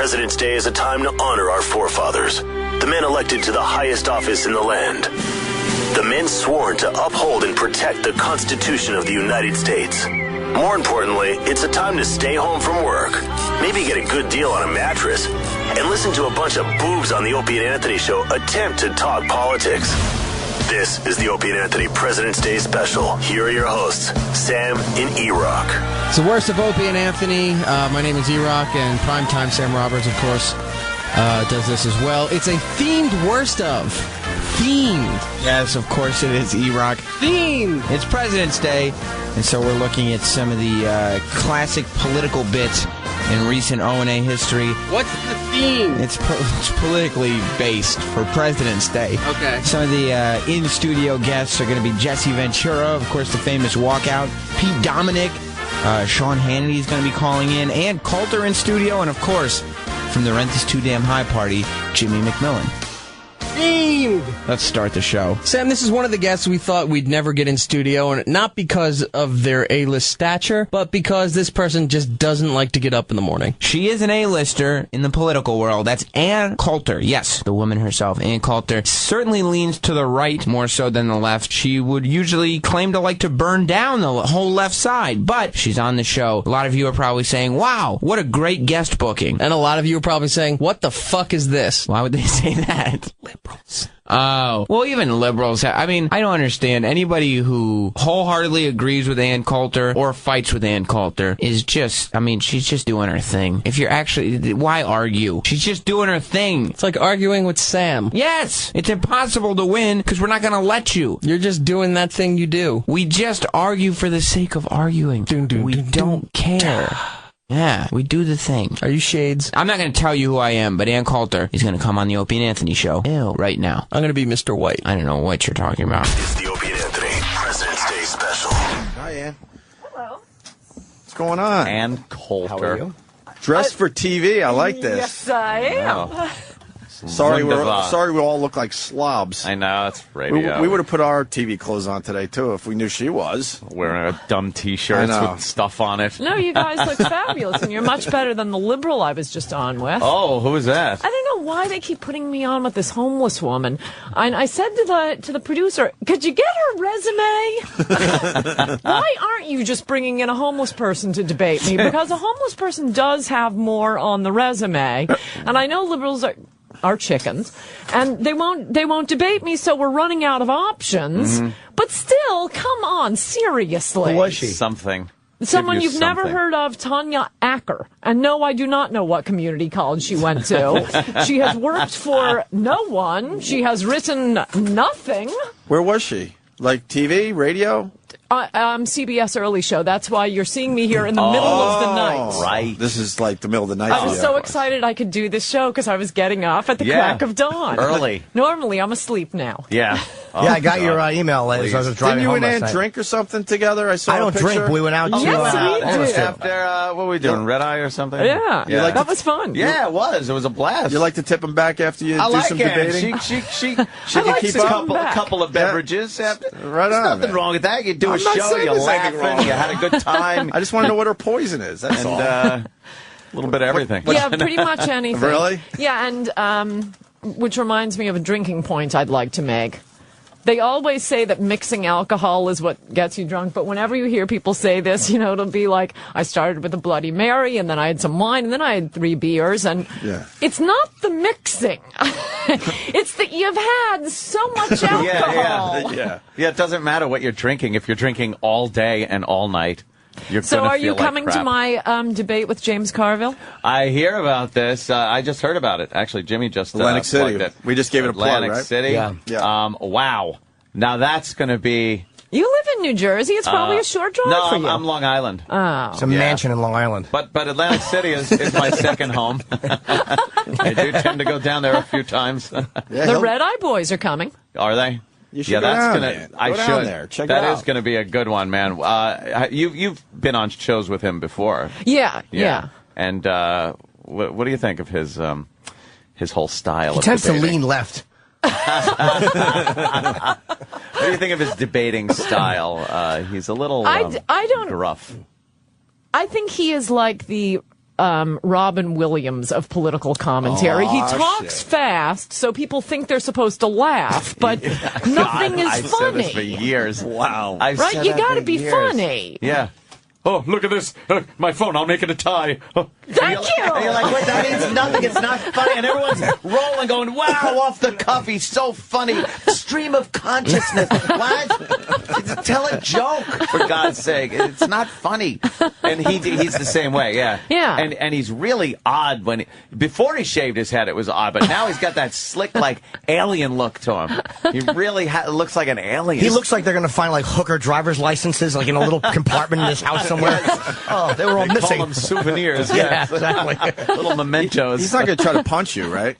President's Day is a time to honor our forefathers, the men elected to the highest office in the land. The men sworn to uphold and protect the Constitution of the United States. More importantly, it's a time to stay home from work, maybe get a good deal on a mattress, and listen to a bunch of boobs on the Opie and Anthony show attempt to talk politics. This is the Opie and Anthony President's Day special. Here are your hosts, Sam and E-Rock. It's the worst of Opie and Anthony. My name is E-Rock, and primetime Sam Roberts, of course, does this as well. It's a themed worst of. Themed. Yes, of course it is, E-Rock. Themed. It's President's Day, and so we're looking at some of the classic political bits in recent O&A history. What's the theme? It's politically based for President's Day. Okay. Some of the in-studio guests are going to be Jesse Ventura, of course, the famous walkout, Pete Dominick, Sean Hannity is going to be calling in, Ann Coulter in studio, and of course, from the Rent Is Too Damn High party, Jimmy McMillan. Themed. Let's start the show. Sam, this is one of the guests we thought we'd never get in studio, and not because of their A-list stature, but because this person just doesn't like to get up in the morning. She is an A-lister in the political world. That's Ann Coulter. Yes, the woman herself, Ann Coulter, certainly leans to the right more so than the left. She would usually claim to like to burn down the whole left side, but she's on the show. A lot of you are probably saying, wow, what a great guest booking. And a lot of you are probably saying, what the fuck is this? Why would they say that? Liberals. Oh, well, even liberals. I mean, I don't understand. Anybody who wholeheartedly agrees with Ann Coulter or fights with Ann Coulter is just, I mean, she's just doing her thing. If you're actually, why argue? She's just doing her thing. It's like arguing with Sam. Yes, it's impossible to win because we're not going to let you. You're just doing that thing you do. We just argue for the sake of arguing. We don't care. Yeah, we do the thing. Are you shades? I'm not going to tell you who I am, but Ann Coulter is going to come on the Opie and Anthony show right now. I'm going to be Mr. White. I don't know what you're talking about. It's the Opie and Anthony President's Day special. Hi, Ann. Hello. What's going on? Ann Coulter. How are you? Dressed for TV. I like this. Yes, I am. Oh. Sorry, we all look like slobs. I know, it's radio. We would have put our TV clothes on today, too, if we knew she was. Wearing a dumb T-shirts with stuff on it. No, you guys look fabulous, and you're much better than the liberal I was just on with. Oh, who is that? I don't know why they keep putting me on with this homeless woman. And I said to the producer, could you get her resume? Why aren't you just bringing in a homeless person to debate me? Because a homeless person does have more on the resume. And I know liberals are chickens, and they won't debate me, so we're running out of options. Mm-hmm. But still, come on, seriously. Who was she? Someone you've never heard of, Tanya Acker. And no, I do not know what community college she went to. She has worked for no one. She has written nothing. Where was she? Like TV, radio? CBS Early Show. That's why you're seeing me here in the middle of the night. Right. This is like the middle of the night. I was so excited I could do this show because I was getting off at the crack of dawn. Early. Normally, I'm asleep now. Yeah. Yeah, I got your email later, so I was driving home last night. Didn't you and Ann drink or something together? I saw I don't a picture. drink. We went out to... Yes, we did. After, what were we doing, Red Eye or something? Yeah. That was fun. Yeah, it was. It was a blast. You like to tip him back after you do some debating? She like keep to a couple of beverages. After. Right on. There's nothing wrong with that. You do a show, you laughing, you had a good time. I just want to know what her poison is. That's all. A little bit of everything. Yeah, pretty much anything. Really? Yeah, and which reminds me of a drinking point I'd like to make. They always say that mixing alcohol is what gets you drunk, but whenever you hear people say this, it'll be like, I started with a Bloody Mary, and then I had some wine, and then I had 3 beers, and it's not the mixing. It's that you've had so much alcohol. Yeah, it doesn't matter what you're drinking. If you're drinking all day and all all-night, you're so are you coming like to my debate with James Carville? I hear about this. I just heard about it. Actually, Jimmy just Atlantic City. Plugged it. We just gave it a plug, right? Atlantic City. Yeah. Wow. Now that's going to be... You live in New Jersey. It's probably a short drive for you. No, I'm Long Island. Oh. It's a mansion in Long Island. But Atlantic City is my second home. I do tend to go down there a few times. The Red Eye Boys are coming. Are they? You should go down there. Check it that out. is going to be a good one, man. You've been on shows with him before. Yeah. And what do you think of his whole style? He tends to lean left. What do you think of his debating style? He's a little I don't gruff. I think he is like the Robin Williams of political commentary. He talks fast, so people think they're supposed to laugh, but nothing is I've funny. said this for years. Wow. Right? You got to be funny. Yeah. Oh, look at this. My phone, I'll make it a tie. Oh. Thank you. And you're like, what? That means nothing. It's not funny. And everyone's rolling, going, wow, off the cuff. He's so funny. Stream of consciousness. What? Tell a joke, for God's sake. It's not funny. And he's the same way, yeah. Yeah. And he's really odd before he shaved his head, it was odd, but now he's got that slick, like, alien look to him. He really looks like an alien. He looks like they're going to find, like, hooker driver's licenses, like, in a little compartment in his house somewhere. Oh, they were all missing. They call them souvenirs. Yeah, exactly. Little mementos. He's not going to try to punch you, right?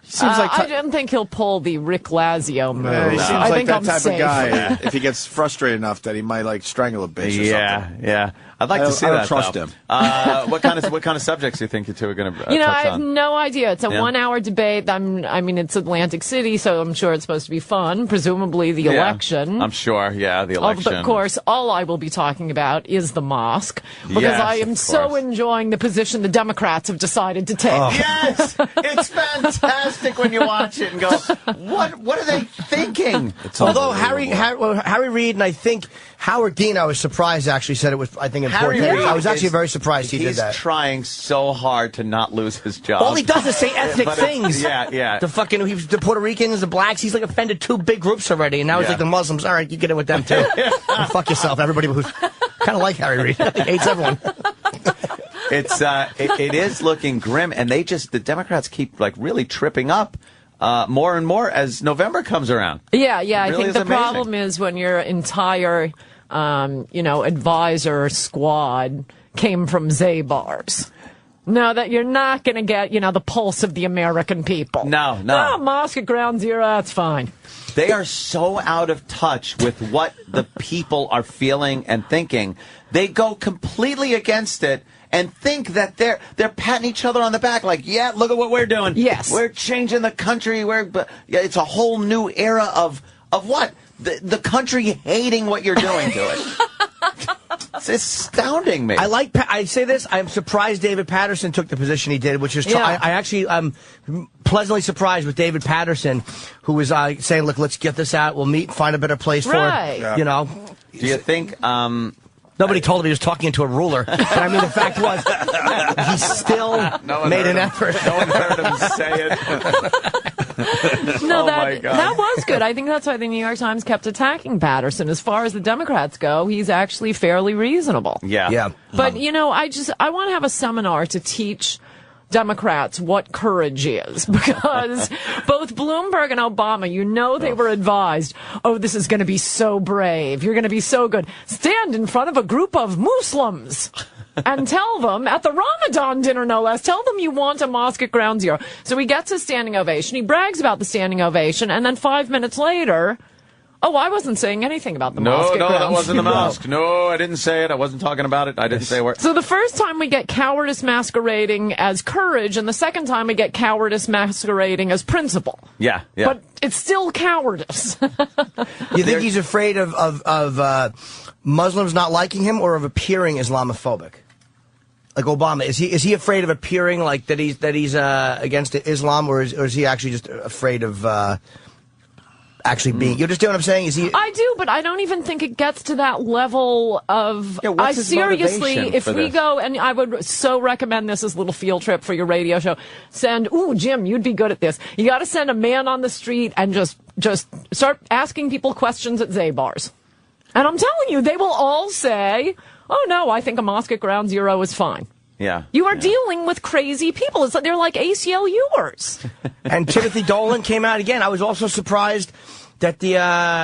Seems like I don't think he'll pull the Rick Lazio move. he seems I like think that I'm type safe. of guy. If he gets frustrated enough that he might like strangle a bitch or something. Yeah. I'd like to see I that. don't trust though. him. What kind of subjects do you think you two are going to touch on? I have no idea. It's a 1 hour debate. I mean, it's Atlantic City, so I'm sure it's supposed to be fun. Presumably the election. I'm sure. Yeah, the election. But of course, all I will be talking about is the mosque because Yes, I am of so course. enjoying the position the Democrats have decided to take. Yes, it's fantastic when you watch it and go, what are they thinking? Although Harry Reid and I think Howard Dean, I was surprised actually said it was, I think, important. Harry Reid I was actually very surprised he did that. He's trying so hard to not lose his job. All he does is say ethnic things. Yeah. The Puerto Ricans, the blacks, he's like offended two big groups already, and now he's like the Muslims. All right, you get in with them too. Fuck yourself, everybody who's kind of like Harry Reid. He hates everyone. It is looking grim, and the Democrats keep like really tripping up more and more as November comes around. Yeah. It I really think is the amazing. problem is when your entire, advisor squad came from Zabar's. No, that you're not going to get, the pulse of the American people. No. Mosque at Ground Zero, that's fine. They are so out of touch with what the people are feeling and thinking. They go completely against it and think that they're patting each other on the back like, yeah, look at what we're doing. Yes. We're changing the country. It's a whole new era of what? The country hating what you're doing to it. It's astounding me. I say this, I'm surprised David Patterson took the position he did, which is, I actually, pleasantly surprised with David Patterson, who was saying, look, let's get this out, we'll meet, find a better place for it, Do you think, Nobody told him he was talking into a ruler. But I mean, the fact was, he still made an effort. No one heard him say it. No, my God. that was good. I think that's why the New York Times kept attacking Patterson. As far as the Democrats go, he's actually fairly reasonable. Yeah. But, I want to have a seminar to teach Democrats what courage is, because both Bloomberg and Obama, they were advised, this is going to be so brave. You're going to be so good. Stand in front of a group of Muslims and tell them at the Ramadan dinner, no less, tell them you want a mosque at Ground Zero. So he gets a standing ovation. He brags about the standing ovation. And then 5 minutes later, I wasn't saying anything about the mosque at Ground No, that wasn't the Zero. mosque. No, I didn't say it. I wasn't talking about it. I didn't say a word. So the first time we get cowardice masquerading as courage, and the second time we get cowardice masquerading as principle. Yeah. But it's still cowardice. You think he's afraid of Muslims not liking him, or of appearing Islamophobic? Like Obama, is he afraid of appearing like that he's against Islam, or is he actually just afraid of actually being? You understand what I'm saying? Is he? I do, but I don't even think it gets to that level of. What's his motivation if for we this? go, and I would so recommend this as a little field trip for your radio show. Jim, you'd be good at this. You got to send a man on the street and just start asking people questions at Zabar's. And I'm telling you, they will all say, "Oh no, I think a mosque at Ground Zero is fine." Yeah. You are dealing with crazy people. It's like they're like ACLUers. And Timothy Dolan came out again. I was also surprised that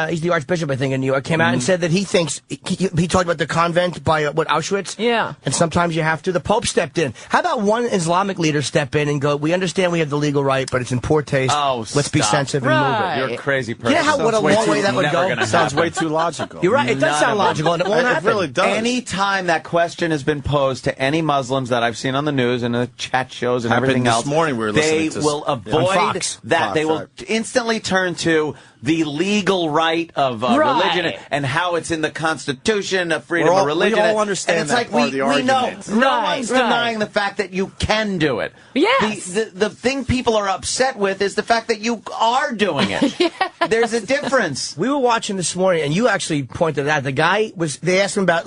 he's the Archbishop, I think, in New York, came out and said that he thinks, he talked about the convent by, Auschwitz? Yeah. And sometimes you have to. The Pope stepped in. How about one Islamic leader step in and go, we understand we have the legal right, but it's in poor taste. Oh, let's be stop. sensitive and move it. You're a crazy person. You know what a long way that would go? Sounds way too logical. You're right. It does sound logical, and it won't happen. It really does. Any time that question has been posed to any Muslims that I've seen on the news and the chat shows and Happened everything this else, morning we were they listening to will on avoid Fox. that. Fox, they will right. instantly turn to the legal right of religion and how it's in the Constitution of freedom of religion. We all understand and it's that like part of the argument. No one's denying the fact that you can do it. Yes. The thing people are upset with is the fact that you are doing it. Yes. There's a difference. We were watching this morning, and you actually pointed out the guy they asked him about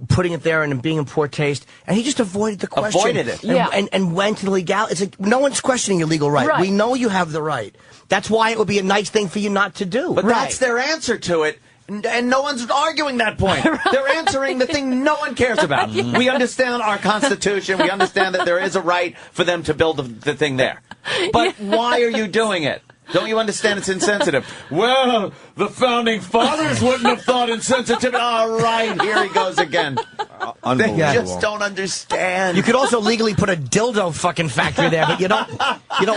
putting it there and being in poor taste, and he just avoided the question. Avoided it. And went to the legality. It's like no one's questioning your legal right. We know you have the right. That's why it would be a nice thing for you not to do. But that's their answer to it. And no one's arguing that point. They're answering the thing no one cares about. We understand our Constitution. We understand that there is a right for them to build the thing there. But why are you doing it? Don't you understand it's insensitive? Well, the founding fathers wouldn't have thought insensitive. All right, here he goes again. They just don't understand. You could also legally put a dildo fucking factory there, but you don't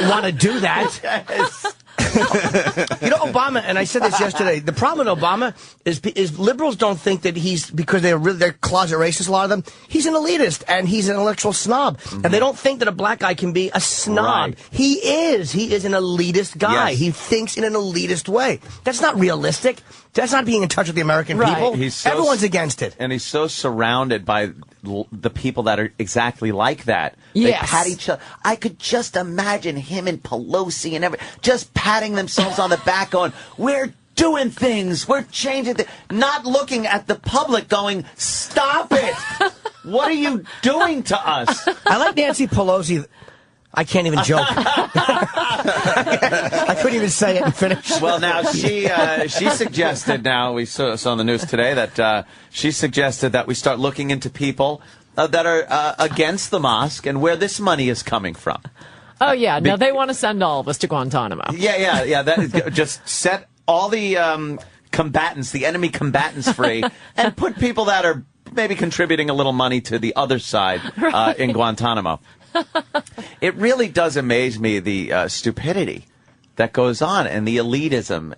want to do that. Yes. You know, Obama, and I said this yesterday, the problem with Obama is liberals don't think that he's, because they're closet racist, a lot of them, he's an elitist and he's an intellectual snob. And they don't think that a black guy can be a snob. Right. He is an elitist guy. Yes. He thinks in an elitist way. That's not realistic. That's not being in touch with the American people. Everyone's against it. And he's so surrounded by the people that are exactly like that. Yes. They pat each other. I could just imagine him and Pelosi and just patting themselves on the back going, we're doing things. We're changing things. Not looking at the public going, stop it. What are you doing to us? I like Nancy Pelosi. I can't even joke. I couldn't even say it and finish. Well, now she suggested. Now we saw on the news today that she suggested that we start looking into people that are against the mosque and where this money is coming from. Oh yeah, no, they want to send all of us to Guantanamo. Yeah. That is, just set all the combatants, the enemy combatants, free, and put people that are maybe contributing a little money to the other side in Guantanamo. It really does amaze me, the stupidity that goes on and the elitism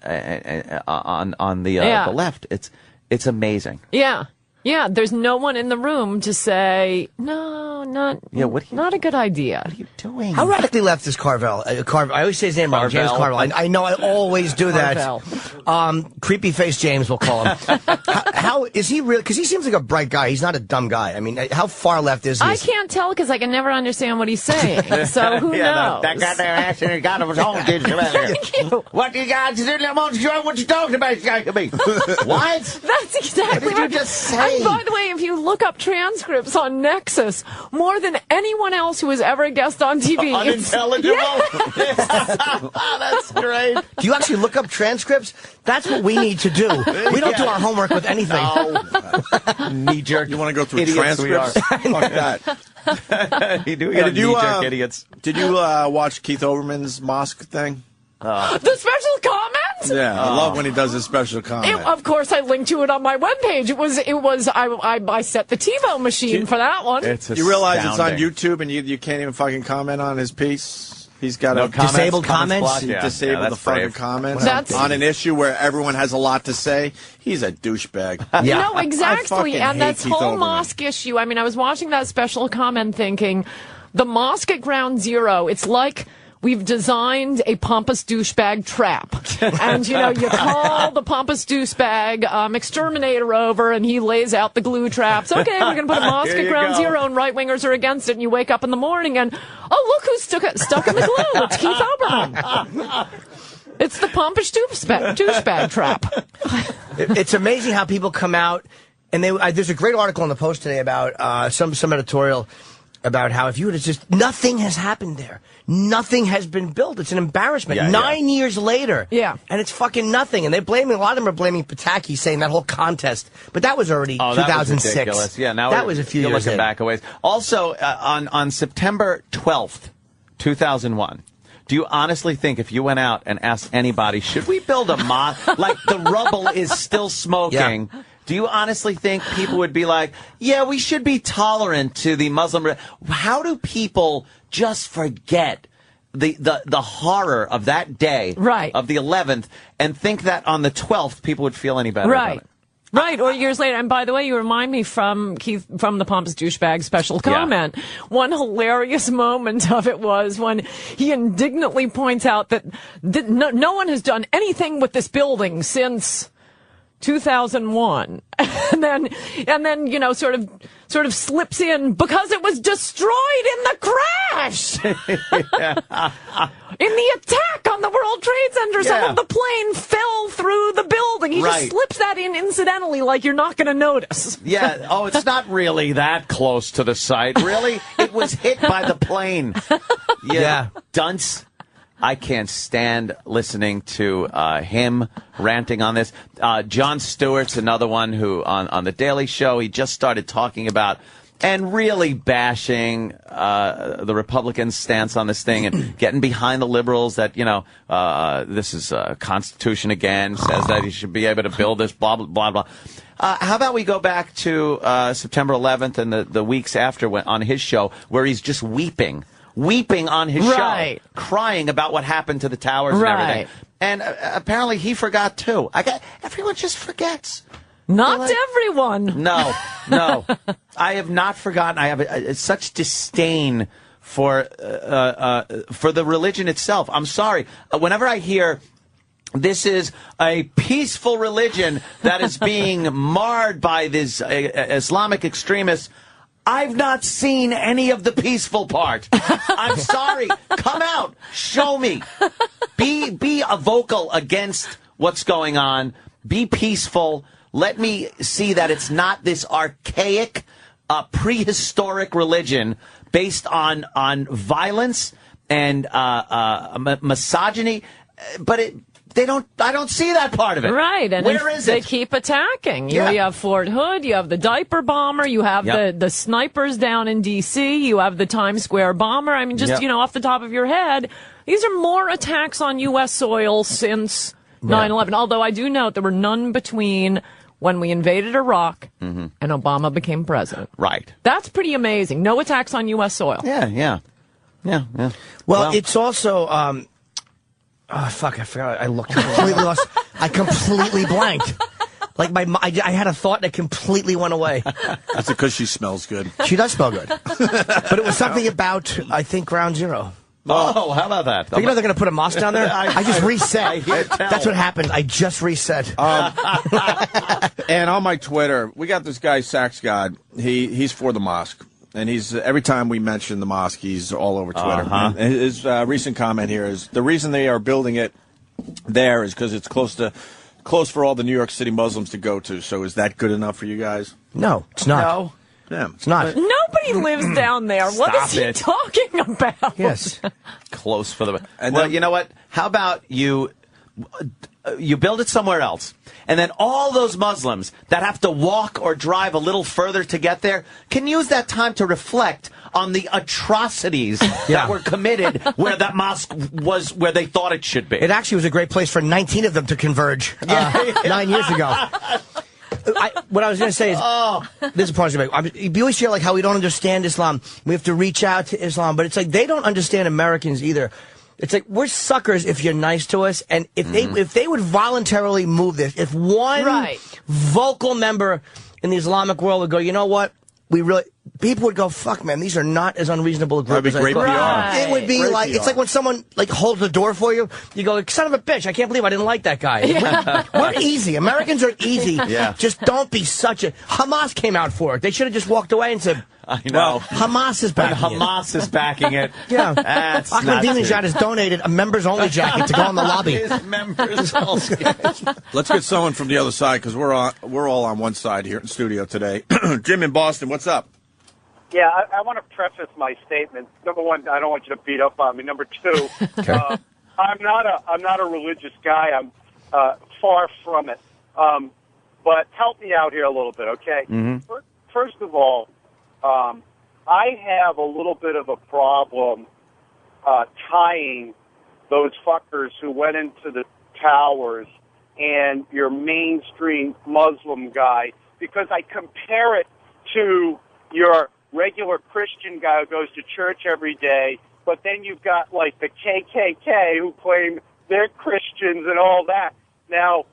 on the left. It's amazing. Yeah, there's no one in the room to say, no, not a good idea. What are you doing? How radically left is Carvel? I always say his name wrong. James Carvel. I know I always do that. Creepy face James, we'll call him. How is he real? Because he seems like a bright guy. He's not a dumb guy. I mean, how far left is he? I can't tell because I can never understand what he's saying. So who knows? That got their ass and got him home. What you guys doing? What you talking about? What? That's exactly what did you just say? And by the way, if you look up transcripts on Nexus, more than anyone else who has ever guessed on TV, unintelligible. Oh, that's great. Do you actually look up transcripts? That's what we need to do. We don't do our homework with anything. Knee jerk. You want to go through idiots transcripts? Fuck that. Did you knee-jerk idiots? Did you watch Keith Olbermann's Mosque thing? The special comment? Yeah, I love when he does his special comment. Of course, I linked to it on my webpage. I set the TiVo machine for that one. You realize it's on YouTube and you can't even fucking comment on his piece? He's got disabled comments? He disabled the fucking comments on an issue where everyone has a lot to say. He's a douchebag. Yeah. No, exactly. And that whole Olbermann. mosque issue, I mean, I was watching that special comment thinking, the mosque at Ground Zero, it's like we've designed a pompous douchebag trap. And, you call the pompous douchebag exterminator over, and he lays out the glue traps. Okay, we're going to put a mosque at Ground Zero, and right-wingers are against it, and you wake up in the morning, and, oh, look who's stuck in the glue. It's Keith Olbermann. It's the pompous douchebag trap. It's amazing how people come out, and there's a great article in the Post today about some editorial about how if you would have just, nothing has happened there. Nothing has been built. It's an embarrassment. 9 years later. Yeah. And it's fucking nothing. And a lot of them are blaming Pataki, saying that whole contest. But that was already 2006. That was ridiculous. Yeah, now that was a few years looking back a ways. Also, on September 12th, 2001, do you honestly think if you went out and asked anybody, should we build a mosque? Like the rubble is still smoking. Yeah. Do you honestly think people would be like, yeah, we should be tolerant to the Muslim? How do people just forget the horror of that day, right, of the 11th, and think that on the 12th people would feel any better about it? Right, or years later. And by the way, you remind me from the Pompous Douchebag special comment. Yeah. One hilarious moment of it was when he indignantly points out that no one has done anything with this building since 2001. And then, sort of slips in because it was destroyed in the crash. In the attack on the World Trade Center, some of the plane fell through the building. He just slips that in incidentally, like you're not going to notice. Yeah. Oh, it's not really that close to the site. Really? It was hit by the plane. Yeah. Dunce. I can't stand listening to him ranting on this. Jon Stewart's another one who, on The Daily Show, he just started talking about and really bashing the Republicans' stance on this thing and getting behind the liberals that, this is Constitution again, says that he should be able to build this, blah, blah, blah, blah. How about we go back to September 11th and the weeks after on his show where he's just weeping on his show, crying about what happened to the towers and everything. And apparently he forgot, too. Everyone just forgets. Not everyone. No. I have not forgotten. I have such disdain for the religion itself. I'm sorry. Whenever I hear this is a peaceful religion that is being marred by these Islamic extremists, I've not seen any of the peaceful part. I'm sorry. Come out. Show me. Be a vocal against what's going on. Be peaceful. Let me see that it's not this archaic, prehistoric religion based on violence and misogyny. But I don't see that part of it. Right. And where is it? They keep attacking. You have Fort Hood, you have the diaper bomber, you have the snipers down in D.C., you have the Times Square bomber. I mean, just, off the top of your head, these are more attacks on U.S. soil since 9/11. Although I do note there were none between when we invaded Iraq and Obama became president. Right. That's pretty amazing. No attacks on U.S. soil. Yeah. Well, it's also... I forgot. I looked completely lost. I completely blanked. Like I had a thought that completely went away. That's because she smells good. She does smell good. But it was something about, I think, Ground Zero. Oh, how about that? They're going to put a mosque down there? I just reset. That's what happened. I just reset. And on my Twitter, we got this guy, Sax God. He's for the mosque. And he's every time we mention the mosque, he's all over Twitter. And his recent comment here is the reason they are building it there is because it's close for all the New York City Muslims to go to. So is that good enough for you guys? No, it's not. No. Yeah, it's not. Nobody lives down there. What is he talking about? Yes. Close for the... Well, you know what? How about you build it somewhere else, and then all those Muslims that have to walk or drive a little further to get there can use that time to reflect on the atrocities that were committed where that mosque was where they thought it should be. It actually was a great place for 19 of them to converge 9 years ago. What I was going to say is, this is part of it. You always feel like how we don't understand Islam. We have to reach out to Islam, but it's like they don't understand Americans either. It's like we're suckers if you're nice to us, and if they would voluntarily move this, if one vocal member in the Islamic world would go, you know what, people would go, fuck, man, these are not as unreasonable a group as I thought. PR. It would be Great like, PR. it's like when someone holds the door for you, you go, son of a bitch, I can't believe I didn't like that guy. We're easy. Americans are easy. Just don't be such a... Hamas came out for it. They should have just walked away and said... I know. Hamas is backing it. Hamas is backing it. That's Ahmadinejad has donated a members-only jacket to go in the lobby. His members only. Let's get someone from the other side because we're all on one side here in the studio today. Jim in Boston, what's up? Yeah, I want to preface my statement. Number one, I don't want you to beat up on me. Number two, I'm not a religious guy. I'm far from it. But help me out here a little bit, okay? Mm-hmm. First of all, I have a little bit of a problem tying those fuckers who went into the towers and your mainstream Muslim guy, because I compare it to your regular Christian guy who goes to church every day, but then you've got like the KKK who claim they're Christians and all that. Now,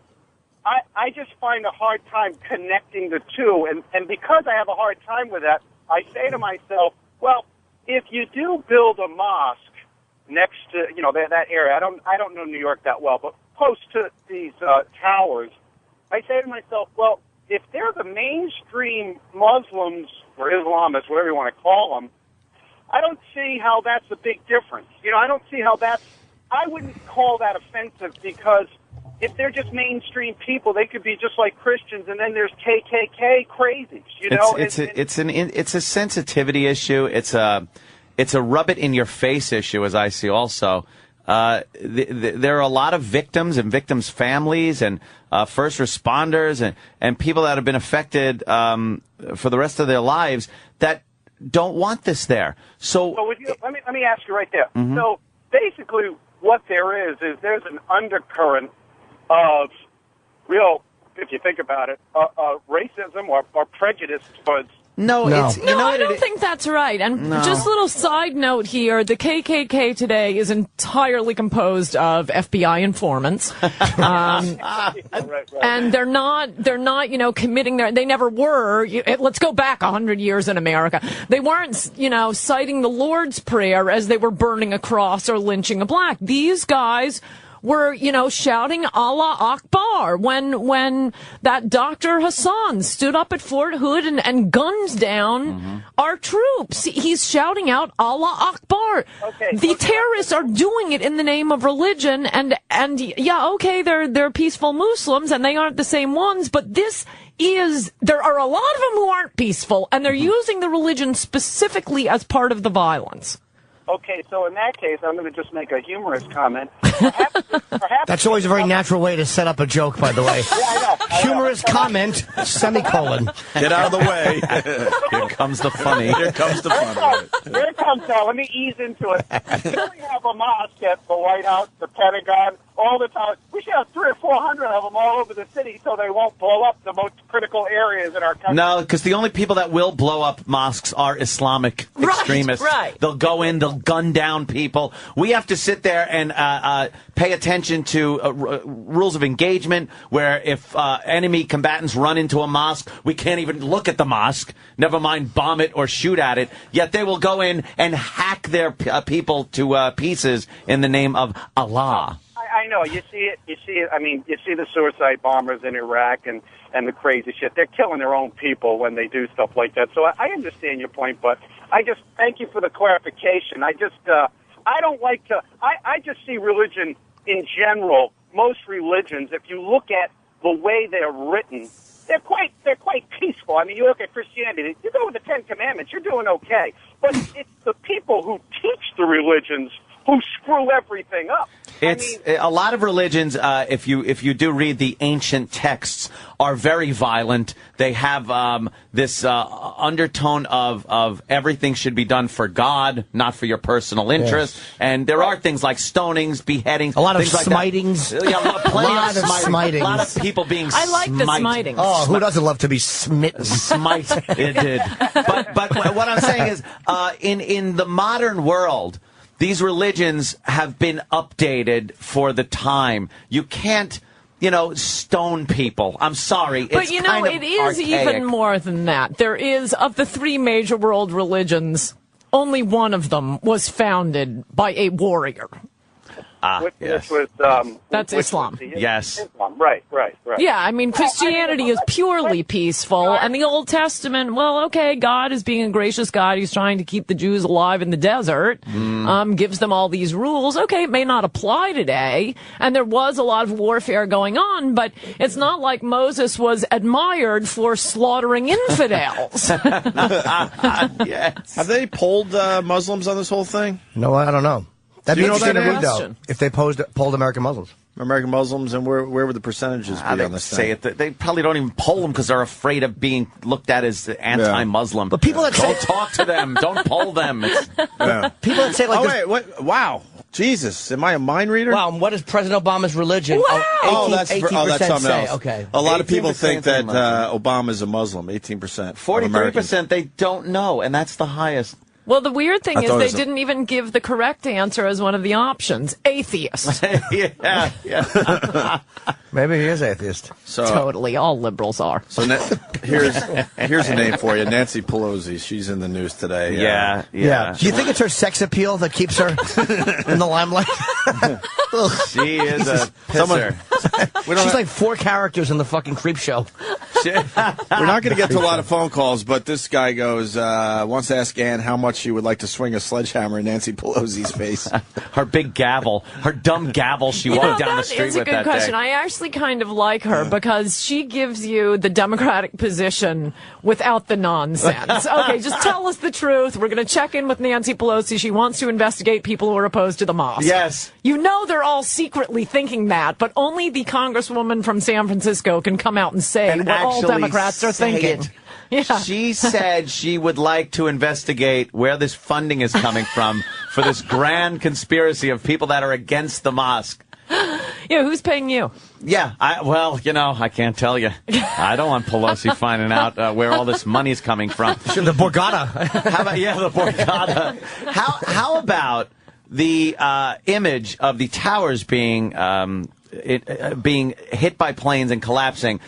I just find a hard time connecting the two, and because I have a hard time with that, I say to myself, well, if you do build a mosque next to, that area, I don't know New York that well, but close to these towers, I say to myself, well, if they're the mainstream Muslims or Islamists, whatever you want to call them, I don't see how that's a big difference. I don't see how I wouldn't call that offensive, because if they're just mainstream people, they could be just like Christians, and then there's KKK crazies, It's a sensitivity issue. It's a rub it in your face issue, as I see also. There are a lot of victims and victims' families and first responders and people that have been affected for the rest of their lives that don't want this there. So let me ask you right there. Mm-hmm. So basically what there is there's an undercurrent of real, if you think about it, racism or prejudice towards. No, I don't think that's right. And just a little side note here, the KKK today is entirely composed of FBI informants. Right. And they're not, committing they never were. Let's go back 100 years in America. They weren't, citing the Lord's Prayer as they were burning a cross or lynching a black. These guys were, shouting Allah Akbar when that Dr. Hassan stood up at Fort Hood and guns down our troops. He's shouting out Allah Akbar. The terrorists are doing it in the name of religion, and they're peaceful Muslims and they aren't the same ones, but there are a lot of them who aren't peaceful, and they're using the religion specifically as part of the violence. Okay, so in that case, I'm going to just make a humorous comment. Perhaps That's always a very natural way to set up a joke, by the way. I know. Humorous comment, semicolon. Get out of the way. Here comes the funny. Here comes the funny. Here it comes now. Let me ease into it. Here we have a mosque at the White House, the Pentagon, all the time. We should have 300 or 400 of them all over the city so they won't blow up the most critical areas in our country. No, because the only people that will blow up mosques are Islamic extremists. Right. They'll go in, they'll gun down people. We have to sit there and pay attention to rules of engagement, where if enemy combatants run into a mosque, we can't even look at the mosque, never mind bomb it or shoot at it. Yet they will go in and hack their people to pieces in the name of Allah. I know. You see it. I mean, you see the suicide bombers in Iraq and the crazy shit. They're killing their own people when they do stuff like that. So I understand your point, but I just thank you for the clarification. I don't like to. I just see religion in general. Most religions, if you look at the way they're written, they're quite peaceful. I mean, you look at Christianity. You go with the Ten Commandments, you're doing okay. But it's the people who teach the religions who screw everything up. A lot of religions, if you do read the ancient texts, are very violent. They have this undertone of everything should be done for God, not for your personal interest. Yes. And there are things like stonings, beheadings, a lot of things like smitings. A lot of people being I like the smiting. Oh, who doesn't love to be smitten? Smite. It did. But what I'm saying is, in the modern world, these religions have been updated for the time. You can't, stone people. I'm sorry. But, it is even more than that. There is, of the three major world religions, only one of them was founded by a warrior. Yes. That's Islam. Yes. Islam. Right. Yeah, I mean, Christianity is purely peaceful, and the Old Testament, well, okay, God is being a gracious God. He's trying to keep the Jews alive in the desert, gives them all these rules. Okay, it may not apply today, and there was a lot of warfare going on, but it's not like Moses was admired for slaughtering infidels. Yes. Have they polled Muslims on this whole thing? No, I don't know. That'd be interesting to read, though, question. if they polled American Muslims. American Muslims, and where would the percentages be on this thing? They probably don't even poll them because they're afraid of being looked at as anti-Muslim. But people that don't talk to them, don't poll them. People that say like, wait, wow, Jesus, am I a mind reader? Wow, and what is President Obama's religion? Wow. That's something else. Okay, a lot of people think that Obama's a Muslim. 18%, 43% they don't know, and that's the highest. Well, the weird thing is they didn't even give the correct answer as one of the options. Atheist. Yeah. Maybe he is atheist. So Totally. All liberals are. So here's a name for you, Nancy Pelosi. She's in the news today. Yeah. Do you think it's her sex appeal that keeps her in the limelight? She is a pisser. She's like 4 characters in the fucking Creep Show. We're not going to get to a lot of phone calls, but this guy goes, wants to ask Ann how much she would like to swing a sledgehammer in Nancy Pelosi's face. Her big gavel, her dumb gavel she walked down the street with that day. That's a good question. I actually kind of like her because she gives you the Democratic position without the nonsense. Okay, just tell us the truth. We're going to check in with Nancy Pelosi. She wants to investigate people who are opposed to the mosque. Yes. You know they're all secretly thinking that, but only the congresswoman from San Francisco can come out and say what all Democrats are thinking. Yeah. She said she would like to investigate where this funding is coming from for this grand conspiracy of people that are against the mosque. Yeah, who's paying you? Yeah, I can't tell you. I don't want Pelosi finding out where all this money's coming from. The Borgata. How about, the Borgata. How about the image of the towers being hit by planes and collapsing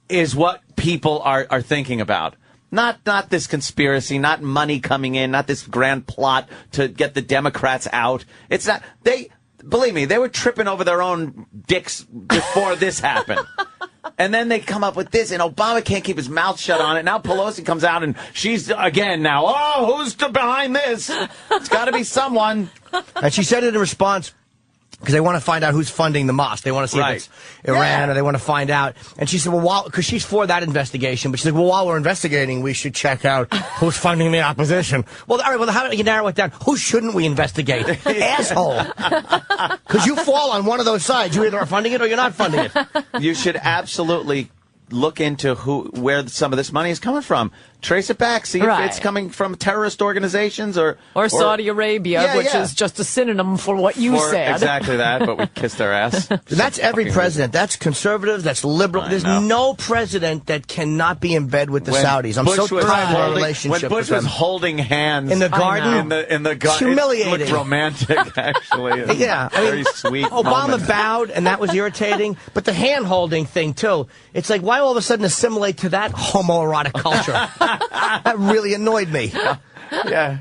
is what people are thinking about. Not this conspiracy, not money coming in, not this grand plot to get the Democrats out. It's not. Believe me, they were tripping over their own dicks before this happened. And then they come up with this, and Obama can't keep his mouth shut on it. Now Pelosi comes out, and she's again now, who's behind this? It's got to be someone. And she said it in response, because they want to find out who's funding the mosque. They want to see if it's Iran, or they want to find out. And she said, because she's for that investigation, but she's like, while we're investigating, we should check out who's funding the opposition. Well, all right, how do you narrow it down? Who shouldn't we investigate? Asshole. Because you fall on one of those sides. You either are funding it or you're not funding it. You should absolutely look into where some of this money is coming from. Trace it back. See if it's coming from terrorist organizations or Saudi Arabia, which is just a synonym for what you said. Exactly that, but we kissed their ass. That's every president. That's conservative. That's liberal. There's no president that cannot be in bed with the Saudis. I'm so tired of our relationship. When Bush was holding hands in the garden, in the garden, humiliating. It looked romantic, actually. Yeah, very sweet. Obama moment. bowed, and that was irritating. But the hand holding thing too. It's like, why all of a sudden assimilate to that homoerotic culture? That really annoyed me. Yeah.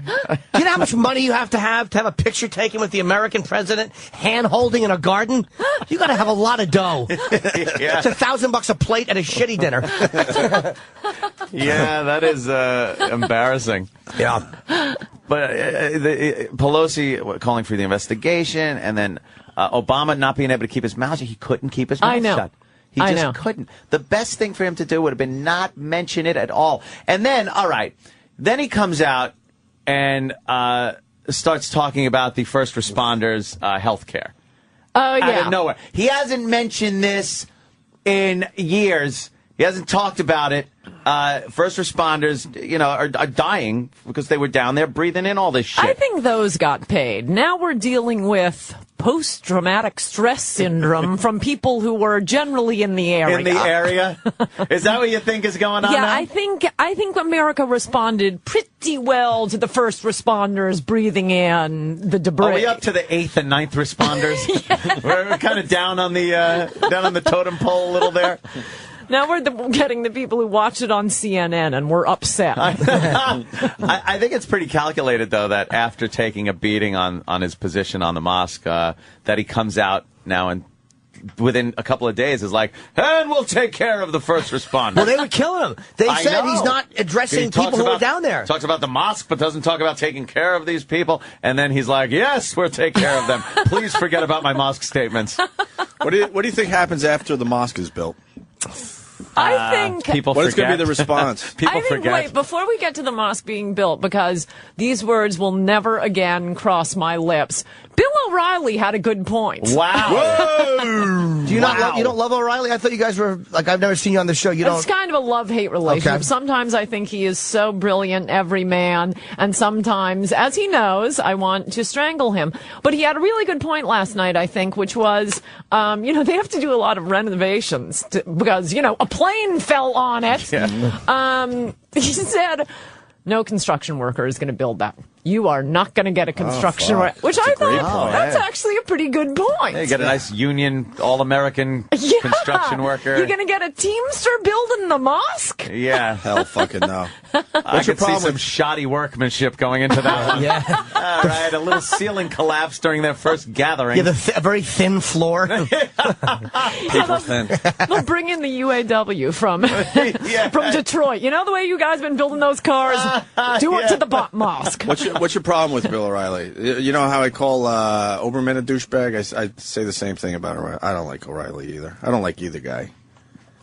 Do you know how much money you have a picture taken with the American president hand holding in a garden? You got to have a lot of dough. It's $1,000 a plate at a shitty dinner. Yeah, that is embarrassing. Yeah. But Pelosi calling for the investigation, and then Obama not being able to keep his mouth shut. He couldn't keep his mouth shut. He just couldn't. The best thing for him to do would have been not mention it at all. And then, all right, then he comes out and starts talking about the first responders' health care. Oh, yeah. Out of nowhere. He hasn't mentioned this in years. He hasn't talked about it. First responders, are dying because they were down there breathing in all this shit. I think those got paid. Now we're dealing with post-traumatic stress syndrome from people who were generally in the area. In the area? Is that what you think is going on? Yeah, now? I think America responded pretty well to the first responders breathing in the debris. Are we up to the 8th and 9th responders? We're kind of down on the totem pole a little there. Now we're getting the people who watch it on CNN, and we're upset. I think it's pretty calculated, though, that after taking a beating on his position on the mosque, that he comes out now and within a couple of days is like, and we'll take care of the first responders. Well, they were killing him. They said he's not addressing people who are down there. Talks about the mosque, but doesn't talk about taking care of these people. And then he's like, yes, we'll take care of them. Please forget about my mosque statements. What do you think happens after the mosque is built? I think people what forget. is going to be the response? People forget. Wait, before we get to the mosque being built, because these words will never again cross my lips. Bill O'Reilly had a good point. Wow. Whoa. Do you you don't love O'Reilly? I thought you guys were like, I've never seen you on the show. It's kind of a love-hate relationship. Okay. Sometimes I think he is so brilliant, every man, and sometimes, as he knows, I want to strangle him. But he had a really good point last night, I think, which was, they have to do a lot of renovations because, a plane fell on it. Yeah. He said, no construction worker is going to build that. you are not going to get a construction worker. Which I thought, that's actually a pretty good point. You get a nice union, all-American construction worker. You're going to get a Teamster building the mosque? Yeah. Hell fucking no. I could see some shoddy workmanship going into that one. Yeah. All right, a little ceiling collapse during their first gathering. Yeah, a very thin floor. Paper thin. They'll bring in the UAW from Detroit. You know the way you guys been building those cars? Do it to the mosque. What's your problem with Bill O'Reilly? You know how I call Oberman a douchebag? I say the same thing about O'Reilly. I don't like O'Reilly either. I don't like either guy.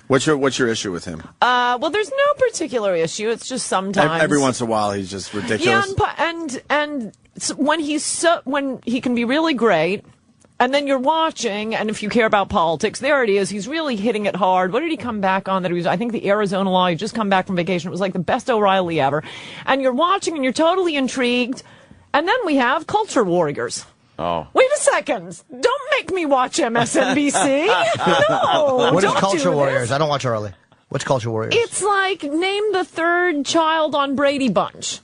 What's your issue with him? Well, there's no particular issue. It's just sometimes every once in a while he's just ridiculous. Yeah, and when he can be really great. And then you're watching, and if you care about politics, there it is. He's really hitting it hard. What did he come back on? I think the Arizona law. He just come back from vacation. It was like the best O'Reilly ever. And you're watching, and you're totally intrigued. And then we have culture warriors. Oh. Wait a second. Don't make me watch MSNBC. No. What is Culture Warriors? I don't watch O'Reilly. What's Culture Warriors? It's like name the third child on Brady Bunch.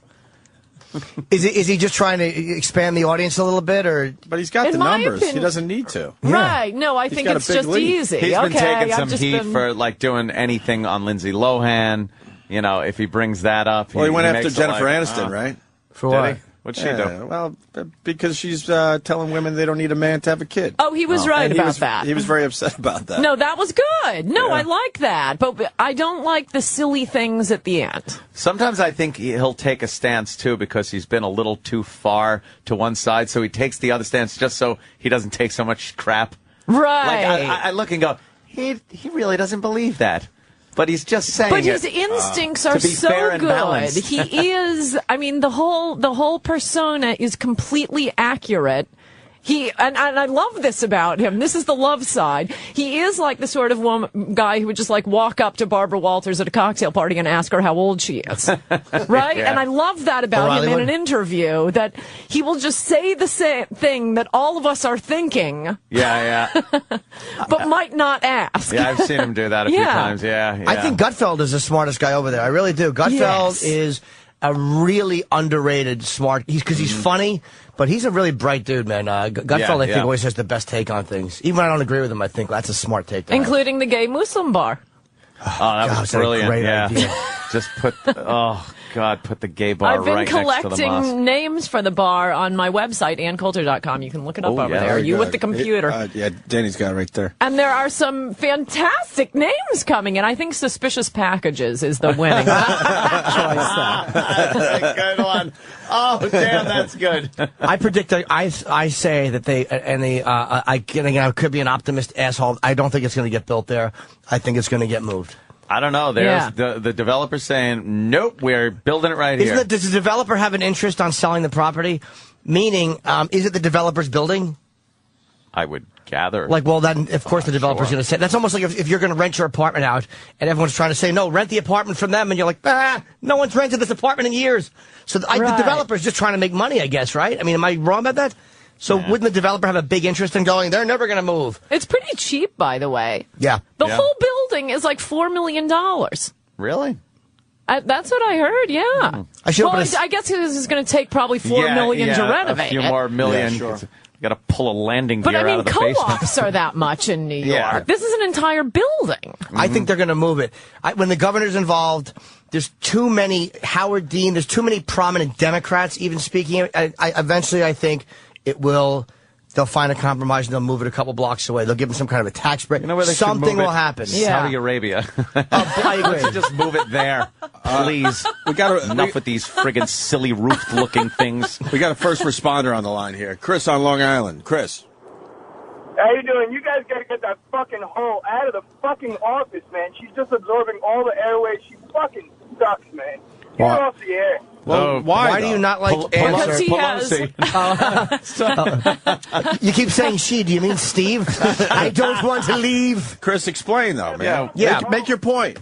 Is he just trying to expand the audience a little bit, or? But he's got the numbers. Opinion, he doesn't need to. Right. No, I think it's just easy. He's been taking some I've heat for like doing anything on Lindsay Lohan. You know, if he brings that up. Well, he went after Jennifer Aniston, right? For what? What'd she do? Well, because she's telling women they don't need a man to have a kid. Oh, he was right about that. He was very upset about that. No, that was good. No, I like that. But I don't like the silly things at the end. Sometimes I think he'll take a stance, too, because he's been a little too far to one side. So he takes the other stance just so he doesn't take so much crap. Right. Like, I look and go, he really doesn't believe that. But he's just saying But his instincts are so good. He is, I mean, the whole persona is completely accurate. And I love this about him. This is the love side. He is like the sort of guy who would just like walk up to Barbara Walters at a cocktail party and ask her how old she is. Right? Yeah. And I love that about him in an interview, that he will just say the same thing that all of us are thinking. Yeah. But might not ask. Yeah, I've seen him do that a few times. Yeah. I think Gutfeld is the smartest guy over there. I really do. Gutfeld is a really underrated smart, because he's funny, but he's a really bright dude, man. Gutfeld, I think, always has the best take on things. Even when I don't agree with him, I think that's a smart take. Including the gay Muslim bar. Oh, that was brilliant. Great idea. Just put the gay bar right next to the mosque. I've been collecting names for the bar on my website, AnnCoulter.com. You can look it up over there. You with the computer. Yeah, Danny's got it right there. And there are some fantastic names coming in. I think Suspicious Packages is the winning choice. That's a good one. Oh, damn, that's good. I predict, I say that I could be an optimist asshole. I don't think it's going to get built there. I think it's going to get moved. I don't know. There's the developer saying, nope, we're building it right here. Does the developer have an interest on selling the property? Meaning, is it the developer's building? I would gather. Like, well, then, of course, the developer's going to say. That's almost like if you're going to rent your apartment out, and everyone's trying to say, no, rent the apartment from them, and you're like, no one's rented this apartment in years. So the developer's just trying to make money, I guess, right? I mean, am I wrong about that? So wouldn't the developer have a big interest in going, they're never going to move? It's pretty cheap, by the way. Yeah. The whole building is like $4 million. Really? That's what I heard, yeah. I guess this is going to take probably $4 million to renovate it. A few more million. Yeah, sure. You got to pull a landing gear out of the basement. But I mean, co-ops are that much in New York. This is an entire building. I think they're going to move it. When the governor's involved, there's too many, Howard Dean, there's too many prominent Democrats even speaking. Eventually, I think they'll find a compromise and they'll move it a couple blocks away. They'll give them some kind of a tax break. You know where they Something will happen. Saudi Arabia. I agree. Just move it there, please. Enough with these friggin' silly roofed-looking things. We got a first responder on the line here. Chris on Long Island. Chris. How you doing? You guys got to get that fucking hoe out of the fucking office, man. She's just absorbing all the airways. She fucking sucks, man. Get her off the air. Well, why do you not like answer? You keep saying she. Do you mean Steve? I don't want to leave. Chris, explain, though, man. Yeah. Make your point.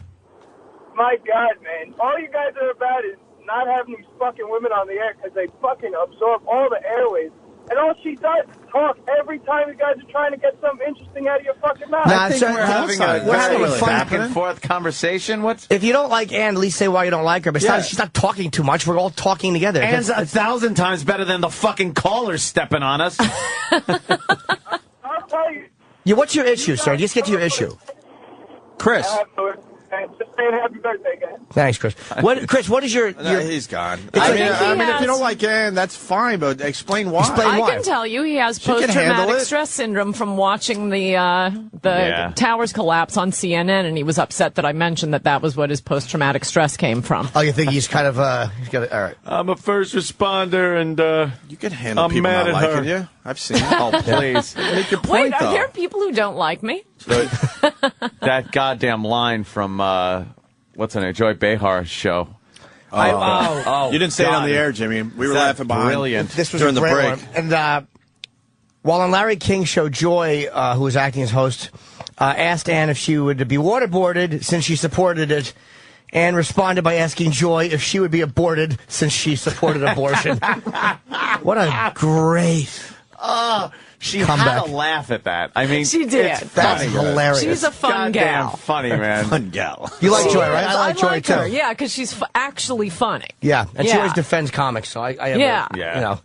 My God, man. All you guys are about is not having these fucking women on the air because they fucking absorb all the airways. and all she does is talk every time you guys are trying to get something interesting out of your fucking mouth. Nah, I think sir, we're having a fun back and forth conversation. If you don't like Ann, at least say why you don't like her. But Yeah. she's not talking too much. We're all talking together. Ann's 1,000 times better than the fucking callers stepping on us. I'll tell you. Yeah, what's your issue, sir? Just get to your issue. Chris. And just saying happy birthday, guys. Thanks, Chris. Chris, what is your... No, he's gone. I I think mean, he if you don't has- like Ann, that's fine, but explain why. Explain I why. can tell you he has can handle post-traumatic it. stress syndrome from watching the towers collapse on CNN, and he was upset that I mentioned that was what his post-traumatic stress came from. Oh, you think he's kind of... he's got all right. I'm a first responder, and You can handle I'm people mad not at her. liking you. I've seen it. oh, please. Make your point, Wait, are though. there people who don't like me? That goddamn line from, what's her name, Joy Behar's show. You didn't say it on God. the air, Jimmy. We were Is that laughing behind. brilliant. This was during a the great break. one. And while on Larry King's show, Joy, who was acting as host, asked Ann if she would be waterboarded since she supported it. Ann responded by asking Joy if she would be aborted since she supported abortion. What a great... She Comeback. had to laugh at that. I mean, She did. It's That's funny. hilarious. She's a fun Goddamn gal. funny, man. Fun gal. You like She Joy, is. right? I like Joy, too. her, yeah, because she's actually funny. Yeah, and she Yeah. always defends comics, so I have Yeah. Yeah. You know.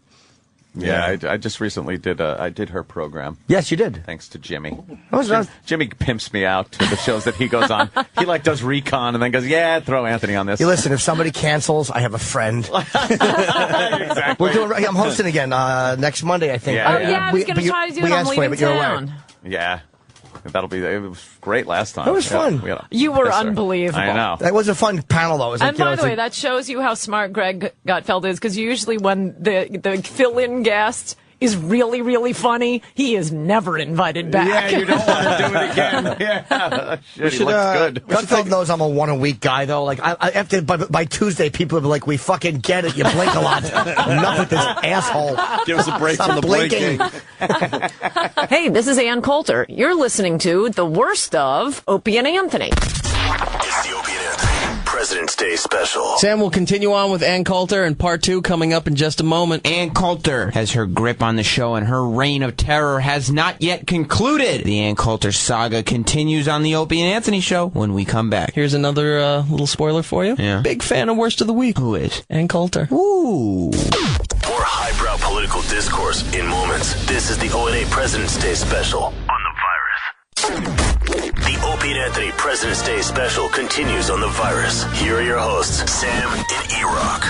Yeah, I just recently did her program. Yes, you did. Thanks to Jimmy. That was- Jimmy pimps me out to the shows that he goes on. He does recon and then goes, yeah, throw Anthony on this. You listen, if somebody cancels, I have a friend. Exactly. We're doing. I'm hosting again next Monday, I think. Yeah, Oh, yeah, I was going to you- try to do we it on asked for leaving but you're away. town. Yeah. It was great last time. It was fun. we had a You were pisser. unbelievable. I know. That was a fun panel, though. It was And like, you know, by it's the way, like- that shows you how smart Greg Gutfeld is, because usually when the fill-in guest is really, really funny, he is never invited back. Yeah, you don't want to do it again. Yeah. Shit, he looks good. Gutfeld knows I'm a one-a-week guy, though. Like, I after by Tuesday, people will be like, "We fucking get it. You blink a lot. Enough with this asshole. Give us a break Stop from the blinking." blinking. Hey, this is Ann Coulter. You're listening to The Worst of Opie and Anthony. It's the Opie and Anthony President's Day special. Sam will continue on with Ann Coulter and part 2 coming up in just a moment. Ann Coulter has her grip on the show, and her reign of terror has not yet concluded. The Ann Coulter saga continues on the Opie and Anthony show when we come back. Here's another little spoiler for you. Yeah. Big fan of Worst of the Week. Who is? Ann Coulter. Ooh. More highbrow political discourse in moments. This is the O&A President's Day special on the virus. The Opie and Anthony President's Day special continues on the virus. Here are your hosts, Sam and E-Rock.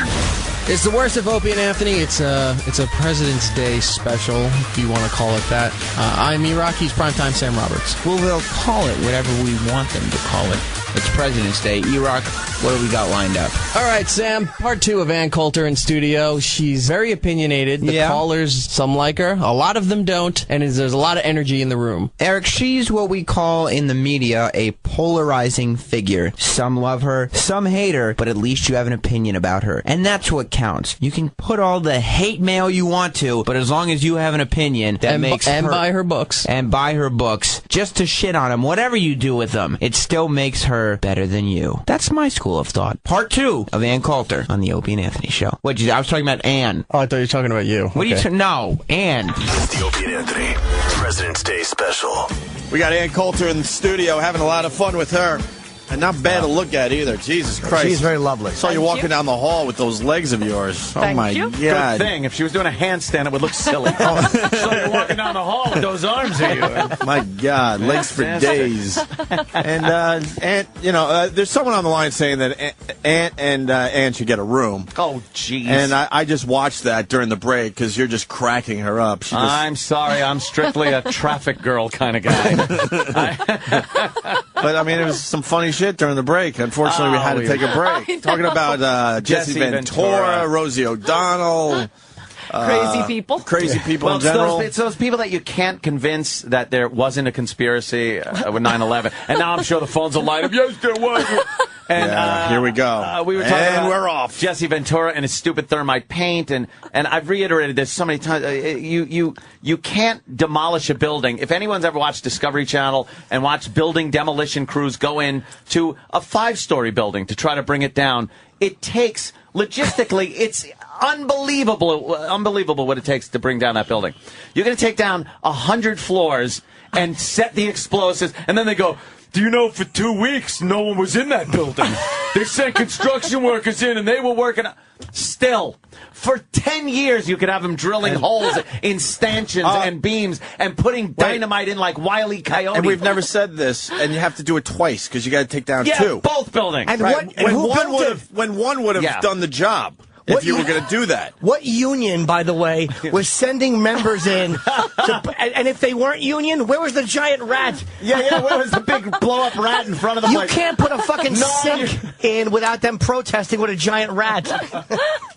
It's the worst of Opie and Anthony. It's a President's Day special, if you want to call it that. I'm E-Rock. He's Primetime Sam Roberts. Well, they'll call it whatever we want them to call it. It's President's Day. E-Rock, what do we got lined up? All right, Sam. Part 2 of Ann Coulter in studio. She's very opinionated. The Yeah. callers, some like her. A lot of them don't. And there's a lot of energy in the room. Eric, she's what we call in the media a polarizing figure. Some love her, some hate her, but at least you have an opinion about her. And that's what counts. You can put all the hate mail you want to, but as long as you have an opinion that makes her... And buy her books. And buy her books. Just to shit on them, whatever you do with them, it still makes her better than you. That's my school of thought. Part 2 of Ann Coulter on the Opie and Anthony show. I was talking about Ann. Oh, I thought you were talking about you. What are you... No, Ann. It's the Opie and Anthony President's Day special. We got Ann Coulter in the studio having a lot of fun with her. And not bad to look at either. Jesus Christ. She's very lovely. Saw you Thank walking you. down the hall with those legs of yours. Thank oh, my you. God. Good thing. If she was doing a handstand, it would look silly. So you're walking down the hall with those arms of you. My God, legs for days. And you know, there's someone on the line saying that Aunt and Ann should get a room. Oh, jeez. And I just watched that during the break because you're just cracking her up. She just, I'm sorry. I'm strictly a traffic girl kind of guy. but I mean, it was some funny shit during the break. Unfortunately, we had to take a break. Talking about Jesse Ventura, Rosie O'Donnell. Crazy people. Crazy people Well, in general. it's those people that you can't convince that there wasn't a conspiracy with 9/11. And now I'm sure the phones will light up. Yes, there was. And Yeah, here we go. We were talking And about we're off. Jesse Ventura and his stupid thermite paint, and I've reiterated this so many times. You can't demolish a building. If anyone's ever watched Discovery Channel and watched building demolition crews go in to a 5-story building to try to bring it down, it takes logistically it's unbelievable what it takes to bring down that building. You're going to take down 100 floors and set the explosives, and then they go, do you know for 2 weeks no one was in that building? They sent construction workers in and they were working. Still, for 10 years you could have them drilling holes in stanchions and beams and putting dynamite in like Wile E. Coyote. And we've never said this, and you have to do it twice because you got to take down two. Both buildings. And when one would have done the job. If you were going to do that. What union, by the way, was sending members in? And if they weren't union, where was the giant rat? Yeah, where was the big blow-up rat in front of the place? You can't put a fucking sink in without them protesting with a giant rat.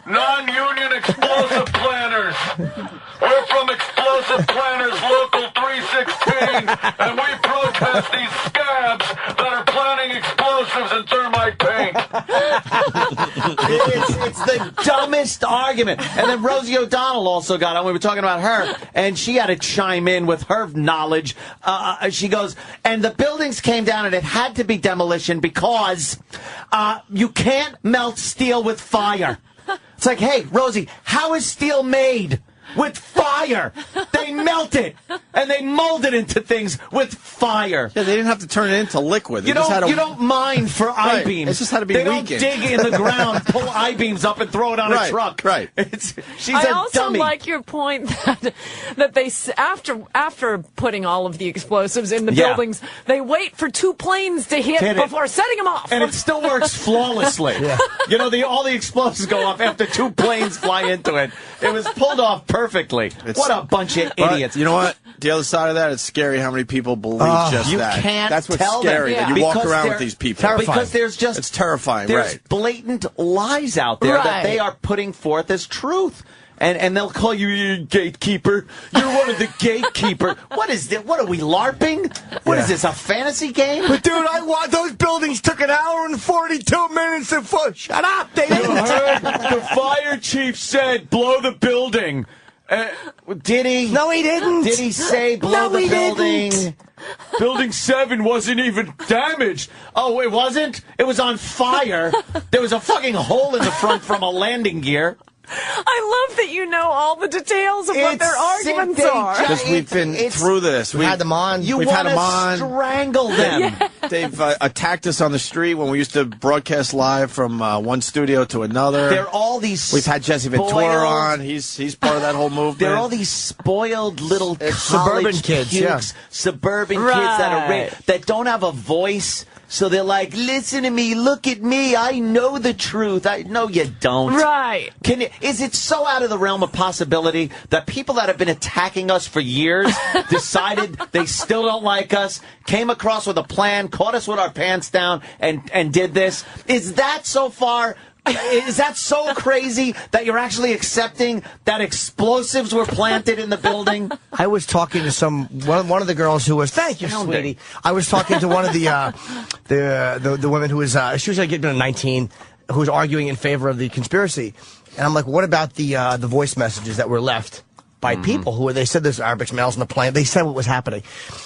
Non-union explosive planners. We're from Explosive Planners Local 316, and we protest these scabs that are planning explosives and thermite paint. It's the dumbest argument. And then Rosie O'Donnell also got on. We were talking about her, and she had to chime in with her knowledge. She goes, and the buildings came down, and it had to be demolition because you can't melt steel with fire. It's like, hey, Rosie, how is steel made? With fire. They melt it, and they mold it into things with fire. Yeah, they didn't have to turn it into liquid. You don't mine for I-beams. It just had to be They weakened. don't dig in the ground, pull I-beams up, and throw it on a truck. Right. She's I a also dummy. like your point that they after putting all of the explosives in the buildings, they wait for 2 planes to hit before setting them off, and it still works flawlessly. You know, all the explosives go off after 2 planes fly into it. It was pulled off perfectly. What a bunch of idiots! You know what? The other side of that, it's scary how many people believe just you that. You can't That's what's tell scary. them. That you walk around with these people. Terrifying. Because it's terrifying. There's blatant lies out there that they are putting forth as truth. And they'll call you gatekeeper. You're one of the gatekeeper. What is this? What are we, LARPing? What is this, a fantasy game? But, dude, those buildings took 1 hour and 42 minutes to Shut up! They didn't. The fire chief said, blow the building. Did he? No, he didn't. Did he say blow the building? Didn't. Building 7 wasn't even damaged. Oh, it wasn't? It was on fire. There was a fucking hole in the front from a landing gear. I love that you know all the details of what their arguments are. Because we've been through this. We've had them on. We've had them on. Strangle them. Yeah. They've attacked us on the street when we used to broadcast live from one studio to another. They're all these. We've had Jesse Ventura on. He's part of that whole movement. They're all these spoiled little suburban kids, suburban kids that don't have a voice. So they're like, listen to me, look at me, I know the truth. No, you don't. Right. Is it so out of the realm of possibility that people that have been attacking us for years decided they still don't like us, came across with a plan, caught us with our pants down, and did this? Is that so far? Is that so crazy that you're actually accepting that explosives were planted in the building? I was talking to one of the girls who was. Thank you, sweetie. I was talking to one of the women who was. She was like 19, who was arguing in favor of the conspiracy, and I'm like, what about the voice messages that were left by people who they said there's Arabic males on the plane? They said what was happening,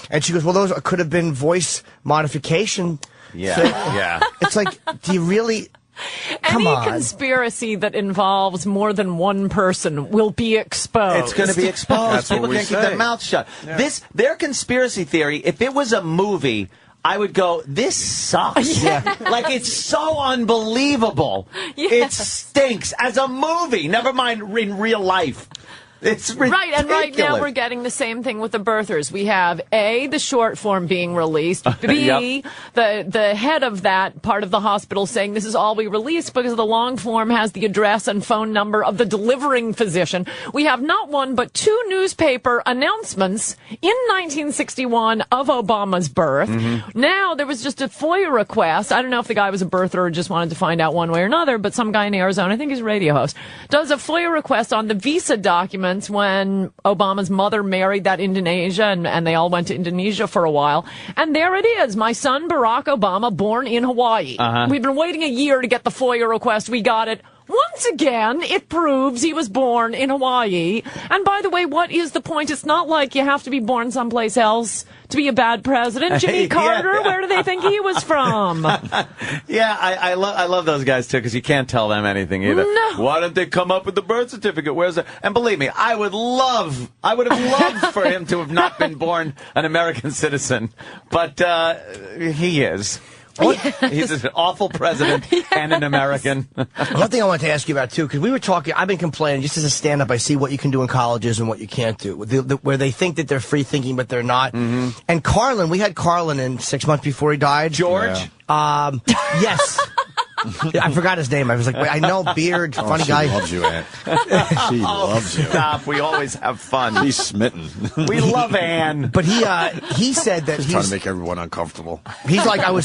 and she goes, well, those could have been voice modification. Yeah. It's like, do you really? Any conspiracy that involves more than one person will be exposed. It's going to be exposed. That's People what we can't keep say. their mouths shut. Yeah. Their conspiracy theory, if it was a movie, I would go, this sucks. Yeah. Like, it's so unbelievable. Yeah. It stinks as a movie. Never mind in real life. It's ridiculous. Right, and right now we're getting the same thing with the birthers. We have A, the short form being released, B, the head of that part of the hospital saying this is all we release because the long form has the address and phone number of the delivering physician. We have not one but 2 newspaper announcements in 1961 of Obama's birth. Now there was just a FOIA request. I don't know if the guy was a birther or just wanted to find out one way or another, but some guy in Arizona, I think he's a radio host, does a FOIA request on the visa documents when Obama's mother married that Indonesia, and they all went to Indonesia for a while. And there it is, my son Barack Obama, born in Hawaii. We've been waiting a year to get the FOIA request. We got it. once again, it proves he was born in Hawaii. And by the way, what is the point? It's not like you have to be born someplace else to be a bad president. Jimmy Carter, where do they think he was from? Yeah, I love those guys, too, because you can't tell them anything either. No. Why don't they come up with the birth certificate? Where's it? And believe me, I would have loved for him to have not been born an American citizen. But he is. He's an awful president and an American. One thing I wanted to ask you about, too, because we were talking, I've been complaining, just as a stand-up, I see what you can do in colleges and what you can't do, where they think that they're free-thinking, but they're not. Mm-hmm. And Carlin, we had Carlin in 6 months before he died. George? Yeah. Yes. I forgot his name. I was like, wait, I know, beard, funny guy. She loves you, Ann. She loves you. Stop. We always have fun. She's smitten. We love Ann. But he said that he's trying to make everyone uncomfortable. He's like, I'm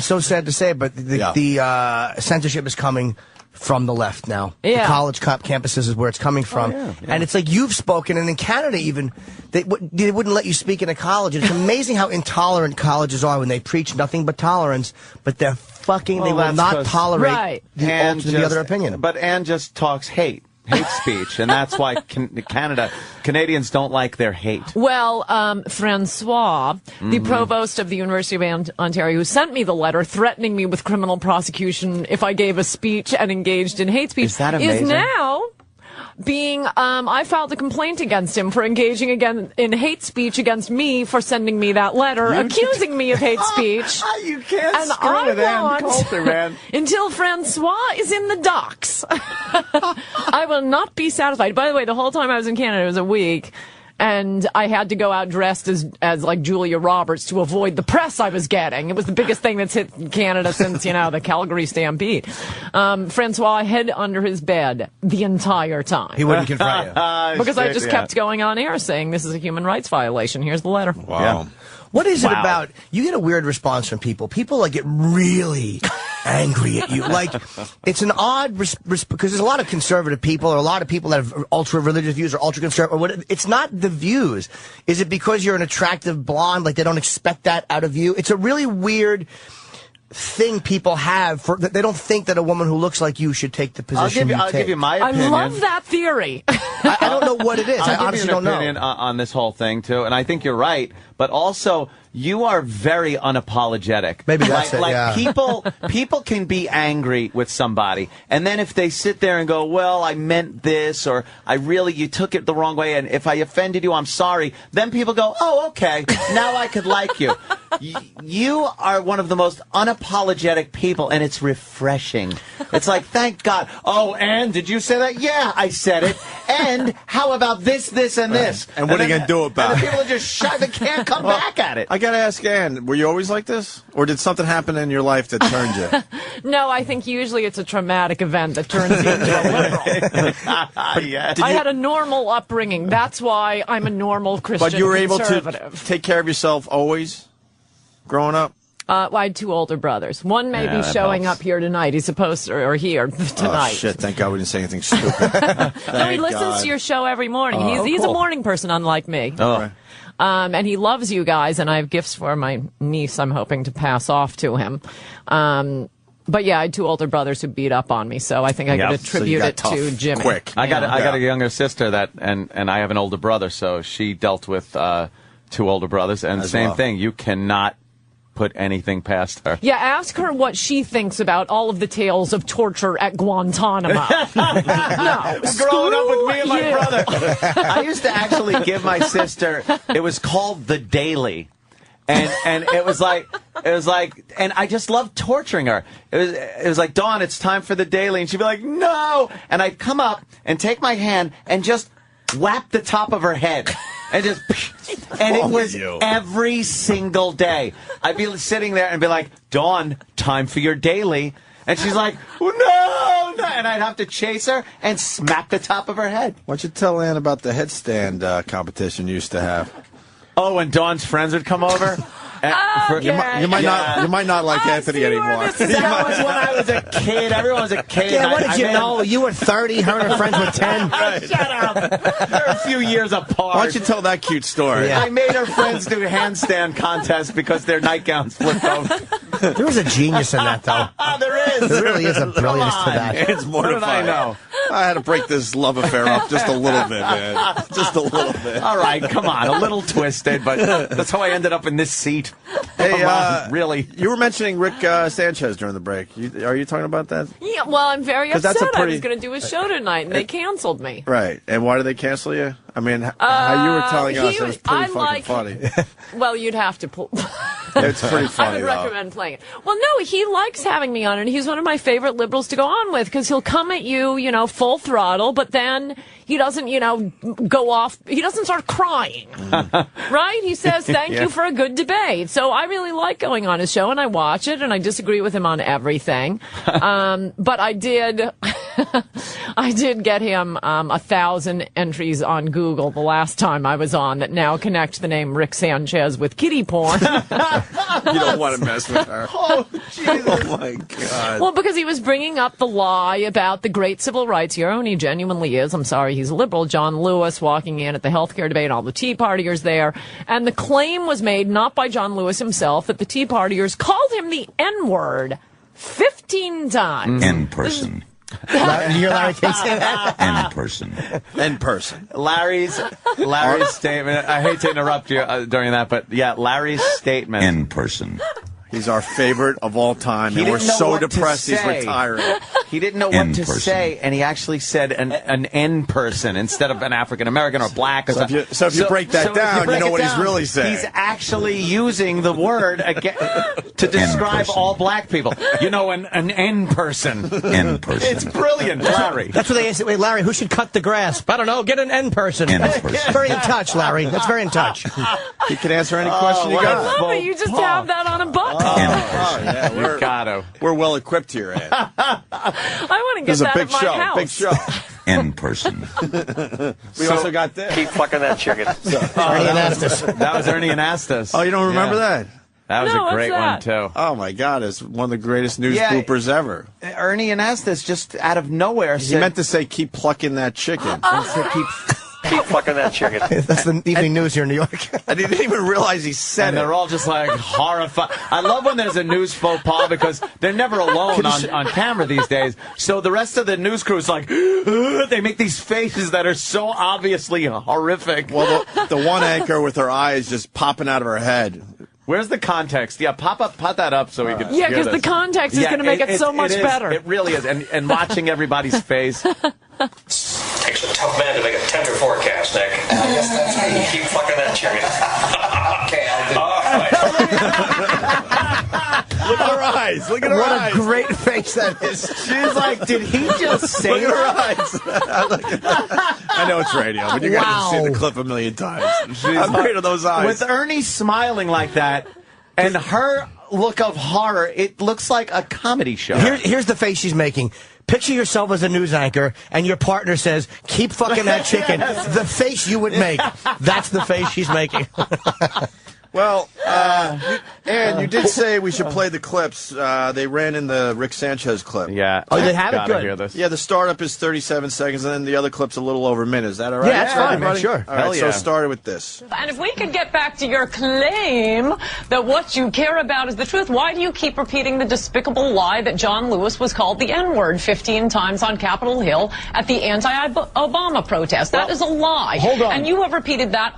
so sad to say it, but the censorship is coming from the left now. Yeah. The college campuses is where it's coming from. Yeah. And it's like you've spoken, and in Canada even, they wouldn't let you speak in a college. It's amazing how intolerant colleges are when they preach nothing but tolerance, but they will not tolerate the other opinion. But Ann just talks hate speech, and that's why Canadians don't like their hate. Well, Francois, the provost of the University of Ontario, who sent me the letter threatening me with criminal prosecution if I gave a speech and engaged in hate speech, is that amazing? Is now being, I filed a complaint against him for engaging again in hate speech against me for sending me that letter, accusing me of hate speech. You can't and screw with Ann Coulter, man. Until Francois is in the docks, I will not be satisfied. By the way, the whole time I was in Canada, it was a week. And I had to go out dressed as like Julia Roberts to avoid the press I was getting. It was the biggest thing that's hit Canada since, the Calgary Stampede. Francois hid under his bed the entire time. He wouldn't confront you. Because I just kept going on air saying this is a human rights violation. Here's the letter. Wow. Yeah. What is it about? You get a weird response from people. People like get really angry at you. Like it's an odd because there's a lot of conservative people or a lot of people that have ultra religious views or ultra conservative. Or what, it's not the views. Is it because you're an attractive blonde? Like they don't expect that out of you. It's a really weird thing people have they don't think that a woman who looks like you should take the position I'll give you my opinion. I love that theory. I don't know what it is. I honestly don't know. I'll give you an opinion on this whole thing too, and I think you're right. But also, you are very unapologetic. Maybe that's it. Like people can be angry with somebody, and then if they sit there and go, "Well, I meant this," or you took it the wrong way," and if I offended you, I'm sorry. Then people go, "Oh, okay, now I could like you." You are one of the most unapologetic people, and it's refreshing. It's like, thank God. Oh, and did you say that? Yeah, I said it. And how about this, and this? And what are you going to do about it? People are just shy. They can't come back at it. I got to ask Ann, were you always like this? Or did something happen in your life that turned you? No, I think usually it's a traumatic event that turns you into a liberal. I had a normal upbringing. That's why I'm a normal Christian But you were able conservative. to take care of yourself always, growing up? I had two older brothers. One may be showing up here tonight. He's supposed to, or here tonight. Oh, shit. Thank God we didn't say anything stupid. No, he listens to your show every morning. He's a morning person, unlike me. Oh. And he loves you guys, and I have gifts for my niece I'm hoping to pass off to him. But yeah, I had two older brothers who beat up on me, so I think I could attribute it to Jimmy. Quick. I got a younger sister and I have an older brother, so she dealt with two older brothers, and same thing. You cannot put anything past her. Yeah, ask her what she thinks about all of the tales of torture at Guantanamo. No, growing up with me and my brother. I used to actually give my sister, it was called The Daily. And it was like, and I just loved torturing her. It was like, Dawn, it's time for The Daily. And she'd be like, no. And I'd come up and take my hand and just whap the top of her head. And just, and it was every single day. I'd be sitting there and be like, Dawn, time for your daily. And she's like, no. And I'd have to chase her and smack the top of her head. Why don't you tell Ann about the headstand competition you used to have? Oh, when Dawn's friends would come over? You might not like Anthony anymore. That was when I was a kid. Everyone was a kid. Yeah, what did you know? You were 30, her and her friends were 10. Shut up. They're a few years apart. Why don't you tell that cute story? Yeah. I made her friends do handstand contests because their nightgowns flipped over. There is a genius in that, though. There is. There really is a brilliance to that. It's mortifying. What did I know? I had to break this love affair up just a little bit, man. Just a little bit. All right, come on. A little twisted, but that's how I ended up in this seat. Hey, Come on, really? You were mentioning Rick Sanchez during the break. Are you talking about that? Yeah, well, I'm very 'Cause upset. that's a pretty- I was going to do a show tonight, and they canceled me. Right. And why did they cancel you? I mean, how you were telling us, it was pretty fucking funny. Well, you'd have to pull. It's pretty funny, I would though. recommend playing it. Well, no, he likes having me on, and he's one of my favorite liberals to go on with because he'll come at you, full throttle, but then he doesn't, go off. He doesn't start crying, right? He says, thank you for a good debate. So I really like going on his show, and I watch it, and I disagree with him on everything. But I did get him 1,000 entries on Google the last time I was on that now connect the name Rick Sanchez with kitty porn. You don't want to mess with her. Oh, Jesus. Oh, my God. Well, because he was bringing up the lie about the great civil rights hero, and he genuinely is. I'm sorry, he's a liberal. John Lewis walking in at the healthcare debate, all the Tea Partiers there. And the claim was made, not by John Lewis himself, that the Tea Partiers called him the N-word 15 times. In person. You hear Larry King say that? In person. In person. Larry's statement. I hate to interrupt you during that, but yeah, Larry's statement. In person. He's our favorite of all time, and we're so depressed he's retiring. He didn't know what to say, and he actually said an N person instead of an African American or black. Or so if you break that down, you know what he's really saying. He's actually using the word again to describe all black people. An N person. N person. It's brilliant, Larry. That's what they say. Wait, Larry, who should cut the grass? I don't know. Get an N person. N person. Very in touch, Larry. That's very in touch. He can answer any question you got. I love it. You just have that on a book. Yeah, we're well equipped here, Ann. I want to get that at my house. Big show. In person. We also got this. Keep fucking that chicken. Ernie Anastas. That was Ernie Anastas. Oh, you don't remember that? That was a great one, too. Oh, my God. It's one of the greatest news bloopers ever. Ernie Anastas just out of nowhere He meant to say, keep plucking that chicken. Keep fucking that chicken. That's the evening news here in New York. And he didn't even realize he said and they're all just like horrified. I love when there's a news faux pas because they're never alone on camera these days. So the rest of the news crew is like, they make these faces that are so obviously horrific. Well, the one anchor with her eyes just popping out of her head. Where's the context? Yeah, pop that up so we can. Yeah, because the context is going to make it so much better. It really is, and watching everybody's face. Takes a tough man to make a tender forecast, Nick. I guess that's right. Keep fucking that chicken. Okay, I'll do it. Look at her eyes. Look at her eyes. What a great face that is. She's like, did he just say Look at her eyes. I know it's radio, but you guys have seen the clip a million times. How great are those eyes? With Ernie smiling like that, and her look of horror, it looks like a comedy show. Here's the face she's making. Picture yourself as a news anchor, and your partner says, keep fucking that chicken. The face you would make. That's the face she's making. Well, Ann, you did say we should play the clips. They ran in the Rick Sanchez clip. Yeah. Oh, they have it? Gotta Good. hear this. Yeah, the startup is 37 seconds, and then the other clip's a little over a minute. Is that all right? Yeah, that's fine, man. everybody? Sure. All right, so it started with this. And if we could get back to your claim that what you care about is the truth, why do you keep repeating the despicable lie that John Lewis was called the N-word 15 times on Capitol Hill at the anti-Obama protest? That is a lie. Hold on. And you have repeated that.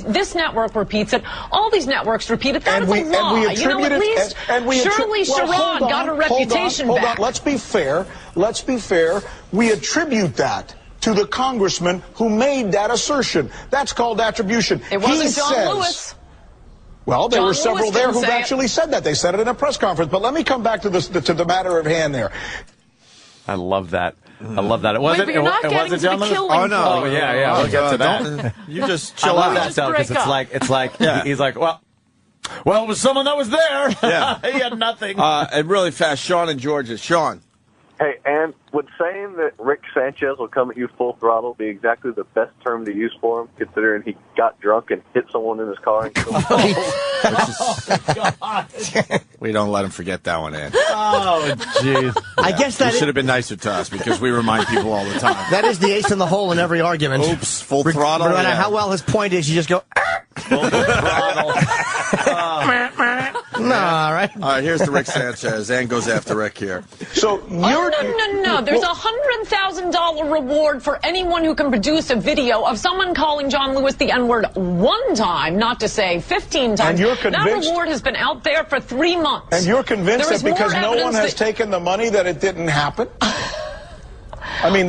This network repeats it. All these networks repeat it. That is a lie. At least Shirley Sharon got her reputation back. Hold on. Let's be fair. Let's be fair. We attribute that to the congressman who made that assertion. That's called attribution. It wasn't John Lewis. Well, there John were several Lewis there didn't who say actually said that. They said it in a press conference. But let me come back to the matter at hand there. I love that. I love that. It wasn't. Wait, but you're not getting to the killing. Oh no! Oh yeah. We'll get to that. You just I chill love out. that though because it's like Yeah. he's like, well, it was someone that was there. Yeah. He had nothing. And really fast, Sean and Georgia. Sean. Hey, and would saying that Rick Sanchez will come at you full throttle be exactly the best term to use for him, considering he got drunk and hit someone in his car? And killed him? We don't let him forget that one, Ann. Oh, jeez. I guess that You should have been nicer to us because we remind people all the time. that is the ace in the hole in every argument. Oops, full throttle. No matter yeah. how well his point is, you just go, Full throttle. no, all right. All right, here's the Rick Sanchez. Ann goes after Rick here. So you're... No. There's a $100,000 reward for anyone who can produce a video of someone calling John Lewis the N-word one time, not to say 15 times. And you're convinced... That reward has been out there for 3 months. And you're convinced that because no one has taken the money that it didn't happen? I mean...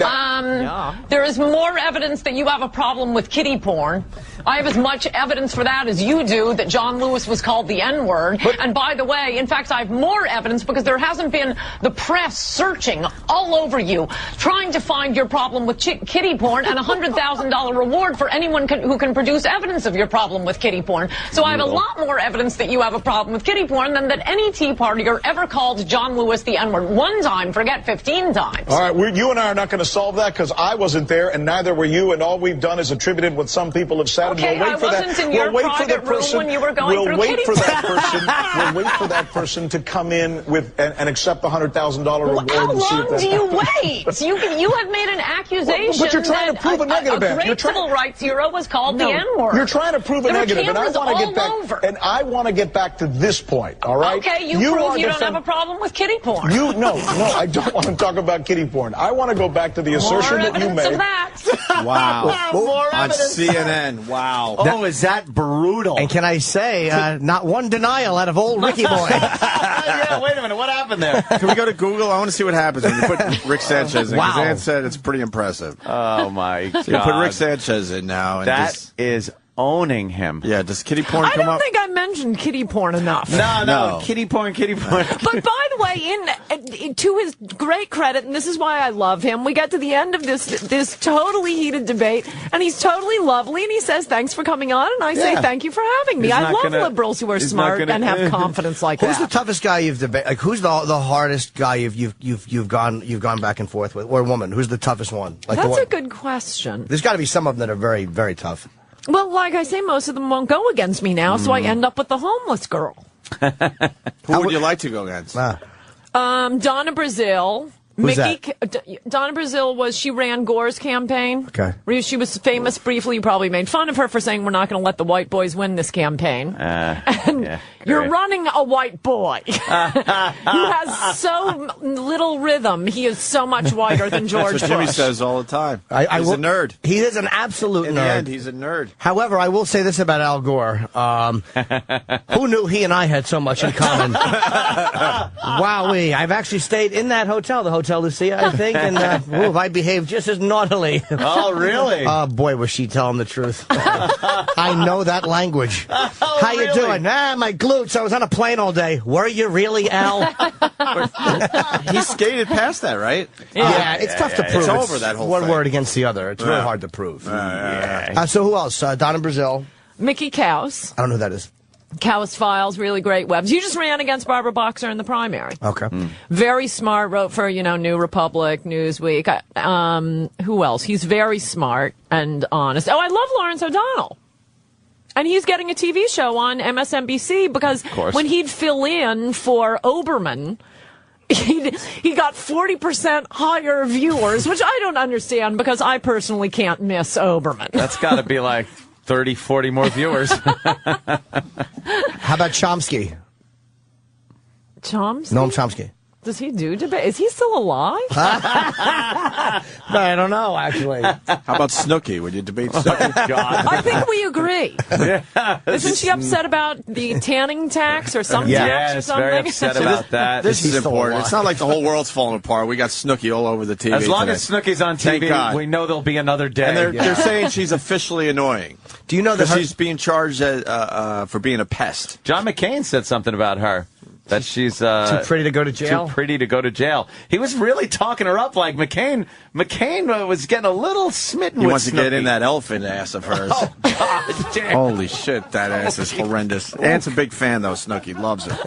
There is more evidence that you have a problem with kiddie porn. I have as much evidence for that as you do that John Lewis was called the N-word. And by the way, in fact, I have more evidence because there hasn't been the press searching all over you, trying to find your problem with kiddie porn and a $100,000 reward for anyone who can produce evidence of your problem with kiddie porn. So I have a lot more evidence that you have a problem with kiddie porn than that any Tea Partier ever called John Lewis the N-word one time, forget 15 times. All right, you and I are not going to solve that because I wasn't there and neither were you, and all we've done is attributed what some people have said. Okay, we'll wait for wasn't in your private room when you were going through kiddie porn. We'll wait for that person to come in with and accept the $100,000 reward. How long do you wait? You have made an accusation but you're trying to prove a negative. A great civil rights hero was called the N-word. You're trying to prove a negative, and I want to get back. Over. And I want to get back to this point. All right? Okay, you prove you don't have a problem with kiddie porn. No, I don't want to talk about kiddie porn. I want to go back to the assertion that you made. Of that. Wow. More on evidence. CNN. Wow. Oh, is that brutal? And can I say, not one denial out of old Ricky boy. Yeah, wait a minute. What happened there? Can we go to Google? I want to see what happens when you put Rick Sanchez in. Because Ann said it's pretty impressive. Oh, my God. So you put Rick Sanchez in now. And that is owning him. Yeah, does kiddie porn come up? I don't think I mentioned kiddie porn enough. No. Kiddie porn. But by the way, to his great credit, and this is why I love him, we get to the end of this totally heated debate, and he's totally lovely, and he says, thanks for coming on, and I say, thank you for having me. I love liberals who are smart and have confidence like that. Who's the toughest guy you've debated? Like, who's the hardest guy you've gone back and forth with, or woman? Who's the toughest one? Like That's a good question. There's got to be some of them that are very, very tough. Well, like I say, most of them won't go against me now, so I end up with the homeless girl. Who would you like to go against? Donna Brazile. Who's Donna Brazile she ran Gore's campaign. Okay. She was famous briefly. You probably made fun of her for saying we're not going to let the white boys win this campaign. You're running a white boy who has so little rhythm. He is so much whiter than George That's what Jimmy Bush. says all the time. He's a nerd. He is an absolute nerd. In the end, he's a nerd. However, I will say this about Al Gore. Who knew he and I had so much in common? Wowee. I've actually stayed in that hotel, the Hotel Lucia, I think, and I behaved just as naughtily. Oh, really? Oh, boy, was she telling the truth. I know that language. How you doing? My glutes. I was on a plane all day. Were you really, Al? He skated past that, right? Yeah, it's tough to prove. It's over, that whole one thing. word against the other. It's really hard to prove. So who else? Donna Brazile. Mickey Kaus. I don't know who that is. Kaus Files, really great webs. You just ran against Barbara Boxer in the primary. Okay. Very smart, wrote for, New Republic, Newsweek. Who else? He's very smart and honest. Oh, I love Lawrence O'Donnell. And he's getting a TV show on MSNBC because when he'd fill in for Oberman, he got 40% higher viewers, which I don't understand because I personally can't miss Oberman. That's got to be like 30, 40 more viewers. How about Chomsky? Chomsky? Noam Chomsky. Does he do debate? Is he still alive? I don't know, actually. How about Snooki? Would you debate Snooki? Oh, God. I think we agree. Isn't she upset about the tanning tax or some tax or something? Very upset about that. This is important. It's not like the whole world's falling apart. We got Snooki all over the TV. As long today. as Snooki's on TV, we know there'll be another day. And they're saying she's officially annoying. Do you know that she's being charged for being a pest? John McCain said something about her. That she's too pretty to go to jail. Too pretty to go to jail. He was really talking her up like McCain. McCain was getting a little smitten. He with wants to Snooki. get in that elephant ass of hers. Oh God! Damn. Holy shit, that ass is horrendous. Ant's a big fan though. Snooki loves it.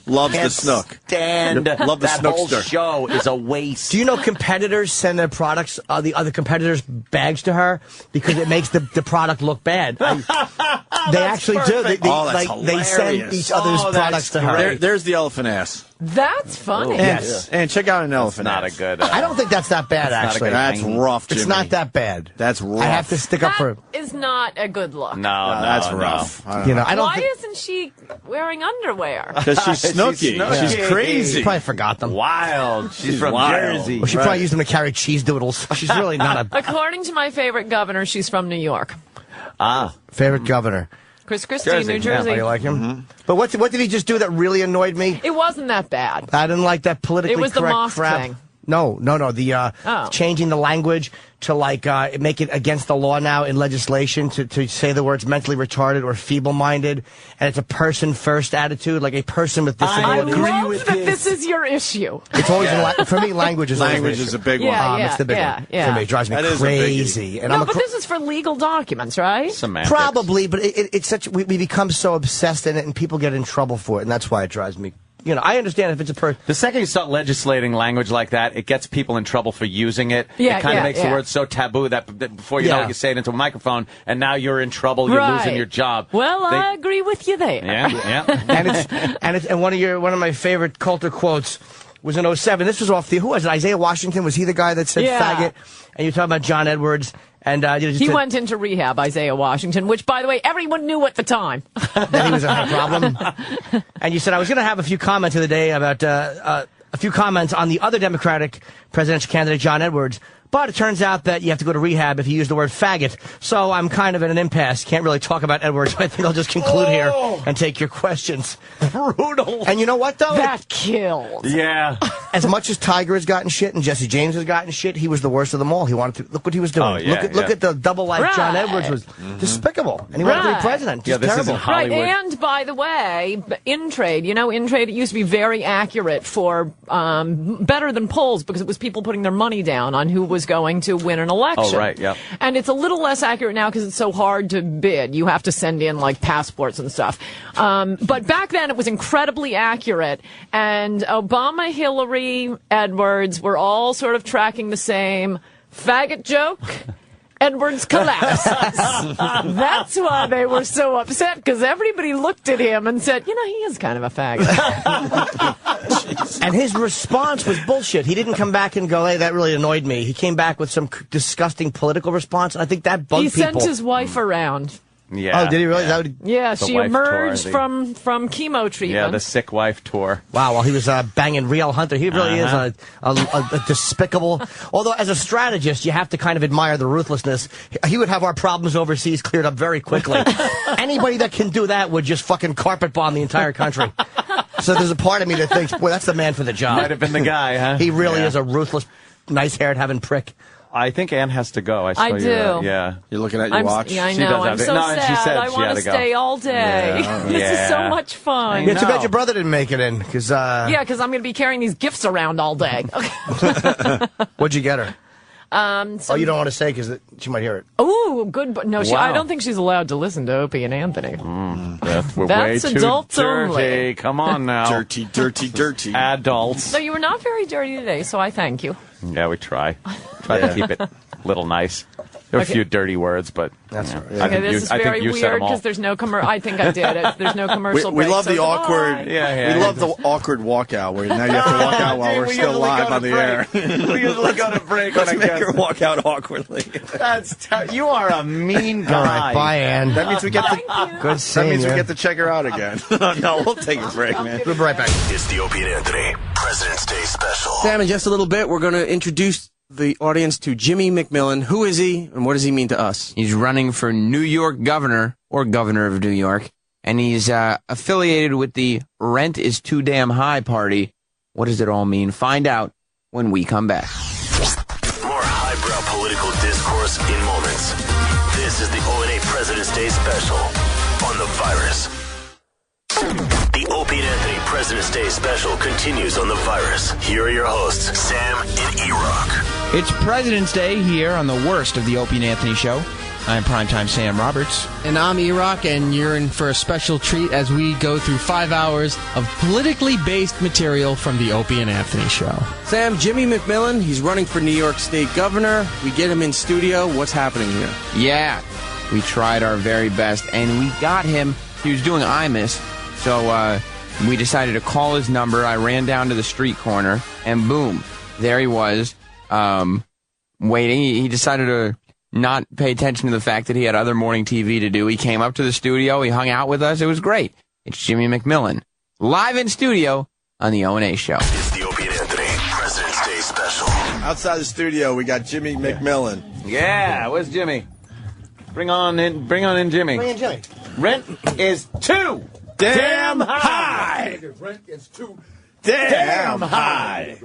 Loves the snook. Stand. Love the that whole snookster. show is a waste. Do you know competitors send their products, the other competitors' bags to her because it makes the product look bad? They actually do. They that's send each other's products to her. There's the elephant ass. That's funny. Yes. And check out an elephant Not ass. a good. I don't think that's that bad, actually. That's rough, Jimmy. It's not that bad. That's rough. I have to stick up for it. Is not a good look. No, that's rough. You know, I don't. Why isn't she wearing underwear? Because she's snooky. She's crazy. She probably forgot them. Wild. She's from wild. Jersey. Well, she probably used them to carry cheese doodles. She's really not a According to my favorite governor, she's from New York. favorite governor. Chris Christie, New Jersey. Yeah, you like him? But what did he just do that really annoyed me? It wasn't that bad. I didn't like that politically It was the correct Mosque crap. thing. No. The changing the language to make it against the law now in legislation to say the words mentally retarded or feeble-minded, and it's a person-first attitude, like a person with disabilities. I love that this is your issue. It's always for me. Language is a big one. It's the big one. For me, it drives me crazy. And but this is for legal documents, right? Semantics. Probably, but it's such we become so obsessed in it, and people get in trouble for it, and that's why it drives me. You know, I understand if it's a person. The second you start legislating language like that, it gets people in trouble for using it. It kind of makes the word so taboo that before you know it, you say it into a microphone, and now you're in trouble. You're losing your job. Well, I agree with you there. Yeah. and one of my favorite Coulter quotes was in 07. This was off who was it? Isaiah Washington? Was he the guy that said faggot? And you're talking about John Edwards. And he went into rehab, Isaiah Washington, which, by the way, everyone knew at the time. That he was a problem. And you said, I was going to have a few comments of the day about a few comments on the other Democratic presidential candidate, John Edwards. But it turns out that you have to go to rehab if you use the word faggot. So I'm kind of in an impasse. Can't really talk about Edwards. I think I'll just conclude here and take your questions. Brutal. And you know what, though? That killed. Yeah. As much as Tiger has gotten shit and Jesse James has gotten shit, he was the worst of them all. He wanted to look what he was doing. Look at the double life. John Edwards was despicable, and he wanted to be president. Just this terrible. is in Hollywood. Right, and by the way, InTrade, InTrade, it used to be very accurate for better than polls because it was people putting their money down on who was going to win an election. Oh, right, yeah. And it's a little less accurate now because it's so hard to bid. You have to send in like passports and stuff. But back then it was incredibly accurate, and Obama, Hillary, Edwards were all sort of tracking the same faggot joke. Edwards collapses. That's why they were so upset, because everybody looked at him and said, he is kind of a faggot. And his response was bullshit. He didn't come back and go, hey, that really annoyed me. He came back with some disgusting political response, and I think that bugged people. He sent his wife around. Yeah. Oh, did he really? Yeah, The she wife emerged tour, from chemo treatment. Yeah, the sick wife tour. Wow, well, he was banging Riel Hunter. He really is a despicable... Although, as a strategist, you have to kind of admire the ruthlessness. He would have our problems overseas cleared up very quickly. Anybody that can do that would just fucking carpet bomb the entire country. So there's a part of me that thinks, boy, that's the man for the job. Might have been the guy, huh? He really is a ruthless, nice-haired having prick. I think Ann has to go. I do. Yeah. You're looking at your watch? Yeah, I She know. does I'm have it. so No, and she sad. said I she want had to to go. stay all day. This is so much fun. Yeah, too bad your brother didn't make it in, because... Yeah, because I'm going to be carrying these gifts around all day. What'd you get her? Some- you don't want to say because she might hear it. Oh, good. But no, Wow. I don't think she's allowed to listen to Opie and Anthony. We're That's way too adults dirty. only. Come on now. Dirty. Adults. So you were not very dirty today, so I thank you. Yeah, we try. Try to keep it a little nice. There are a few dirty words, but that's right. Okay, this is very weird because there's no commercial. I think I did it. There's no commercial We break. love so the awkward. goodbye. We love the awkward walkout where now you have to walk out while we're still live on the air. We usually go to break when I Make her walk out awkwardly. You are a mean guy. All right, bye, Ann. That means we get Good that seeing means we you. get to check her out again. No, we'll take a break, man. We'll be right back. It's the Opie and Anthony President's Day special. Sam, in just a little bit, we're going to introduce the audience to Jimmy McMillan. Who is he, and what does he mean to us? He's running for New York governor, or governor of New York, and he's affiliated with the Rent is Too Damn High party. What does it all mean? Find out when we come back. More highbrow political discourse in moments. This is the O&A President's Day special on the virus. The Opie and Anthony President's Day special continues on the virus. Here are your hosts, Sam and E-Rock. It's President's Day here on the worst of the Opie and Anthony show. I'm Primetime Sam Roberts. And I'm E-Rock, and you're in for a special treat as we go through 5 hours of politically based material from the Opie and Anthony show. Sam, Jimmy McMillan, he's running for New York State governor. We get him in studio. What's happening here? Yeah. We tried our very best, and we got him. He was doing IMUS, so we decided to call his number. I ran down to the street corner, and boom, there he was, waiting. He decided to not pay attention to the fact that he had other morning TV to do. He came up to the studio. He hung out with us. It was great. It's Jimmy McMillan, live in studio on the O&A Show. It's the Opie and Anthony President's Day special. Outside the studio, we got Jimmy McMillan. Yeah, where's Jimmy? Bring on in Jimmy. Bring in Jimmy. Rent is too damn high. Rent is too damn high.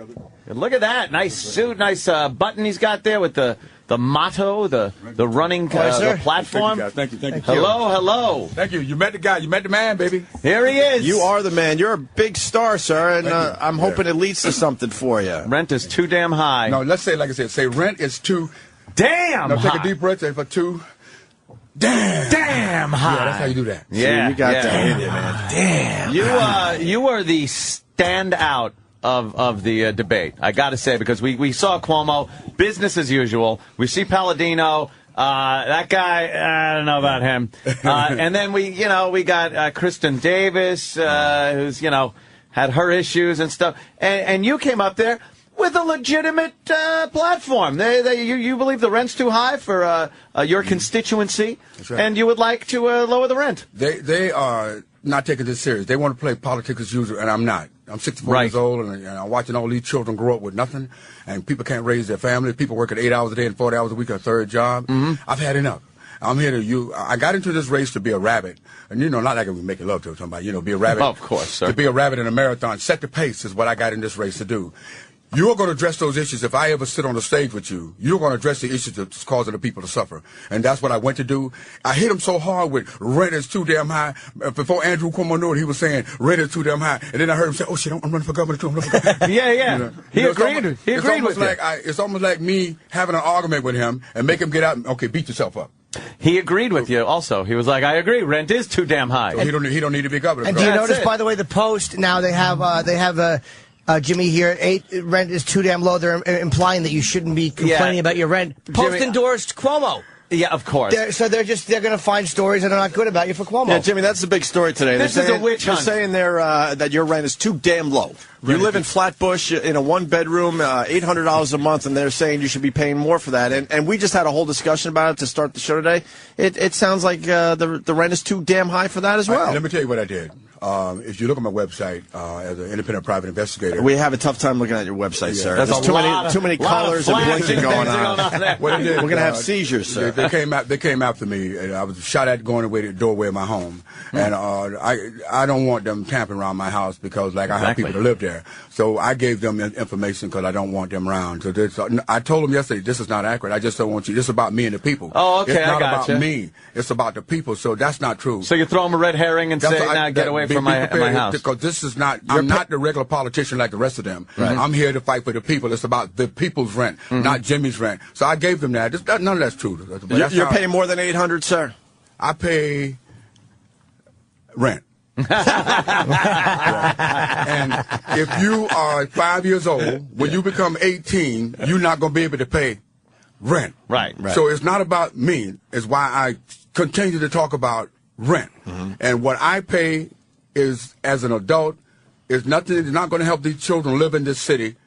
Look at that. Nice suit, nice button he's got there with the motto, the running the platform. Thank you. Hello. Thank you. You met the guy. You met the man, baby. Here he is. You are the man. You're a big star, sir, and I'm hoping it leads to something for you. Rent is too damn high. No, let's say, like I said, say rent is too damn high. Take a deep breath, say for too damn high. Yeah, that's how you do that. Yeah, you got that in you, man. Damn. You were the standout of the debate, I got to say, because we saw Cuomo, business as usual. We see Palladino, that guy, I don't know about him. And then we got Kristen Davis, who's, had her issues and stuff. And you came up there with a legitimate platform. You believe the rent's too high for your constituency, right. And you would like to lower the rent. They are not taking this serious. They want to play politics as usual, and I'm not. I'm 64 years old, and I'm watching all these children grow up with nothing, and people can't raise their family. People working 8 hours a day and 40 hours a week, a third job. I've had enough. I'm here to I got into this race to be a rabbit, and not like I'm making love to somebody. Be a rabbit. Of course, sir. To be a rabbit in a marathon, set the pace is what I got in this race to do. You're going to address those issues. If I ever sit on the stage with you, you're going to address the issues that's causing the people to suffer. And that's what I went to do. I hit him so hard with rent is too damn high. Before Andrew Cuomo knew it, he was saying rent is too damn high. And then I heard him say, oh, shit, I'm running for governor, too. I'm running for governor. Yeah. He agreed. He agreed with it. It's almost like me having an argument with him and make him get out and, okay, beat yourself up. He agreed with you also. He was like, I agree, rent is too damn high. So he don't need to be governor. And do you notice, by the way, the Post, now they have Jimmy here, rent is too damn low. They're implying that you shouldn't be complaining about your rent. Post endorsed Cuomo. Yeah, of course. So they're going to find stories that are not good about you for Cuomo. Yeah, Jimmy, that's the big story today. This is a witch hunt. They're saying that your rent is too damn low. You live in Flatbush in a one-bedroom, $800 a month, and they're saying you should be paying more for that. And we just had a whole discussion about it to start the show today. It sounds like the rent is too damn high for that as well. Let me tell you what I did. If you look at my website as an independent private investigator, we have a tough time looking at your website, sir. There's too many colors and blinking going on. We're going to have seizures, sir. They came after me, and I was shot at going away to the doorway of my home, and I don't want them tampering around my house because I have people to live there. So I gave them information because I don't want them around. So I told them yesterday, this is not accurate. I just don't want you. This is about me and the people. Oh, okay, it's not about me. It's about the people. So that's not true. So you throw them a red herring and say, "Now get away from my house." Because this is not. I'm not the regular politician like the rest of them. Right. I'm here to fight for the people. It's about the people's rent, not Jimmy's rent. So I gave them that. None of that's true. You're paying more than $800, sir. I pay rent. And if you are 5 years old, when you become 18, you're not going to be able to pay rent. Right. So it's not about me. It's why I continue to talk about rent. And what I pay is, as an adult, is nothing. It's not going to help these children live in this city.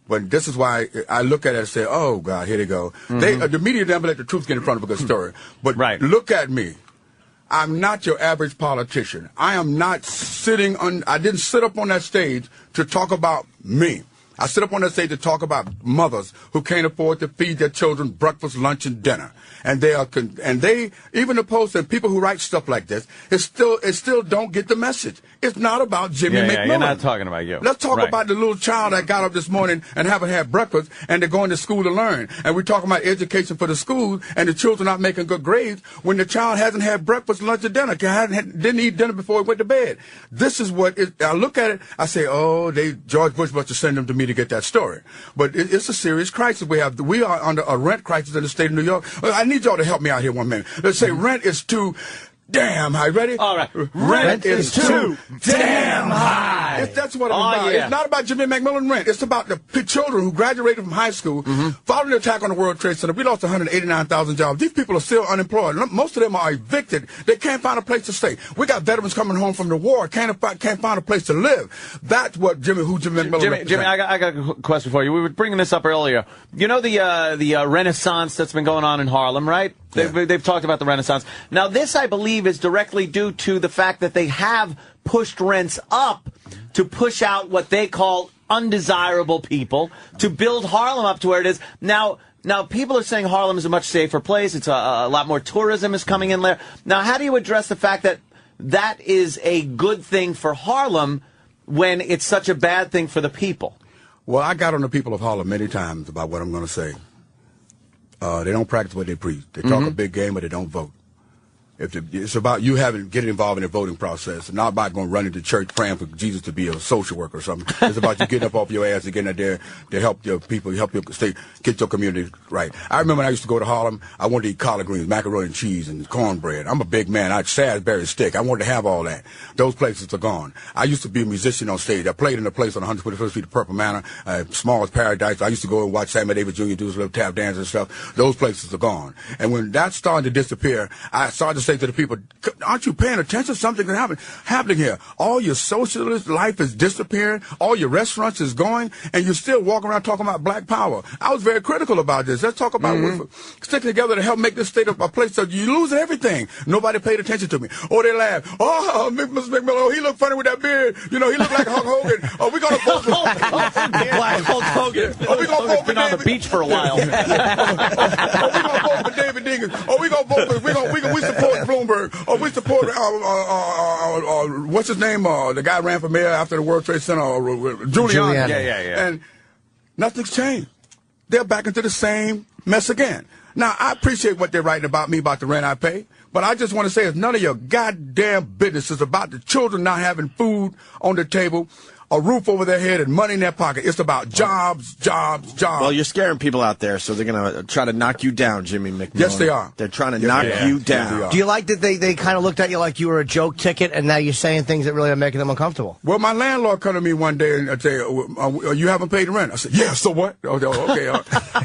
But this is why I look at it and say, oh, God, here they go. The media never let the truth get in front of a good story. But look at me. I'm not your average politician. I am not sitting on, I didn't sit up on that stage to talk about me. I sit up on that stage to talk about mothers who can't afford to feed their children breakfast, lunch, and dinner. And they, even the Post and people who write stuff like this, it still don't get the message. It's not about Jimmy McMillan. Yeah, you're not talking about you. Let's talk about the little child that got up this morning and haven't had breakfast, and they're going to school to learn. And we're talking about education for the schools, and the children not making good grades when the child hasn't had breakfast, lunch, or dinner, didn't eat dinner before he went to bed. This is what I look at it. I say, oh, George Bush must have sent them to me to get that story. But it's a serious crisis we have. We are under a rent crisis in the state of New York. I need y'all to help me out here one minute. Let's say rent is too damn high. Ready? All right. Rent is too damn high. That's what it's about. Yeah. It's not about Jimmy McMillan rent. It's about the children who graduated from high school following the attack on the World Trade Center. We lost 189,000 jobs. These people are still unemployed. Most of them are evicted. They can't find a place to stay. We got veterans coming home from the war, can't find a place to live. That's what Jimmy McMillan. Jimmy, I got a question for you. We were bringing this up earlier. You know the Renaissance that's been going on in Harlem, right? Yeah. They've talked about the Renaissance. Now, this, I believe, is directly due to the fact that they have pushed rents up to push out what they call undesirable people, to build Harlem up to where it is. Now people are saying Harlem is a much safer place. It's a lot more tourism is coming in there. Now, how do you address the fact that that is a good thing for Harlem when it's such a bad thing for the people? Well, I got on the people of Harlem many times about what I'm going to say. They don't practice what they preach. They talk a big game, but they don't vote. It's about you getting involved in the voting process, not about going running to church praying for Jesus to be a social worker or something. It's about you getting up off your ass and getting out there to help your people, help your state, get your community right. I remember when I used to go to Harlem, I wanted to eat collard greens, macaroni and cheese, and cornbread. I'm a big man. I had Salisbury steak. I wanted to have all that. Those places are gone. I used to be a musician on stage. I played in a place on 121st Street, the Purple Manor, small as Paradise. I used to go and watch Sammy Davis Jr. do his little tap dance and stuff. Those places are gone. And when that started to disappear, I started to say to the people, aren't you paying attention? Something is happening here. All your socialist life is disappearing. All your restaurants is going, and you're still walking around talking about black power. I was very critical about this. Let's talk about sticking together to help make this state a place that you lose everything. Nobody paid attention to me. Oh, they laughed. Oh, Mr. McMillan, oh, he looked funny with that beard. You know, he looked like Hulk Hogan. Oh, we're going to vote for Black Hulk Hogan. Oh, we're going to vote for David. On the beach for a while. Oh, we're going to vote for David Dinkins. Oh, we're going to vote for, we support Bloomberg. Oh, we support, what's his name? The guy ran for mayor after the World Trade Center, Giuliani. Yeah. And nothing's changed. They're back into the same mess again. Now, I appreciate what they're writing about me, about the rent I pay, but I just want to say it's none of your goddamn business. It's about the children not having food on the table, a roof over their head, and money in their pocket. It's about jobs. Well, you're scaring people out there, so they're going to try to knock you down, Jimmy McMillan. Yes, they are. They're trying to knock you down. Do you like that they kind of looked at you like you were a joke ticket, and now you're saying things that really are making them uncomfortable? Well, my landlord come to me one day and say, you haven't paid the rent. I said, yeah, so what? Okay,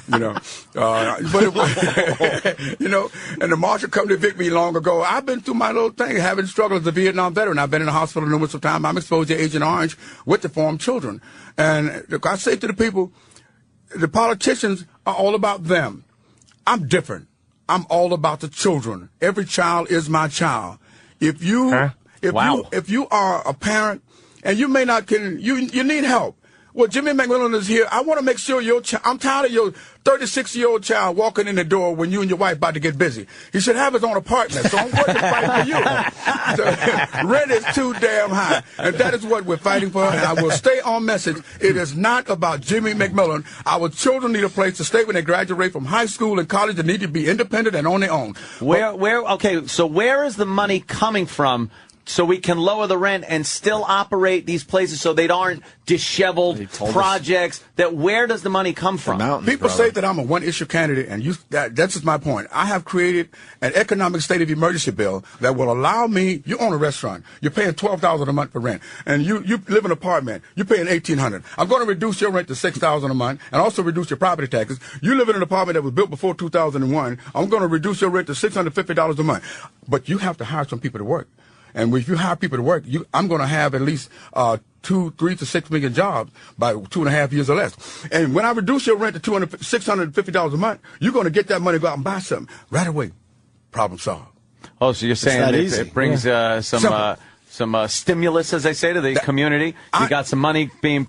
you know. But, you know, and the marshal come to evict me long ago. I've been through my little thing, having struggled as a Vietnam veteran. I've been in the hospital numerous of times. I'm exposed to Agent Orange with deformed children. And look, I say to the people, the politicians are all about them. I'm different. I'm all about the children. Every child is my child. If you are a parent and you may not you need help. Well, Jimmy McMillan is here. I want to make sure I'm tired of your 36-year-old child walking in the door when you and your wife about to get busy. He should have his own apartment, so I'm going to fight for you. So, rent is too damn high, and that is what we're fighting for, and I will stay on message. It is not about Jimmy McMillan. Our children need a place to stay when they graduate from high school and college. They need to be independent and on their own. So where is the money coming from so we can lower the rent and still operate these places so they aren't disheveled projects? Where does the money come from? People say that I'm a one-issue candidate, and that's just my point. I have created an economic state of emergency bill that will allow me. You own a restaurant. You're paying $12,000 a month for rent, and you live in an apartment. You're paying $1,800. I'm going to reduce your rent to $6,000 a month, and also reduce your property taxes. You live in an apartment that was built before 2001. I'm going to reduce your rent to $650 a month, but you have to hire some people to work. And if you hire people to work, I'm going to have at least 3 to 6 million jobs by 2.5 years or less. And when I reduce your rent to $650 a month, you're going to get that money, go out and buy something right away. Problem solved. Oh, so you're saying it brings some stimulus, as they say, to the community. You got some money being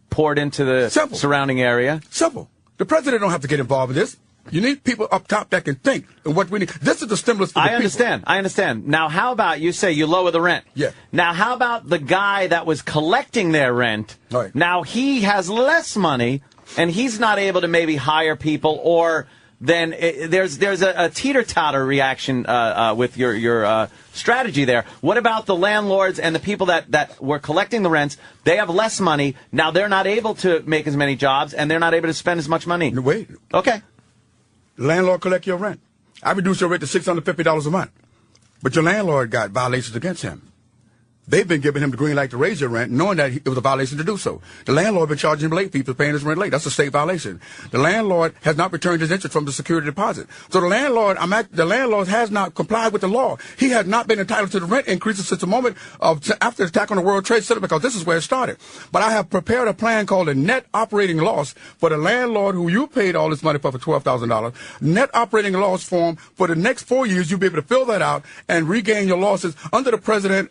poured into the surrounding area. Simple. The president don't have to get involved in this. You need people up top that can think. And what we need. This is the stimulus for the people. I understand. Now, how about you say you lower the rent? Yeah. Now, how about the guy that was collecting their rent? Right. Now he has less money, and he's not able to maybe hire people, or then there's a teeter-totter reaction with your strategy there. What about the landlords and the people that were collecting the rents? They have less money. Now they're not able to make as many jobs, and they're not able to spend as much money. Wait. Okay. Landlord collect your rent. I reduce your rent to $650 a month. but your landlord got violations against him. They've been giving him the green light to raise your rent, knowing that it was a violation to do so. The landlord been charging him late fees for paying his rent late. That's a state violation. The landlord has not returned his interest from the security deposit. So the landlord has not complied with the law. He has not been entitled to the rent increases since the moment after the attack on the World Trade Center, because this is where it started. But I have prepared a plan called a net operating loss for the landlord who you paid all this money for $12,000. Net operating loss form for the next 4 years. You'll be able to fill that out and regain your losses under the President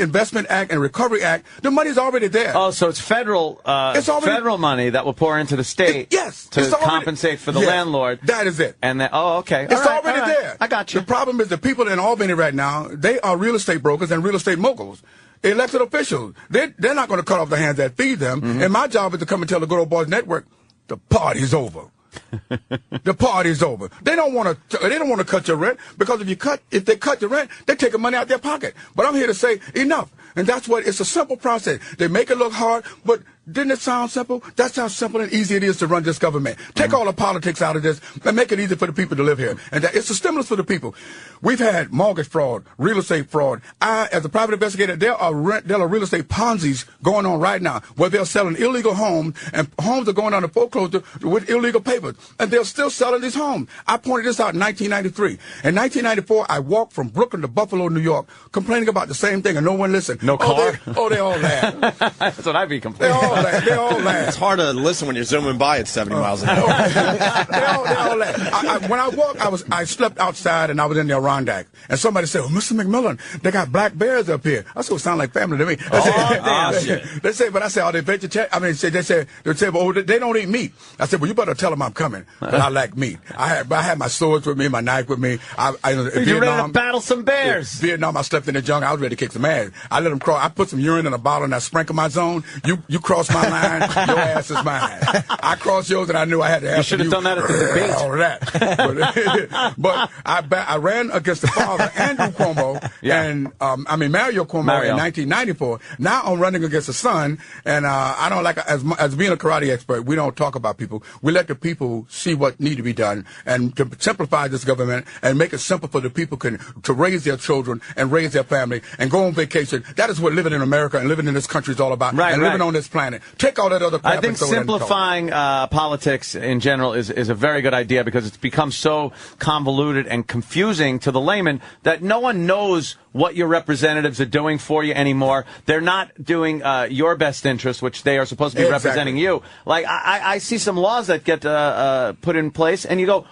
Investment Act and Recovery Act. The money's already there. Oh, so it's federal federal money that will pour into the state to compensate for the landlord. That is it. And okay. It's already there. I got you. The problem is the people in Albany right now, they are real estate brokers and real estate moguls. Elected officials. They're not going to cut off the hands that feed them. Mm-hmm. And my job is to come and tell the Good Old Boys Network, the party's over. The party's over. They don't want to cut your rent, because if they cut your rent, they're taking money out their pocket. But I'm here to say enough. And that's what it's a simple process. They make it look hard, but didn't it sound simple? That's how simple and easy it is to run this government. Take all the politics out of this and make it easy for the people to live here. And it's a stimulus for the people. We've had mortgage fraud, real estate fraud. As a private investigator, there are real estate Ponzi's going on right now, where they're selling illegal homes, and homes are going on to foreclosure with illegal papers, and they're still selling these homes. I pointed this out in 1993. In 1994, I walked from Brooklyn to Buffalo, New York, complaining about the same thing, and no one listened. No car? They all laugh. That's what I'd be complaining about. They all laugh. It's hard to listen when you're zooming by at 70 miles an hour. They all laugh. When I walked, I slept outside, and I was in the Adirondack. And somebody said, "Oh, Mr. McMillan, they got black bears up here." I said, "It sound like family to me." They say, but I said, "Are they vegetarian?" I mean, they say, "Oh, they don't eat meat." I said, "Well, you better tell them I'm coming, but I like meat." I had my swords with me, my knife with me. You're ready to battle some bears. Vietnam, I slept in the jungle. I was ready to kick some ass. I let them cross. I put some urine in a bottle and I sprinkled my zone. You cross my line, your ass is mine. I crossed yours, and I knew I had to have. You should have done that at the debate. All that. But I ran against the father, Andrew Cuomo, and Mario Cuomo in 1994. Now I'm running against the son, and I don't like, as being a karate expert, we don't talk about people. We let the people see what need to be done, and to simplify this government and make it simple for the people to raise their children and raise their family and go on vacation. That is what living in America and living in this country is all about. Living on this planet. Take all that other crap. I think simplifying politics in general is a very good idea, because it's become so convoluted and confusing to the layman that no one knows what your representatives are doing for you anymore. They're not doing your best interest, which they are supposed to be representing you. Like, I see some laws that get put in place, and you go,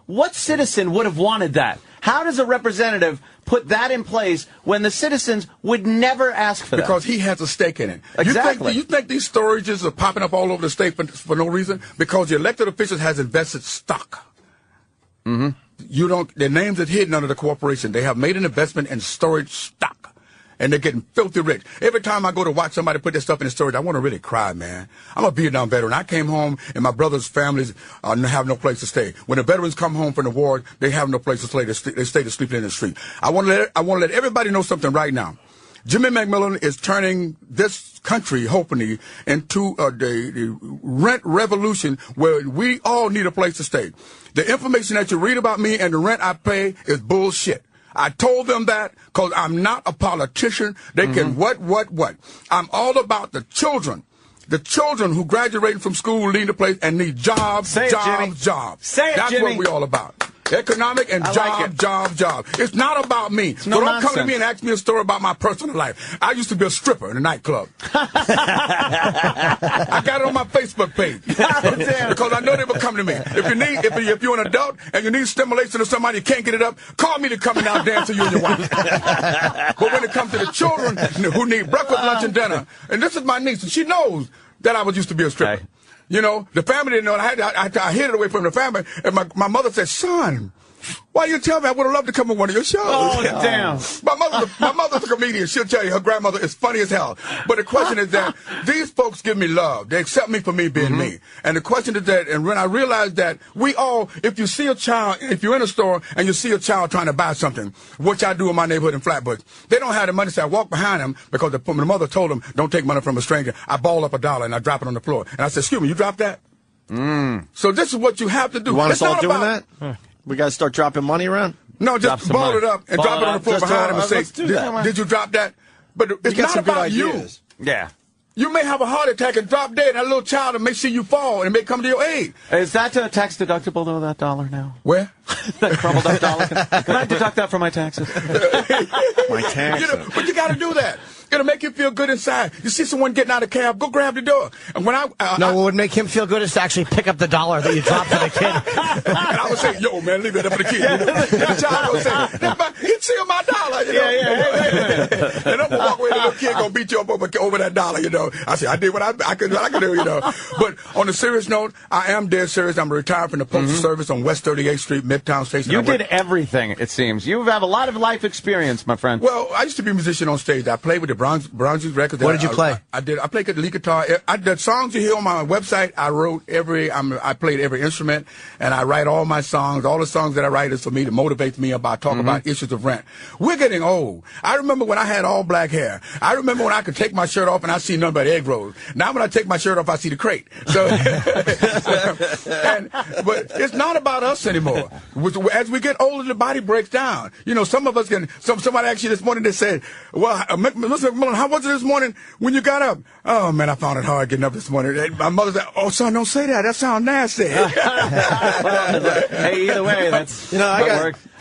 what citizen would have wanted that? How does a representative put that in place when the citizens would never ask for that? Because he has a stake in it. Exactly. You think these storages are popping up all over the state for no reason? Because the elected officials has invested stock. Mm-hmm. Their names are hidden under the corporation. They have made an investment in storage stock. And they're getting filthy rich. Every time I go to watch somebody put their stuff in the storage, I want to really cry, man. I'm a Vietnam veteran. I came home, and my brother's families have no place to stay. When the veterans come home from the war, they have no place to stay. They stay to sleeping in the street. I want to let everybody know something right now. Jimmy McMillan is turning this country, hopefully, into the rent revolution, where we all need a place to stay. The information that you read about me and the rent I pay is bullshit. I told them that because I'm not a politician. They can what. I'm all about the children. The children who graduating from school, leaving the place, and need jobs. Say it, Jimmy. Jobs. Say it, That's Jimmy. what we're all about. Economic and job. It's not about me. So don't come to me and ask me a story about my personal life. I used to be a stripper in a nightclub. I got it on my Facebook page. Because I know they will come to me. If you're an adult and you need stimulation or somebody you can't get it up, call me to come and I'll dance to you and your wife. But when it comes to the children who need breakfast, lunch, and dinner, and this is my niece, and she knows that I used to be a stripper. Okay. You know, the family didn't know. I hid it away from the family. And my mother said, "Son, why you tell me? I would have loved to come on one of your shows." Oh, damn. My mother's a comedian. She'll tell you her grandmother is funny as hell. But the question is that these folks give me love. They accept me for me being me. And the question is that, and when I realized that we all, if you see a child, if you're in a store and you see a child trying to buy something, which I do in my neighborhood in Flatbush, they don't have the money, so I walk behind them because the mother told them, don't take money from a stranger. I ball up $1 and I drop it on the floor. And I said, "Excuse me, you dropped that?" So this is what you have to do. You want us all doing that? We got to start dropping money around? No, just ball it up and drop it on the floor behind him and say, did you drop that? But it's not about you. Yeah. You may have a heart attack and drop dead, and that little child may see you fall, and it may come to your aid. Is that tax deductible, though, that dollar now? Where? That crumbled up dollar. Can I deduct that from my taxes? My taxes. But you got to do that. It'll make you feel good inside. You see someone getting out of a cab, go grab the door. And when what would make him feel good is to actually pick up the dollar that you dropped for the kid. And I would say, yo, man, leave it up for the kid. And the child would say, he'd steal my dollar, you know. Yeah. And I'm going to walk away, the little kid going to beat you up over that dollar, you know. I said, I did what I could do, you know. But on a serious note, I am dead serious. I'm retired from the Postal Service on West 38th Street, Midtown Station. You did everything, it seems. You have a lot of life experience, my friend. Well, I used to be a musician on stage. I played with the Bronx records. What did you play? I played the lead guitar. The songs you hear on my website, I wrote I played every instrument, and I write all my songs. All the songs that I write is for me to motivate me about talking about issues of rent. We're getting old. I remember when I had all black hair. I remember when I could take my shirt off and I see nothing but egg rolls. Now when I take my shirt off, I see the crate. So, but it's not about us anymore. As we get older, the body breaks down. You know, some of us can. Somebody asked you this morning. They said, "Well, Mr. McMillan, how was it this morning when you got up?" "Oh man, I found it hard getting up this morning." And my mother said, "Oh son, don't say that. That sounds nasty." Hey, either way, that's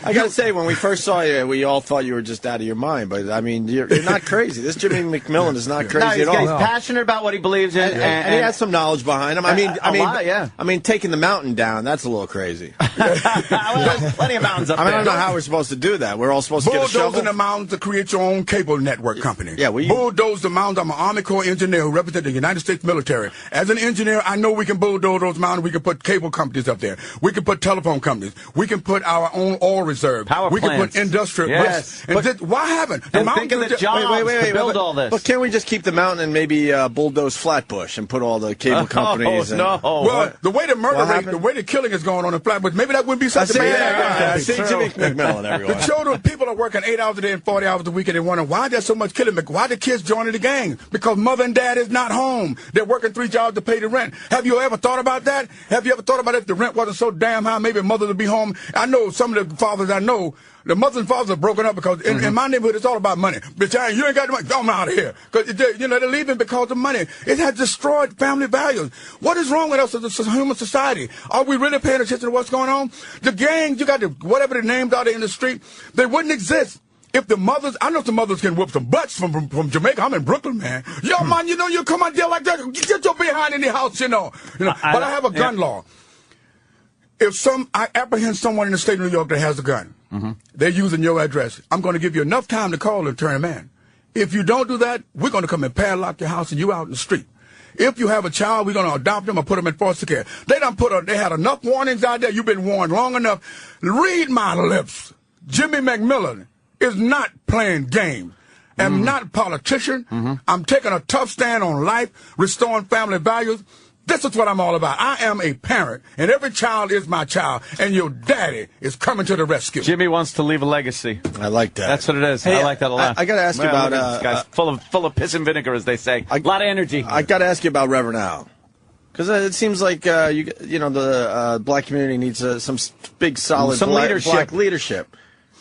I got to say, when we first saw you, we all thought you were just out of your mind. But I mean, you're not crazy. This Jimmy McMillan is not crazy at all. He's passionate about what he believes in, and he has some knowledge behind him. I mean, taking the mountain down—that's a little crazy. There's plenty of mountains up there. I don't know how we're supposed to do that. We're all supposed to get a shovel. Bulldozing the mountains to create your own cable network company. Yeah, bulldoze the mountains. I'm an Army Corps engineer who represents the United States military. As an engineer, I know we can bulldoze those mountains. We can put cable companies up there. We can put telephone companies. We can put our own oil reserve. We can put industrial. Yes. But why haven't? And think of the jobs to build all this. But can't we just keep the mountain and maybe bulldoze Flatbush and put all the cable companies? No. Well, the way the murder rate, the way the killing is going on in Flatbush, maybe that wouldn't be such a bad idea. See Jimmy McMillan, everyone. The children, people are working 8 hours a day and 40 hours a week, and they wonder why there's so much killing. Why the kids joining the gang? Because mother and dad is not home. They're working 3 jobs to pay the rent. Have you ever thought about that? Have you ever thought about if the rent wasn't so damn high, maybe mothers would be home? I know some of the fathers I know, the mothers and fathers are broken up because in my neighborhood it's all about money. Bitch, you ain't got the money. I'm out of here. Because they're leaving because of money. It has destroyed family values. What is wrong with us as a human society? Are we really paying attention to what's going on? The gangs, you got whatever the names are there in the street, they wouldn't exist. If the mothers, I know some mothers can whip some butts from Jamaica. I'm in Brooklyn, man. Yo, man, you come out there like that, get your behind in the house, But I have a gun law. If I apprehend someone in the state of New York that has a gun, they're using your address, I'm going to give you enough time to call and turn them in. If you don't do that, we're going to come and padlock your house and you out in the street. If you have a child, we're going to adopt them or put them in foster care. They had enough warnings out there. You've been warned long enough. Read my lips. Jimmy McMillan is not playing games. I'm not a politician. I'm taking a tough stand on life, restoring family values. This is what I'm all about. I am a parent, and every child is my child, and your daddy is coming to the rescue. Jimmy wants to leave a legacy. I like that. That's what it is. Hey, I like that a lot. I got to ask you about this guy's full of piss and vinegar, as they say. A lot of energy. I got to ask you about Reverend Al. Because it seems like the black community needs some big, solid black leadership.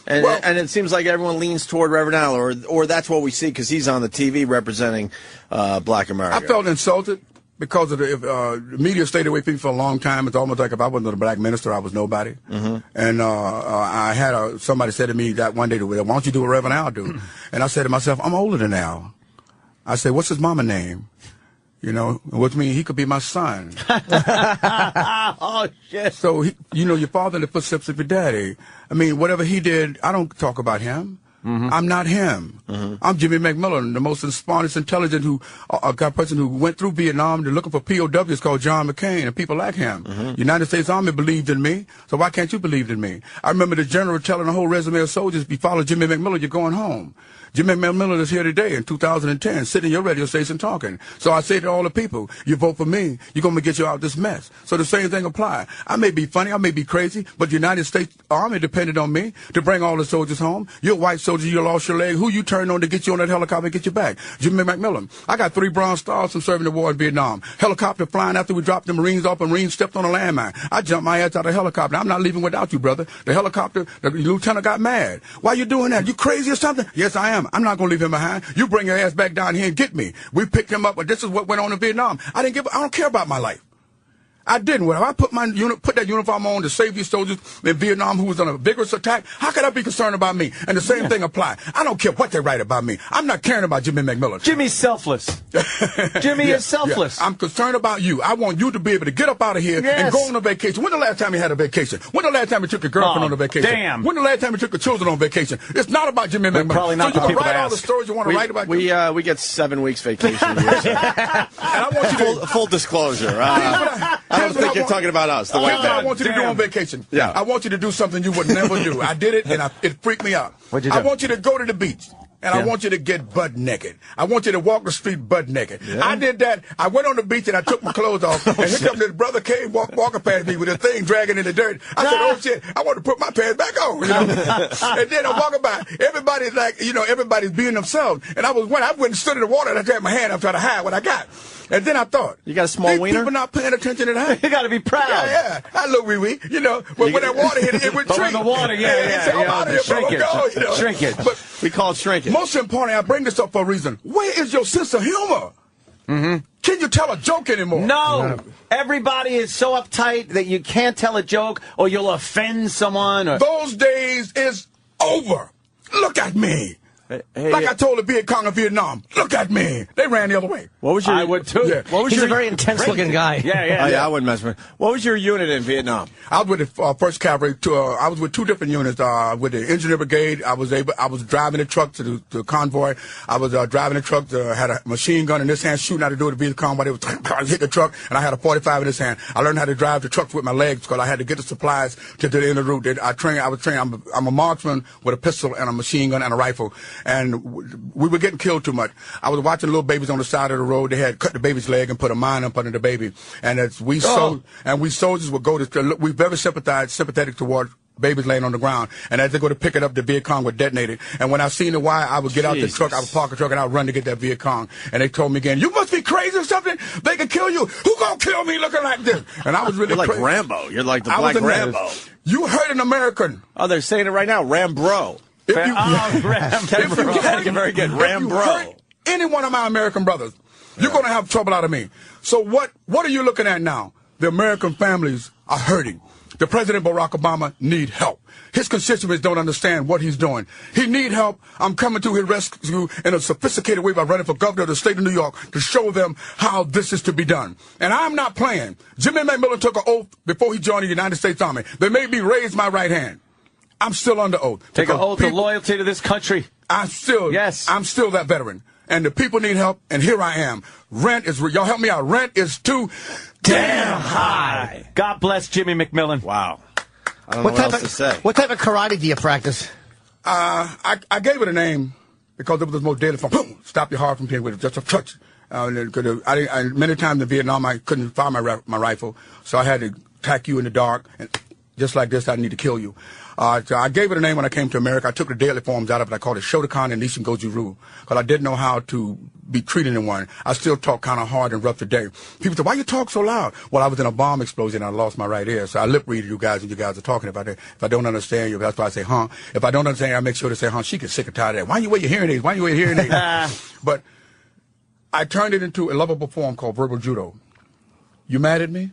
And it seems like everyone leans toward Reverend Al, or that's what we see because he's on the TV representing black America. I felt insulted because of the media stayed away from me for a long time. It's almost like if I wasn't a black minister, I was nobody. And I had somebody said to me that one day, why don't you do what Reverend Al do? And I said to myself, I'm older than Al. I said, what's his mama name? Which means he could be my son. Oh, shit. So, your father in the footsteps of your daddy. I mean, whatever he did, I don't talk about him. I'm not him. I'm Jimmy McMillan, the most smartest, intelligent person who went through Vietnam. They're looking for POWs called John McCain and people like him. United States Army believed in me, so why can't you believe in me? I remember the general telling the whole resume of soldiers, if you follow Jimmy McMillan, you're going home. Jimmy McMillan is here today in 2010, sitting in your radio station talking. So I say to all the people, you vote for me, you're going to get you out of this mess. So the same thing applies. I may be funny, I may be crazy, but the United States Army depended on me to bring all the soldiers home. You're a white soldier, you lost your leg. Who you turn firing on to get you on that helicopter and get you back. Jimmy McMillan. I got 3 Bronze Stars from serving the war in Vietnam. Helicopter flying after we dropped the Marines off and Marines stepped on a landmine. I jumped my ass out of the helicopter. I'm not leaving without you, brother. The helicopter, the lieutenant got mad. Why you doing that? You crazy or something? Yes, I am. I'm not going to leave him behind. You bring your ass back down here and get me. We picked him up, but this is what went on in Vietnam. I don't care about my life. I didn't. When I put that uniform on to save these soldiers in Vietnam who was on a vigorous attack, how could I be concerned about me? And the same thing apply. I don't care what they write about me. I'm not caring about Jimmy McMillan. Jimmy's selfless. Jimmy is selfless. I'm concerned about you. I want you to be able to get up out of here and go on a vacation. When the last time you had a vacation? When the last time you took your girlfriend on a vacation? Damn. When the last time you took your children on vacation? It's not about Jimmy McMillan. Probably not so you the can people write to all the ask. stories you want to write about. We get 7 weeks vacation. And I want you to full disclosure. I don't think you're talking about us. The white man. I want you to do on vacation. Yeah. I want you to do something you would never do. I did it, and it freaked me out. What'd you do? I want you to go to the beach. And I want you to get butt naked. I want you to walk the street butt naked. Yeah. I did that. I went on the beach and I took my clothes off. And here comes this brother came walking past me with a thing dragging in the dirt. I said, oh shit, I want to put my pants back on. You know? And then I'm walking by. Everybody's like, everybody's being themselves. And I went and stood in the water and I had my hand up trying to hide what I got. And then I thought, you got a small wiener? People not paying attention to that. You got to be proud. Yeah. I look wee-wee, But when that water hit it would shrink. But when the water, Shrinkage. But we call it shrinkage. Most importantly, I bring this up for a reason. Where is your sense of humor? Mm-hmm. Can you tell a joke anymore? No. Everybody is so uptight that you can't tell a joke or you'll offend someone. Those days is over. Look at me. Hey, like I told the Viet Cong of Vietnam, look at me. They ran the other way. What was your? I would too. Yeah. What was He's a very intense-looking guy. Yeah. I wouldn't mess with. What was your unit in Vietnam? I was with the 1st Cavalry. I was with 2 different units. With the Engineer Brigade, I was driving the truck to the convoy. I was driving the truck. Had a machine gun in this hand, shooting out the door to Viet Cong. But it was hit the truck, and I had a 45 in this hand. I learned how to drive the trucks with my legs because I had to get the supplies to the end of the route. I was trained. I'm a marksman with a pistol and a machine gun and a rifle, and we were getting killed too much. I was watching little babies on the side of the road. They had cut the baby's leg and put a mine up under the baby. And as we soldiers would go to, we very sympathetic toward babies laying on the ground. And as they go to pick it up, the Viet Cong would detonate it. And when I seen the wire, I would get out the truck, I would park the truck, and I would run to get that Viet Cong. And they told me again, you must be crazy or something. They can kill you. Who gonna kill me looking like this? And I was really You're like crazy. Rambo. You're like the Black Rambo. You heard an American. Oh, they're saying it right now. Rambro. Very good. Rambro. Any one of my American brothers, you're going to have trouble out of me. So what are you looking at now? The American families are hurting. The President Barack Obama need help. His constituents don't understand what he's doing. He need help. I'm coming to his rescue in a sophisticated way by running for governor of the state of New York to show them how this is to be done. And I'm not playing. Jimmy McMillan took an oth before he joined the United States Army. They made me raise my right hand. I'm still under oath. Take an oath of loyalty to this country. I'm still that veteran. And the people need help, and here I am. Rent is, y'all help me out. Rent is too damn high. God bless Jimmy McMillan. Wow. I don't know what else to say. What type of karate do you practice? I gave it a name because it was the most deadly form. Boom! Stop your heart from being with just a touch. Many times in Vietnam, I couldn't fire my rifle, so I had to attack you in the dark, and just like this, I need to kill you. So I gave it a name when I came to America. I took the deadly forms out of it. I called it Shotokan and Nishin Goju Ryu because I didn't know how to be treated in one. I still talk kind of hard and rough today. People say, why you talk so loud? Well, I was in a bomb explosion and I lost my right ear. So I lip read you guys and you guys are talking about it. If I don't understand you, that's why I say, huh. If I don't understand, I make sure to say, huh. She gets sick and tired of that. Why you wear your hearing aids? Why you wear your hearing aids? But I turned it into a lovable form called verbal judo. You mad at me?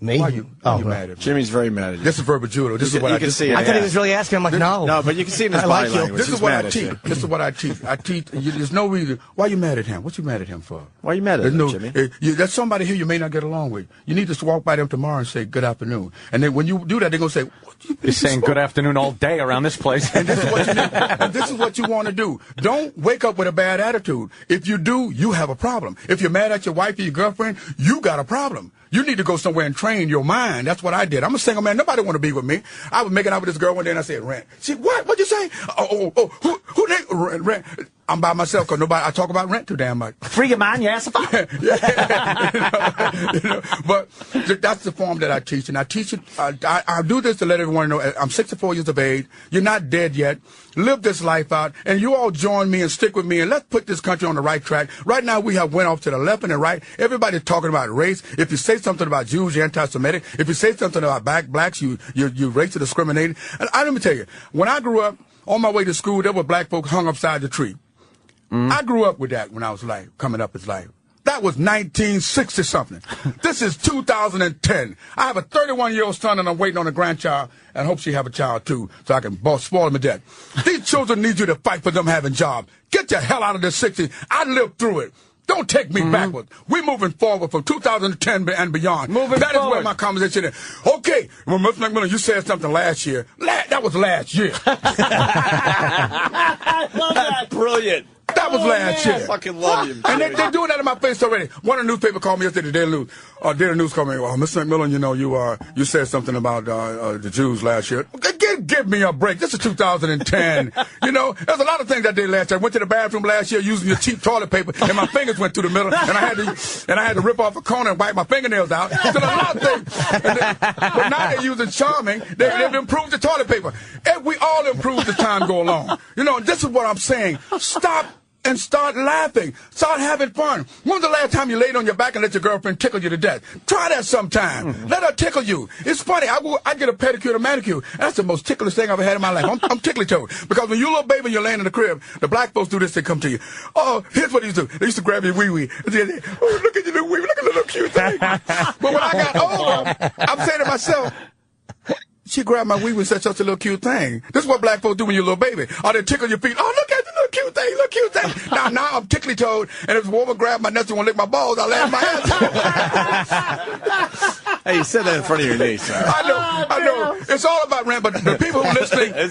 Me? Why you mad at me? Jimmy's very mad at you. This is verbal judo. This is what I can see. I thought he was really asking. I'm like, no. No, but you can see in his body language. This is what I teach. This is what I teach. There's no reason. Why you mad at him? What you mad at him for? Why are you mad at him, Jimmy? There's somebody here you may not get along with. You need to walk by them tomorrow and say, good afternoon. And then when you do that, they're going to say, what you You're saying good afternoon all day around this place. And this is what you need. And this is what you want to do. Don't wake up with a bad attitude. If you do, you have a problem. If you're mad at your wife or your girlfriend, you got a problem. You need to go somewhere and train your mind. That's what I did. I'm a single man. Nobody want to be with me. I was making out with this girl one day and I said, Rent. She, what? What'd you say? Who named Rent? I'm by myself because I talk about rent too damn much. Free your mind, you ass But that's the form that I teach, and I teach it. I do this to let everyone know I'm 64 years of age. You're not dead yet. Live this life out, and you all join me and stick with me, and let's put this country on the right track. Right now, we have went off to the left and the right. Everybody's talking about race. If you say something about Jews, you're anti-Semitic. If you say something about blacks, you're racially discriminating. And let me tell you, when I grew up, on my way to school, there were black folks hung upside the tree. I grew up with that when I was coming up as life. That was 1960-something. This is 2010. I have a 31-year-old son, and I'm waiting on a grandchild, and hope she have a child, too, so I can spoil them to death. These children need you to fight for them having jobs. Get the hell out of the 60s. I lived through it. Don't take me backwards. We're moving forward from 2010 and beyond. That is where my conversation is. Okay, well, Mr. McMillan, you said something last year. That was last year. I love that. Brilliant. That was last year. I fucking love you. And they're doing that in my face already. One of the newspaper called me yesterday, Daily News called me, Mr. McMillan, you said something about the Jews last year. Give me a break. This is 2010. There's a lot of things I did last year. I went to the bathroom last year using your cheap toilet paper, and my fingers went through the middle, and I had to rip off a corner and wipe my fingernails out. So a lot of things. But now they're using Charming. They've improved the toilet paper. And we all improve as time go along. This is what I'm saying. Stop and start laughing. Start having fun. When's the last time you laid on your back and let your girlfriend tickle you to death? Try that sometime. Let her tickle you. It's funny. I get a pedicure and a manicure. That's the most ticklish thing I've ever had in my life. I'm tickly-toed. Because when you're a little baby and you're laying in the crib, the black folks do this. They come to you. Oh, here's what they used to do. They used to grab your wee-wee. And say, oh, look at your little wee-wee. Look at the little cute thing. But when I got older, I'm saying to myself, she grabbed my wee-wee and said such a little cute thing. This is what black folks do when you're a little baby. Or they tickle your feet. Oh, look at the little cute thing, little cute thing. Now I'm tickly-toed, and if a woman grab my nuts and want to lick my balls, I laugh my ass. Hey, you said that in front of your niece. I know. It's all about rant, but the people who are listening, don't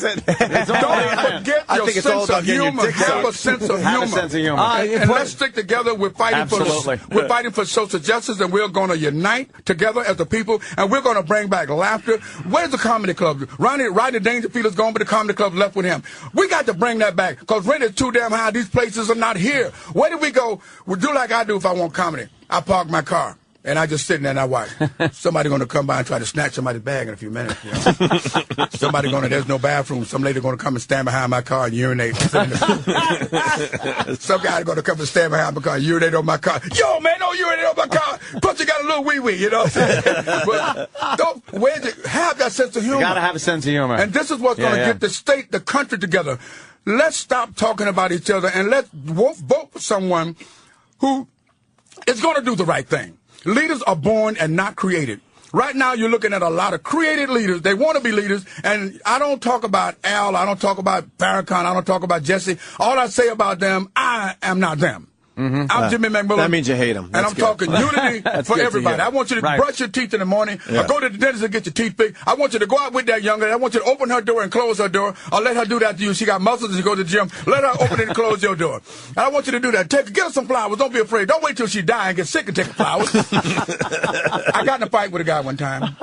forget your sense of humor. Have a sense of humor. And let's stick together. We're fighting for social justice, and we're going to unite together as a people, and we're going to bring back laughter. Where's the comedy club? Rodney Dangerfield is gone, but the comedy club left with him. We got to bring that back, because rent is too damn high. These places are not here. Where do we go? We do like I do if I want comedy. I park my car. And I just sitting there and I watch. Somebody going to come by and try to snatch somebody's bag in a few minutes. Somebody there's no bathroom. Some lady going to come and stand behind my car and urinate. Some guy going to come and stand behind my car and urinate on my car. Yo, man, don't urinate on my car. Plus you got a little wee-wee, you know what I'm saying? But have that sense of humor. You got to have a sense of humor. And this is what's going to get the state, the country together. Let's stop talking about each other and let's vote for someone who is going to do the right thing. Leaders are born and not created. Right now, you're looking at a lot of created leaders. They want to be leaders. And I don't talk about Al. I don't talk about Farrakhan. I don't talk about Jesse. All I say about them, I am not them. I'm Jimmy McMillan. That means you hate them. And I'm talking unity for everybody. I want you to brush your teeth in the morning, or go to the dentist and get your teeth fixed. I want you to go out with that young lady. I want you to open her door and close her door, or let her do that to you. She got muscles and she go to the gym. Let her open it and close your door. And I want you to do that. Get her some flowers. Don't be afraid. Don't wait till she die and get sick and take the flowers. I got in a fight with a guy one time.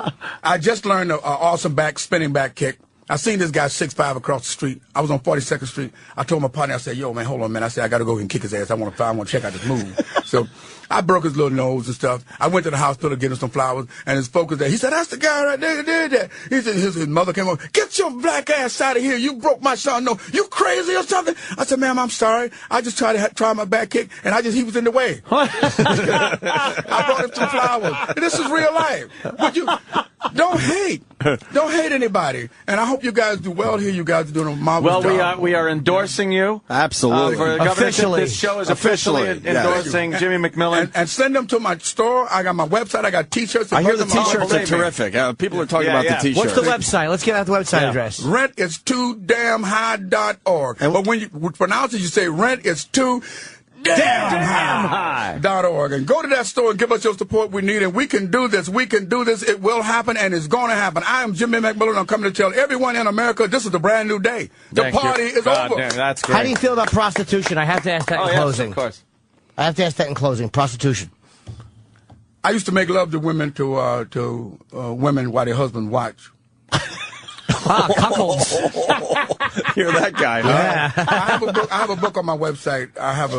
I just learned an awesome spinning back kick. I seen this guy 6'5" across the street. I was on 42nd Street. I told my partner, I said, yo, man, hold on, man. I said, I got to go and kick his ass. I want to check out this move. So I broke his little nose and stuff. I went to the hospital to get him some flowers, and his folks there. He said, that's the guy right there that did that. He said, his mother came over. Get your black ass out of here. You broke my son. No, you crazy or something? I said, ma'am, I'm sorry. I just tried to try my back kick, and he was in the way. I brought him some flowers. This is real life. But don't hate. Don't hate anybody. And I hope you guys do well here. You guys are doing a marvelous job. Well, we are endorsing you. Absolutely. For officially. This show is officially endorsing Jimmy McMillan. And send them to my store. I got my website. I got T-shirts. I hear the T-shirts are terrific. People are talking about the T-shirts. What's the website? Let's get out the website address. Rentis2damnhigh.org. But when you pronounce it, you say rent is too damn high.org. And go to that store and give us your support we need. And we can do this. We can do this. It will happen, and it's going to happen. I am Jimmy McMillan. I'm coming to tell everyone in America this is a brand new day. The party is over. Damn, that's great. How do you feel about prostitution? I have to ask that in closing. Of course. I have to ask that in closing. Prostitution. I used to make love to women women while their husbands watch. Wow, cuckolds. You're that guy, huh? Yeah. I have a book on my website. I have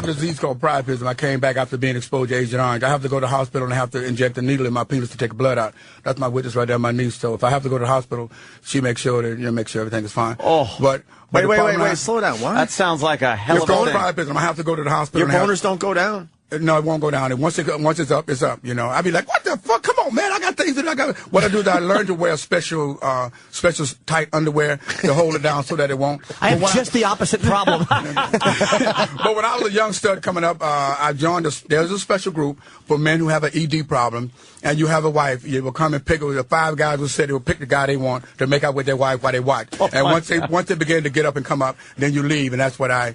a disease called priapism. I came back after being exposed to Agent Orange. I have to go to the hospital and I have to inject a needle in my penis to take the blood out. That's my witness right there, my niece. So if I have to go to the hospital, she makes sure that make sure everything is fine. Oh, but Wait, slow down. What? That sounds like a hell it's of a called thing. priapism. I have to go to the hospital. Your boners don't go down? No, it won't go down. And once it's up, it's up. I'd be like, what the fuck? Come on, man. I got things that I got. What I do is I learned to wear special tight underwear to hold it down so that it won't. I have just the opposite problem. But when I was a young stud coming up, I joined there's a special group for men who have an ED problem, and you have a wife. You will come and pick. The 5 guys will say they will pick the guy they want to make out with their wife while they watch. And once they begin to get up and come up, then you leave. And that's what I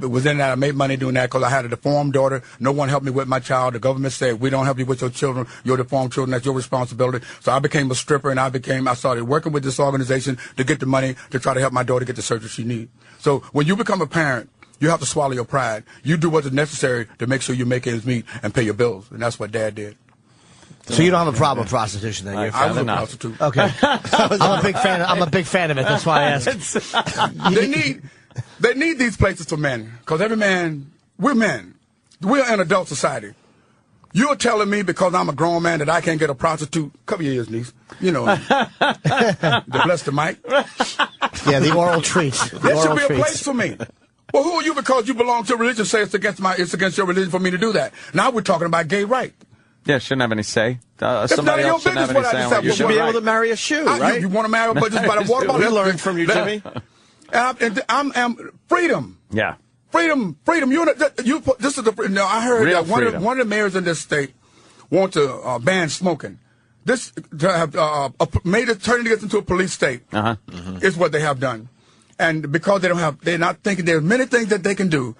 was in that. I made money doing that because I had a deformed daughter. No one helped me with my child. The government said, we don't help you with your children. Your deformed children, that's your responsibility. So I became a stripper, and I started working with this organization to get the money to try to help my daughter get the surgery she needs. So when you become a parent, you have to swallow your pride. You do what is necessary to make sure you make ends meet and pay your bills. And that's what Dad did. So you don't have a problem with prostitution, then? I was a prostitute. Okay. I'm a big fan of it. That's why I asked. They need these places for men, because every man, we're men. We're an adult society. You're telling me because I'm a grown man that I can't get a prostitute? Cover your ears, niece. The bless the mic. Yeah, the oral treat. There should be a place for me. Well, who are you because you belong to a religion? Say it's against your religion for me to do that. Now we're talking about gay right. Yeah, shouldn't have any say. It's none of your business what I decide. You should be able to marry a shoe, right? You want to marry, but just by the walk. We learned from you, Jimmy. I'm freedom. Yeah. Freedom. This is the. I heard Real that one of the mayors in this state want to ban smoking. This to have made it turning this into a police state is what they have done, and because they're not thinking. There's many things that they can do,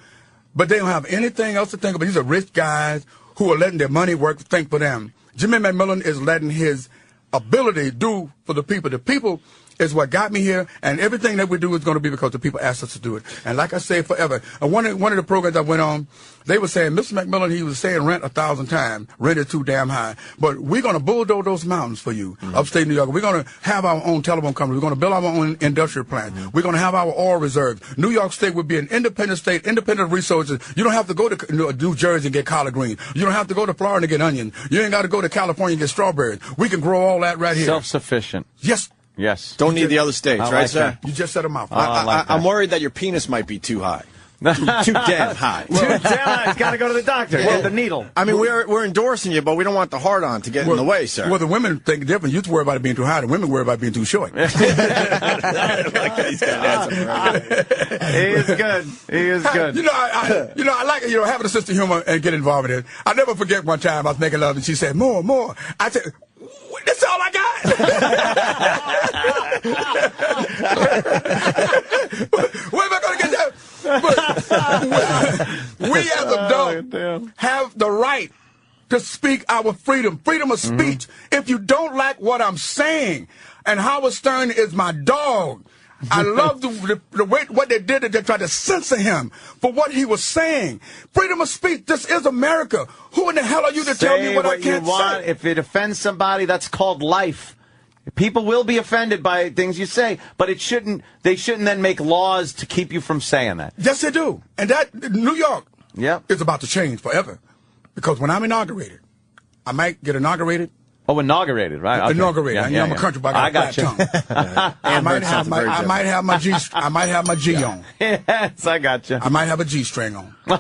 but they don't have anything else to think about. These are rich guys who are letting their money think for them. Jimmy McMillan is letting his ability do for the people. The people is what got me here, and everything that we do is going to be because the people asked us to do it. And like I say forever, one of the programs I went on, they were saying, Mr. McMillan, he was saying rent 1,000 times. Rent is too damn high. But we're going to bulldoze those mountains for you, upstate New York. We're going to have our own telephone company. We're going to build our own industrial plant. We're going to have our oil reserves. New York State would be an independent state, independent of resources. You don't have to go to New Jersey and get collard greens. You don't have to go to Florida and get onions. You ain't got to go to California and get strawberries. We can grow all that right here. Self-sufficient. Yes. Yes. Don't need the other states, right, sir? You just said a mouthful. I'm worried that your penis might be too high. Too damn high. Too damn high. He's got to go to the doctor. Get the needle. I mean, we're endorsing you, but we don't want the hard on to get in the way, sir. Well, the women think different. You worry about it being too high. The women worry about being too short. He is good. He is good. I like having a sense of humor and get involved in it. I never forget one time I was making love and she said, more. I said, that's all I got. Where am I going to get that? But we as adults have the right to speak our freedom of speech. If you don't like what I'm saying, and Howard Stern is my dog, I love the way what they did. They tried to censor him for what he was saying. Freedom of speech. This is America. Who in the hell are you to tell me what I can't say? If it offends somebody, that's called life. People will be offended by things you say, but they shouldn't then make laws to keep you from saying that. Yes, they do. And that New York is about to change forever. Because when I'm inaugurated, I might get inaugurated. Oh, inaugurated, right? Okay. Inaugurated. I'm a country, but I got a flat tongue. I might have my G. I might have my G on. Yes, I got you. I might have a G string on. Now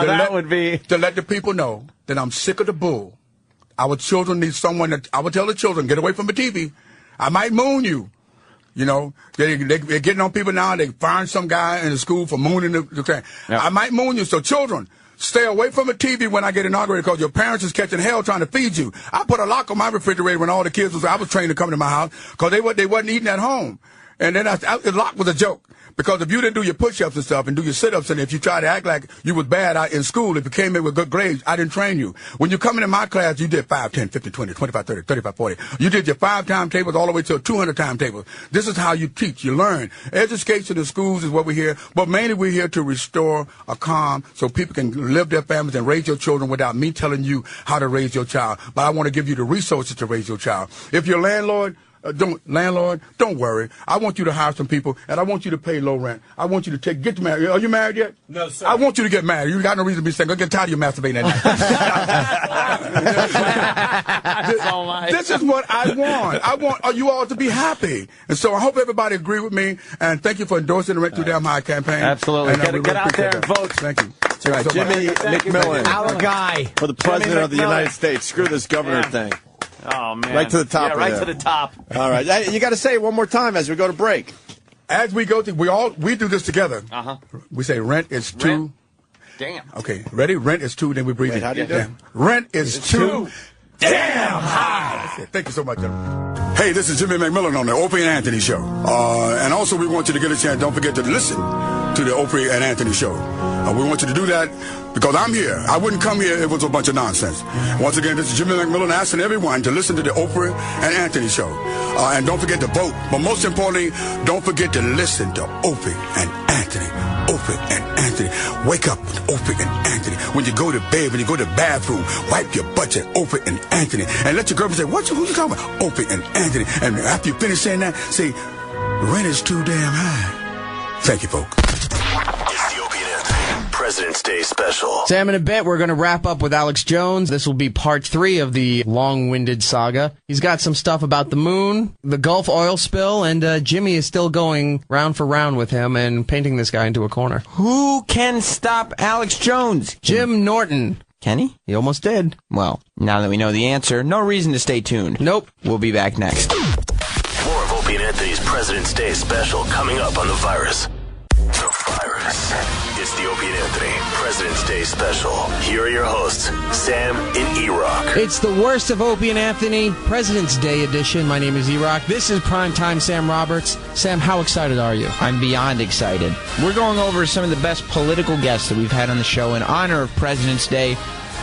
that would be to let the people know that I'm sick of the bull. Our children need someone that I would tell the children, get away from the TV. I might moon you. They're getting on people now. They find some guy in the school for mooning the thing. Yep. I might moon you. So children, stay away from the TV when I get inaugurated because your parents is catching hell trying to feed you. I put a lock on my refrigerator when all the kids I was trained to come to my house because they wasn't eating at home. And then the lock was a joke. Because if you didn't do your push-ups and stuff and do your sit-ups, and if you try to act like you was bad out in school, if you came in with good grades, I didn't train you. When you come into my class, you did 5, 10, 15, 20, 25, 30, 35, 40. You did your 5 timetables all the way to a 200 timetable. This is how you teach, you learn. Education in schools is what we're here, but mainly we're here to restore a calm so people can live their families and raise your children without me telling you how to raise your child. But I want to give you the resources to raise your child. If you're a landlord, don't worry. I want you to hire some people, and I want you to pay low rent. I want you to get married. Are you married yet? No, sir. I want you to get married. You got no reason to be single. Get tired of your masturbating at night. This is what I want. I want you all to be happy. And so I hope everybody agree with me, and thank you for endorsing the Rent Too Damn High campaign. Absolutely. And Get out there and vote. Thank you. That's right. Jimmy McMillan. Our guy. For the President of the United States. Screw this governor thing. Oh, man. Right to the top. Yeah, right there. to the top. All right. You got to say it one more time as we go to break. As we go to, we do this together. Uh-huh. We say rent is too. Damn. Okay, ready? Rent is too, then we breathe Wait, in. how do you do it? Rent is too damn high. Thank you so much, gentlemen. Hey, this is Jimmy McMillan on the Opie and Anthony Show. And also, we want you to get a chance. Don't forget to listen to the Opie and Anthony Show. We want you to do that because I'm here. I wouldn't come here if it was a bunch of nonsense. Once again, this is Jimmy McMillan asking everyone to listen to the Opie and Anthony Show. And don't forget to vote. But most importantly, don't forget to listen to Opie and Anthony. Opie and Anthony. Wake up with Opie and Anthony. When you go to bed, when you go to the bathroom, wipe your butt at Opie and Anthony. And let your girlfriend say, who you talking about? Opie and Anthony. And after you finish saying that, say, rent is too damn high. Thank you, folks. It's the Opie and Anthony President's Day special. Sam, in a bit, we're going to wrap up with Alex Jones. This will be part 3 of the long-winded saga. He's got some stuff about the moon, the Gulf oil spill, and Jimmy is still going round for round with him and painting this guy into a corner. Who can stop Alex Jones? Jim Norton. Can he? He almost did. Well, now that we know the answer, no reason to stay tuned. Nope. We'll be back next. More of Opie and Anthony's President's Day special coming up on the virus. The virus. It's the Opie and Anthony President's Day special. Here are your hosts, Sam and E-Rock. It's the worst of Opie and Anthony, President's Day edition. My name is E-Rock. This is Primetime Sam Roberts. Sam, how excited are you? I'm beyond excited. We're going over some of the best political guests that we've had on the show in honor of President's Day.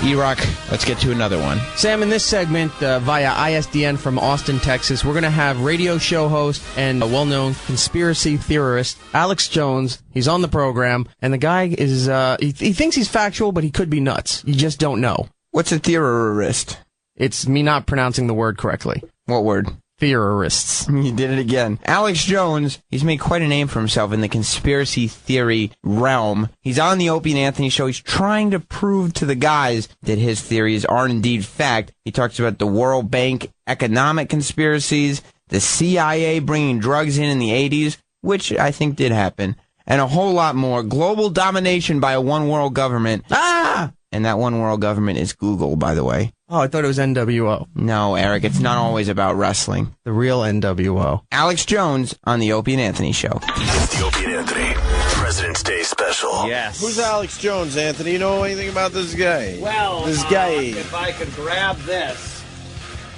E-Rock, let's get to another one. Sam, in this segment, via ISDN from Austin, Texas, we're going to have radio show host and a well-known conspiracy theorist, Alex Jones. He's on the program, and the guy is, he thinks he's factual, but he could be nuts. You just don't know. What's a theorist? It's me not pronouncing the word correctly. What word? Theorists. You did it again. Alex Jones, he's made quite a name for himself in the conspiracy theory realm. He's on the Opie and Anthony show. He's trying to prove to the guys that his theories are indeed fact. He talks about the World Bank economic conspiracies, the CIA bringing drugs in the 80s, which I think did happen, and a whole lot more. Global domination by a one world government. Ah! And that one world government is Google, by the way. Oh, I thought it was NWO. No, Eric, it's not always about wrestling. The real NWO. Alex Jones on the Opie and Anthony Show. It's the Opie and Anthony President's Day special. Yes. Who's Alex Jones, Anthony? You know anything about this guy? Well, this guy. If I could grab this.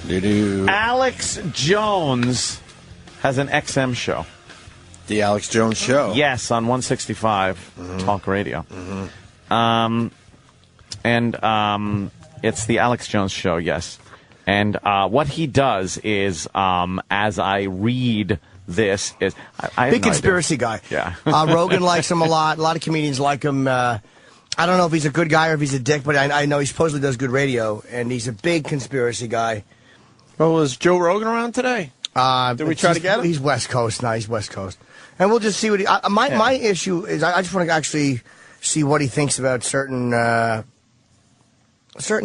Doo-doo. Alex Jones has an XM show. The Alex Jones Show. Yes, on 165 Talk Radio. It's the Alex Jones Show, yes. And what he does is, as I read this, is... I Big conspiracy guy. Yeah. Rogan likes him a lot. A lot of comedians like him. I don't know if he's a good guy or if he's a dick, but I know he supposedly does good radio, and he's a big conspiracy guy. Well, is Joe Rogan around today? Did we try to get him? He's West Coast now. He's West Coast. And we'll just see what he... My issue is I just want to actually see what he thinks about certain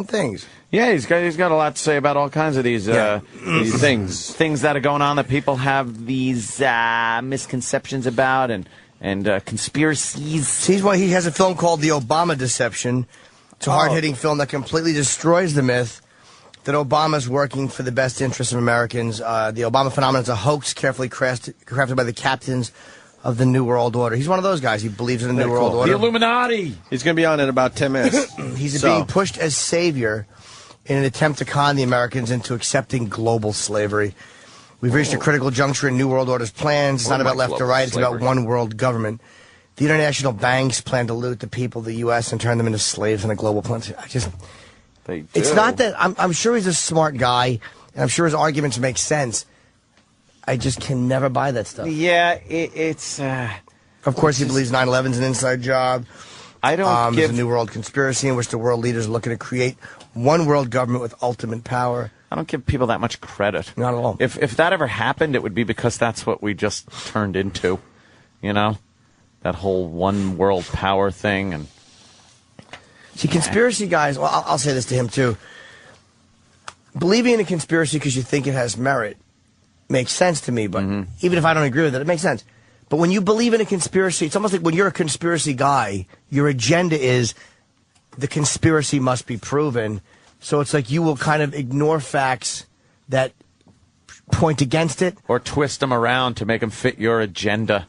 things. Yeah, he's got a lot to say about all kinds of these things that are going on that people have these misconceptions about and conspiracies. He's why he has a film called The Obama Deception. It's a hard-hitting film that completely destroys the myth that Obama's working for the best interests of Americans. The Obama phenomenon is a hoax carefully crafted by the captains of the New World Order. He's one of those guys. He believes in the New World Order. The Illuminati. He's going to be on in about 10 minutes. He's being pushed as savior in an attempt to con the Americans into accepting global slavery. We've reached a critical juncture in New World Order's plans. It's not about left or right. It's about one world government. The international banks plan to loot the people of the U.S. and turn them into slaves in a global plan. It's not that I'm sure he's a smart guy, and I'm sure his arguments make sense. I just can never buy that stuff. Yeah, it's. Of course, he believes 9/11 is an inside job. I don't There's a new world conspiracy in which the world leaders are looking to create one world government with ultimate power. I don't give people that much credit. Not at all. If that ever happened, it would be because that's what we just turned into, you know, that whole one world power thing. And see, conspiracy guys. Well, I'll say this to him too. Believing in a conspiracy because you think it has merit makes sense to me. But even if I don't agree with it, it makes sense. But when you believe in a conspiracy, it's almost like when you're a conspiracy guy, your agenda is the conspiracy must be proven. So it's like you will kind of ignore facts that point against it. Or twist them around to make them fit your agenda.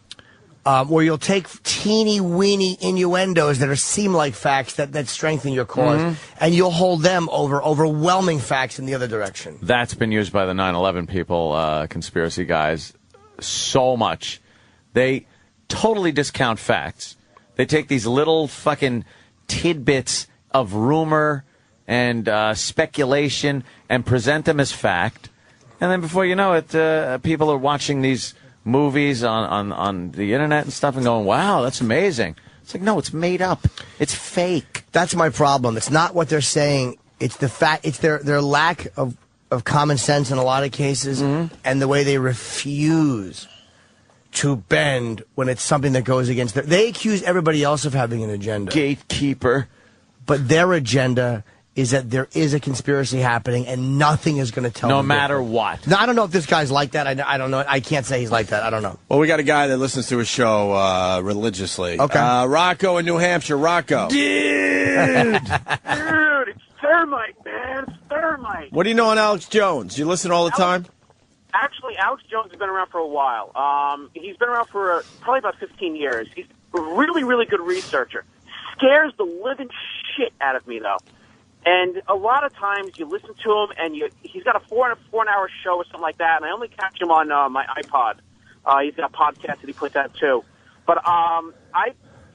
Or you'll take teeny-weeny innuendos that seem like facts that strengthen your cause, and you'll hold them over overwhelming facts in the other direction. That's been used by the 9/11 people, conspiracy guys, so much. They totally discount facts. They take these little fucking tidbits of rumor and speculation and present them as fact. And then before you know it, people are watching these movies on the internet and stuff and going, wow, that's amazing. It's like, no, it's made up. It's fake. That's my problem. It's not what they're saying. It's the fact. It's their lack of common sense in a lot of cases and the way they refuse to bend when it's something that goes against their... They accuse everybody else of having an agenda. Gatekeeper. But their agenda is that there is a conspiracy happening and nothing is going to tell them. No matter what. No, I don't know if this guy's like that. I don't know. I can't say he's like that. I don't know. Well, we got a guy that listens to his show religiously. Okay. Rocco in New Hampshire. Rocco. Dude, it's thermite, man. It's thermite. What do you know on Alex Jones? You listen all the time? Actually, Alex Jones has been around for a while. He's been around for probably about 15 years. He's a really, really good researcher. Scares the living shit out of me, though. And a lot of times you listen to him, and he's got a four-hour show or something like that, and I only catch him on my iPod. He's got a podcast that he puts out, too. But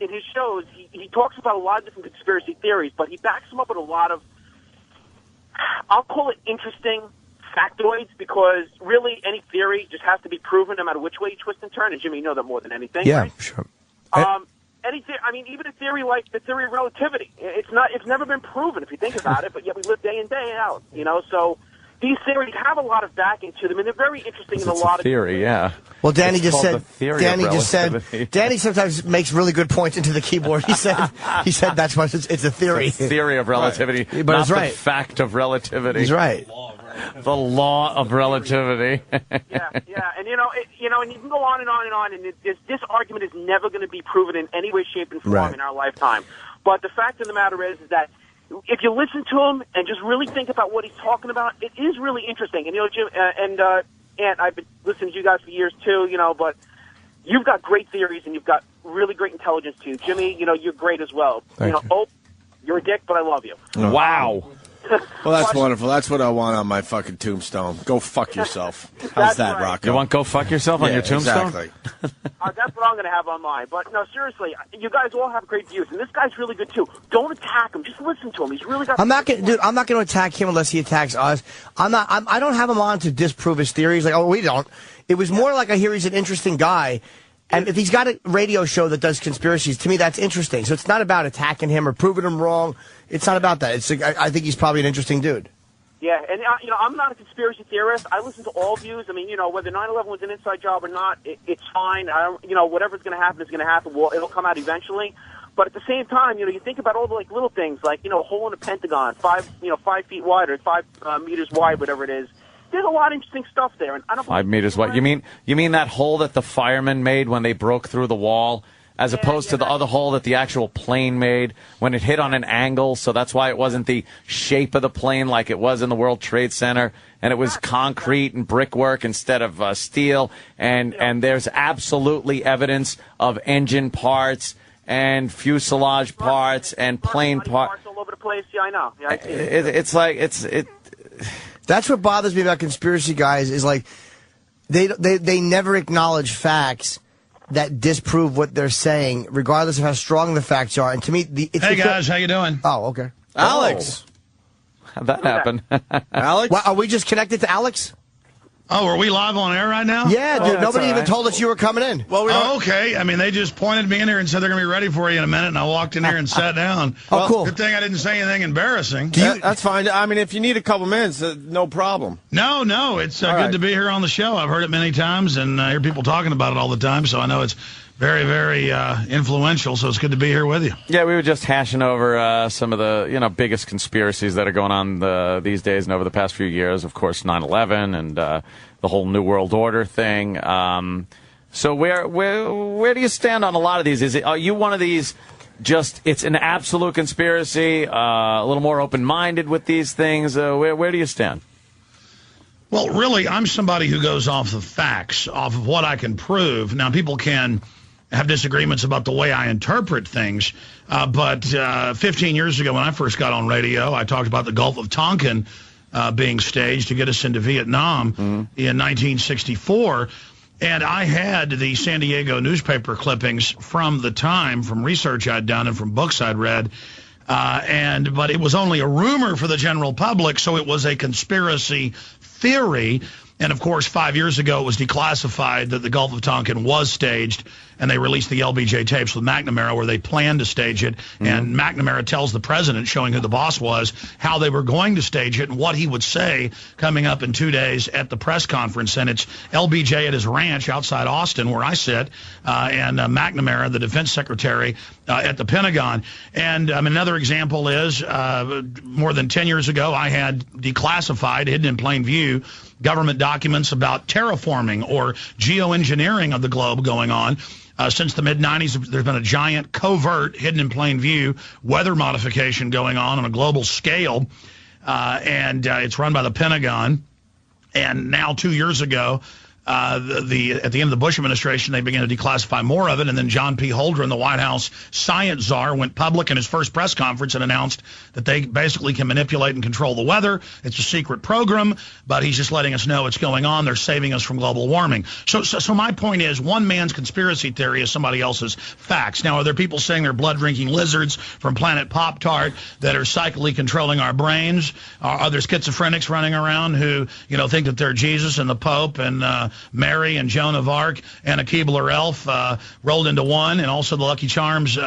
in his shows, he talks about a lot of different conspiracy theories, but he backs them up with a lot of, I'll call it interesting factoids, because really any theory just has to be proven no matter which way you twist and turn, and Jimmy, you know that more than anything. Yeah, right? sure. Even a theory like the theory of relativity, it's never been proven if you think about it, but yet we live day in, day out, you know, so these theories have a lot of backing to them, and they're very interesting in a lot of theory, yeah. Well, Danny It's just called said. Danny just said. Danny sometimes makes really good points into the keyboard. He said that's what it's a theory. It's a theory of relativity, Right. But not it's right. the fact of relativity. He's right. The law of relativity. yeah, and and you can go on and on and on, and this argument is never going to be proven in any way, shape, and form in our lifetime. But the fact of the matter is that if you listen to him and just really think about what he's talking about, it is really interesting. And Jim and I've been listening to you guys for years too, but you've got great theories and you've got really great intelligence too. Jimmy, you're great as well. Thank you. You're a dick, but I love you. Wow. Well, that's wonderful. That's what I want on my fucking tombstone. Go fuck yourself. How's that, right. Rocco? You want go fuck yourself on your tombstone? Exactly. That's what I'm going to have on mine. But no, seriously, you guys all have great views, and this guy's really good too. Don't attack him. Just listen to him. He's really got. I'm not going to attack him unless he attacks us. I don't have him on to disprove his theories. Like, we don't. It was more like I hear he's an interesting guy. And if he's got a radio show that does conspiracies, to me that's interesting. So it's not about attacking him or proving him wrong. It's not about that. I think he's probably an interesting dude. Yeah, and I'm not a conspiracy theorist. I listen to all views. I mean, whether 9/11 was an inside job or not, it's fine. Whatever's going to happen is going to happen. Well, it'll come out eventually. But at the same time, you think about all the little things, like a hole in a Pentagon, 5 feet wide or 5 meters wide, whatever it is. There's a lot of interesting stuff there, and I don't. 5 meters wide. You mean that hole that the firemen made when they broke through the wall, as opposed to the other hole that the actual plane made when it hit on an angle? So that's why it wasn't the shape of the plane like it was in the World Trade Center, and it was concrete and brickwork instead of steel. And there's absolutely evidence of engine parts and fuselage parts and plane parts all over the place. Yeah, I know. Yeah, I see it's like it's. That's what bothers me about conspiracy guys is like, they never acknowledge facts that disprove what they're saying, regardless of how strong the facts are. And to me, hey guys, how you doing? Oh, okay. Alex. How'd that happen? Alex? Well, are we just connected to Alex? Oh, are we live on air right now? Yeah, dude. Nobody even told us you were coming in. Well, okay. I mean, they just pointed me in here and said they're going to be ready for you in a minute, and I walked in here and sat down. Oh, cool. Good thing I didn't say anything embarrassing. That's fine. I mean, if you need a couple minutes, no problem. No. It's good to be here on the show. I've heard it many times, and I hear people talking about it all the time, so I know it's very, very influential, so it's good to be here with you. Yeah, we were just hashing over some of the biggest conspiracies that are going on these days and over the past few years. Of course, 9/11 and the whole New World Order thing. So where do you stand on a lot of these? Are you one of these? Just it's an absolute conspiracy, a little more open-minded with these things. Where do you stand? Well, really, I'm somebody who goes off the facts, off of what I can prove. Now, people can have disagreements about the way I interpret things, but 15 years ago when I first got on radio, I talked about the Gulf of Tonkin being staged to get us into Vietnam in 1964. And I had the San Diego newspaper clippings from the time, from research I'd done and from books I'd read. But it was only a rumor for the general public, so it was a conspiracy theory. And, of course, 5 years ago it was declassified that the Gulf of Tonkin was staged, and they released the LBJ tapes with McNamara where they planned to stage it. And McNamara tells the president, showing who the boss was, how they were going to stage it and what he would say coming up in 2 days at the press conference. And it's LBJ at his ranch outside Austin, where I sit, and McNamara, the defense secretary, at the Pentagon. And another example is more than 10 years ago, I had declassified, hidden in plain view, government documents about terraforming or geoengineering of the globe going on. Since the mid-'90s, there's been a giant covert, hidden in plain view, weather modification going on a global scale, and it's run by the Pentagon. And now 2 years ago, at the end of the Bush administration, they began to declassify more of it, and then John P. Holdren, the White House science czar, went public in his first press conference and announced that they basically can manipulate and control the weather. It's a secret program, but he's just letting us know it's going on. They're saving us from global warming. So my point is, one man's conspiracy theory is somebody else's facts. Now, are there people saying they're blood-drinking lizards from Planet Pop-Tart that are psychically controlling our brains? Are there schizophrenics running around who, think that they're Jesus and the Pope and Mary and Joan of Arc and a Keebler elf rolled into one, and also the Lucky Charms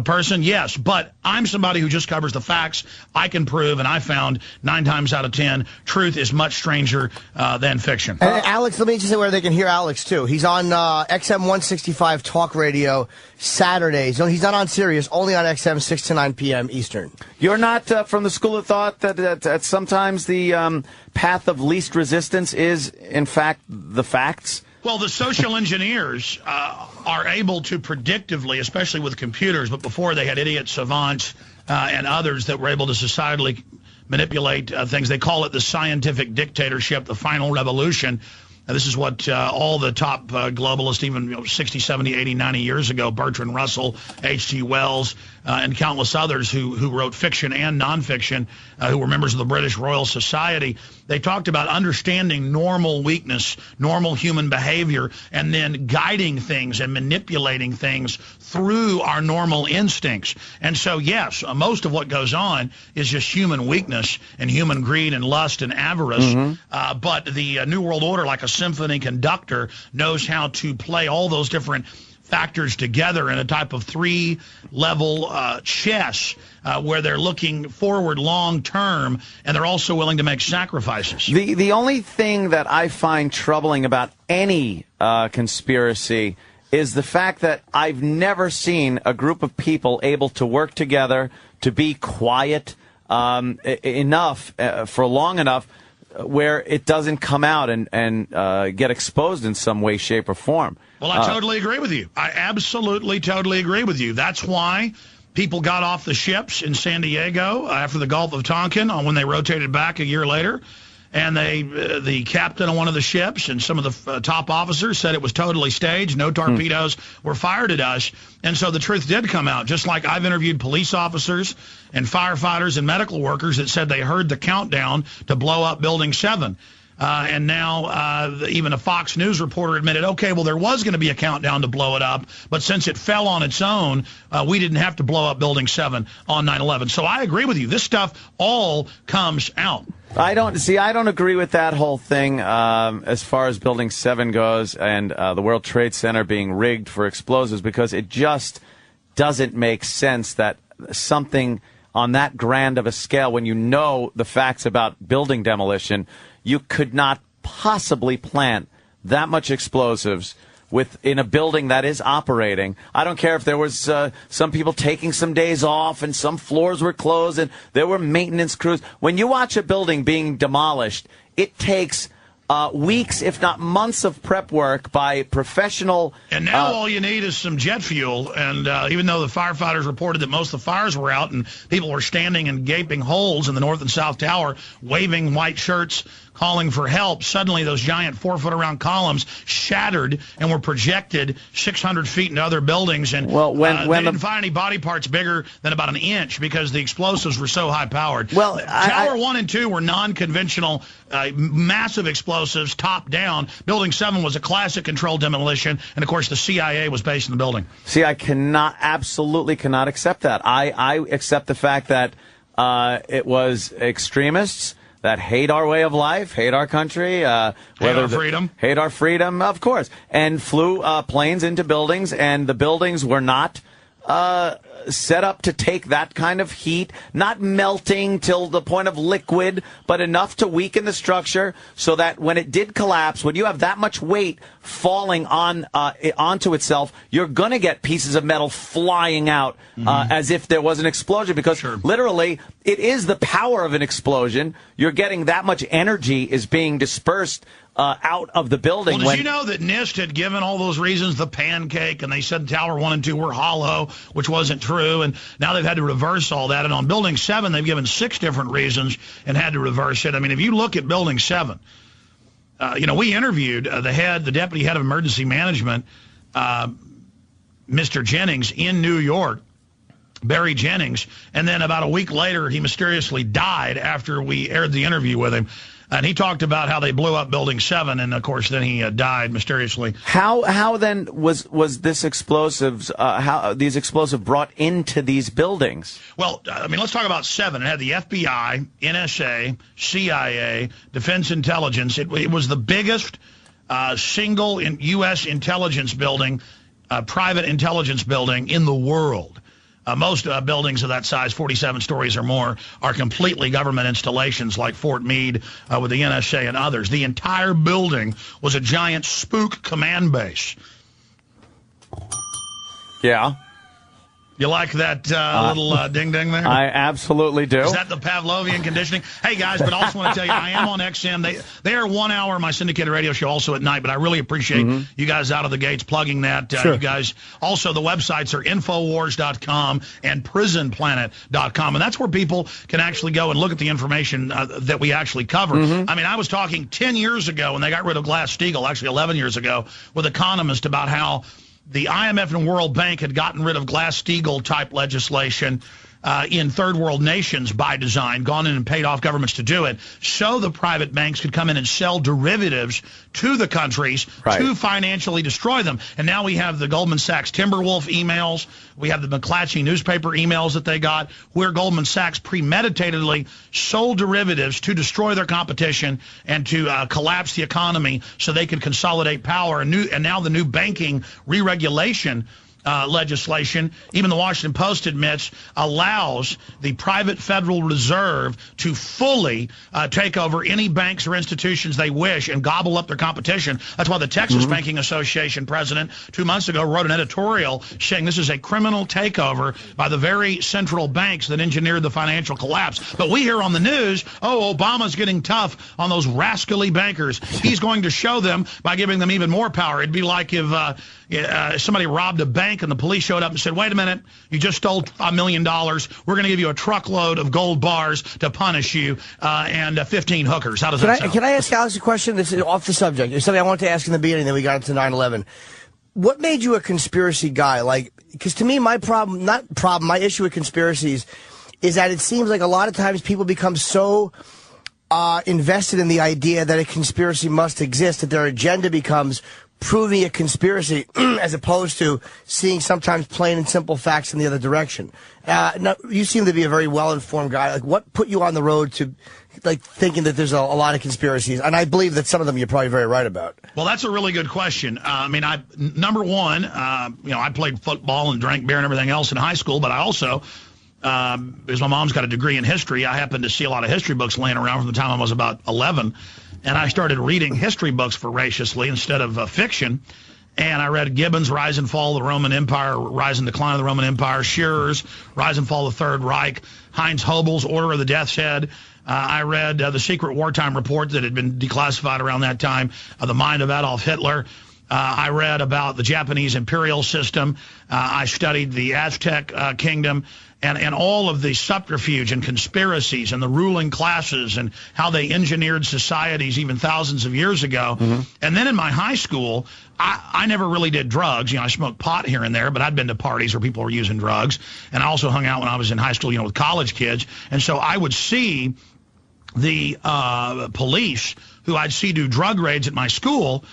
person? Yes, but I'm somebody who just covers the facts. I can prove, and I found 9 times out of 10, truth is much stranger than fiction. And Alex, let me just say where they can hear Alex, too. He's on XM 165 Talk Radio Saturdays. No, he's not on Sirius, only on XM 6 to 9 p.m. Eastern. You're not from the school of thought that sometimes the path of least resistance is, in fact, the facts? Well, the social engineers are able to predictively, especially with computers, but before they had idiot savants and others that were able to societally manipulate things. They call it the scientific dictatorship, the final revolution. This is what all the top globalists, even 60, 70, 80, 90 years ago, Bertrand Russell, H.G. Wells, and countless others who wrote fiction and nonfiction, who were members of the British Royal Society, they talked about understanding normal weakness, normal human behavior, and then guiding things and manipulating things through our normal instincts. And so, yes, most of what goes on is just human weakness and human greed and lust and avarice. But the New World Order, like a symphony conductor, knows how to play all those different factors together in a type of 3-level chess where they're looking forward long term, and they're also willing to make sacrifices. The only thing that I find troubling about any conspiracy is the fact that I've never seen a group of people able to work together, to be quiet enough for long enough where it doesn't come out and get exposed in some way, shape, or form. Well, I totally agree with you. I absolutely, totally agree with you. That's why people got off the ships in San Diego after the Gulf of Tonkin when they rotated back a year later. And the captain of one of the ships and some of the top officers said it was totally staged. No torpedoes were fired at us. And so the truth did come out, just like I've interviewed police officers and firefighters and medical workers that said they heard the countdown to blow up Building 7. And now even a Fox News reporter admitted, okay, well, there was going to be a countdown to blow it up, but since it fell on its own, we didn't have to blow up Building 7 on 9/11. So I agree with you. This stuff all comes out. I don't agree with that whole thing as far as Building 7 goes and the World Trade Center being rigged for explosives, because it just doesn't make sense that something on that grand of a scale, when you know the facts about building demolition, you could not possibly plant that much explosives in a building that is operating. I don't care if there was some people taking some days off and some floors were closed and there were maintenance crews. When you watch a building being demolished, it takes weeks, if not months, of prep work by professional. And now all you need is some jet fuel. And even though the firefighters reported that most of the fires were out and people were standing in gaping holes in the North and South Tower, waving white shirts, calling for help, suddenly those giant 4-foot-around columns shattered and were projected 600 feet into other buildings. And they didn't find any body parts bigger than about an inch because the explosives were so high-powered. Well, Tower 1 and 2 were non-conventional, massive explosives, top-down. Building 7 was a classic controlled demolition, and, of course, the CIA was based in the building. See, I absolutely cannot accept that. I accept the fact that it was extremists that hate our way of life, hate our country, hate our freedom, of course, and flew planes into buildings, and the buildings were not set up to take that kind of heat, not melting till the point of liquid, but enough to weaken the structure so that when it did collapse, when you have that much weight falling onto itself, you're going to get pieces of metal flying out as if there was an explosion, because literally it is the power of an explosion. You're getting that much energy is being dispersed out of the building. Well, did you know that NIST had given all those reasons, the pancake, and they said Tower 1 and 2 were hollow, which wasn't true, and now they've had to reverse all that. And on Building 7, they've given 6 different reasons and had to reverse it. I mean, if you look at Building 7, we interviewed the deputy head of emergency management, Mr. Jennings, in New York, Barry Jennings, and then about a week later, he mysteriously died after we aired the interview with him. And he talked about how they blew up Building 7, and of course, then he died mysteriously. How then was this explosives? How these explosives brought into these buildings? Well, I mean, let's talk about 7. It had the FBI, NSA, CIA, Defense Intelligence. It was the biggest single U.S. intelligence building, private intelligence building in the world. Most buildings of that size, 47 stories or more, are completely government installations like Fort Meade with the NSA and others. The entire building was a giant spook command base. Yeah. You like that little ding-ding there? I absolutely do. Is that the Pavlovian conditioning? Hey, guys, but I also want to tell you, I am on XM. They are 1 hour, my syndicated radio show, also at night, but I really appreciate you guys out of the gates plugging that. You guys, also, the websites are Infowars.com and PrisonPlanet.com, and that's where people can actually go and look at the information that we actually cover. I mean, I was talking 10 years ago when they got rid of Glass-Steagall, actually 11 years ago, with economists about how the IMF and World Bank had gotten rid of Glass-Steagall type legislation in third world nations by design, gone in and paid off governments to do it, so the private banks could come in and sell derivatives to the countries to financially destroy them. And now we have the Goldman Sachs Timberwolf emails. We have the McClatchy newspaper emails that they got, where Goldman Sachs premeditatedly sold derivatives to destroy their competition and to collapse the economy so they could consolidate power. And now the new banking re-regulation legislation, even the Washington Post admits, allows the private Federal Reserve to fully take over any banks or institutions they wish and gobble up their competition. That's why the Texas Banking Association president 2 months ago wrote an editorial saying this is a criminal takeover by the very central banks that engineered the financial collapse. But we hear on the news, oh, Obama's getting tough on those rascally bankers. He's going to show them by giving them even more power. It'd be like if somebody robbed a bank and the police showed up and said, wait a minute, you just stole $1 million. We're going to give you a truckload of gold bars to punish you and 15 hookers. How does that sound? Can I ask Alex a question? This is off the subject. It's something I wanted to ask in the beginning, then we got into 9/11. What made you a conspiracy guy? Like, because to me, my issue with conspiracies is that it seems like a lot of times people become so invested in the idea that a conspiracy must exist, that their agenda becomes proving a conspiracy as opposed to seeing sometimes plain and simple facts in the other direction. Now, you seem to be a very well-informed guy. Like, what put you on the road to, like, thinking that there's a lot of conspiracies? And I believe that some of them you're probably very right about. Well, that's a really good question. Number one, I played football and drank beer and everything else in high school, but I also, because my mom's got a degree in history, I happened to see a lot of history books laying around from the time I was about 11. And I started reading history books voraciously instead of fiction. And I read Gibbon's Rise and Fall of the Roman Empire, Rise and Decline of the Roman Empire, Shearer's Rise and Fall of the Third Reich, Heinz Hobel's Order of the Death's Head. I read the secret wartime report that had been declassified around that time, The Mind of Adolf Hitler. I read about the Japanese imperial system. I studied the Aztec kingdom. And all of the subterfuge and conspiracies and the ruling classes and how they engineered societies even thousands of years ago. Mm-hmm. And then in my high school, I never really did drugs. I smoked pot here and there, but I'd been to parties where people were using drugs. And I also hung out when I was in high school, with college kids. And so I would see the police who I'd see do drug raids at my school.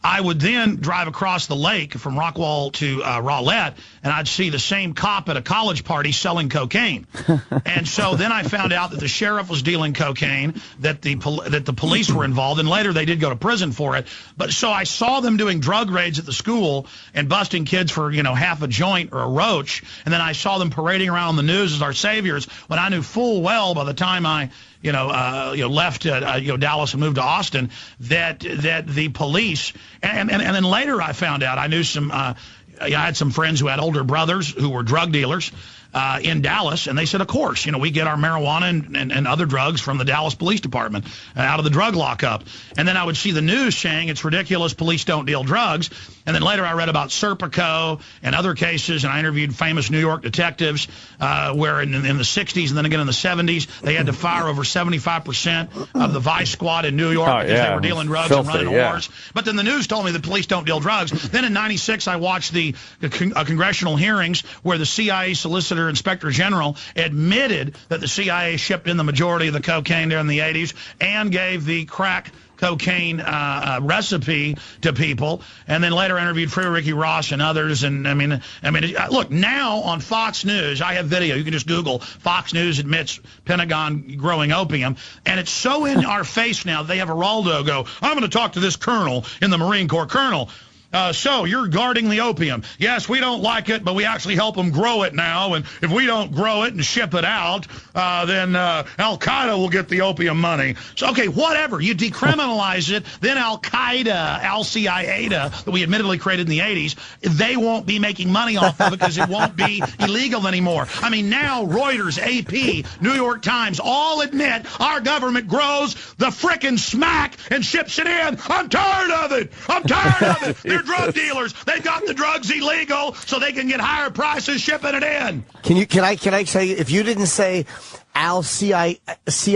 I would then drive across the lake from Rockwall to Rowlett, and I'd see the same cop at a college party selling cocaine. And so then I found out that the sheriff was dealing cocaine, that the police were involved, and later they did go to prison for it. But so I saw them doing drug raids at the school and busting kids for, half a joint or a roach, and then I saw them parading around on the news as our saviors when I knew full well by the time I left Dallas and moved to Austin, that the police, and then later I found out, I knew I had some friends who had older brothers who were drug dealers in Dallas, and they said, of course, we get our marijuana and other drugs from the Dallas Police Department out of the drug lockup. And then I would see the news saying it's ridiculous, police don't deal drugs. And then later I read about Serpico and other cases, and I interviewed famous New York detectives where in the 60s and then again in the 70s, they had to fire over 75% of the vice squad in New York because they were dealing drugs and running wars. But then the news told me the police don't deal drugs. Then in 96, I watched the congressional hearings where the CIA Solicitor Inspector General admitted that the CIA shipped in the majority of the cocaine during the 80s and gave the crack cocaine recipe to people, and then later interviewed Free Ricky Ross and others. And look, now on Fox News, I have video. You can just Google Fox News admits Pentagon growing opium, and it's so in our face now. They have Geraldo go, I'm going to talk to this colonel in the Marine Corps. Colonel, so you're guarding the opium. Yes, we don't like it, but we actually help them grow it now. And if we don't grow it and ship it out, then Al-Qaeda will get the opium money. So, okay, whatever. You decriminalize it, then Al-Qaeda, Al-Qaeda, that we admittedly created in the 80s, they won't be making money off of it because it won't be illegal anymore. I mean, now Reuters, AP, New York Times all admit our government grows the frickin' smack and ships it in. I'm tired of it. I'm tired of it. They're drug dealers. They got the drugs illegal so they can get higher prices shipping it in. Can I say, if you didn't say how'd you say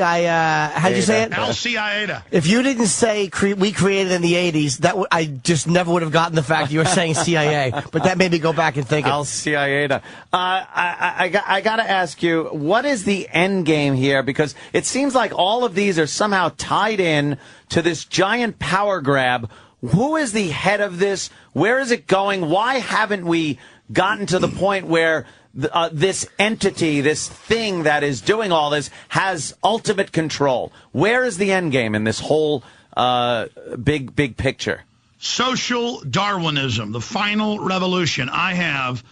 it? Al-Qaeda. If you didn't say we created in the 80s, I just never would have gotten the fact you were saying CIA. But that made me go back and think Al-Qaeda. I got to ask you, what is the end game here? Because it seems like all of these are somehow tied in to this giant power grab. Who is the head of this? Where is it going? Why haven't we gotten to the point where this entity, this thing that is doing all this, has ultimate control? Where is the end game in this whole big picture? Social Darwinism, the final revolution. I have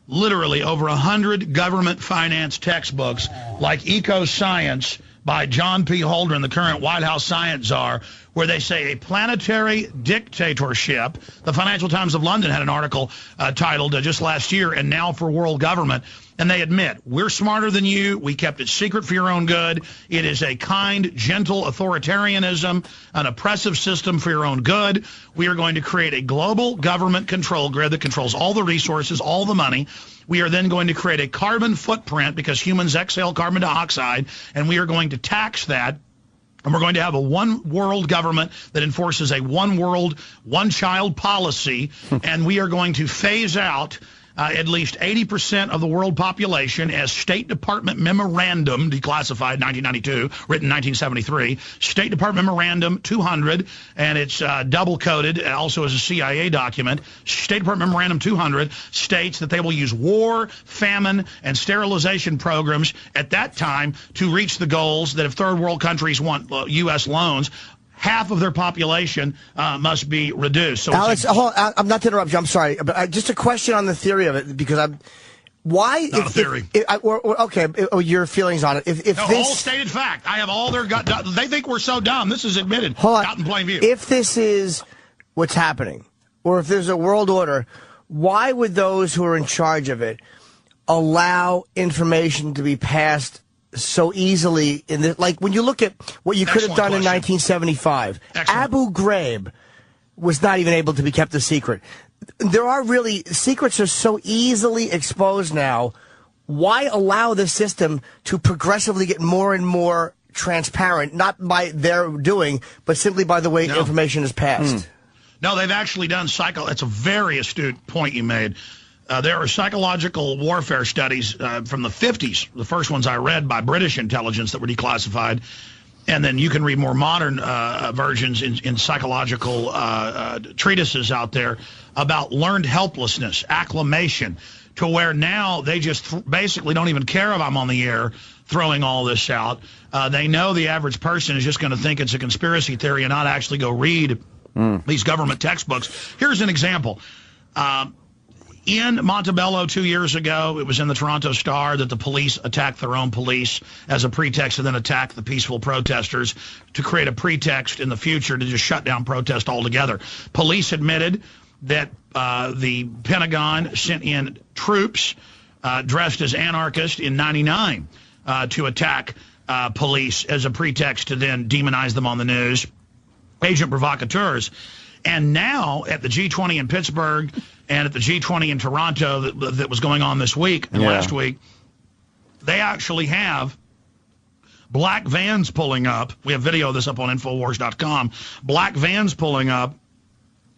literally over 100 government-financed textbooks like Eco Science by John P. Holdren, the current White House science czar, where they say a planetary dictatorship. The Financial Times of London had an article titled just last year, And Now for World Government. And they admit, we're smarter than you. We kept it secret for your own good. It is a kind, gentle authoritarianism, an oppressive system for your own good. We are going to create a global government control grid that controls all the resources, all the money. We are then going to create a carbon footprint because humans exhale carbon dioxide, and we are going to tax that. And we're going to have a one-world government that enforces a one-world, one-child policy, and we are going to phase out at least 80% of the world population, as State Department Memorandum, declassified 1992, written 1973, State Department Memorandum 200, and it's double-coded, also as a CIA document. State Department Memorandum 200 states that they will use war, famine, and sterilization programs at that time to reach the goals that if third world countries want U.S. loans, half of their population must be reduced. So Alex, hold on, I'm not to interrupt you. I'm sorry, but just a question on the theory of it, because why? Not a theory. Your feelings on it. If no, this all stated fact. I have all their gut. They think we're so dumb. This is admitted. Hold on. Out in plain view. If this is what's happening, or if there's a world order, why would those who are in charge of it allow information to be passed so easily in the, like when you look at what you could have done in 1975, Abu Ghraib was not even able to be kept a secret. There are really, secrets are so easily exposed now. Why allow the system to progressively get more and more transparent, not by their doing, but simply by the way information is passed? No, they've actually done that's a very astute point you made. There are psychological warfare studies from the 50s, the first ones I read by British intelligence that were declassified, and then you can read more modern versions in psychological treatises out there about learned helplessness, acclimation, to where now they just basically don't even care if I'm on the air throwing all this out. They know the average person is just going to think it's a conspiracy theory and not actually go read these government textbooks. Here's an example. In Montebello 2 years ago, it was in the Toronto Star that the police attacked their own police as a pretext to then attack the peaceful protesters to create a pretext in the future to just shut down protest altogether. Police admitted that the Pentagon sent in troops dressed as anarchists in '99 to attack police as a pretext to then demonize them on the news, agent provocateurs. And now at the G20 in Pittsburgh and at the G20 in Toronto that was going on this week and last week, they actually have black vans pulling up. We have video of this up on Infowars.com. Black vans pulling up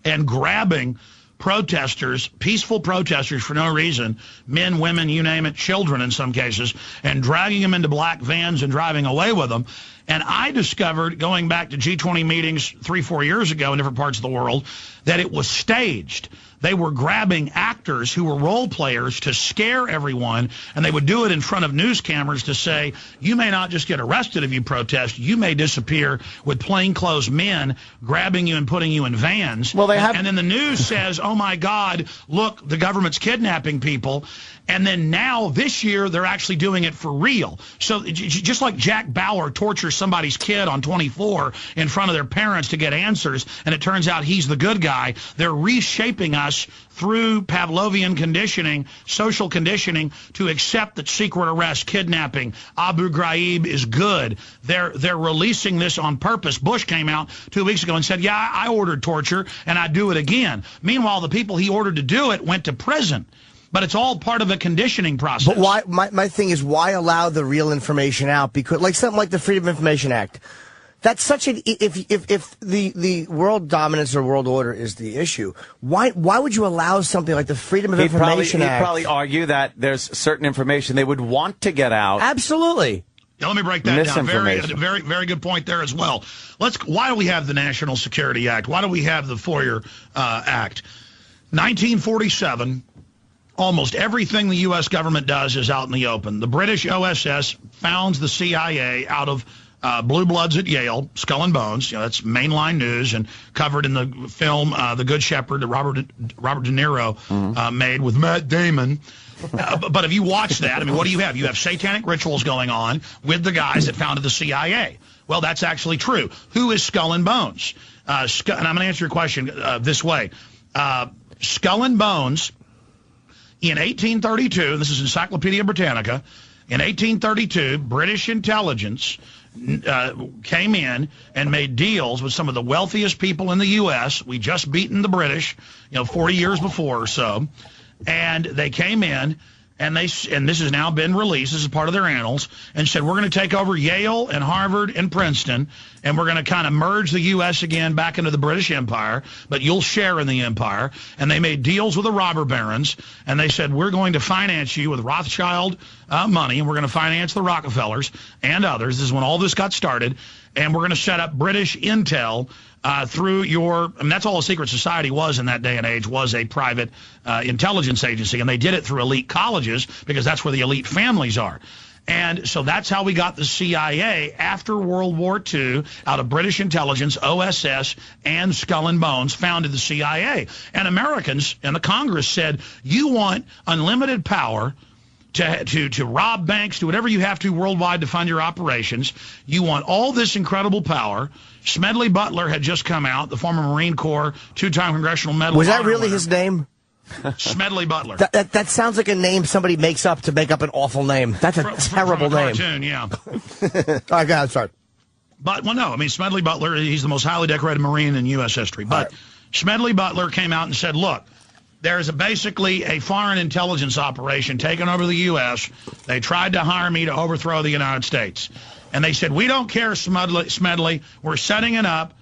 and grabbing protesters, peaceful protesters for no reason, men, women, you name it, children in some cases, and dragging them into black vans and driving away with them. And I discovered, going back to G20 meetings 3-4 years ago in different parts of the world, that it was staged. They were grabbing actors who were role players to scare everyone, and they would do it in front of news cameras to say, you may not just get arrested if you protest, you may disappear with plainclothes men grabbing you and putting you in vans. Well, and then the news says, oh my God, look, the government's kidnapping people. And then now, this year, they're actually doing it for real. So just like Jack Bauer tortures somebody's kid on 24 in front of their parents to get answers, and it turns out he's the good guy, they're reshaping us through Pavlovian conditioning, social conditioning, to accept that secret arrest, kidnapping, Abu Ghraib is good. They're releasing this on purpose. Bush came out 2 weeks ago and said, yeah, I ordered torture, and I'd do it again. Meanwhile, the people he ordered to do it went to prison. But it's all part of a conditioning process. But why? My thing is, why allow the real information out? Because, like something like the Freedom of Information Act, that's such an if the world dominance or world order is the issue, why would you allow something like the Freedom of Information Act? He'd probably argue that there's certain information they would want to get out. Absolutely. Now, let me break that down. Very good point there as well. Why do we have the National Security Act? Why do we have the FOIA Act? 1947. Almost everything the U.S. government does is out in the open. The British OSS founds the CIA out of Blue Bloods at Yale, Skull and Bones. You know, that's mainline news and covered in the film The Good Shepherd that Robert De Niro made with Matt Damon. But if you watch that, I mean, what do you have? You have satanic rituals going on with the guys that founded the CIA. Well, that's actually true. Who is Skull and Bones? And I'm going to answer your question this way. Skull and Bones, in 1832, this is Encyclopedia Britannica, in 1832, British intelligence came in and made deals with some of the wealthiest people in the U.S. We just beaten the British, 40 years before or so. And they came in and this has now been released. This is part of their annals, and said, we're going to take over Yale and Harvard and Princeton, and we're going to kind of merge the U.S. again back into the British Empire, but you'll share in the empire. And they made deals with the robber barons, and they said, we're going to finance you with Rothschild money, and we're going to finance the Rockefellers and others. This is when all this got started, and we're going to set up British intel through your, I mean, that's all a secret society was in that day and age, was a private intelligence agency, and they did it through elite colleges because that's where the elite families are. And so that's how we got the CIA after World War II out of British intelligence, OSS, and Skull and Bones founded the CIA. And Americans and the Congress said, you want unlimited power to rob banks, do whatever you have to worldwide to fund your operations. You want all this incredible power. Smedley Butler had just come out, the former Marine Corps, 2-time Congressional Medal. Was that really his name? Smedley Butler. That sounds like a name somebody makes up to make up an awful name. That's a terrible from a name. Cartoon, yeah. All right, sorry. But, well, no, I mean, Smedley Butler, he's the most highly decorated Marine in U.S. history. But Smedley Butler came out and said, look, there is basically a foreign intelligence operation taking over the U.S. They tried to hire me to overthrow the United States. And they said, we don't care, Smedley. We're setting it up.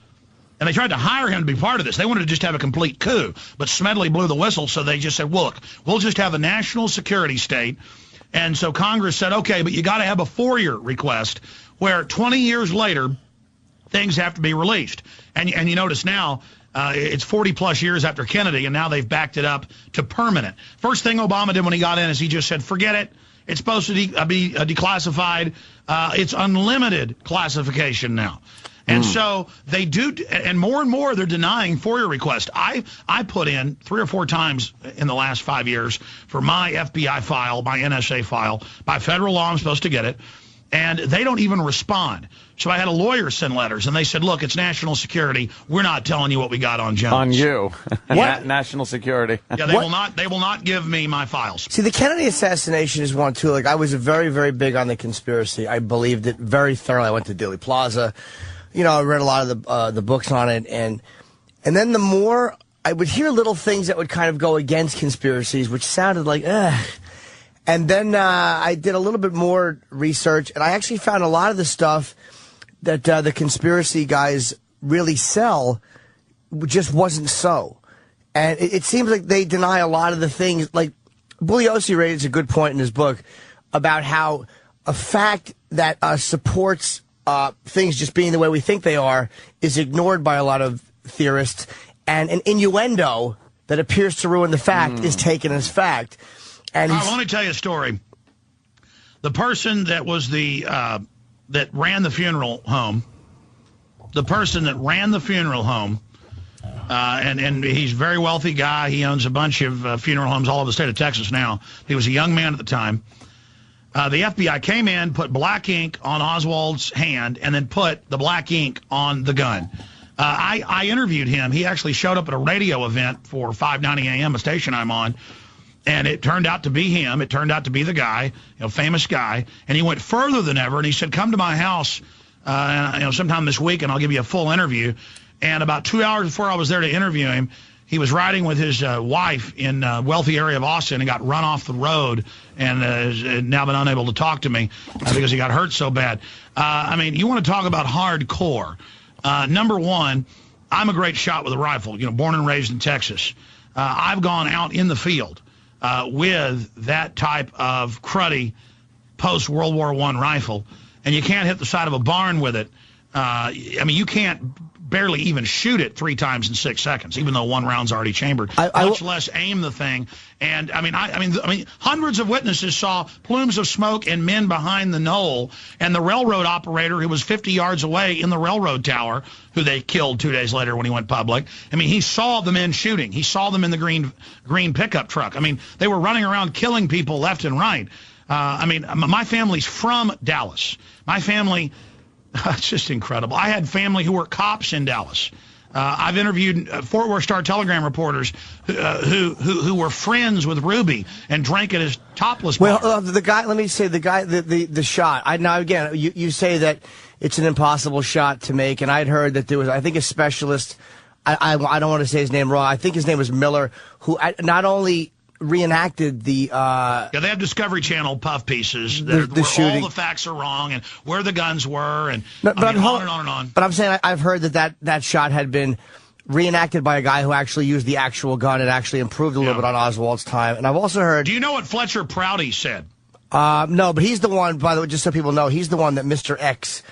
And they tried to hire him to be part of this. They wanted to just have a complete coup. But Smedley blew the whistle, so they just said, look, we'll just have a national security state. And so Congress said, okay, but you got to have a FOIA request where 20 years later, things have to be released. And you notice now, it's 40-plus years after Kennedy, and now they've backed it up to permanent. First thing Obama did when he got in is he just said, forget it. It's supposed to be declassified. It's unlimited classification now. And so they do, and more they're denying FOIA requests. I put in 3 or 4 times in the last 5 years for my FBI file, my NSA file. By federal law, I'm supposed to get it. And they don't even respond. So I had a lawyer send letters, and they said, look, it's national security. We're not telling you what we got on Jones. On you. What? National security. Yeah, they will not give me my files. See, the Kennedy assassination is one, too. Like, I was very, very big on the conspiracy. I believed it very thoroughly. I went to Dealey Plaza. You know, I read a lot of the books on it. And then the more I would hear little things that would kind of go against conspiracies, which sounded like, ugh. And then I did a little bit more research, and I actually found a lot of the stuff that the conspiracy guys really sell just wasn't so. And it seems like they deny a lot of the things. Like, Bugliosi raised a good point in his book about how a fact that supports things just being the way we think they are is ignored by a lot of theorists, and an innuendo that appears to ruin the fact is taken as fact. And let me tell you a story. The person that was that ran the funeral home, and he's a very wealthy guy. He owns a bunch of funeral homes all over the state of Texas now. He was a young man at the time. The FBI came in, put black ink on Oswald's hand, and then put the black ink on the gun. I interviewed him. He actually showed up at a radio event for 590 AM, a station I'm on. And it turned out to be him. It turned out to be the guy, famous guy. And he went further than ever. And he said, come to my house, sometime this week, and I'll give you a full interview. And about 2 hours before I was there to interview him, he was riding with his wife in a wealthy area of Austin and got run off the road and has now been unable to talk to me because he got hurt so bad. You want to talk about hardcore. Number one, I'm a great shot with a rifle, born and raised in Texas. I've gone out in the field with that type of cruddy post-World War I rifle, and you can't hit the side of a barn with it. You can't barely even shoot it 3 times in 6 seconds, even though 1 round's already chambered. Much less aim the thing. And hundreds of witnesses saw plumes of smoke and men behind the knoll, and the railroad operator who was 50 yards away in the railroad tower, who they killed 2 days later when he went public. He saw the men shooting. He saw them in the green pickup truck. They were running around killing people left and right. My family's from Dallas. My family. It's just incredible. I had family who were cops in Dallas. I've interviewed Fort Worth Star-Telegram reporters who were friends with Ruby and drank at his topless bar. Well, the shot. Now, again, you say that it's an impossible shot to make, and I'd heard that there was, I think, a specialist. I don't want to say his name wrong. I think his name was Miller, who not only reenacted the. Yeah, they have Discovery Channel puff pieces The where shooting. all the facts are wrong and where the guns were and But on and on and on. But I'm saying I've heard that shot had been reenacted by a guy who actually used the actual gun and actually improved a little bit on Oswald's time. And I've also heard. Do you know what Fletcher Prouty said? No, but he's the one. By the way, just so people know, he's the one that Mr. X.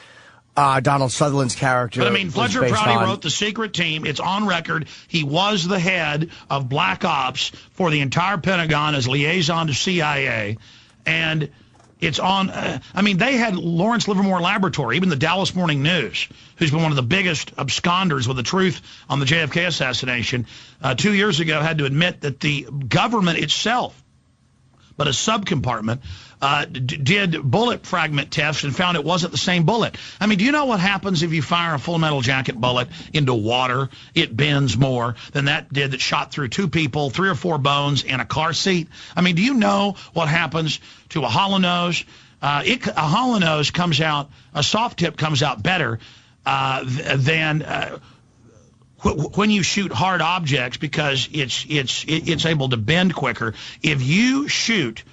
Donald Sutherland's character. But I mean, Fletcher Prouty wrote The Secret Team. It's on record. He was the head of Black Ops for the entire Pentagon as liaison to CIA. And it's on, I mean, they had Lawrence Livermore Laboratory, even the Dallas Morning News, who's been one of the biggest absconders with the truth on the JFK assassination, 2 years ago had to admit that the government itself, but a subcompartment, did bullet fragment tests and found it wasn't the same bullet. I mean, do you know what happens if you fire a Full Metal Jacket bullet into water? It bends more than that did that shot through 2 people, 3 or 4 bones, and a car seat. I mean, do you know what happens to a hollow nose? A hollow nose comes out, a soft tip comes out better than when you shoot hard objects because it's able to bend quicker. If you shoot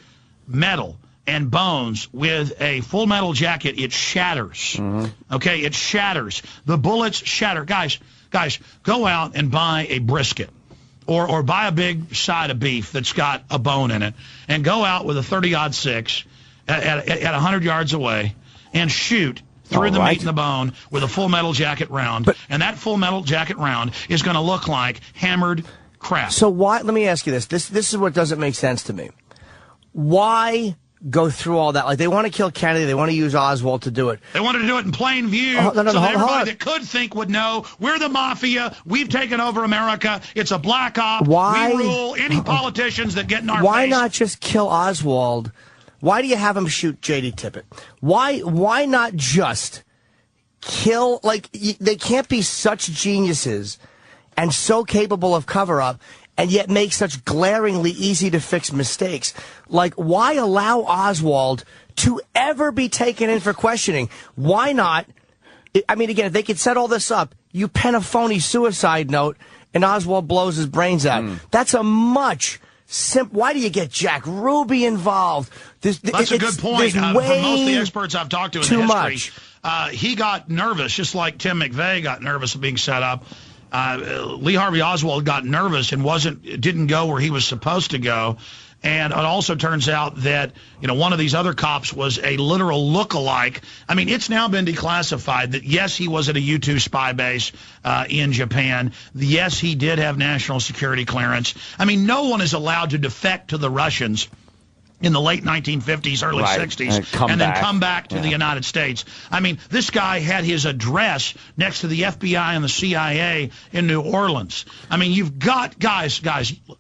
metal and bones with a Full Metal Jacket, it shatters. Okay, it shatters. The bullets shatter. Guys, go out and buy a brisket or buy a big side of beef that's got a bone in it and go out with a 30-06 at 100 yards away and shoot through the meat and the bone with a Full Metal Jacket round. And that Full Metal Jacket round is going to look like hammered crap. So why, let me ask you this. This is what doesn't make sense to me. Why go through all that? Like, they want to kill Kennedy. They want to use Oswald to do it. They wanted to do it in plain view no, so that hold everybody that could think would know we're the mafia. We've taken over America. It's a black op. Why? We rule any politicians that get in our Why face. not just kill Oswald? Why do you have him shoot J.D. Tippit? Why not just kill? Like, they can't be such geniuses and so capable of cover-up and yet make such glaringly easy-to-fix mistakes. Like, why allow Oswald to ever be taken in for questioning? Why not? I mean, again, if they could set all this up, you pen a phony suicide note and Oswald blows his brains out. That's a much simple. Why do you get Jack Ruby involved? That's a good point. From most of the experts I've talked to in too the history, he got nervous, just like Tim McVeigh got nervous of being set up. Lee Harvey Oswald got nervous and didn't go where he was supposed to go. And it also turns out that, one of these other cops was a literal look-alike. I mean, it's now been declassified that, yes, he was at a U-2 spy base in Japan. Yes, he did have national security clearance. I mean, no one is allowed to defect to the Russians in the late 1950s, early 60s, and then come back to the United States. I mean, this guy had his address next to the FBI and the CIA in New Orleans. I mean, you've got, guys,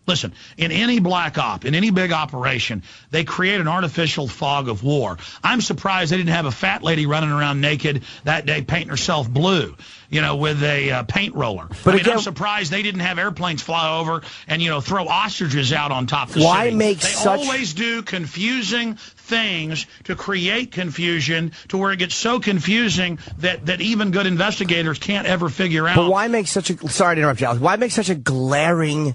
listen, in any black op, in any big operation, they create an artificial fog of war. I'm surprised they didn't have a fat lady running around naked that day painting herself blue, with a paint roller. But I'm surprised they didn't have airplanes fly over and, throw ostriches out on top of the city. They always do confusing things to create confusion to where it gets so confusing that even good investigators can't ever figure out. But why make such a, sorry to interrupt you, Alex, why make such a glaring,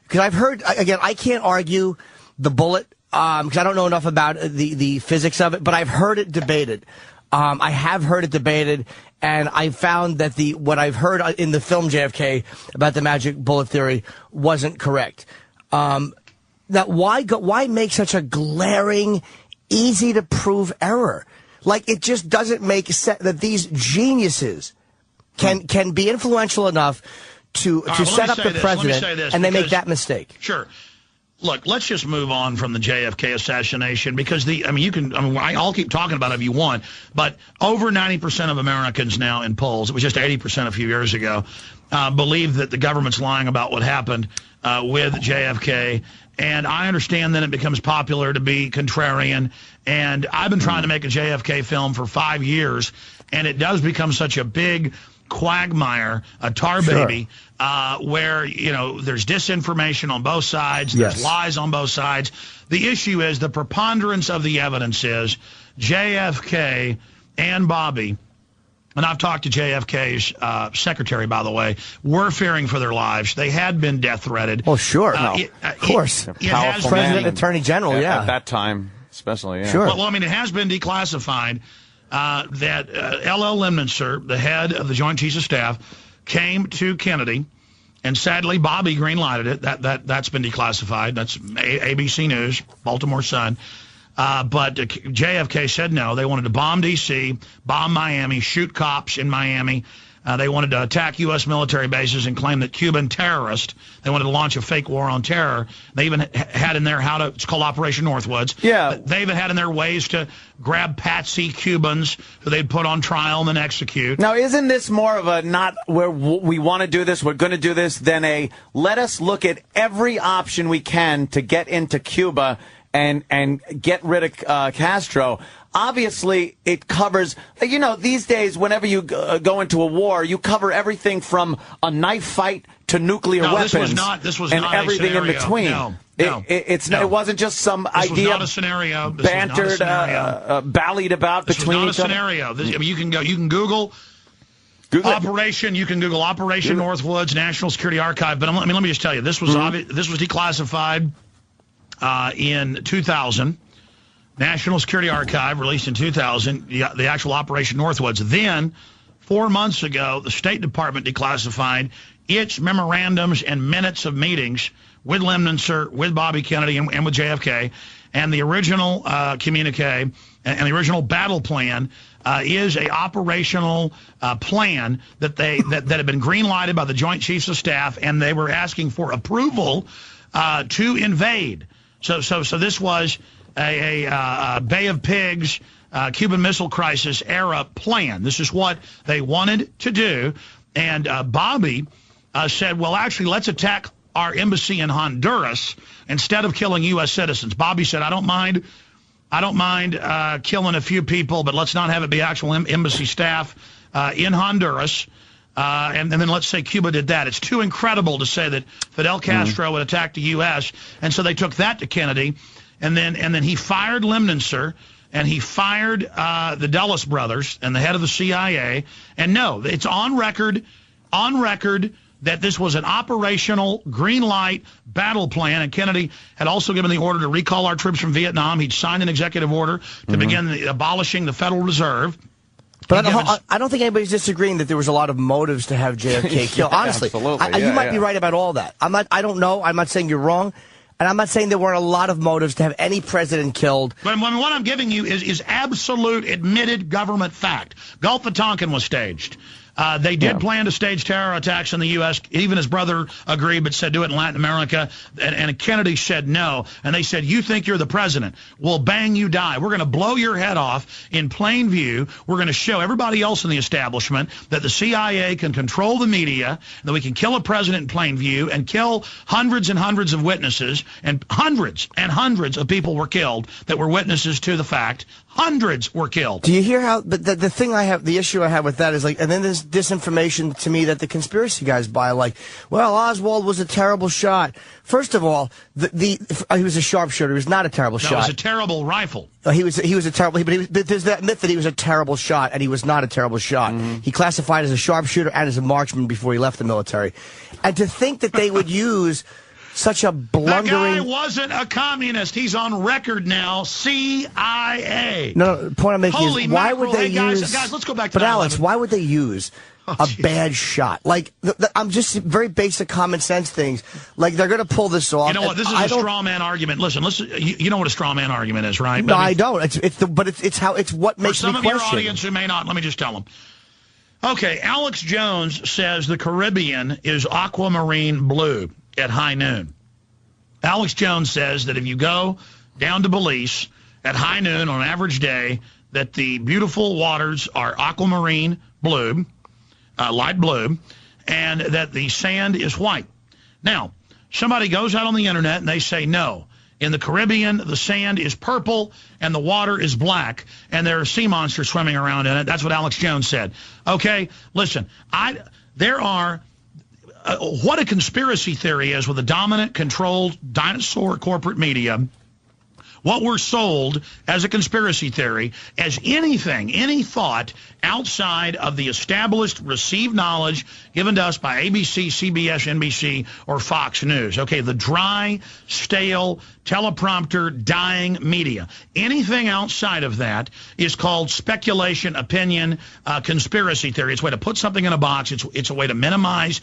because I've heard, again, I can't argue the bullet, because I don't know enough about the physics of it, but I've heard it debated. I have heard it debated, and I found that what I've heard in the film JFK about the magic bullet theory wasn't correct. Now, why make such a glaring, easy-to-prove error? Like, it just doesn't make sense that these geniuses can be influential enough to set up the president, and they make that mistake. Sure. Look, let's just move on from the JFK assassination because I'll keep talking about it if you want, but over 90% of Americans now in polls, it was just 80% a few years ago, believe that the government's lying about what happened with JFK. And I understand that it becomes popular to be contrarian. And I've been trying to make a JFK film for 5 years, and it does become such a big quagmire, a tar baby, where, there's disinformation on both sides, there's lies on both sides. The issue is the preponderance of the evidence is JFK and Bobby and I've talked to JFK's secretary, by the way, were fearing for their lives. They had been death threatened. Oh, sure. Of course. It has President, Attorney General, At that time, especially, yeah. Sure. Well, I mean, it has been declassified that L.L. Lemnitzer, the head of the Joint Chiefs of Staff, came to Kennedy, and sadly, Bobby green-lighted it. That's been declassified. That's ABC News, Baltimore Sun. But JFK said no. They wanted to bomb D.C., bomb Miami, shoot cops in Miami. They wanted to attack U.S. military bases and claim that Cuban terrorists. They wanted to launch a fake war on terror. They even had in there it's called Operation Northwoods. Yeah. They even had in there ways to grab patsy Cubans who they'd put on trial and then execute. Now, isn't this more of a not where we want to do this, we're going to do this, than a let us look at every option we can to get into Cuba and get rid of Castro? Obviously, it covers, these days, whenever you go into a war, you cover everything from a knife fight to nuclear weapons. This was and not everything a scenario. in between. No. It wasn't just some This idea was not a scenario. This bantered, was not a scenario. ballied about This between was not a scenario. You can Google Operation. You can Google Operation Northwoods, National Security Archive. But let me just tell you, this was this was declassified in 2000. National Security Archive released in 2000 the actual Operation Northwoods. Then, 4 months ago, the State Department declassified its memorandums and minutes of meetings with Lemnitzer, with Bobby Kennedy, and with JFK. And the original communique and the original battle plan is a operational plan that had been green-lighted by the Joint Chiefs of Staff, and they were asking for approval to invade. So this was a Bay of Pigs, Cuban Missile Crisis era plan. This is what they wanted to do. And Bobby said, well, actually, let's attack our embassy in Honduras instead of killing U.S. citizens. Bobby said, I don't mind killing a few people, but let's not have it be actual embassy staff in Honduras. And then let's say Cuba did that. It's too incredible to say that Fidel Castro would attack the U.S. And so they took that to Kennedy. And then he fired Lemnitzer, and he fired the Dulles brothers and the head of the CIA. And no, it's on record that this was an operational green light battle plan. And Kennedy had also given the order to recall our troops from Vietnam. He'd signed an executive order to begin abolishing the Federal Reserve. But I don't think anybody's disagreeing that there was a lot of motives to have JFK killed. Honestly, you might be right about all that. I don't know. I'm not saying you're wrong. And I'm not saying there weren't a lot of motives to have any president killed. But what I'm giving you is absolute admitted government fact. Gulf of Tonkin was staged. They did plan to stage terror attacks in the U.S. Even his brother agreed, but said do it in Latin America. And Kennedy said no. And they said, you think you're the president. Well, bang, you die. We're going to blow your head off in plain view. We're going to show everybody else in the establishment that the CIA can control the media, that we can kill a president in plain view and kill hundreds and hundreds of witnesses. And hundreds of people were killed that were witnesses to the fact. Hundreds were killed. Do you hear how the thing I have, the issue I have with that is and then there's disinformation to me that the conspiracy guys buy, well, Oswald was a terrible shot. First of all, he was a sharpshooter. He was not a terrible shot. That was a terrible rifle. He was a terrible, but there's that myth that he was a terrible shot, and he was not a terrible shot. He classified as a sharpshooter and as a marksman before he left the military. And to think that they would use such a blundering... That guy wasn't a communist. He's on record now. CIA. No, the point I'm making is why would they use... Guys, let's go back to But Alex, why would they use a bad shot? I'm just very basic common sense things. They're going to pull this off. You know what? This is a straw man argument. Listen. You know what a straw man argument is, right? No, I don't. It's what makes me question. For some of your audience who may not, let me just tell them. Okay, Alex Jones says the Caribbean is aquamarine blue at high noon. Alex Jones says that if you go down to Belize at high noon on an average day, that the beautiful waters are aquamarine blue, light blue, and that the sand is white. Now, somebody goes out on the internet and they say, no, in the Caribbean, the sand is purple and the water is black, and there are sea monsters swimming around in it. That's what Alex Jones said. Okay, listen, there are... what a conspiracy theory is with a dominant, controlled dinosaur corporate media What we're sold as a conspiracy theory as anything, any thought outside of the established received knowledge given to us by ABC, CBS, NBC, or Fox News. Okay, the dry, stale, teleprompter, dying media. Anything outside of that is called speculation, opinion, conspiracy theory. It's a way to put something in a box. It's a way to minimize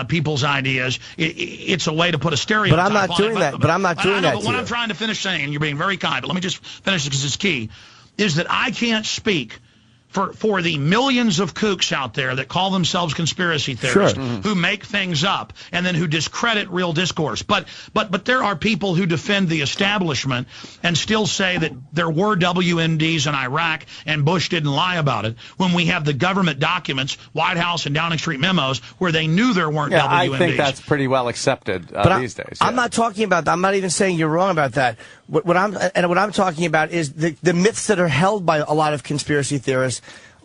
people's ideas. It's a way to put a stereotype on it. But I'm not doing that. But I'm not doing that. But what I'm trying to finish saying, and you're being very kind, but let me just finish because it's key, is that I can't speak for the millions of kooks out there that call themselves conspiracy theorists, who make things up and then who discredit real discourse. But there are people who defend the establishment and still say that there were WMDs in Iraq and Bush didn't lie about it, when we have the government documents, White House and Downing Street memos, where they knew there weren't WMDs. I think that's pretty well accepted these days. I'm not talking about that. I'm not even saying you're wrong about that. What I'm talking about is the myths that are held by a lot of conspiracy theorists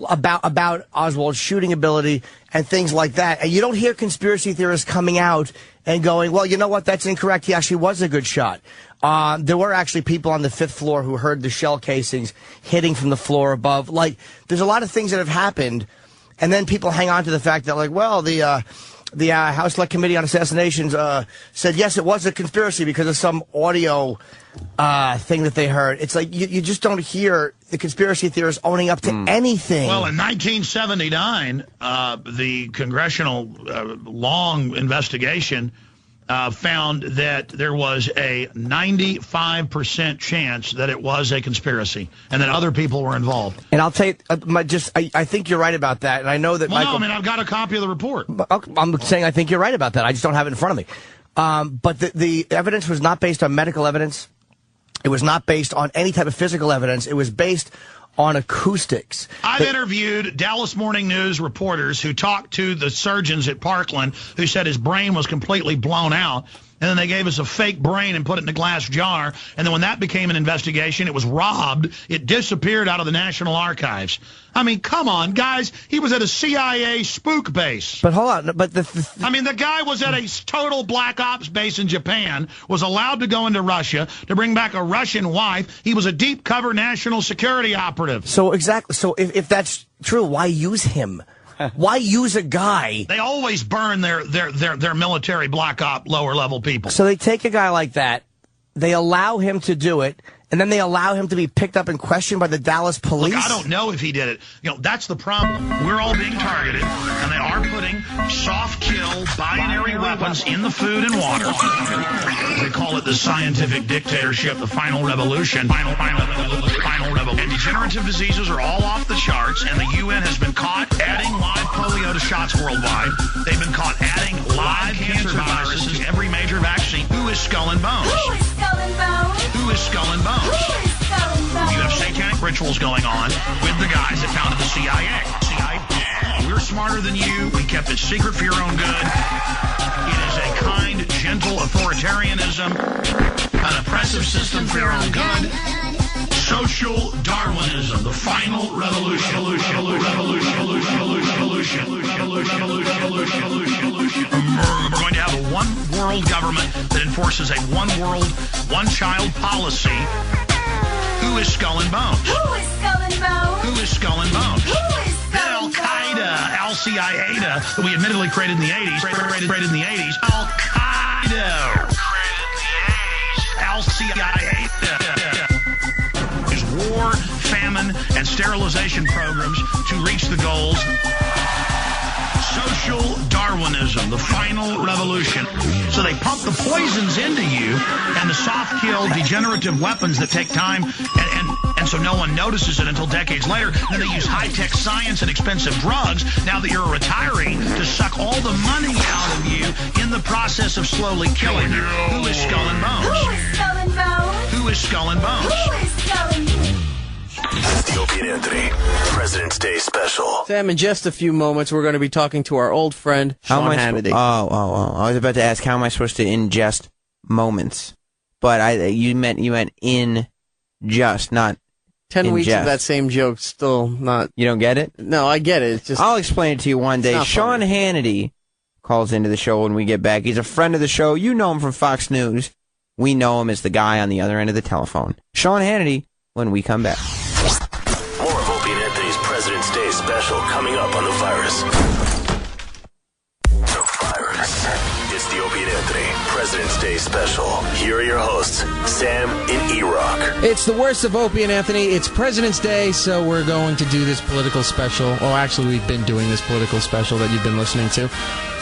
about Oswald's shooting ability and things like that. And you don't hear conspiracy theorists coming out and going, well, you know what, that's incorrect. He actually was a good shot. There were actually people on the 5th floor who heard the shell casings hitting from the floor above. Like, there's a lot of things that have happened, and then people hang on to the fact that, like, well, the House Select Committee on Assassinations said, yes, it was a conspiracy because of some audio thing that they heard. It's like you just don't hear the conspiracy theorists owning up to anything. Well, in 1979, the congressional long investigation found that there was a 95% chance that it was a conspiracy and that other people were involved. And I'll tell you, I think you're right about that. And I know that Michael... No, I mean, I've got a copy of the report. I'm saying I think you're right about that. I just don't have it in front of me. But the evidence was not based on medical evidence. It was not based on any type of physical evidence. It was based on acoustics. I've interviewed Dallas Morning News reporters who talked to the surgeons at Parkland who said his brain was completely blown out. And then they gave us a fake brain and put it in a glass jar. And then when that became an investigation, it was robbed. It disappeared out of the National Archives. I mean, come on, guys. He was at a CIA spook base. But hold on. But I mean, the guy was at a total black ops base in Japan, was allowed to go into Russia to bring back a Russian wife. He was a deep cover national security operative. So exactly. So if that's true, why use him? Why use a guy? They always burn their military black op lower level people. So they take a guy like that, they allow him to do it, and then they allow him to be picked up and questioned by the Dallas police? Look, I don't know if he did it. You know, that's the problem. We're all being targeted, and they are putting soft kill binary weapons in the food and water. They call it the scientific dictatorship, the final revolution. Final revolution. And degenerative diseases are all off the charts, and the UN has been caught adding live polio to shots worldwide. They've been caught adding live cancer viruses to every major vaccine. Who is Skull and Bones? Who is Skull and Bones? Who is Skull and Bones? You have satanic rituals going on with the guys that founded the CIA. We're smarter than you. We kept it secret for your own good. It is a kind, gentle authoritarianism, an oppressive system for your own good. Social Darwinism, the final revolution. We're going to have a one-world government that enforces a one-world, one-child policy. Who is Skull and Bones? Who is Skull and Bones? Who is Skull and Bones? Who is Skull and Bones? Al-Qaeda, Al-CIA, that we admittedly created in the 80s. Al-Qaeda. Al-CIA. Is war, famine, and sterilization programs to reach the goals. Social Darwinism, the final revolution. So they pump the poisons into you and the soft kill degenerative weapons that take time and so no one notices it until decades later. Then they use high-tech science and expensive drugs now that you're a retiree to suck all the money out of you in the process of slowly killing you. Who is Skull and Bones? Who is Skull and Bones? Who is Skull and Bones? Who is Skull and Bones? Opie and Anthony, President's Day special. Sam, in just a few moments, we're going to be talking to our old friend, Sean Hannity. I was about to ask, how am I supposed to ingest moments? But you meant ingest, not 10 ingest. weeks of that same joke, still not... You don't get it? No, I get it. It's just... I'll explain it to you one day. Sean Hannity calls into the show when we get back. He's a friend of the show. You know him from Fox News. We know him as the guy on the other end of the telephone. Sean Hannity, when we come back. More of Opie and Anthony's President's Day special coming up on the virus. The virus. It's the Opie and Anthony President's Day special. Here are your hosts, Sam and E-Rock. It's the worst of Opie and Anthony. It's President's Day, so we're going to do this political special. Oh, actually, we've been doing this political special that you've been listening to.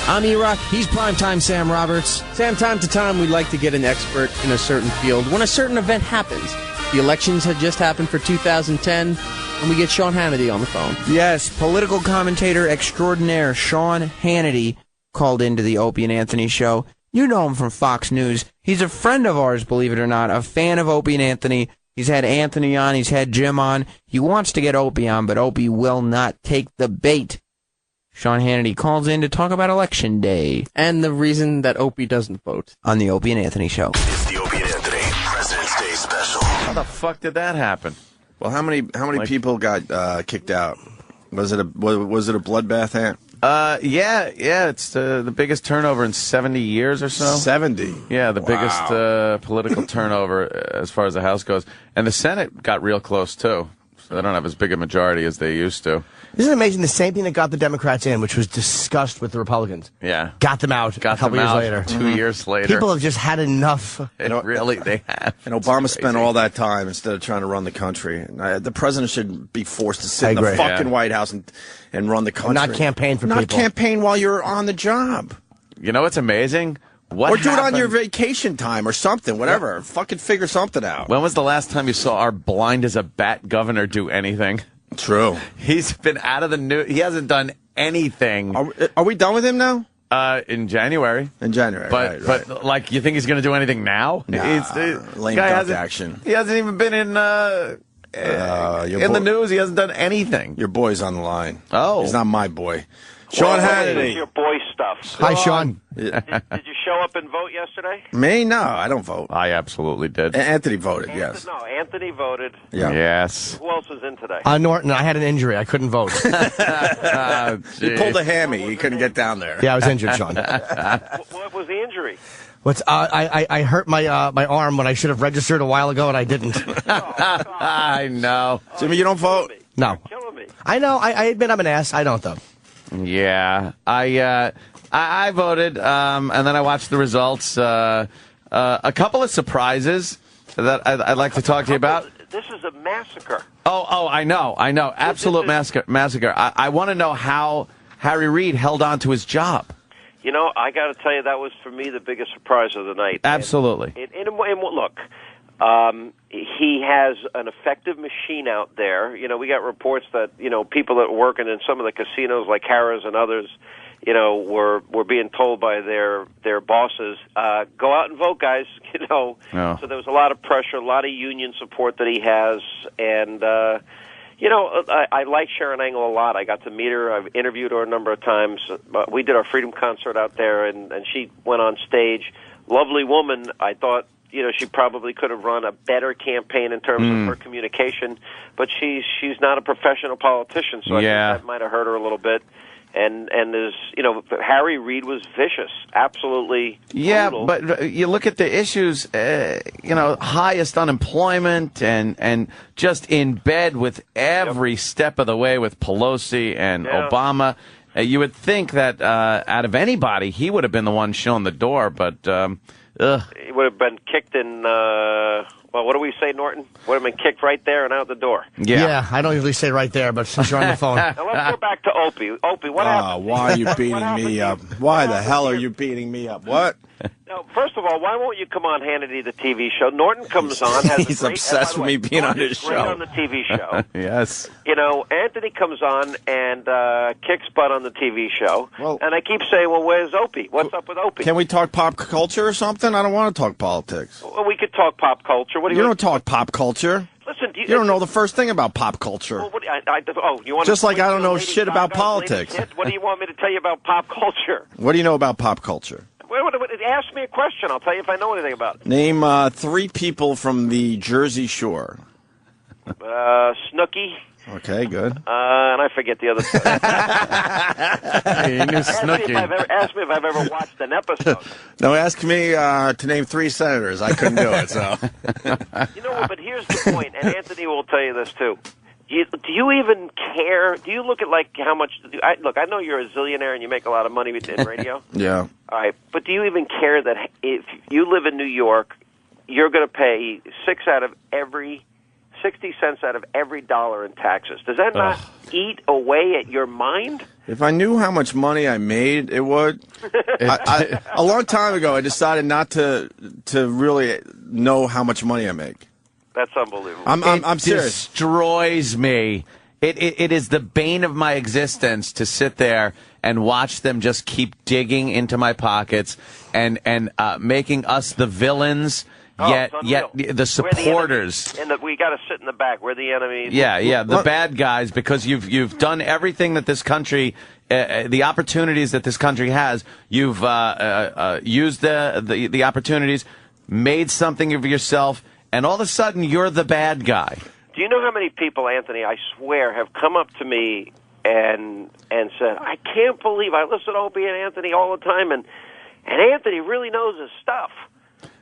I'm E-Rock. He's Primetime Sam Roberts. Sam, time to time, we'd like to get an expert in a certain field when a certain event happens. The elections had just happened for 2010, and we get Sean Hannity on the phone. Yes, political commentator extraordinaire Sean Hannity called into the Opie and Anthony show. You know him from Fox News. He's a friend of ours, believe it or not, a fan of Opie and Anthony. He's had Anthony on, he's had Jim on. He wants to get Opie on, but Opie will not take the bait. Sean Hannity calls in to talk about Election Day. And the reason that Opie doesn't vote. On the Opie and Anthony show. It's the Opie and Anthony President's Day special. How the fuck did that happen? Well, how many people got kicked out? Was it a bloodbath, Ant? Yeah, it's the biggest turnover in 70 years or so. 70? Yeah, the Wow. biggest political turnover as far as the House goes. And the Senate got real close, too. So they don't have as big a majority as they used to. Isn't it amazing? The same thing that got the Democrats in, which was discussed with the Republicans. Yeah. Got them out a couple years later. 2 years later. People have just had enough. They have. And Obama spent all that time instead of trying to run the country. The president should be forced to sit in the fucking White House and run the country. Not campaign for people. Not campaign while you're on the job. You know what's amazing? Or do it on your vacation time or something, whatever. Fucking figure something out. When was the last time you saw our blind as a bat governor do anything? True. He's been out of the news. He hasn't done anything. Are we done with him now? In January. In January, right. But like, you think he's going to do anything now? Lame duck action. He hasn't even been in the news. He hasn't done anything. Your boy's on the line. Oh. He's not my boy. Sean Hannity. Your boy stuff. Hi, Sean. Did you show up and vote yesterday? Me? No, I don't vote. I absolutely did. Anthony voted, yes. No, Anthony voted. Yeah. Yes. Who else is in today? Norton, I had an injury. I couldn't vote. He pulled a hammy. He couldn't get down there. Yeah, I was injured, Sean. What was the injury? I hurt my arm when I should have registered a while ago, and I didn't. I know. Jimmy, you don't vote? No. You're killing me. I know. I admit I'm an ass. I don't, though. Yeah, I voted, and then I watched the results. A couple of surprises that I'd like to talk to you about. This is a massacre. Oh, I know. Absolute massacre. I want to know how Harry Reid held on to his job. You know, I got to tell you, that was for me the biggest surprise of the night. Absolutely. And look, he has an effective machine out there. You know, we got reports that, people that were working in some of the casinos like Harrah's and others, were being told by their bosses, go out and vote, guys, Oh. So there was a lot of pressure, a lot of union support that he has, and, I like Sharon Engel a lot. I got to meet her. I've interviewed her a number of times. We did our Freedom concert out there, and she went on stage. Lovely woman. I thought, she probably could have run a better campaign in terms of her communication, but she's not a professional politician, so I think that might have hurt her a little bit. And there's, Harry Reid was vicious, absolutely brutal. But you look at the issues, highest unemployment and just in bed with every step of the way with Pelosi and Obama. You would think that out of anybody, he would have been the one showing the door, but he would have been kicked in, what do we say, Norton? Would have been kicked right there and out the door. Yeah, I don't usually say right there, but since you're on the phone. Now let's go back to Opie. Opie, what happened? Why are you beating me up? Why the hell are you beating me up? What? Now, first of all, why won't you come on Hannity, the TV show? Norton comes on. He's obsessed with me being on his show. On the TV show. Yes. Anthony comes on and kicks butt on the TV show. Well, and I keep saying, well, where's Opie? What's up with Opie? Can we talk pop culture or something? I don't want to talk politics. Well, we could talk pop culture. What do you don't talk pop culture. Listen, you don't know the first thing about pop culture. Well, you want just like I don't know shit about politics. What do you want me to tell you about pop culture? What do you know about pop culture? Ask me a question. I'll tell you if I know anything about it. Name 3 people from the Jersey Shore. Snooki. Okay, good. And I forget the other two. Hey, you knew Snooki. Ask me if I've ever watched an episode. No, ask me to name 3 senators. I couldn't do it, so. You know what, but here's the point, and Anthony will tell you this, too. Do you even care? Do you look at, like, how much... Look, I know you're a zillionaire and you make a lot of money in radio. Yeah. All right, but do you even care that if you live in New York, you're going to pay 60 cents out of every dollar in taxes? Does that not eat away at your mind? If I knew how much money I made, it would. A long time ago, I decided not to really know how much money I make. That's unbelievable. I'm serious. Destroys me. It is the bane of my existence to sit there and watch them just keep digging into my pockets and making us the villains. Yet the supporters, and we got to sit in the back. We're the enemies. Yeah, the bad guys, because you've done everything that this country, the opportunities that this country has. You've used the opportunities, made something of yourself, and all of a sudden you're the bad guy. Do you know how many people, Anthony, I swear, have come up to me and said, "I can't believe I listen to Opie and Anthony all the time, and Anthony really knows his stuff."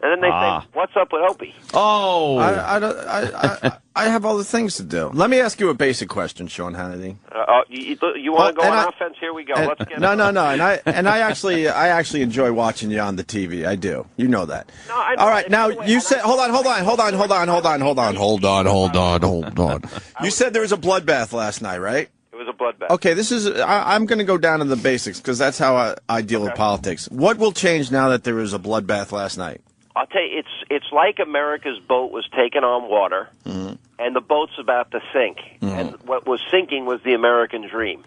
And then they say, "What's up with Opie?" Oh, I have other things to do. Let me ask you a basic question, Sean Hannity. You want to go on offense? Here we go. Let's get no. And I actually enjoy watching you on the TV. I do. You know that. No, I know. All right. Now you said, hold on. You said there was a bloodbath last night, right? It was a bloodbath. Okay, I'm going to go down to the basics because that's how I deal with politics. What will change now that there was a bloodbath last night? I'll tell you, it's like America's boat was taken on water, and the boat's about to sink. And what was sinking was the American dream.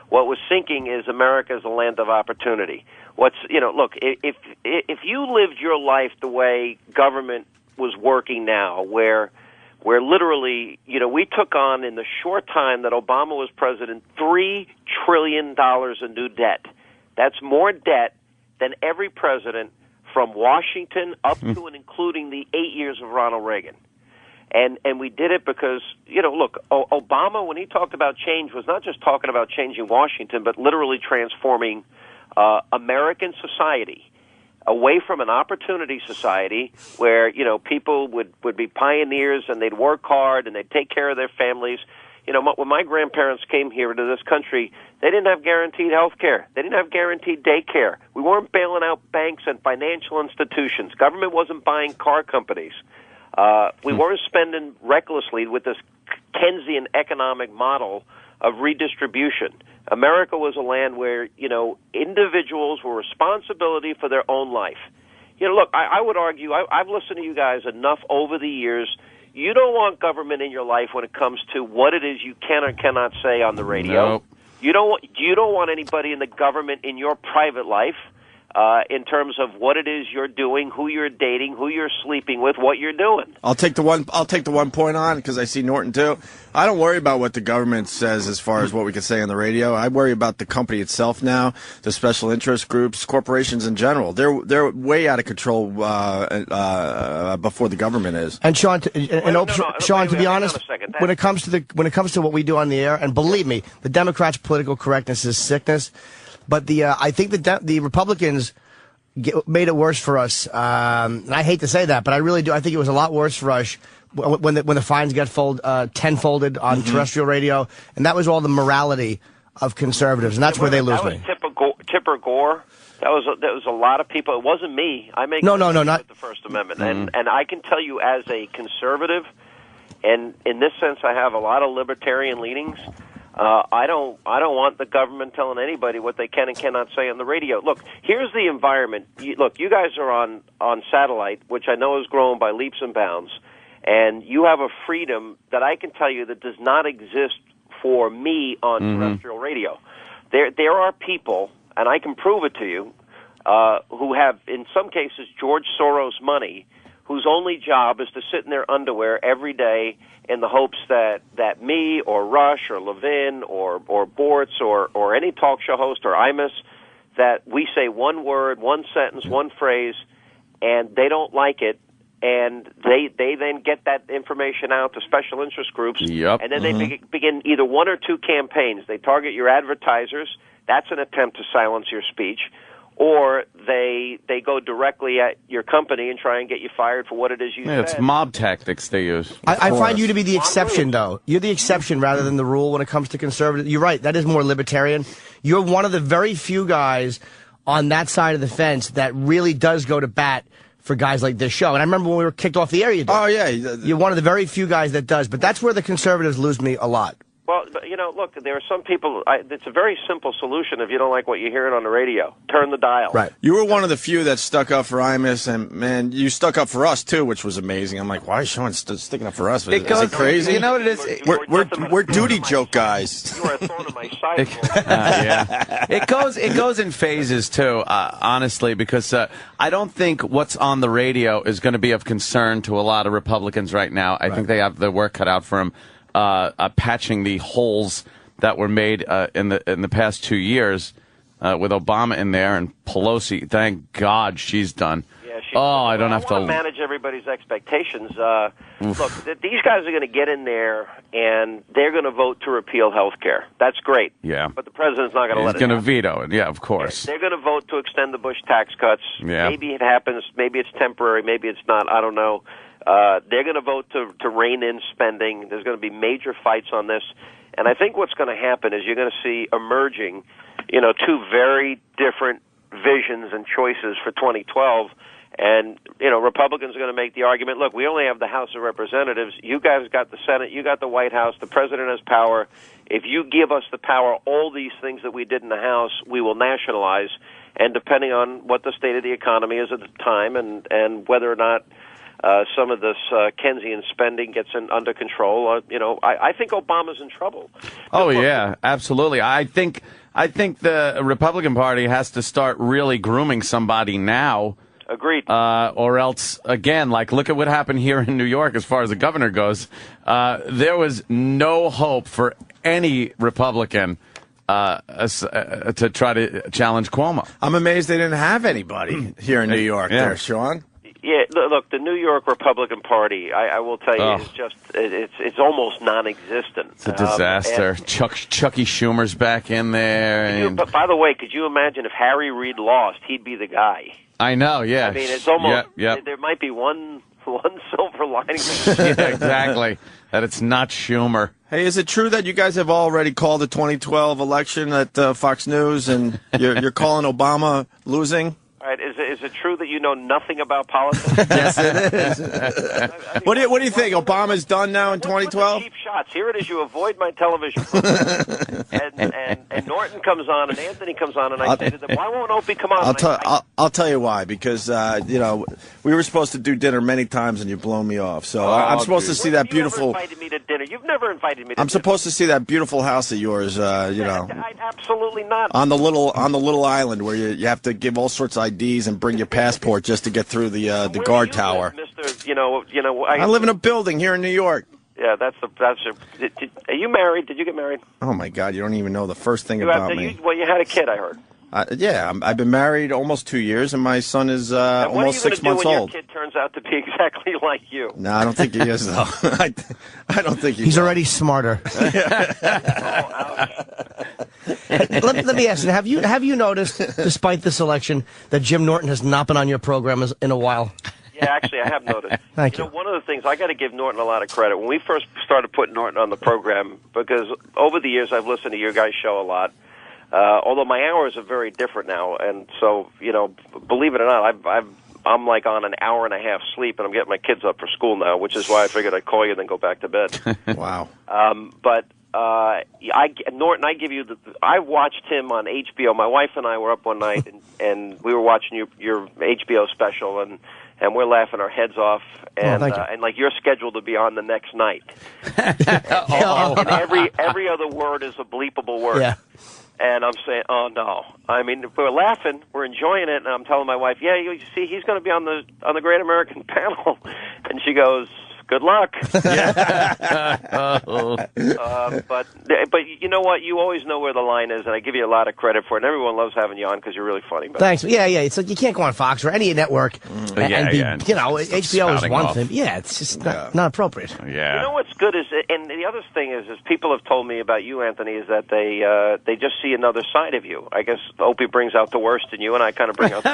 What was sinking is America as a land of opportunity. Look, if you lived your life the way government was working now, where literally, we took on, in the short time that Obama was president, $3 trillion in new debt. That's more debt than every president from Washington up to and including the 8 years of Ronald Reagan. And we did it because, look, Obama, when he talked about change, was not just talking about changing Washington, but literally transforming American society away from an opportunity society where, people would be pioneers and they'd work hard and they'd take care of their families. When my grandparents came here to this country, they didn't have guaranteed health care. They didn't have guaranteed daycare. We weren't bailing out banks and financial institutions. Government wasn't buying car companies. We weren't spending recklessly with this Keynesian economic model of redistribution. America was a land where, individuals were responsibility for their own life. Look, I would argue, I've listened to you guys enough over the years. You don't want government in your life when it comes to what it is you can or cannot say on the radio. Nope. You don't want anybody in the government in your private life, in terms of what it is you're doing, who you're dating, who you're sleeping with, what you're doing. I'll take the one point on because I see Norton too. I don't worry about what the government says as far as what we can say on the radio. I worry about the company itself now, the special interest groups, corporations in general. They're way out of control before the government is. And Sean, to be honest, when it comes to what we do on the air, and believe me, the Democrats' political correctness is sickness. But I think the Republicans made it worse for us. And I hate to say that, but I really do. I think it was a lot worse for us when the fines got tenfolded on terrestrial radio, and that was all the morality of conservatives, and that's where they lose me. Tipper Gore. That was a lot of people. It wasn't me. I make not the First Amendment, and I can tell you as a conservative, and in this sense, I have a lot of libertarian leanings. I don't want the government telling anybody what they can and cannot say on the radio. Look, here's the environment. Look, you guys are on satellite, which I know is grown by leaps and bounds, and you have a freedom that I can tell you that does not exist for me on terrestrial radio. There are people, and I can prove it to you, who have, in some cases, George Soros money, whose only job is to sit in their underwear every day in the hopes that me or Rush or Levin or Bortz or any talk show host or Imus, that we say one word, one sentence, one phrase, and they don't like it, and they then get that information out to special interest groups, Yep. and then they begin either one or two campaigns. They target your advertisers. That's an attempt to silence your speech. Or they go directly at your company and try and get you fired for what it is you said. It's mob tactics they use. I find you to be the exception, though. You're the exception rather than the rule when it comes to conservative. You're right. That is more libertarian. You're one of the very few guys on that side of the fence that really does go to bat for guys like this show. And I remember when we were kicked off the air, you did. Oh, yeah. You're one of the very few guys that does. But that's where the conservatives lose me a lot. Well, you know, look, there are some people, it's a very simple solution if you don't like what you're hearing on the radio. Turn the dial. Right. You were one of the few that stuck up for Imus, and, man, you stuck up for us, too, which was amazing. I'm like, why is Sean sticking up for us? Is it crazy? You know what it is? We're duty joke guys. You are a thorn in my side. Yeah. It goes in phases, too, honestly, because I don't think what's on the radio is going to be of concern to a lot of Republicans right now. I think they have their work cut out for them. Patching the holes that were made in the past 2 years with Obama in there and Pelosi. Thank God she's done. Yeah, I don't have to manage everybody's expectations. Look, these guys are going to get in there and they're going to vote to repeal health care. That's great. Yeah. But the president's not going to let it He's going to happen. veto it. Yeah, of course. They're going to vote to extend the Bush tax cuts. Yeah. Maybe it happens. Maybe it's temporary. Maybe it's not. I don't know. They're going to vote to rein in spending. There's going to be major fights on this. And I think what's going to happen is you're going to see emerging, two very different visions and choices for 2012. And, Republicans are going to make the argument, look, we only have the House of Representatives. You guys got the Senate. You got the White House. The president has power. If you give us the power, all these things that we did in the House, we will nationalize. And depending on what the state of the economy is at the time and whether or not some of this Keynesian spending gets under control. I think Obama's in trouble. Oh, yeah, absolutely. I think the Republican Party has to start really grooming somebody now. Agreed. Or else, again, look at what happened here in New York as far as the governor goes. There was no hope for any Republican to try to challenge Cuomo. I'm amazed they didn't have anybody here in New York there, Sean. Yeah, look, the New York Republican Party, I will tell you, is just, it's almost non-existent. It's a disaster. Chucky Schumer's back in there. But by the way, could you imagine if Harry Reid lost, he'd be the guy? I know, yeah. I mean, it's almost, Yep. there might be one silver lining. Yeah, exactly. That it's not Schumer. Hey, is it true that you guys have already called the 2012 election at Fox News, and you're calling Obama losing? All right, is it true that you know nothing about politics? Yes, it is. What do you think? Obama's done now in 2012? Cheap shots. Here it is. You avoid my television program, and Norton comes on, and Anthony comes on, and I say to them, "Why won't Opie come on?" I'll tell you why. Because we were supposed to do dinner many times, and you've blown me off. So I'm supposed to see that beautiful. You never invited me to dinner. You've never invited me to I'm dinner. supposed to see that beautiful house of yours. Absolutely not. On the little island where you have to give all sorts of IDs and bring your passport just to get through the guard tower. Mr. I live in a building here in New York. Yeah, are you married? Did you get married? Oh my God, you don't even know the first thing about me. You had a kid, I heard. Yeah, I've been married almost 2 years, and my son is almost 6 months old. What are you going to do when your kid turns out to be exactly like you? No, I don't think he is, though. I don't think he's already smarter. Let me ask you, have you noticed, despite this election, that Jim Norton has not been on your program in a while? Yeah, actually, I have noticed. Thank you. One of the things, I got to give Norton a lot of credit. When we first started putting Norton on the program, because over the years I've listened to your guys' show a lot, although my hours are very different now, and so, believe it or not, I'm like on an hour and a half sleep, and I'm getting my kids up for school now, which is why I figured I'd call you and then go back to bed. Wow. Norton, I watched him on HBO. My wife and I were up one night, and we were watching your HBO special, and we're laughing our heads off, and you're scheduled to be on the next night. And every other word is a bleepable word. Yeah. And I'm saying, oh no! I mean, we're laughing, we're enjoying it, and I'm telling my wife, yeah, you see, he's going to be on the Great American Panel, and she goes, Good luck. But you know what? You always know where the line is, and I give you a lot of credit for it. And everyone loves having you on because you're really funny. But Thanks. Yeah. It's like you can't go on Fox or any network and be, you know, HBO is one thing. Yeah, it's just not appropriate. Yeah. You know what's good is, and the other thing is people have told me about you, Anthony, is that they just see another side of you. I guess Opie brings out the worst in you, and I kind of bring out the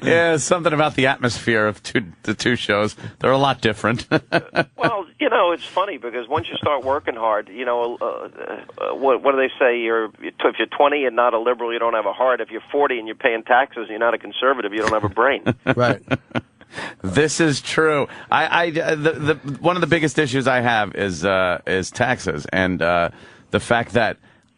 Yeah, something about the atmosphere of the two shows. They're a lot different. Well, you know, it's funny because once you start working hard, you know, what do they say? If you're 20 and not a liberal, you don't have a heart. If you're 40 and you're paying taxes, you're not a conservative, you don't have a brain. Right. This is true. One of the biggest issues I have is taxes, and the fact that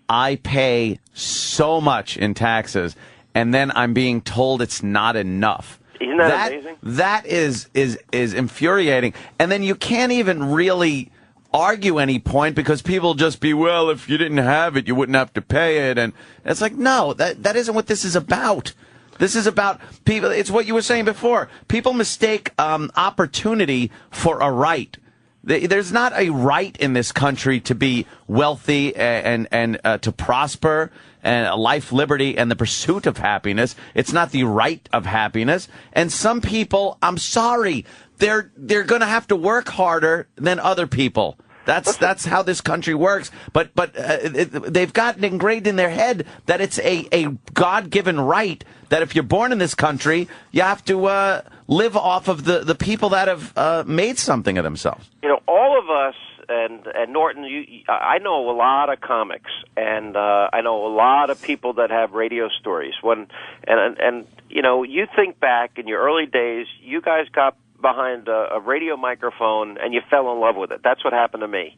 I pay so much in taxes, and then I'm being told it's not enough. Isn't that amazing? That is infuriating. And then you can't even really argue any point because people just be, well, if you didn't have it, you wouldn't have to pay it. And it's like, no, that isn't what this is about. This is about people. It's what you were saying before. People mistake opportunity for a right. There's not a right in this country to be wealthy and to prosper and a life, liberty, and the pursuit of happiness. It's not the right of happiness. And some people, I'm sorry, they're going to have to work harder than other people. That's how this country works. But they've gotten engraved in their head that it's a God-given right that if you're born in this country, you have to live off of the people that have made something of themselves. You know, all of us, and Norton, I know a lot of comics, and I know a lot of people that have radio stories. And you know, you think back in your early days, you guys got behind a radio microphone and you fell in love with it. That's what happened to me.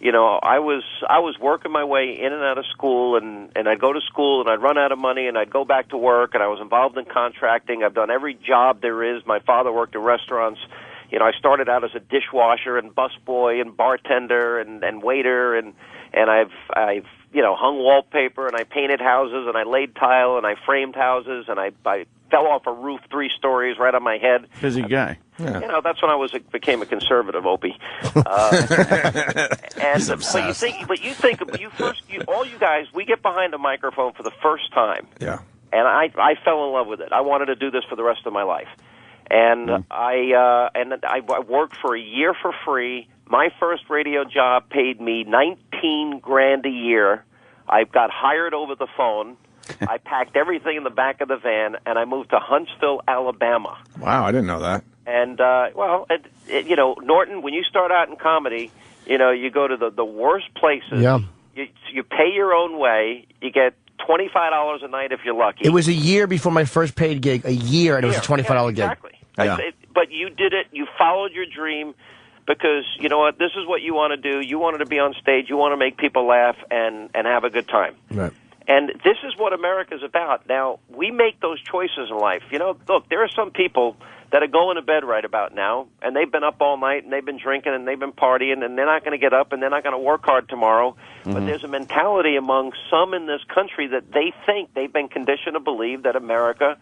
You know, I was working my way in and out of school, and I'd go to school and I'd run out of money and I'd go back to work, and I was involved in contracting. I've done every job there is. My father worked in restaurants. You know, I started out as a dishwasher and busboy and bartender and waiter, and I've you know, hung wallpaper, and I painted houses, and I laid tile, and I framed houses, and I fell off a roof 3 stories right on my head. Busy guy. Yeah. You know, that's when I became a conservative, Opie. All you guys, we get behind a microphone for the first time. Yeah. And I fell in love with it. I wanted to do this for the rest of my life. And I worked for a year for free. My first radio job paid me $19,000 a year. I got hired over the phone. I packed everything in the back of the van, and I moved to Huntsville, Alabama. Wow, I didn't know that. And you know, Norton, when you start out in comedy, you know, you go to the worst places. Yeah. You pay your own way. You get $25 a night if you're lucky. It was a year before my first paid gig. A year, and it was a $25 gig. Exactly. Yeah. But you did it. You followed your dream because, you know what, this is what you want to do. You wanted to be on stage. You want to make people laugh and have a good time. Right. And this is what America's about. Now, we make those choices in life. You know, look, there are some people that are going to bed right about now, and they've been up all night, and they've been drinking, and they've been partying, and they're not going to get up, and they're not going to work hard tomorrow. Mm-hmm. But there's a mentality among some in this country that they think they've been conditioned to believe that America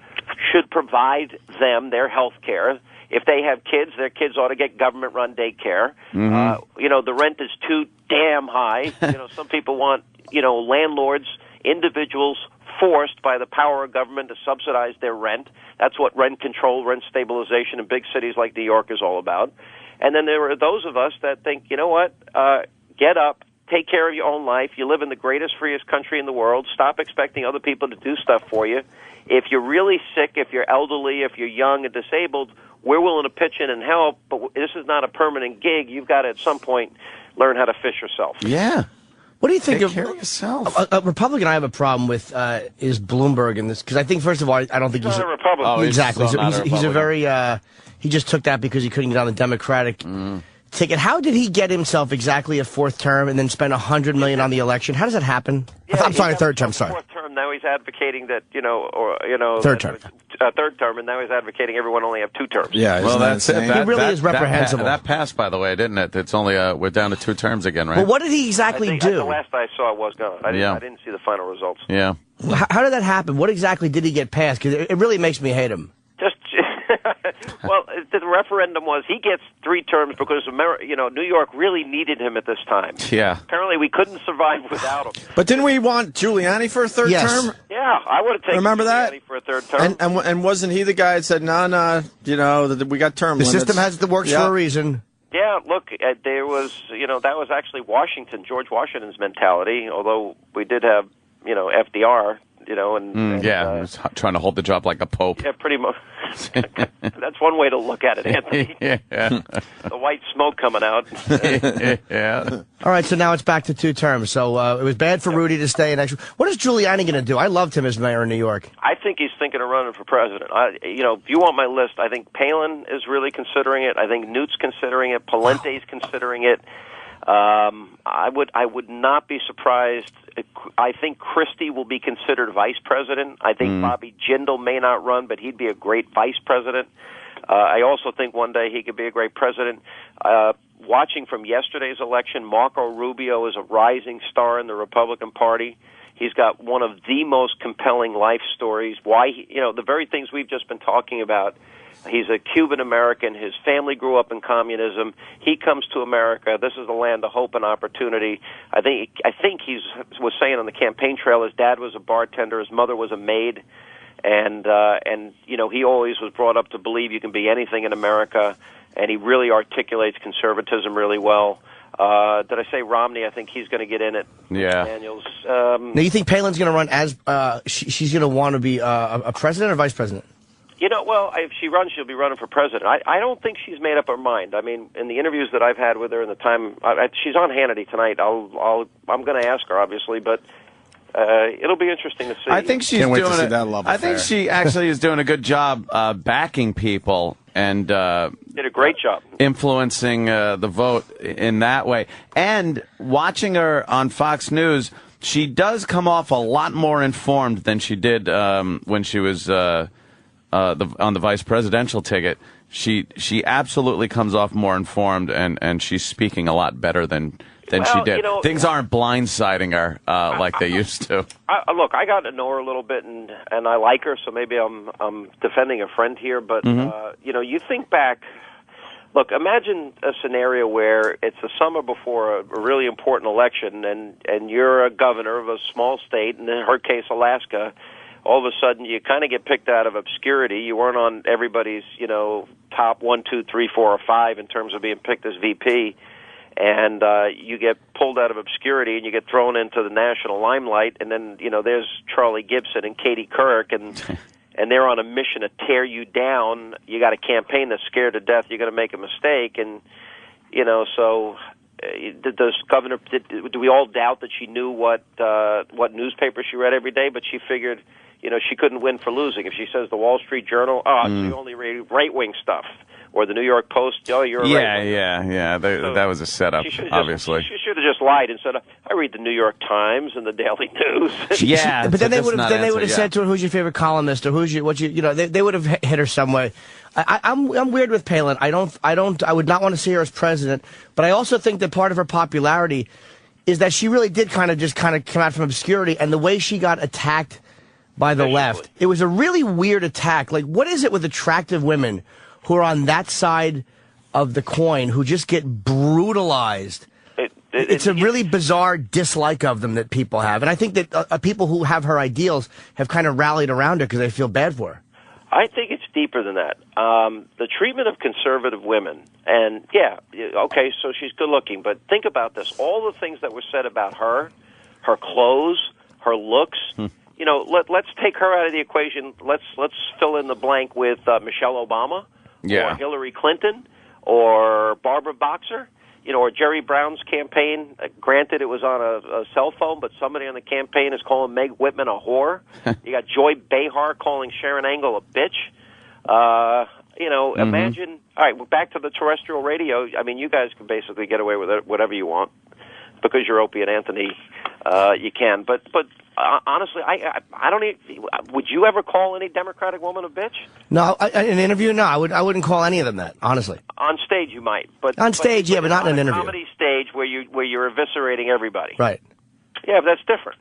should provide them their health care. If they have kids, their kids ought to get government-run daycare. Mm-hmm. You know, the rent is too damn high. You know, some people want, you know, landlords, individuals forced by the power of government to subsidize their rent. That's what rent control, rent stabilization in big cities like New York is all about. And then there are those of us that think, you know what, get up, take care of your own life. You live in the greatest, freest country in the world. Stop expecting other people to do stuff for you. If you're really sick, if you're elderly, if you're young and disabled, we're willing to pitch in and help, but this is not a permanent gig. You've got to, at some point, learn how to fish yourself. Yeah. What do you think Take care of yourself? A Republican I have a problem with is Bloomberg in this, because I think, first of all, I don't think he's not a Republican. Oh, exactly. He's a very, he just took that because he couldn't get on the Democratic ticket. How did he get himself exactly a 4th term and then spend $100 million on the election? How does that happen? Yeah, I'm sorry, 3rd term, sorry. 4th term, now he's advocating that, 3rd term. 3rd term, and now he's advocating everyone only have 2 terms. Yeah, well, that's it. He really is reprehensible. That passed, by the way, didn't it? It's only we're down to 2 terms again, right? Well, what did he exactly do? The last I saw was gone. I didn't see the final results. Yeah. How did that happen? What exactly did he get passed? Because it really makes me hate him. Just Well, the referendum was he gets 3 terms because New York really needed him at this time. Yeah. Apparently, we couldn't survive without him. But didn't we want Giuliani for a third term? Yeah, I would have taken Remember that? Giuliani for a third term. And wasn't he the guy that said, no, we got term The limits. system works for a reason. Yeah, look, there was, that was actually George Washington's mentality, although we did have, FDR, he was trying to hold the job like a pope. Yeah, pretty much. That's one way to look at it, Anthony. Yeah. The white smoke coming out. Yeah. All right, so now it's back to 2 terms. So it was bad for Rudy to stay. What is Giuliani going to do? I loved him as mayor of New York. I think he's thinking of running for president. If you want my list, I think Palin is really considering it. I think Newt's considering it. Palente's considering it. I would not be surprised. I think Christie will be considered vice president. I think Bobby Jindal may not run, but he'd be a great vice president. I also think one day he could be a great president. Watching from yesterday's election, Marco Rubio is a rising star in the Republican Party. He's got one of the most compelling life stories. Why, the very things we've just been talking about. He's a Cuban American. His family grew up in communism. He comes to America. This is the land of hope and opportunity. I think he was saying on the campaign trail his dad was a bartender, his mother was a maid, and he always was brought up to believe you can be anything in America, and he really articulates conservatism really well. Did I say Romney? I think he's going to get in it. Yeah. Daniels. Now, you think Palin's going to run as she's going to want to be a president or vice president? If she runs, she'll be running for president. I don't think she's made up her mind. I mean, in the interviews that I've had with her in the time, she's on Hannity tonight. I'm going to ask her, obviously, but it'll be interesting to see. I think she's Can't wait to doing see it. that love I think affair. she actually is doing a good job backing people and did a great job influencing the vote in that way. And watching her on Fox News, she does come off a lot more informed than she did when she was on the vice presidential ticket. She absolutely comes off more informed, and she's speaking a lot better than she did. Things aren't blindsiding her like they used to. Look, I got to know her a little bit, and I like her, so maybe I'm defending a friend here. But you think back. Look, imagine a scenario where it's the summer before a really important election, and you're a governor of a small state, and in her case, Alaska. All of a sudden, you kind of get picked out of obscurity. You weren't on everybody's, top 1, 2, 3, 4, or 5 in terms of being picked as VP, and you get pulled out of obscurity and you get thrown into the national limelight. And then, there's Charlie Gibson and Katie Couric, and they're on a mission to tear you down. You got a campaign that's scared to death you're going to make a mistake, and so. Do we all doubt that she knew what newspaper she read every day? But she figured, she couldn't win for losing. If she says the Wall Street Journal, she only read right-wing stuff, or the New York Post, you're a right-wing. Yeah. That was a setup, obviously. She should have just lied and said, I read the New York Times and the Daily News. Yeah, but then they would have said to her, "Who's your favorite columnist?" or they would have hit her some way. I'm weird with Palin. I would not want to see her as president, but I also think that part of her popularity is that she really did kind of come out from obscurity, and the way she got attacked by the left, it was a really weird attack. Like, what is it with attractive women who are on that side of the coin who just get brutalized? It's a really bizarre dislike of them that people have, and I think that people who have her ideals have kind of rallied around her because they feel bad for her. I think it's deeper than that. The treatment of conservative women, and okay, so she's good looking, but think about this. All the things that were said about her clothes, her looks, let's take her out of the equation. Let's fill in the blank with Michelle Obama, or Hillary Clinton, or Barbara Boxer. Or Jerry Brown's campaign. Granted, it was on a cell phone, but somebody on the campaign is calling Meg Whitman a whore. You got Joy Behar calling Sharon Angle a bitch. Imagine. All right, back to the terrestrial radio. I mean, you guys can basically get away with it, whatever you want, because you're Opie and Anthony. You can, but honestly, I don't. Would you ever call any Democratic woman a bitch? No, in an interview, no. I wouldn't call any of them that. Honestly, on stage you might, but on stage, but not in an interview. Comedy stage where you're eviscerating everybody. Right. Yeah, but that's different.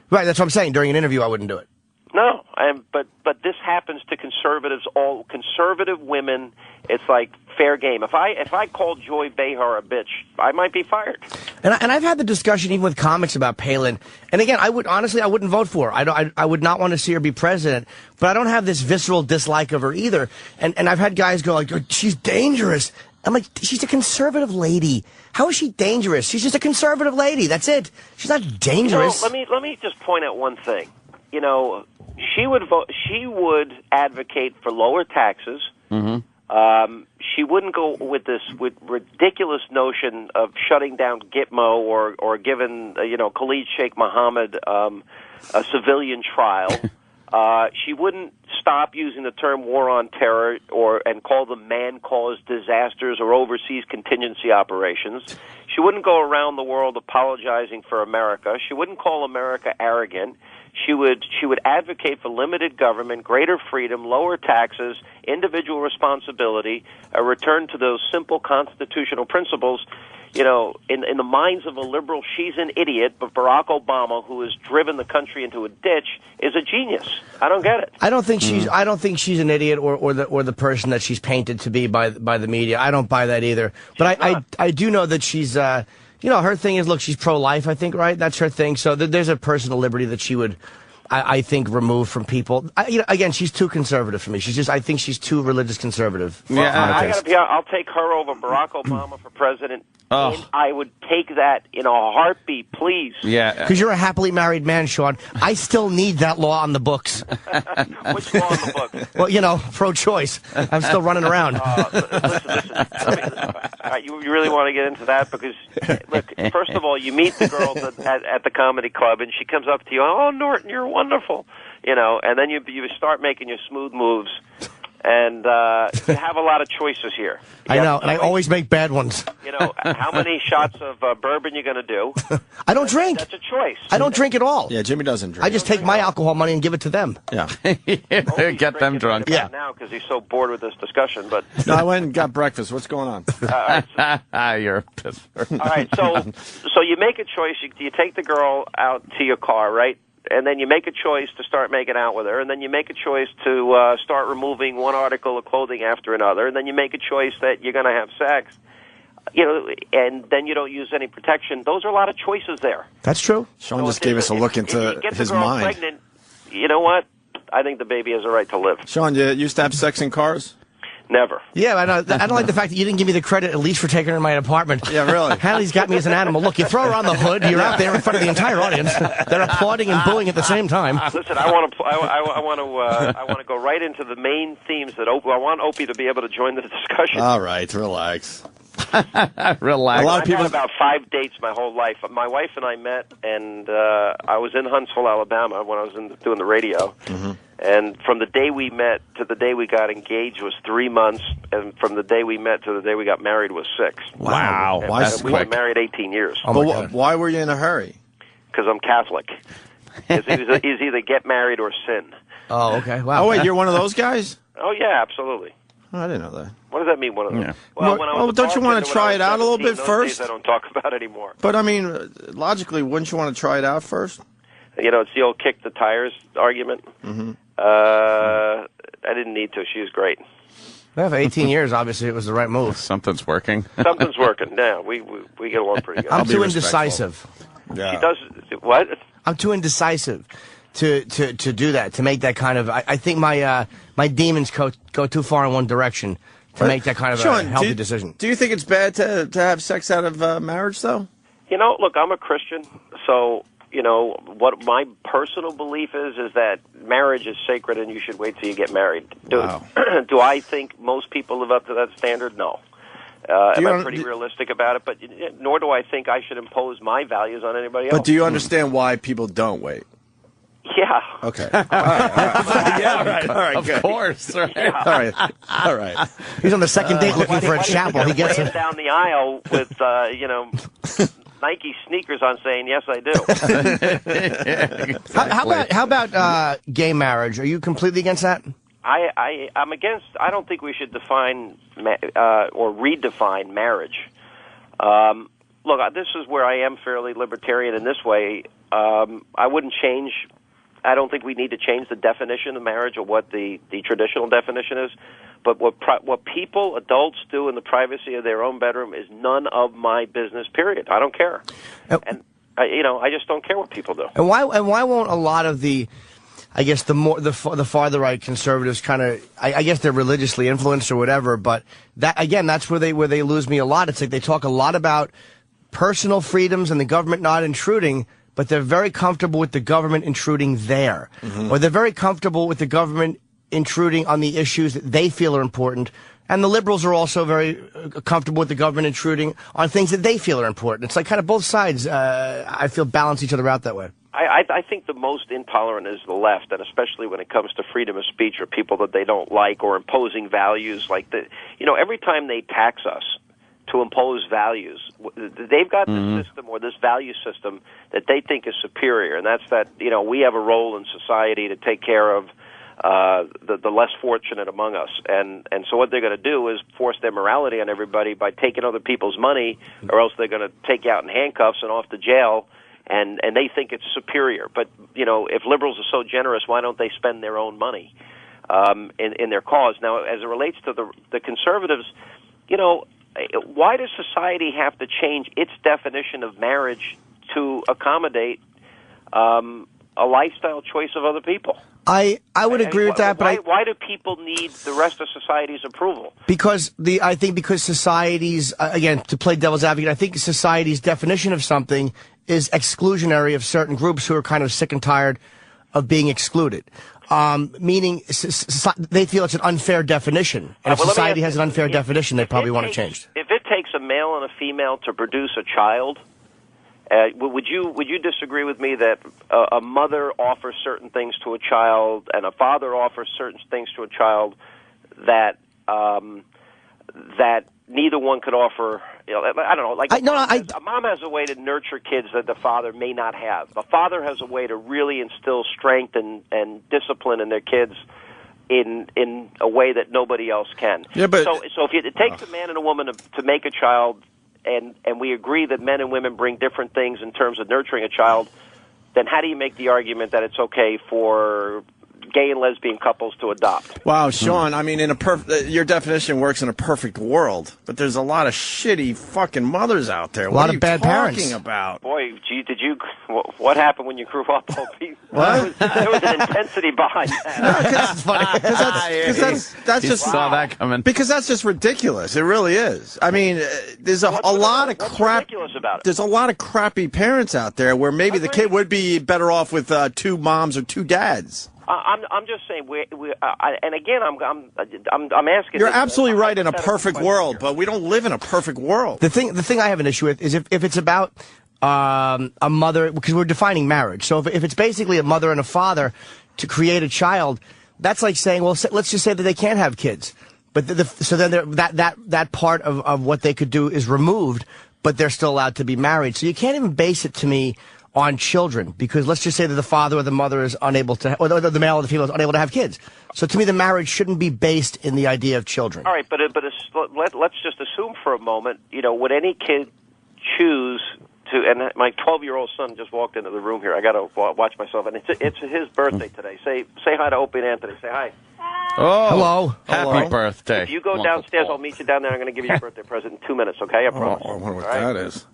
Right. That's what I'm saying. During an interview, I wouldn't do it. No, but this happens to conservatives. All conservative women, it's like fair game. If I called Joy Behar a bitch, I might be fired. And I've had the discussion even with comics about Palin. And again, I wouldn't vote for her. I would not want to see her be president. But I don't have this visceral dislike of her either. And I've had guys go like, she's dangerous. I'm like, she's a conservative lady. How is she dangerous? She's just a conservative lady. That's it. She's not dangerous. Let me just point out one thing. You know, she would advocate for lower taxes. Mm-hmm. She wouldn't go with this ridiculous notion of shutting down Gitmo or giving Khalid Sheikh Mohammed a civilian trial. She wouldn't stop using the term war on terror and call them man-caused disasters or overseas contingency operations. She wouldn't go around the world apologizing for America. She wouldn't call America arrogant. She would advocate for limited government, greater freedom, lower taxes, individual responsibility, a return to those simple constitutional principles. You know, in the minds of a liberal, she's an idiot, but Barack Obama, who has driven the country into a ditch, is a genius. I don't get it. I don't think she's an idiot or the person that she's painted to be by the media. I don't buy that either. But I do know that she's her thing is, look, she's pro-life, I think, right? That's her thing. So there's a personal liberty that she would, I think, remove from people. Again, she's too conservative for me. I think she's too religious conservative. Yeah, I gotta be honest, I'll take her over Barack Obama for president. Oh. And I would take that in a heartbeat, please. Yeah. Because you're a happily married man, Sean. I still need that law on the books. Which law on the books? Well, pro-choice. I'm still running around. Listen. You really want to get into that? Because, look, first of all, you meet the girl at the comedy club, and she comes up to you, oh, Norton, you're wonderful. And then you start making your smooth moves. And you have a lot of choices here. I know, and I always make bad ones. How many shots of bourbon you're going to do? I don't drink. That's a choice. I don't drink at all. Yeah, Jimmy doesn't drink. I just take my alcohol money and give it to them. Yeah. Get them drunk. Yeah. Now because he's so bored with this discussion. But no, I went and got breakfast. What's going on? You're a pisser. All right, so you make a choice. You take the girl out to your car, right? And then you make a choice to start making out with her, and then you make a choice to start removing one article of clothing after another, and then you make a choice that you're going to have sex, and then you don't use any protection. Those are a lot of choices there. That's true. Sean just gave us a look into his mind. Pregnant, you know what? I think the baby has a right to live. Sean, you used to have sex in cars? Never. Yeah, I don't like the fact that you didn't give me the credit, at least for taking her in my apartment. Yeah, really. Hannity's got me as an animal. Look, you throw her on the hood, you're out there in front of the entire audience. They're applauding and booing at the same time. Listen, I want to go right into the main themes that I want Opie to be able to join the discussion. All right, relax. Relax. A lot of people I've had about 5 dates my whole life. My wife and I met, and I was in Huntsville, Alabama, when I was doing the radio. Mm-hmm. And from the day we met to the day we got engaged was 3 months, and from the day we met to the day we got married was 6. Wow. And, Why and we were married 18 years. But why were you in a hurry? Because I'm Catholic. It's either get married or sin. Oh, okay. Wow. Oh, wait, you're one of those guys? Oh, yeah, absolutely. Oh, I didn't know that. What does that mean, one of them? Yeah. Well, when I was a don't you want to try it out a little bit those first? days I don't talk about anymore. But, I mean, logically, wouldn't you want to try it out first? It's the old kick the tires argument. Mm-hmm. I didn't need to. She was great. Yeah, for 18 years, obviously, it was the right move. Something's working. Something's working. Yeah, we get along pretty good. I'm too indecisive. Yeah. She does what? I'm too indecisive to do that, to make that kind of... I think my demons go too far in one direction to make that kind of Sean, a healthy decision. Do you think it's bad to have sex out of marriage, though? Look, I'm a Christian, so... what my personal belief is that marriage is sacred and you should wait till you get married. Wow. Do I think most people live up to that standard? No. Am I pretty realistic about it? But nor do I think I should impose my values on anybody else. But do you understand why people don't wait? Yeah. Okay. All right. Of good. course. Right? Yeah. All right. He's on the second date looking for a chapel. He gets ran it. down the aisle with, Nike sneakers on saying, yes, I do. How about gay marriage? Are you completely against that? I'm against. I don't think we should define or redefine marriage. Look, this is where I am fairly libertarian in this way. I wouldn't change I don't think we need to change the definition of marriage or what the traditional definition is. But what people, adults, do in the privacy of their own bedroom is none of my business. Period. I don't care, and I just don't care what people do. And why won't a lot of the, I guess the farther right conservatives kind of, I guess they're religiously influenced or whatever, but that's where they lose me a lot. It's like they talk a lot about personal freedoms and the government not intruding, but they're very comfortable with the government intruding there, or they're very comfortable with the government intruding on the issues that they feel are important. And the liberals are also very comfortable with the government intruding on things that they feel are important. It's like kind of both sides, I feel, balance each other out that way. I think the most intolerant is the left, and especially when it comes to freedom of speech or people that they don't like or imposing values like every time they tax us to impose values, they've got this system or this value system that they think is superior, and that's that, we have a role in society to take care of the less fortunate among us, and so what they're going to do is force their morality on everybody by taking other people's money, or else they're going to take you out in handcuffs and off to jail, and they think it's superior. But if liberals are so generous, why don't they spend their own money in their cause? Now, as it relates to the conservatives, why does society have to change its definition of marriage to accommodate a lifestyle choice of other people? I would agree with that, but why do people need the rest of society's approval? Because society's, again, to play devil's advocate, I think society's definition of something is exclusionary of certain groups who are kind of sick and tired of being excluded. Meaning they feel it's an unfair definition. And if society has an unfair definition, they probably want it changed. If it takes a male and a female to produce a child, would you disagree with me that a mother offers certain things to a child and a father offers certain things to a child that that neither one could offer? I don't know. Like a mom has a way to nurture kids that the father may not have. A father has a way to really instill strength and discipline in their kids in a way that nobody else can. Yeah, but so if it takes a man and a woman to make a child, and we agree that men and women bring different things in terms of nurturing a child, then how do you make the argument that it's okay for gay and lesbian couples to adopt? Wow, Sean, I mean, your definition works in a perfect world, but there's a lot of shitty fucking mothers out there. A lot of bad parents. What are you talking about? Boy, gee, what happened when you grew up, Opie? There was an intensity behind that. That's funny. That's just saw that coming. Because that's just ridiculous. It really is. I mean, there's a lot of crap. Ridiculous about it? There's a lot of crappy parents out there where maybe the kid would be better off with two moms or two dads. I'm just saying, and again, I'm asking. You're absolutely right in a perfect world, but we don't live in a perfect world. The thing I have an issue with is if it's about a mother, because we're defining marriage. So if it's basically a mother and a father to create a child, that's like saying, well, let's just say that they can't have kids, but so then that part of what they could do is removed, but they're still allowed to be married. So you can't even base it to me on children, because let's just say that the father or the mother is unable to, or the male or the female is unable to have kids. So to me, the marriage shouldn't be based in the idea of children. All right, but let's just assume for a moment, would any kid choose to? And my 12-year-old son just walked into the room here. I got to watch myself, and it's his birthday today. Say hi to Opie and Anthony. Say hi. Oh, hello. Happy birthday. If you go downstairs, I'll meet you down there. I'm going to give you your birthday present in 2 minutes. Okay, I promise. I wonder what that is.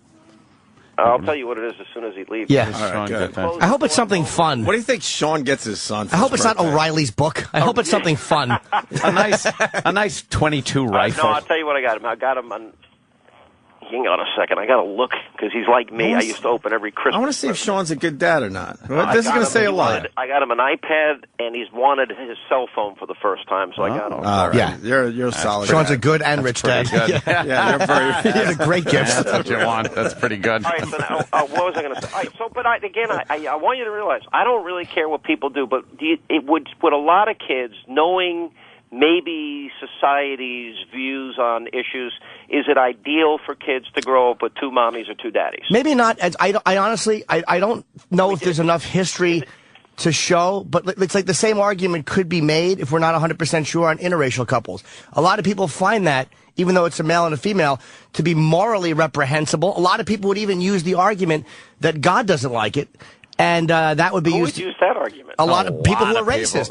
I'll tell you what it is as soon as he leaves. Yeah. All right, good. I hope it's something fun. What do you think Sean gets his son for I hope his it's not birthday? O'Reilly's book. I hope it's something fun. a nice 22 rifle. No, I'll tell you what I got him. I got him on. Hang on a second. I got to look, because he's like me. I used to open every Christmas. I want to see if Sean's a good dad or not. This is going to say a lot. I got him an iPad, and he's wanted his cell phone for the first time, so I got him. All right. Yeah. You're solid. Sean's a good and rich dad. Good. Yeah, you're very. He's a great gift. That's what you want. That's pretty good. All right, so now, what was I going to say? All right, so, but I want you to realize, I don't really care what people do, but would a lot of kids, knowing maybe society's views on issues, is it ideal for kids to grow up with two mommies or two daddies? Maybe not. I honestly don't know if there's enough history to show, but it's like the same argument could be made, if we're not 100% sure, on interracial couples. A lot of people find that, even though it's a male and a female, to be morally reprehensible. A lot of people would even use the argument that God doesn't like it. And that would be Who used. would use that argument? A lot of people who are racist.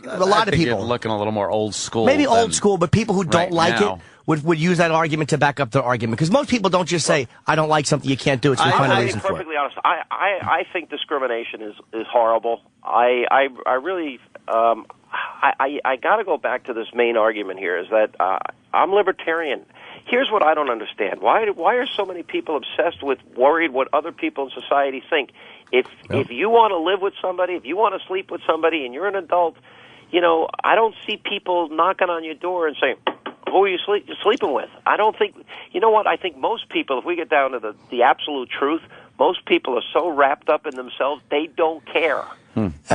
A lot of people. You're looking a little more old school. Maybe old school, but people who don't like now. it would use that argument to back up their argument. Because most people don't just say, I don't like something, you can't do it, so we find a reason for it. Perfectly honest, I think discrimination is horrible. I really I got to go back to this main argument here, is that I'm libertarian. Here's what I don't understand. Why are so many people obsessed with worried what other people in society think? If you want to live with somebody, if you want to sleep with somebody and you're an adult, I don't see people knocking on your door and saying, who are you sleeping with? I don't think, you know what, I think most people, if we get down to the absolute truth, most people are so wrapped up in themselves, they don't care.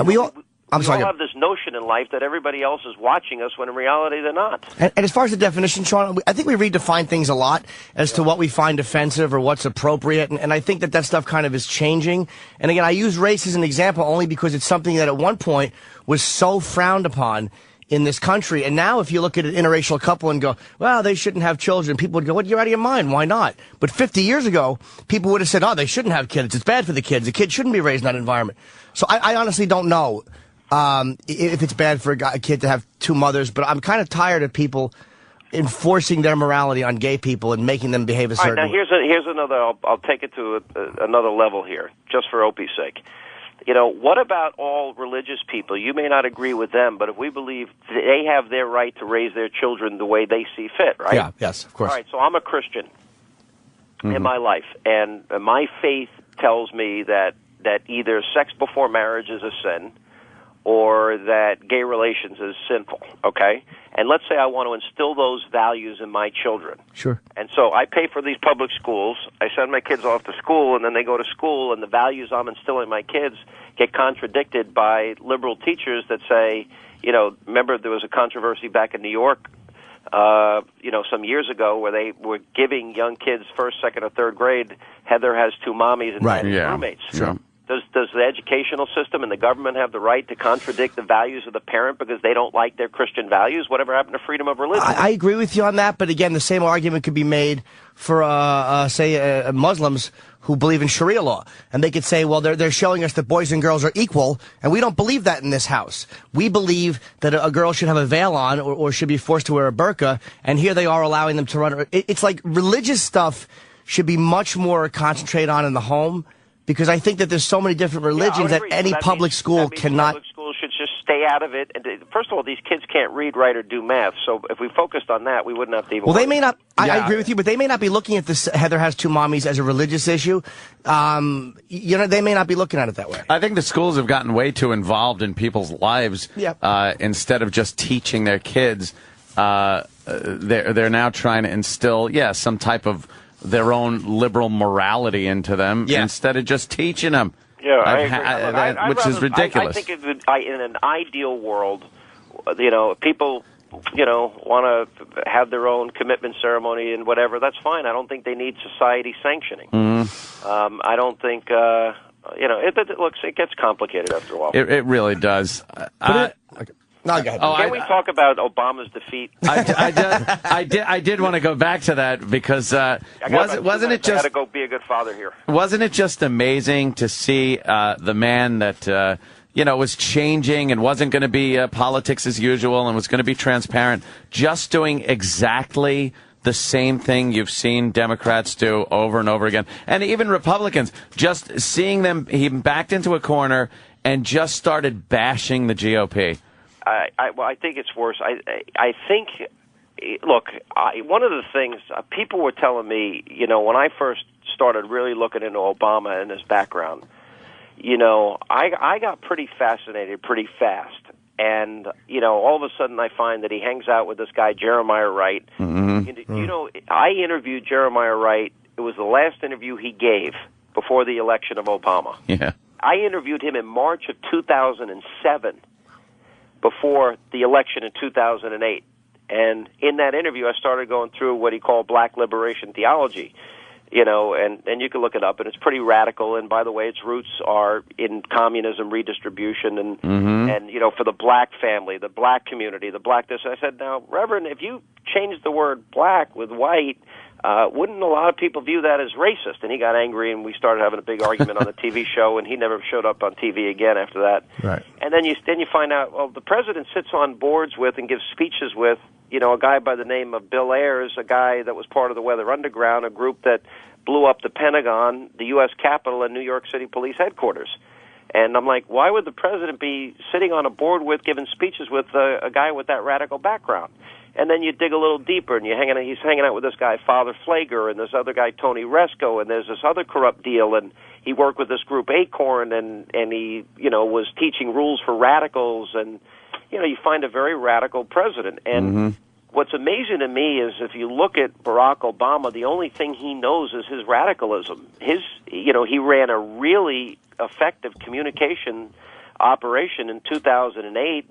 We all have this notion in life that everybody else is watching us when in reality they're not. And as far as the definition, Sean, I think we redefine things a lot as to what we find offensive or what's appropriate, and I think that stuff kind of is changing. And again, I use race as an example only because it's something that at one point was so frowned upon in this country. And now if you look at an interracial couple and go, well, they shouldn't have children, people would go, what, you're out of your mind, why not? But 50 years ago, people would have said, oh, they shouldn't have kids, it's bad for the kids, the kid shouldn't be raised in that environment. So I honestly don't know if it's bad for a kid to have two mothers, but I'm kind of tired of people enforcing their morality on gay people and making them behave a certain way. All right, now here's another, I'll take it to another level here, just for Opie's sake. What about all religious people? You may not agree with them, but if we believe they have their right to raise their children the way they see fit, right? Yeah, yes, of course. All right, so I'm a Christian in my life, and my faith tells me that either sex before marriage is a sin or that gay relations is sinful, okay? And let's say I want to instill those values in my children. Sure. And so I pay for these public schools. I send my kids off to school, and then they go to school, and the values I'm instilling in my kids get contradicted by liberal teachers that say, remember there was a controversy back in New York, some years ago where they were giving young kids first, second, or third grade, Heather has two mommies and roommates. Sure. Does the educational system and the government have the right to contradict the values of the parent because they don't like their Christian values? Whatever happened to freedom of religion? I agree with you on that, but again, the same argument could be made for, say, Muslims who believe in Sharia law. And they could say, well, they're showing us that boys and girls are equal, and we don't believe that in this house. We believe that a girl should have a veil on or should be forced to wear a burqa, and here they are allowing them to run. It's like religious stuff should be much more concentrated on in the home, because I think that there's so many different religions that any public school cannot. Public school should just stay out of it. And first of all, these kids can't read, write, or do math. So if we focused on that, we wouldn't have to even. Well, they may not. I agree with you, but they may not be looking at this Heather has two mommies as a religious issue. They may not be looking at it that way. I think the schools have gotten way too involved in people's lives. Instead of just teaching their kids, they're now trying to instill, some type of their own liberal morality into them instead of just teaching them. Yeah, I agree. Which is ridiculous. I think in an ideal world, people, want to have their own commitment ceremony and whatever. That's fine. I don't think they need society sanctioning. I don't think, it gets complicated after a while. It really does. No, go ahead. Can we talk about Obama's defeat? I did want to go back to that because wasn't it just? I got to go be a good father here. Wasn't it just amazing to see the man that was changing and wasn't going to be politics as usual and was going to be transparent, just doing exactly the same thing you've seen Democrats do over and over again, and even Republicans, just seeing them. He backed into a corner and just started bashing the GOP. I think it's worse. I think, look, one of the things people were telling me, when I first started really looking into Obama and his background, I got pretty fascinated pretty fast. And, all of a sudden I find that he hangs out with this guy, Jeremiah Wright. I interviewed Jeremiah Wright. It was the last interview he gave before the election of Obama. Yeah. I interviewed him in March of 2007. Before the election in 2008. And in that interview, I started going through what he called black liberation theology, and you can look it up, and it's pretty radical. And by the way, its roots are in communism, redistribution, and for the black family, the black community, the black this. I said, now, Reverend, if you change the word black with white, wouldn't a lot of people view that as racist? And he got angry, and we started having a big argument on the TV show, and he never showed up on TV again after that. Right. And then you find out, well, the president sits on boards with and gives speeches with, a guy by the name of Bill Ayers, a guy that was part of the Weather Underground, a group that blew up the Pentagon, the U.S. Capitol, and New York City Police Headquarters. And I'm like, why would the president be sitting on a board with, giving speeches with a guy with that radical background? And then you dig a little deeper, and he's hanging out with this guy, Father Flager, and this other guy, Tony Resco, and there's this other corrupt deal, and he worked with this group, Acorn, and he, was teaching rules for radicals, and, you find a very radical president. And what's amazing to me is if you look at Barack Obama, the only thing he knows is his radicalism. He ran a really effective communication operation in 2008,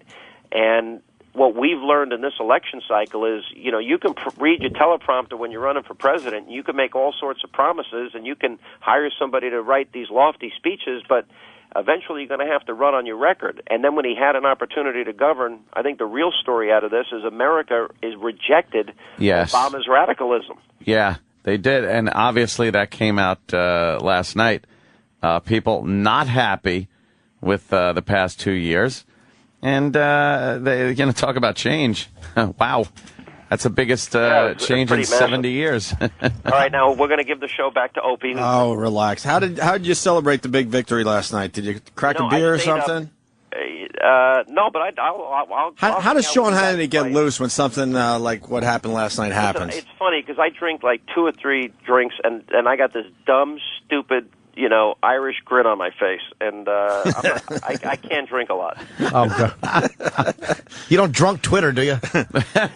and what we've learned in this election cycle is, you can read your teleprompter when you're running for president. You can make all sorts of promises, and you can hire somebody to write these lofty speeches, but eventually you're going to have to run on your record. And then when he had an opportunity to govern, I think the real story out of this is America is rejected Obama's radicalism. Yeah, they did, and obviously that came out last night. People not happy with the past 2 years. And they're going to talk about change. Wow. That's the biggest change in 70 years. All right, now we're going to give the show back to Opie. Oh, relax. How did you celebrate the big victory last night? Did you crack a beer or something? No, but I'll how does Sean Hannity get loose when something like what happened last night happens? It's funny because I drink like 2 or 3 drinks, and I got this dumb, stupid, Irish grin on my face, and I can't drink a lot. Oh, God. You don't drunk Twitter, do you?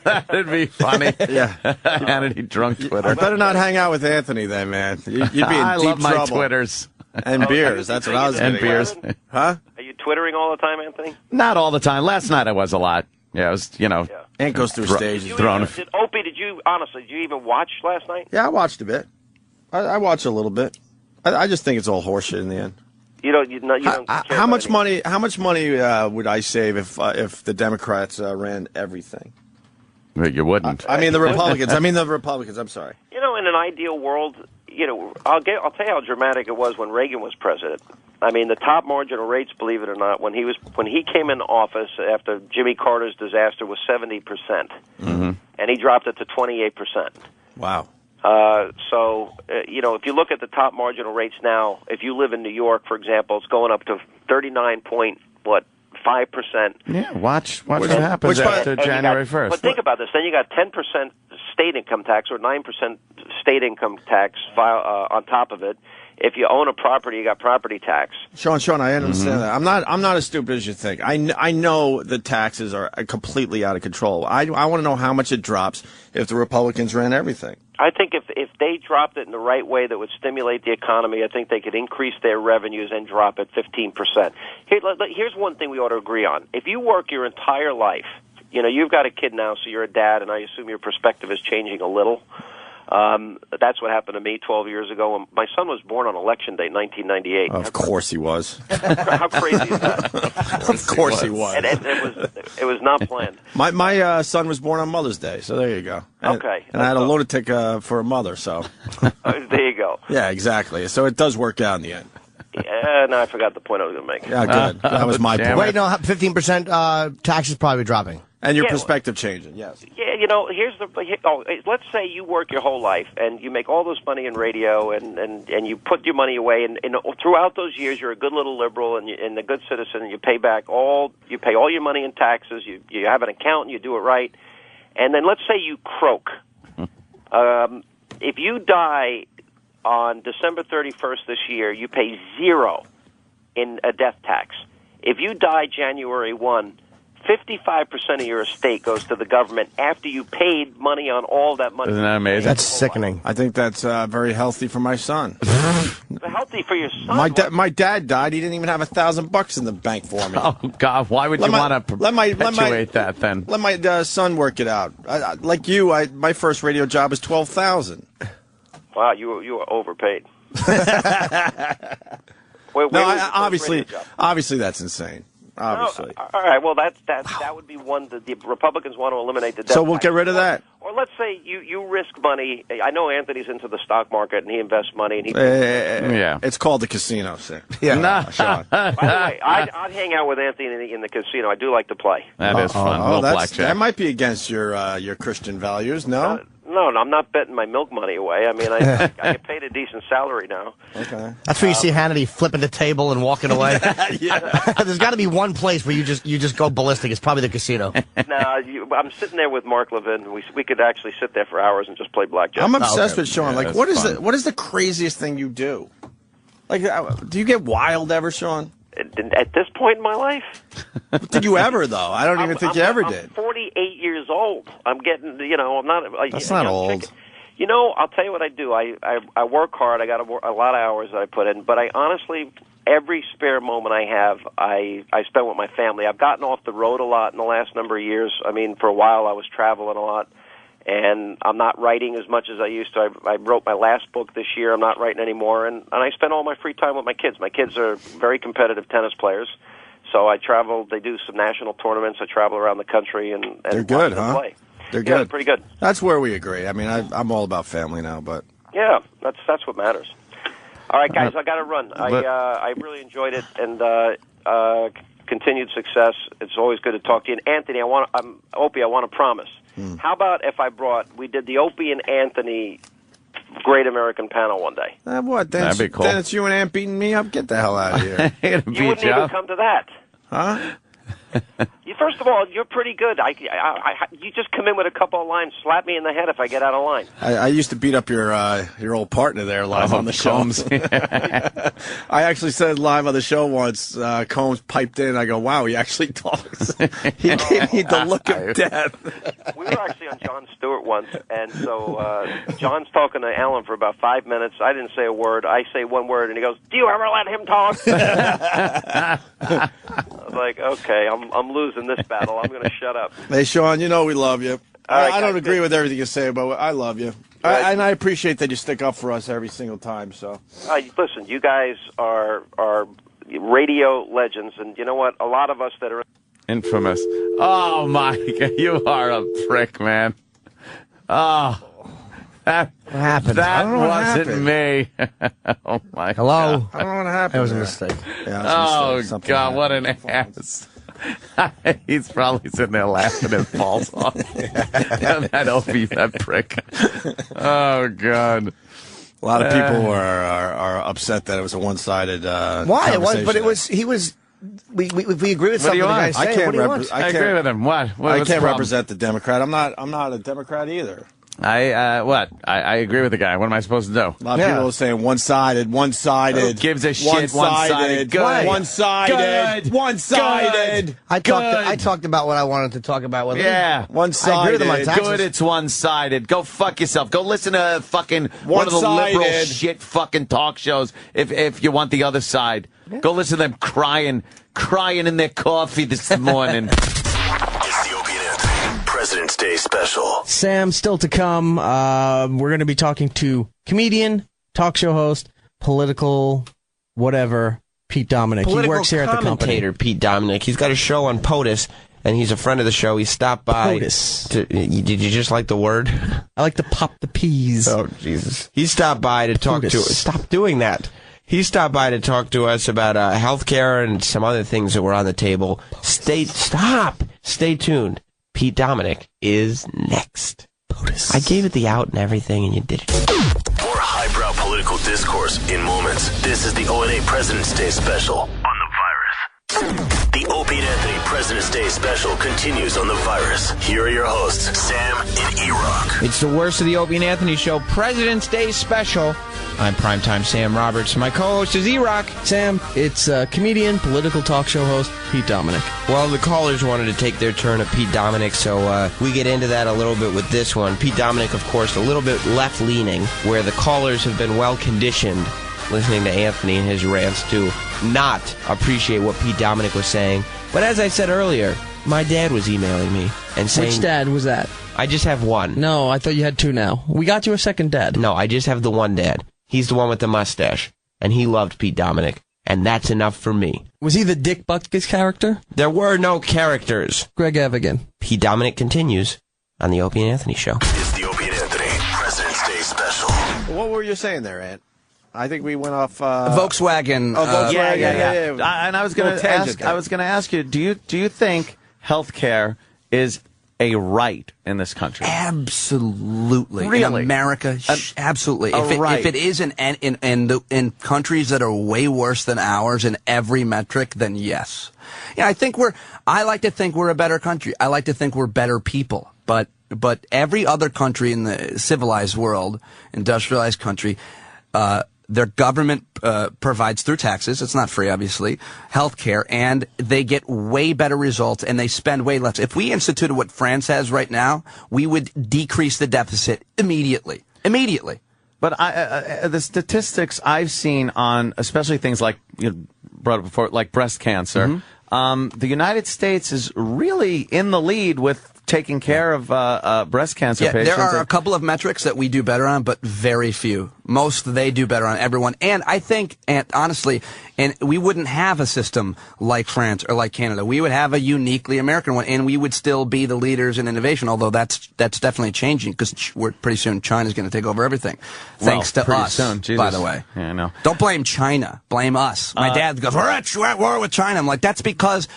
That'd be funny. Yeah. Hannity drunk Twitter. I better not hang out with Anthony then, man. You'd be in I deep love my trouble. Twitters. And beers. That's what I was And getting beers. at. Huh? Are you Twittering all the time, Anthony? Not all the time. Last night I was a lot. Yeah, it was, Ant goes through stages. Opie, did you even watch last night? Yeah, I watched a bit. I watched a little bit. I just think it's all horseshit in the end. You don't care how much about money? How much money would I save if the Democrats ran everything? You wouldn't. I mean the Republicans. I'm sorry. In an ideal world, I'll tell you how dramatic it was when Reagan was president. I mean, the top marginal rates, believe it or not, when he came into office after Jimmy Carter's disaster was 70%, and he dropped it to 28%. Wow. If you look at the top marginal rates now, if you live in New York, for example, it's going up to 39.5%. Yeah, watch what happens after January 1st. But think about this. Then you got 10% state income tax or 9% state income tax on top of it. If you own a property, you got property tax. Sean, I understand that. I'm not as stupid as you think. I know the taxes are completely out of control. I want to know how much it drops if the Republicans ran everything. I think if they dropped it in the right way that would stimulate the economy, I think they could increase their revenues and drop it 15%. Here's one thing we ought to agree on. If you work your entire life, you've got a kid now, so you're a dad, and I assume your perspective is changing a little. That's what happened to me 12 years ago. My son was born on Election Day, 1998. Of course he was. How crazy is that? Of course he was. And it was not planned. My son was born on Mother's Day, so there you go. Okay. And I had a lunatic for a mother, so. There you go. Yeah, exactly. So it does work out in the end. Yeah, no, I forgot the point I was going to make. Yeah, good. That was my point. Wait, no, 15% tax is probably dropping. And your perspective changing, yes. Yeah, let's say you work your whole life and you make all this money in radio and you put your money away and throughout those years you're a good little liberal and a good citizen and you pay all your money in taxes, you have an accountant, you do it right, and then let's say you croak. If you die on December 31st this year, you pay 0 in a death tax. If you die January 1, 55% of your estate goes to the government after you paid money on all that money. Isn't that amazing? That's sickening. I think that's very healthy for my son. Healthy for your son? My dad died. He didn't even have $1,000 in the bank for me. Oh, God. Why would you want to perpetuate that then? Let my son work it out. Like you, my first radio job was $12,000. Wow, you were overpaid. Obviously that's insane. Obviously. All right. Well, that would be one that the Republicans want to eliminate the death So we'll tax. get rid of that. Or let's say you risk money. I know Anthony's into the stock market and he invests money. And he It's called the casino, Sam. Yeah. Sean. By the way, I'd hang out with Anthony in the casino. I do like to play. That is fun. That might be against your Christian values, no? No, I'm not betting my milk money away. I mean, I get paid a decent salary now. Okay. That's where you see Hannity flipping the table and walking away. There's got to be one place where you just go ballistic. It's probably the casino. I'm sitting there with Mark Levin. We could actually sit there for hours and just play blackjack. I'm obsessed with Sean. Like, what is the craziest thing you do? Like, do you get wild ever, Sean? At this point in my life? Did you ever, though? I don't even think you ever did. I'm 48 years old. I'm getting, I'm not... That's not old. Chicken. I'll tell you what I do. I work hard. I got a lot of hours that I put in. But I honestly, every spare moment I have, I spend with my family. I've gotten off the road a lot in the last number of years. I mean, for a while I was traveling a lot. And I'm not writing as much as I used to. I wrote my last book this year. I'm not writing anymore. And I spend all my free time with my kids. My kids are very competitive tennis players. So I travel. They do some national tournaments. I travel around the country and they're good, watch them huh? play. They're good. Yeah, pretty good. That's where we agree. I mean, I'm all about family now, but yeah, that's what matters. All right, guys, I got to run. I really enjoyed it and continued success. It's always good to talk to you. And Anthony, Opie, I want to promise. How about if we did the Opie and Anthony Great American Panel one day? What? That'd be cool. Then it's you and Aunt beating me up? Get the hell out of here. You wouldn't even come to that. Huh? First of all, you're pretty good. You just come in with a couple of lines, slap me in the head if I get out of line. I used to beat up your old partner there live on the show. Combs. I actually said live on the show once, Combs piped in. I go, wow, he actually talks. He gave me the look of death. We were actually on Jon Stewart once, and so John's talking to Alan for about 5 minutes. I didn't say a word. I say one word, and he goes, "Do you ever let him talk?" I was like, okay, I'm losing this battle. I'm going to shut up. Hey, Sean, we love you. I don't agree with everything you say, but I love you. And I appreciate that you stick up for us every single time. So, listen, you guys are radio legends, and you know what? A lot of us that are infamous. Oh, Mike, you are a prick, man. Oh, what happened? That wasn't me. Oh my. Hello. God. I don't know what happened. That was a there. mistake. Yeah, that was a mistake. God, what an ass. He's probably sitting there laughing his balls off. That Opie, that prick. Oh, God. A lot of people are upset that it was a one-sided Why? It was, but it was, he was, we agree with something the guy said. What do you want? I agree with him. What? I can't represent the Democrat. I'm not a Democrat either. I agree with the guy. What am I supposed to do? A lot of people are saying one-sided. Who gives a shit? One-sided. Good. One-sided. One-sided. I talked about what I wanted to talk about with him. Yeah. One-sided. I agree with him on taxes. Good, it's one-sided. Go fuck yourself. Go listen to fucking one of the liberal shit fucking talk shows if you want the other side. Yeah. Go listen to them crying in their coffee this morning. President's Day special. Sam, still to come. We're going to be talking to comedian, talk show host, political, whatever, Pete Dominick. He works here at the company. Commentator Pete Dominick. He's got a show on POTUS, and he's a friend of the show. He stopped by. POTUS. Did you just like the word? I like to pop the peas. Oh, Jesus. He stopped by to talk to us. Stop doing that. He stopped by to talk to us about healthcare and some other things that were on the table. Stay tuned. Pete Dominick is next. POTUS. I gave it the out and everything, and you did it. More highbrow political discourse in moments. This is the O&A President's Day special on the virus. The Opie and Anthony President's Day special continues on the virus. Here are your hosts, Sam and E-Rock. It's the worst of the Opie and Anthony show, President's Day special. I'm primetime Sam Roberts. My co-host is E-Rock. Sam, it's comedian, political talk show host, Pete Dominick. Well, the callers wanted to take their turn at Pete Dominick, so we get into that a little bit with this one. Pete Dominick, of course, a little bit left-leaning, where the callers have been well-conditioned listening to Anthony and his rants to not appreciate what Pete Dominick was saying. But as I said earlier, my dad was emailing me and saying... Which dad was that? I just have one. No, I thought you had two now. We got you a second dad. No, I just have the one dad. He's the one with the mustache, and he loved Pete Dominick, and that's enough for me. Was he the Dick Butkus character? There were no characters. Greg Evigan. Pete Dominick continues on the Opie and Anthony show. It's What were you saying there, Ant? I think we went off Volkswagen. Oh, Volkswagen. Yeah. And I was going to ask. I was going to ask you. Do you think health care is a right in this country? Absolutely. Really? In America, absolutely. If it is in countries that are way worse than ours in every metric, then yes. Yeah, I like to think we're a better country. I like to think we're better people. But every other country in the civilized world, industrialized country, their government provides through taxes. It's not free, obviously. Health care, and they get way better results, and they spend way less. If we instituted what France has right now, we would decrease the deficit immediately. Immediately. But the statistics I've seen on, especially things like you brought up before, like breast cancer, the United States is really in the lead with taking care of breast cancer patients. There are a couple of metrics that we do better on, but very few. Most they do better on everyone. And I think, and honestly, and we wouldn't have a system like France or like Canada. We would have a uniquely American one, and we would still be the leaders in innovation, although that's definitely changing because pretty soon China's going to take over everything. Thanks to us, soon. by the way. Yeah, I know. Don't blame China. Blame us. My dad goes, we're at war with China. I'm like, that's because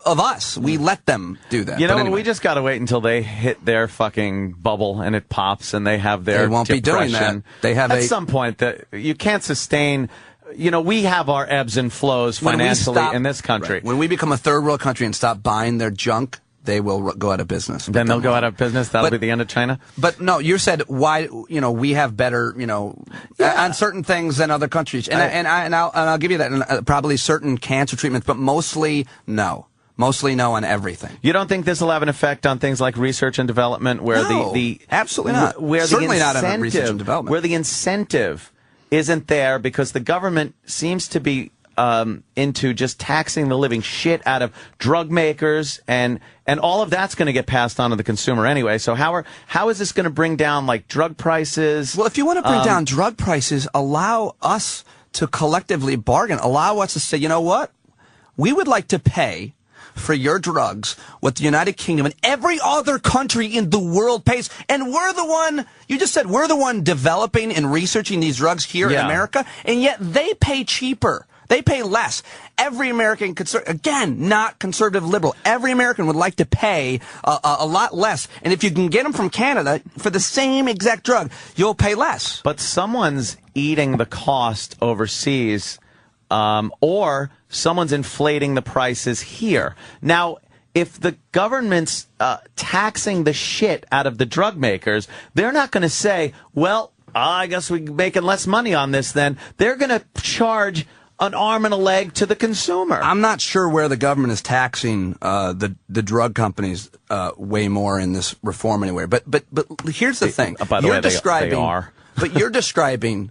of us. We let them do that. You know, anyway. we just got to wait until they hit their fucking bubble and it pops and they have their They won't be doing that. They have at some point that you can't sustain. You know, we have our ebbs and flows financially in this country. Right. When we become a third world country and stop buying their junk, they will go out of business. Then they'll go out of business. That'll be the end of China. But no, you said why? You know, we have better, on certain things than other countries, and I'll give you that. And probably certain cancer treatments, but mostly no. Mostly no on everything. You don't think this will have an effect on things like research and development, where the absolutely not. Where Certainly the not on research and development. Where the incentive isn't there because the government seems to be into just taxing the living shit out of drug makers, and all of that's going to get passed on to the consumer anyway. So how is this going to bring down like drug prices? Well, if you want to bring down drug prices, allow us to collectively bargain. Allow us to say, you know what, we would like to pay for your drugs what the United Kingdom and every other country in the world pays. And we're the one, you just said, we're the one developing and researching these drugs here in America, and yet they pay cheaper. They pay less. Every American, again, not conservative liberal, every American would like to pay a lot less. And if you can get them from Canada for the same exact drug, you'll pay less. But someone's eating the cost overseas, or someone's inflating the prices here. Now, if the government's taxing the shit out of the drug makers, they're not going to say, well, I guess we're making less money on this then. They're going to charge an arm and a leg to the consumer. I'm not sure where the government is taxing the drug companies way more in this reform anywhere. But here's the thing. By the way, they are. But you're describing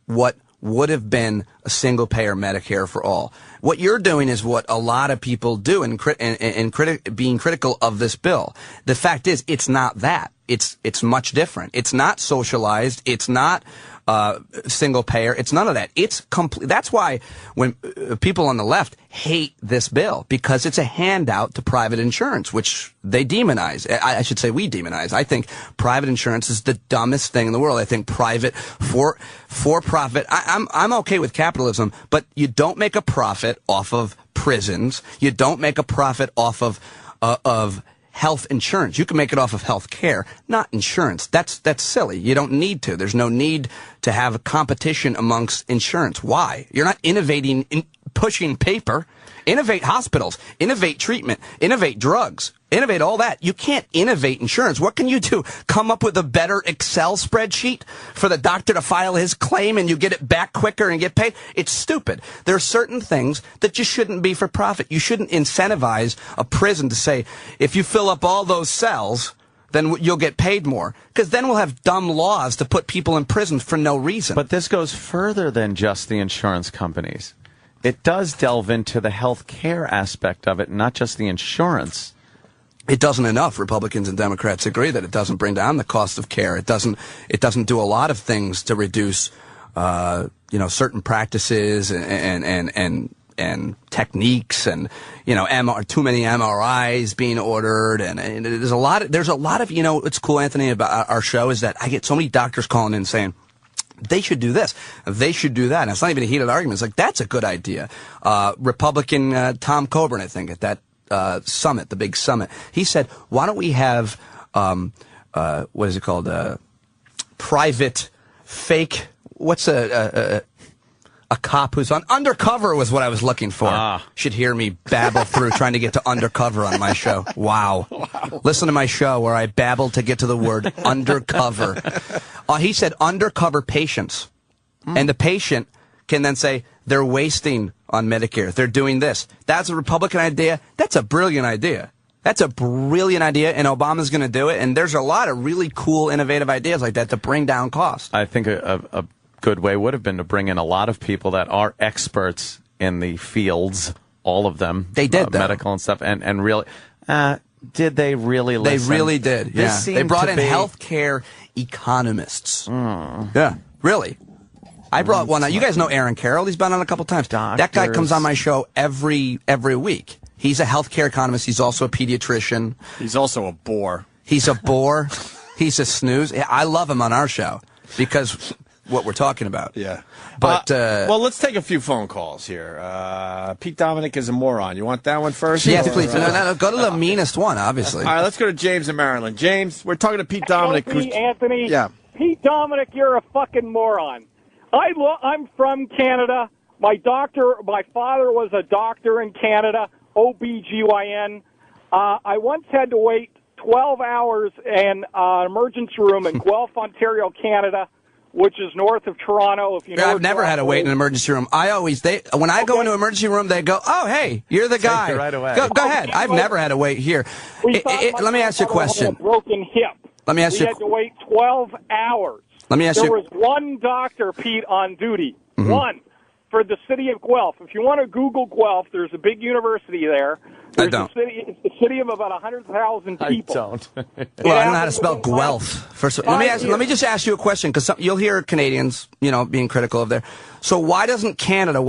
what would have been a single-payer Medicare for all. What you're doing is what a lot of people do in being critical of this bill. The fact is, it's not that. It's much different. It's not socialized. It's not single payer. It's none of that. It's complete. That's why when people on the left hate this bill, because it's a handout to private insurance, which they demonize. I should say we demonize. I think private insurance is the dumbest thing in the world. I think private for profit. I'm okay with capitalism, but you don't make a profit off of prisons. You don't make a profit off of health insurance. You can make it off of health care, not insurance. That's silly. You don't need to. There's no need to have a competition amongst insurance. Why? You're not innovating, pushing paper. Innovate hospitals, innovate treatment, innovate drugs, innovate all that. You can't innovate insurance. What can you do? Come up with a better Excel spreadsheet for the doctor to file his claim and you get it back quicker and get paid? It's stupid. There are certain things that just shouldn't be for profit. You shouldn't incentivize a prison to say, if you fill up all those cells, then you'll get paid more. Because then we'll have dumb laws to put people in prison for no reason. But this goes further than just the insurance companies. It does delve into the health care aspect of it, not just the insurance. It doesn't enough. Republicans and Democrats agree that it doesn't bring down the cost of care. It doesn't do a lot of things to reduce, certain practices and techniques and too many MRIs being ordered and there's a lot of it's cool, Anthony, about our show is that I get so many doctors calling in saying they should do this, they should do that, and it's not even a heated argument. It's like, that's a good idea. Republican Tom Coburn, I think, at that summit, the big summit, he said, why don't we have what is it called, private fake, what's a cop who's on undercover was what I was looking for. Should hear me babble through trying to get to undercover on my show. Wow. Listen to my show where I babble to get to the word undercover. He said undercover patients. And the patient can then say, they're wasting on Medicare. They're doing this. That's a Republican idea. That's a brilliant idea. That's a brilliant idea, and Obama's going to do it. And there's a lot of really cool, innovative ideas like that to bring down costs. I think a good way would have been to bring in a lot of people that are experts in the fields, all of them. They did, medical and stuff, and really, did they really listen? They really did, yeah. They brought in healthcare economists. Yeah, really. I brought one. You guys know Aaron Carroll. He's been on a couple times. That guy comes on my show every week. He's a healthcare economist. He's also a pediatrician. He's also a bore. He's a bore. He's a snooze. I love him on our show because what we're talking about. Yeah. But well, let's take a few phone calls here. Pete Dominick is a moron. You want that one first? Yes, please. No, go to the meanest one, obviously. All right, let's go to James in Maryland. James, we're talking to Pete Dominick. Anthony. Yeah. Pete Dominick, you're a fucking moron. I'm from Canada. My father was a doctor in Canada, OBGYN. I once had to wait 12 hours in an emergency room in Guelph, Ontario, Canada, which is north of Toronto. If you know, I've never had to wait in an emergency room. When I go into an emergency room, they go, "Oh, hey, you're the guy. Take it right away. Go ahead." I've never had to wait here. Let me ask you a question. A broken hip. Let me ask you. We had to wait 12 hours. Let me ask there you. There was one doctor, Pete, on duty. Mm-hmm. One. For the city of Guelph. If you want to Google Guelph, there's a big university there. I don't. It's a city of about 100,000 people. I don't. Well, I don't know how to spell Guelph. First of all, let me just ask you a question, because you'll hear Canadians, being critical of there. So why doesn't Canada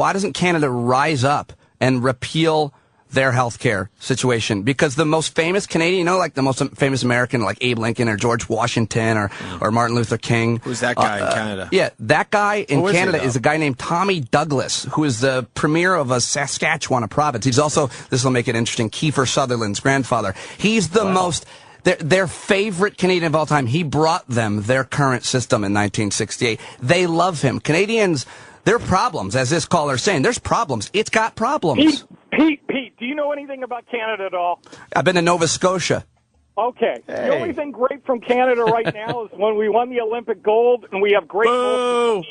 rise up and repeal their health care situation? Because the most famous Canadian, like the most famous American, like Abe Lincoln or George Washington or Martin Luther King. Who's that guy in Canada? Yeah, that guy in Canada is a guy named Tommy Douglas, who is the premier of a Saskatchewan province. He's also, this will make it interesting, Kiefer Sutherland's grandfather. He's the most... Their favorite Canadian of all time. He brought them their current system in 1968. They love him. Canadians, there are problems, as this caller's saying. There's problems. It's got problems. Pete, do you know anything about Canada at all? I've been to Nova Scotia. Okay. Hey. The only thing great from Canada right now is when we won the Olympic gold, and we have great... Boo!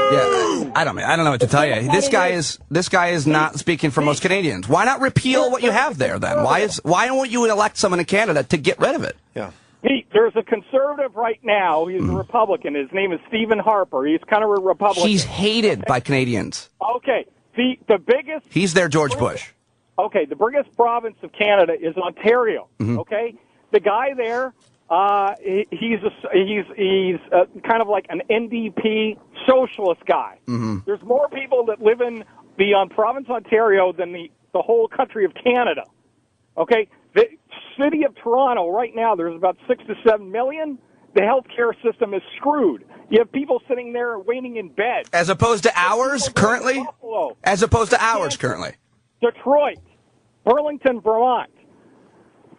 Yeah, I don't know what to tell you. This guy is not speaking for most Canadians. Why not repeal what you have there then? Why don't you elect someone in Canada to get rid of it? Yeah. Pete, there's a conservative right now. He's a Republican. His name is Stephen Harper. He's kind of a Republican. He's hated by Canadians. Okay. The biggest... He's their George Bush. Okay, the biggest province of Canada is Ontario. Mm-hmm. Okay? The guy there, he's kind of like an NDP socialist guy. Mm-hmm. There's more people that live in the province Ontario than the whole country of Canada. Okay? The city of Toronto, right now, there's about 6 to 7 million. The healthcare system is screwed. You have people sitting there waiting in bed. As opposed to ours currently? As opposed to ours currently. Detroit, Burlington, Vermont,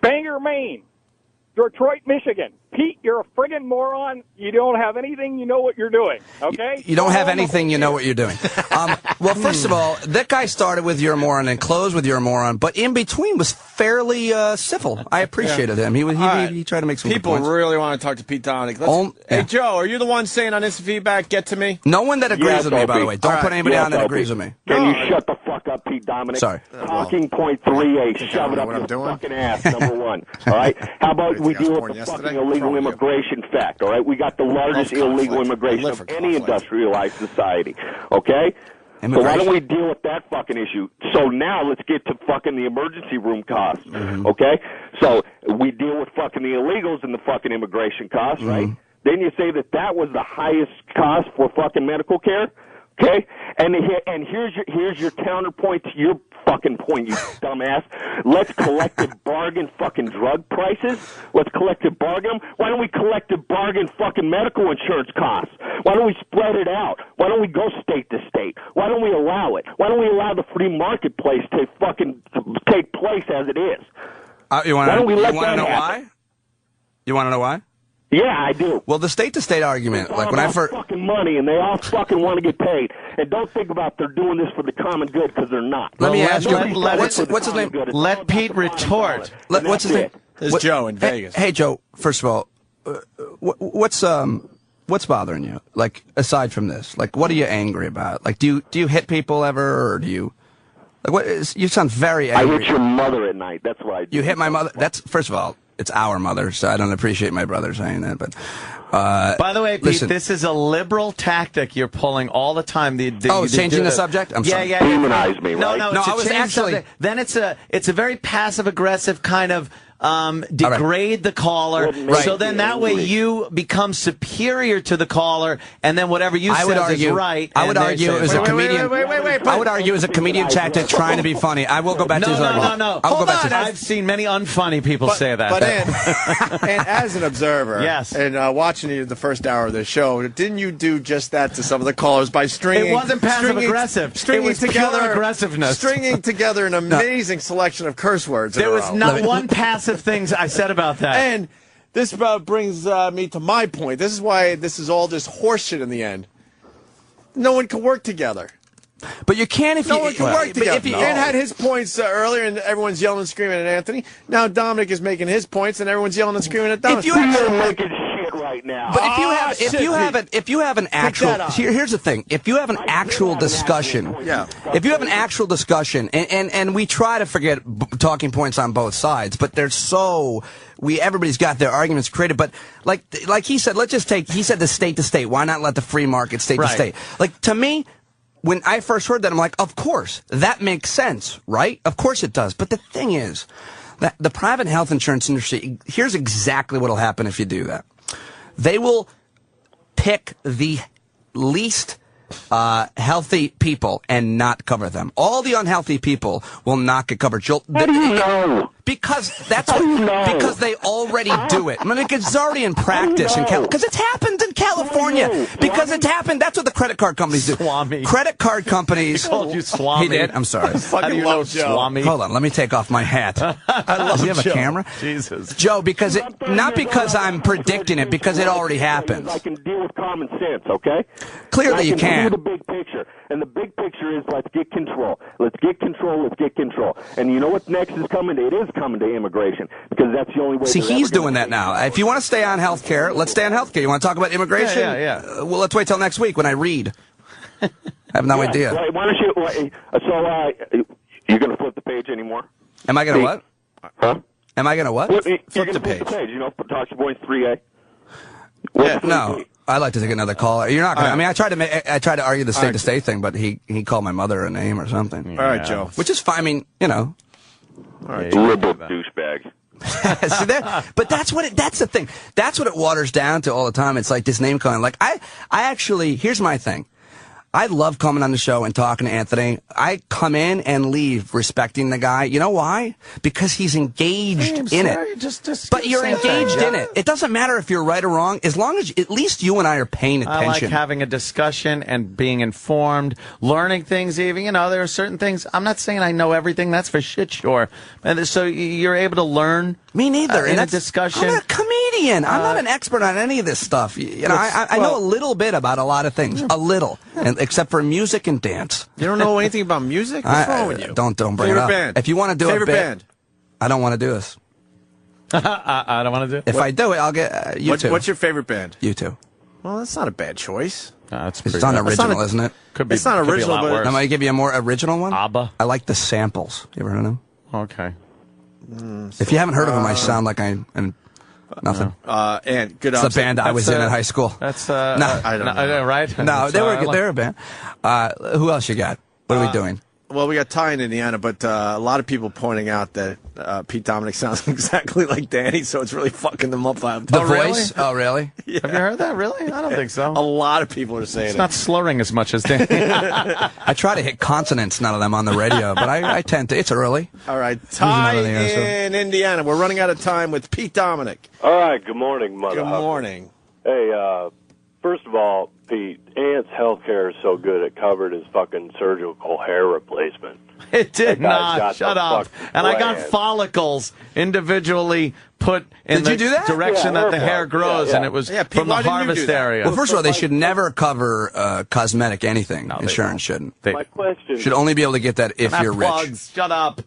Bangor, Maine, Detroit, Michigan. Pete, you're a friggin' moron. You don't have anything. You know what you're doing, okay? You don't have anything. You know what you're doing. Well, first of all, that guy started with you're a moron and closed with you're a moron, but in between was fairly civil. I appreciated him. He tried to make some people good points. really want to talk to Pete Dominick. Hey, Joe, are you the one saying on instant feedback, get to me? No one that agrees with me, by the way. Don't put anybody on that agrees with me. Can you shut the fuck up, Pete Dominick? Sorry. Talking point 3A. Shove it up your fucking ass, number one. All right? How about we deal with the fucking illegal immigration fact, all right? We got the largest illegal immigration of any industrialized society, okay? So why don't we deal with that fucking issue? So now let's get to fucking the emergency room costs, okay? So we deal with fucking the illegals and the fucking immigration costs, right? Then you say that was the highest cost for fucking medical care? Okay, and here's your counterpoint to your fucking point, you dumbass. Let's collective bargain fucking drug prices. Let's collective bargain them. Why don't we collective bargain fucking medical insurance costs? Why don't we spread it out? Why don't we go state to state? Why don't we allow it? Why don't we allow the free marketplace to fucking take place as it is? You want Why don't we let to that know happen? why? You want to know why? Yeah, I do. Well, the state-to-state argument, like when I first fucking money, and they all fucking want to get paid, and don't think about they're doing this for the common good because they're not. Let me ask you, what's his name? Let Pete retort. What's his name? This is Joe in Vegas. Hey, Joe. First of all, what's bothering you? Like aside from this, like what are you angry about? Like do you hit people ever, or do you? Like what? You sound very angry. I hit your mother at night. That's what I do. You hit my mother. That's first of all. It's our mother, so I don't appreciate my brother saying that. But by the way, Pete, listen, this is a liberal tactic you're pulling all the time. Changing the subject. I'm sorry. Yeah. Demonize me, right? No. I was actually. Then it's a very passive aggressive kind of degrade the caller. Right. So then that way you become superior to the caller, and then whatever you say is right. I would argue as a comedian. Wait. I would argue as a comedian tactic trying to be funny. I will go back to his argument. No. Hold on. I've seen many unfunny people say that. But and as an observer, yes, and watching you the first hour of the show, didn't you do just that to some of the callers by stringing? It wasn't passive aggressive. Stringing it was together pure aggressiveness. Stringing together an amazing selection of curse words. There was not one passive thing I said about that. And this brings me to my point. This is why this is all just horseshit in the end. No one can work together. But you can if no you. one can work together. Ann had his points earlier, and everyone's yelling and screaming at Anthony. Now Dominick is making his points, and everyone's yelling and screaming at Dominick. You're making shit right now. But if you have an actual, here's the thing: if you have an actual discussion, if you have an actual discussion, and we try to forget talking points on both sides, but they're so. Everybody's got their arguments created, but like he said, he said the state to state. Why not let the free market state to state? Like to me. When I first heard that, I'm like, of course, that makes sense, right? Of course it does. But the thing is, that the private health insurance industry, here's exactly what will happen if you do that. They will pick the least healthy people and not cover them. All the unhealthy people will not get covered. How do you know? Because that's because they already do it. I mean, it's already in practice because it's happened in California. Because it's happened. That's what the credit card companies do. Swami. Credit card companies. He called you Swami. He did. I'm sorry. How do you know Swami? Hold on. Let me take off my hat. I love Does he have Joe. a camera? Jesus. Joe, not because I'm predicting it, because it already happens. I can deal with common sense, okay? Clearly you can. See the big picture. And the big picture is let's get control. Let's get control. Let's get control. And you know what next is coming? It is coming to immigration because that's the only way. See, he's doing that now. If you want to stay on health care, let's stay on health care. You want to talk about immigration? Yeah. Well, let's wait till next week when I read. I have no idea. Why don't you? You're going to flip the page anymore? Am I going to what? Huh? Am I going to what? Flip the page. You know, Talk Your Boys 3A. No. I'd like to take another call. You're not going to. I mean, I tried to argue the state to state thing, but he called my mother a name or something. All right, Joe. Which is fine. I mean, you know. All right, liberal douchebag. See that? But that's the thing. That's what it waters down to all the time. It's like this name calling. Like I actually, here's my thing. I love coming on the show and talking to Anthony. I come in and leave respecting the guy. You know why? Because he's engaged in it. But you're engaged in it. It doesn't matter if you're right or wrong, as long as at least you and I are paying attention. I like having a discussion and being informed, learning things even. You know, there are certain things. I'm not saying I know everything. That's for shit sure. And so you're able to learn. Me neither. In a discussion. I'm a comedian. I'm not an expert on any of this stuff. You know, I know a little bit about a lot of things. A little. And except for music and dance. You don't know anything about music? What's wrong with you? Don't bring favorite it up. Band. If you want to do favorite a bit, band. I don't want to do this. I don't want to do it. If I do it, I'll get you two. What's your favorite band? You two. Well, that's not a bad choice. It's unoriginal, isn't it? Could be. It's not original, but but I'm going to give you a more original one. ABBA. I like the Samples. You ever heard of them? Okay. If you haven't heard of them, I sound like I'm nothing. And good. It's the band I was in at high school. That's no, I don't know. Right? No, they were a band. Who else you got? What are we doing? Well, we got Ty in Indiana, but a lot of people pointing out that Pete Dominick sounds exactly like Danny, so it's really fucking them up. The voice? Really? Oh, really? Yeah. Have you heard that? Really? I don't think so. A lot of people are saying It's it. not slurring as much as Danny. I try to hit consonants, none of them on the radio, but I tend to. It's early. All right, Ty another answer. in Indiana. We're running out of time with Pete Dominick. All right, good morning, mother. Good morning. Hey, first of all, Pete, Ant's healthcare is so good it covered his fucking surgical hair replacement. It did That guy's not. got Shut the up. fucking And I got plan. follicles individually put in Did you the do that? direction Yeah, that the hair hair follicles. grows, Yeah, and yeah. it was Yeah, Pete, from the why didn't you harvest do that? area. Well, first of all, they should never cover cosmetic anything. they Insurance shouldn't. My question Should only be able to get that if Not you're rich. plugs. Shut up.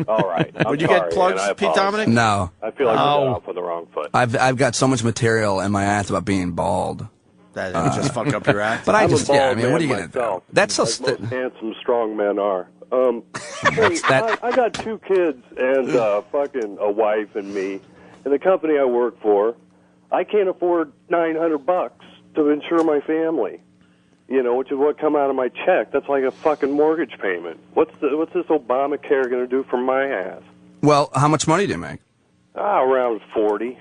All right. I'm Would you get sorry, plugs, and I Pete apologize. Dominick? No. I feel like I Oh. got off on the wrong foot. I've got so much material in my ass about being bald. That would just fuck up your act. But I I'm just, a yeah, I bald mean, what are you man going to do? myself, That's as most handsome, strong men are. Hey, that- I got 2 kids and fucking a wife and me. And the company I work for, I can't afford $900 to insure my family. You know, which is what come out of my check. That's like a fucking mortgage payment. What's this Obamacare going to do for my ass? Well, how much money do you make? Around 40.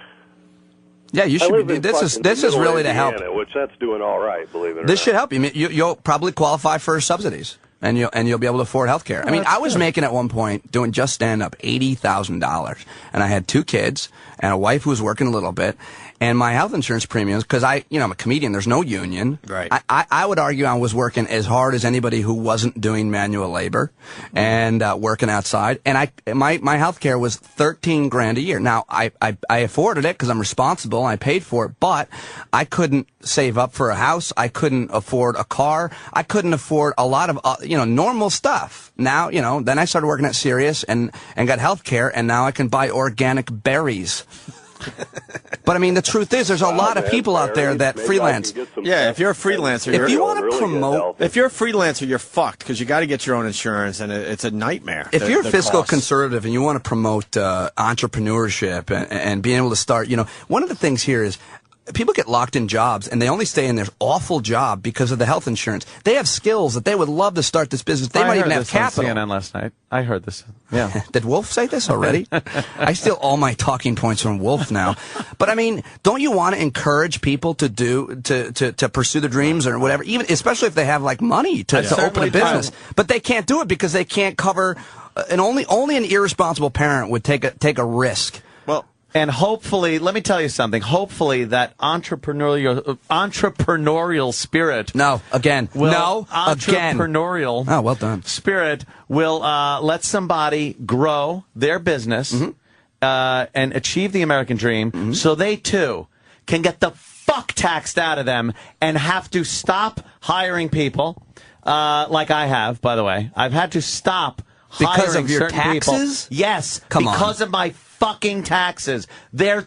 Yeah, you I should live be. in This is fucking really to help. Indiana, which that's doing all right, believe it or This not. should help you. You'll probably qualify for subsidies, and you'll be able to afford health care. I mean, I was making at one point doing just stand up $80,000, and I had 2 kids and a wife who was working a little bit, and my health insurance premiums because I'm a comedian. There's no union. Right. I would argue I was working as hard as anybody who wasn't doing manual labor and working outside, and my health care was $13,000 a year. Now I afforded it because I'm responsible and I paid for it, but I couldn't save up for a house. I couldn't afford a car. I couldn't afford a lot of normal stuff. Now then I started working at Sirius and got health care, and now I can buy organic berries. But I mean, the truth is, there's a lot of people out there that freelance. Yeah, if you're a freelancer, If you want to promote, if you're a freelancer, you're fucked because you got to get your own insurance, and it's a nightmare. if you're the fiscal costs. conservative and you want to promote entrepreneurship and being able to start, one of the things here is people get locked in jobs and they only stay in their awful job because of the health insurance. They have skills that they would love to start this business. They might even have capital. On CNN last night. I heard this. Yeah. Did Wolf say this already? I steal all my talking points from Wolf now. But I mean, don't you want to encourage people to pursue their dreams or whatever, even especially if they have like money to open a business? But they can't do it because they can't cover. And only an irresponsible parent would take a risk. Well, and hopefully, let me tell you something. Hopefully, that entrepreneurial spirit. Entrepreneurial. Oh, well done. Spirit will let somebody grow their business and achieve the American dream, so they too can get the fuck taxed out of them and have to stop hiring people. Like I have, by the way, I've had to stop. Because hiring of your certain taxes? People. Yes, Come on. because of my fucking taxes. They're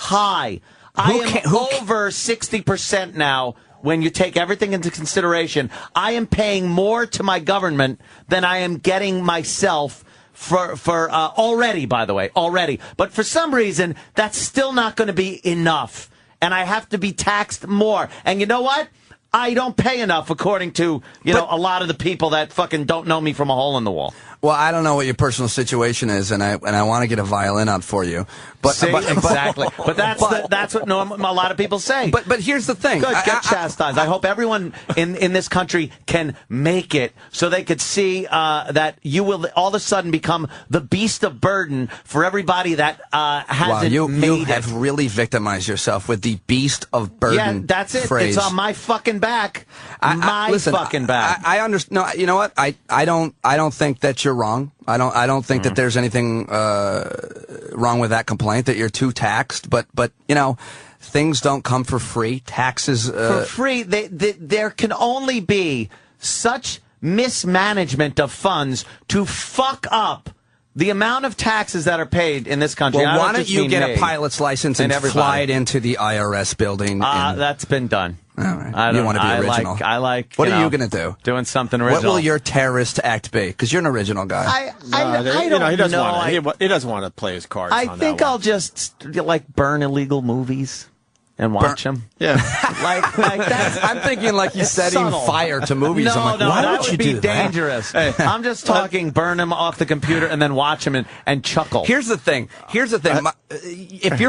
I am over 60% now when you take everything into consideration. I am paying more to my government than I am getting myself for already, by the way, already. But for some reason, that's still not going to be enough. And I have to be taxed more. And you know what? I don't pay enough, according to a lot of the people that fucking don't know me from a hole in the wall. Well, I don't know what your personal situation is, and I want to get a violin out for you. But Exactly. But that's what a lot of people say. But here's the thing. Good, get chastised. I hope everyone in this country can make it so they could see that you will all of a sudden become the beast of burden for everybody that hasn't you made it. have really victimized yourself with the beast of burden. Yeah, that's it. Phrase. It's on my fucking back. Fucking back. I understand. No, you know what? I don't think that you're wrong. I don't think that there's anything wrong with that complaint that you're too taxed. But things don't come for free. Taxes for free. There can only be such mismanagement of funds to fuck up the amount of taxes that are paid in this country. Well, why don't you get a pilot's license and fly it into the IRS building? That's been done. All right. You want to be original. I like. What are you going to do? Doing something original. What will your terrorist act be? Because you're an original guy. I don't he doesn't know. Want he doesn't want to play his cards. I on think that I'll just burn illegal movies. and watch him. Yeah. like that's. I'm thinking like you setting fire to movies. No, I'm like, no, why that would you would be do that? dangerous. I'm just talking burn him off the computer and then watch him and chuckle. Here's the thing. If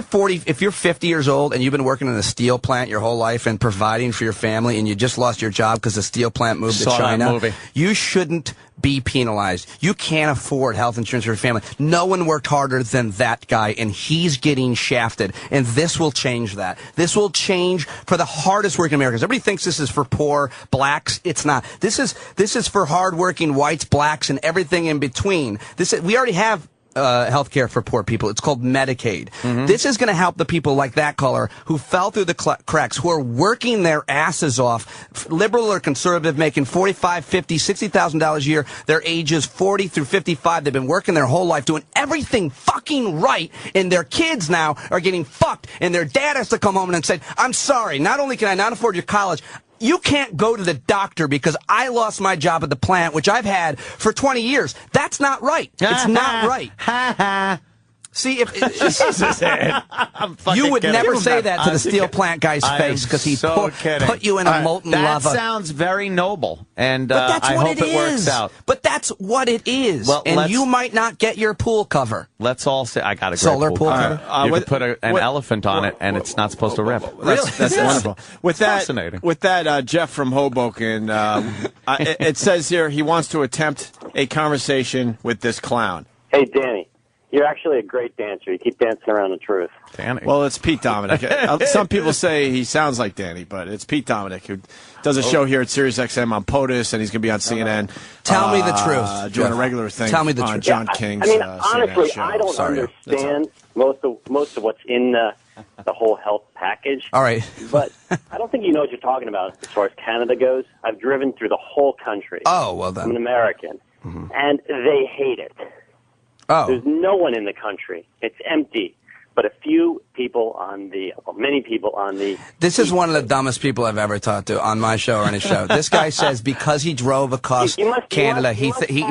you're 50 years old and you've been working in a steel plant your whole life and providing for your family and you just lost your job because the steel plant moved to Saw that China, movie. you shouldn't be penalized. You can't afford health insurance for your family. No one worked harder than that guy, and he's getting shafted. And this will change that. This will change for the hardest working Americans. Everybody thinks this is for poor blacks. It's not. This is for hardworking whites, blacks, and everything in between. We already have health care for poor people. It's called Medicaid. This is going to help the people like that caller who fell through the cracks, who are working their asses off, liberal or conservative, making $45,000, $50,000, $60,000 a year. Their ages 40 through 55. They've been working their whole life doing everything fucking right, and their kids now are getting fucked, and their dad has to come home and say, I'm sorry, not only can I not afford your college, you can't go to the doctor because I lost my job at the plant, which I've had for 20 years. That's not right. It's not right. See, if you would never say that to the steel plant guy's face because he put you in a molten lava. That sounds very noble, and but that's I what hope it works is. out. But that's what it is. Well, and you might not get your pool cover. Let's all say, I got a great solar pool cover. You could put an elephant on it, and it's not supposed to rip. That's wonderful. With that, fascinating. With that, Jeff from Hoboken, it says here he wants to attempt a conversation with this clown. Hey, Danny. You're actually a great dancer. You keep dancing around the truth. Danny. Well, it's Pete Dominick. Some people say he sounds like Danny, but it's Pete Dominick who does a show here at SiriusXM on POTUS, and he's going to be on CNN. Tell me the truth. Doing a regular thing. Tell me the on truth. John King's honestly, CNN show. I don't understand most of what's in the whole health package. All right. But I don't think you know what you're talking about as far as Canada goes. I've driven through the whole country. Oh, well then. I'm an American, and they hate it. Oh. There's no one in the country. It's empty. But many people on the... This is one of the dumbest people I've ever talked to on my show or any show. This guy says because he drove across Canada,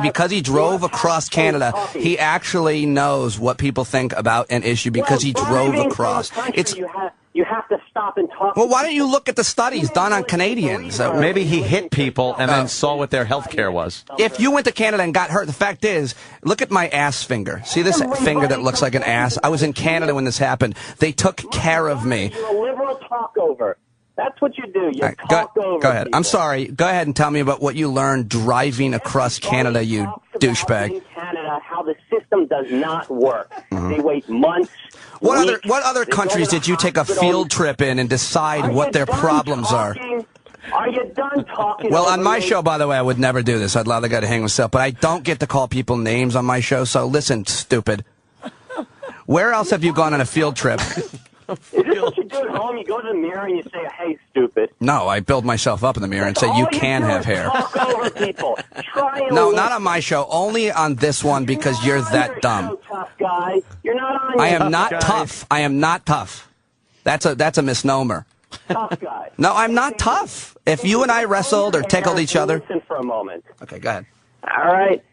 because he drove across Canada, he actually knows what people think about an issue because he drove across. You have to stop and talk. Well, why don't you look at the studies done on Canadians? Maybe he hit people and then saw what their health care was. If you went to Canada and got hurt, the fact is, look at my ass finger. See this finger that looks like an ass? I was in Canada when this happened. They took care of me. You're a liberal talkover. That's what you do. You talk over. Go ahead. people. I'm sorry. Go ahead and tell me about what you learned driving across Canada, you douchebag. In Canada, how the system does not work. They wait months. What other countries did you take a field trip in and decide what their problems are? Are you done talking? Well, on my show, by the way, I would never do this. I'd allow the guy to hang himself. But I don't get to call people names on my show, so listen, stupid. Where else have you gone on a field trip? Is this what you do at home? You go to the mirror and you say, hey, stupid. No, I build myself up in the mirror and say, you can have hair. Talk over people. Try and No, listen. not on my show. Only on this one because you're that dumb. Tough guy. You're not on I your am not guy. tough. I am not tough. That's a misnomer. Tough guy. No, I'm not tough. If you and I wrestled or tickled each other. Listen for a moment. Okay, go ahead. All right.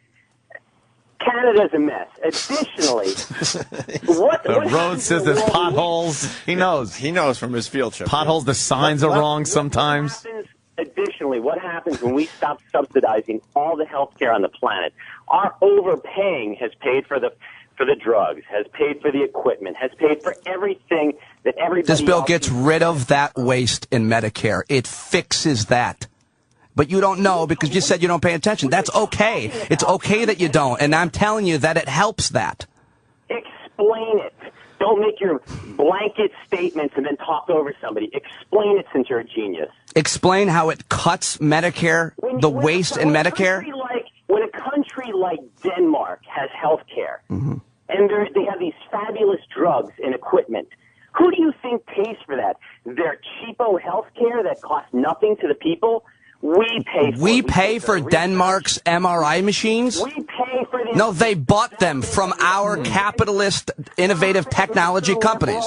Canada's a mess. Additionally, The road says there's potholes. He knows. He knows from his field trip. Potholes, the signs are wrong sometimes. Additionally, what happens when we stop subsidizing all the health care on the planet? Our overpaying has paid for the drugs, has paid for the equipment, has paid for everything that everybody This bill else gets rid of that waste in Medicare. It fixes that. But you don't know because you said you don't pay attention. That's okay. It's okay that you don't. And I'm telling you that it helps that. Explain it. Don't make your blanket statements and then talk over somebody. Explain it since you're a genius. Explain how it cuts Medicare, the waste in Medicare. When a country like Denmark has health care, and they have these fabulous drugs and equipment, who do you think pays for that? Their cheapo health care that costs nothing to the people? We pay for it. We pay for Denmark's MRI machines? We pay for these. No, they bought them from our capitalist, innovative technology companies.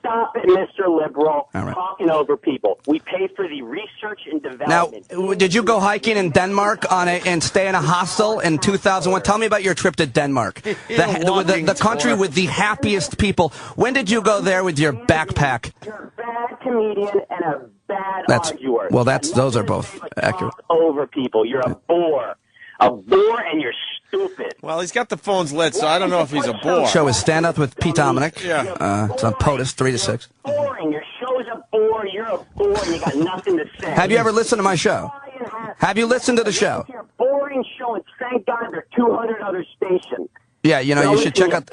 Stop it, Mr. Liberal, talking over people. We pay for the research and Now, development. did you go hiking in Denmark and stay in a hostel in 2001? Tell me about your trip to Denmark, the country with the happiest people. When did you go there with your backpack? You're bad comedian and a bad arguer. Well, those are both accurate. Over people. You're a bore. A bore, and you're stupid. Well, he's got the phones lit, so I don't know if he's a bore. Show is Stand Up with Pete Dominick. Yeah. It's on POTUS, 3 to 6. Boring. Your show's a bore. You're a bore. And you got nothing to say. Have you ever listened to my show? Have you listened to the show? You're a boring show, and thank God there are 200 other stations. Yeah, you should check out.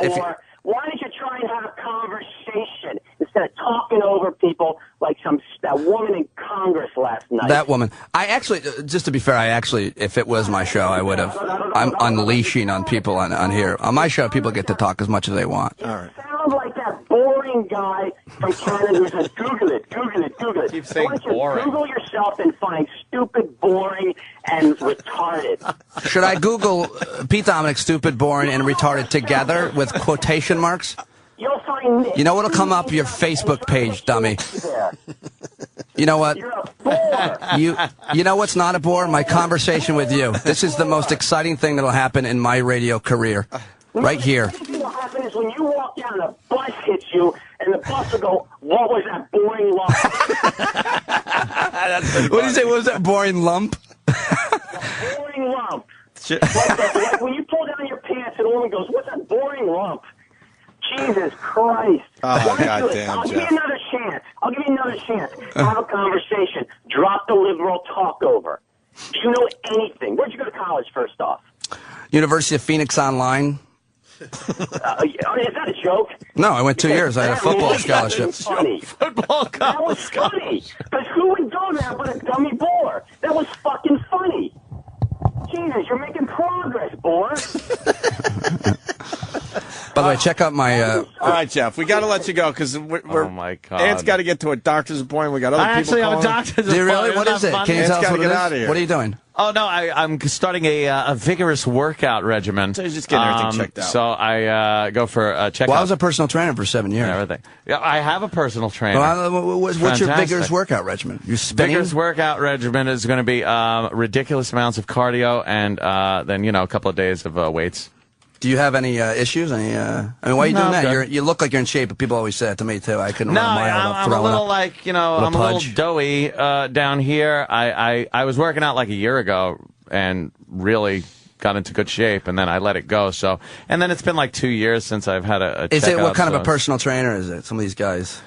Why don't you try and have a conversation instead of talking over people like that woman in Congress last night? That woman. I actually, just to be fair, if it was my show, I would have. I'm unleashing on people on here. On my show, people get to talk as much as they want. All right. Sound like that boring guy from Canada who says, Google it. Keep saying Why don't you boring. Google yourself and find stupid, boring, and retarded. Should I Google Pete Dominick, stupid, boring, and retarded together with quotation marks? You'll find You know what'll come up? Your Facebook page, dummy. You know what? You're a bore. You know what's not a bore? My conversation with you. This is the most exciting thing that'll happen in my radio career. Right here. The thing that'll happen is when you walk down, a bus hits you, and the bus will go, what was that boring lump? What did you say? What was that boring lump? Boring lump. Like when you pull down your pants and a woman goes, what's that boring lump? Jesus Christ. Oh, goddamn, I'll give Jeff. you another chance. Have a conversation. Drop the liberal talk over. Do you know anything? Where'd you go to college, first off? University of Phoenix Online. Is that a joke? No, I went 2 years. I had a football That scholarship. was funny. Football That was funny. Because who would go there but a dummy bore? That was fucking funny. Jesus, you're making progress, bore. By the way, check out my. All right, Jeff, we got to let you go because we're. Oh my God. Ant's got to get to a doctor's appointment. We got other I people actually have a calling. doctor's Do you really? appointment. What is Isn't it? that Can you Ant's tell us gotta what it get is? out of here. What are you doing? Oh, no, I'm starting a vigorous workout regimen. So he's just getting everything checked out. So I go for a checkup. Well, I was a personal trainer for 7 years. and everything. Yeah, I have a personal trainer. What's your Fantastic. vigorous workout regimen? You spinning? Vigorous workout regimen is going to be ridiculous amounts of cardio and then, a couple of days of weights. Do you have any issues? Any? I mean, why are you No, doing I'm that? good. You look like you're in shape, but people always say that to me too. I couldn't No, run a mile without I'm a throwing little up. like, I'm a little pudge. doughy down here. I was working out like a year ago and really got into good shape, and then I let it go. So, and then it's been like 2 years since I've had a Is it checkup, what kind of so a personal trainer is it? Some of these guys.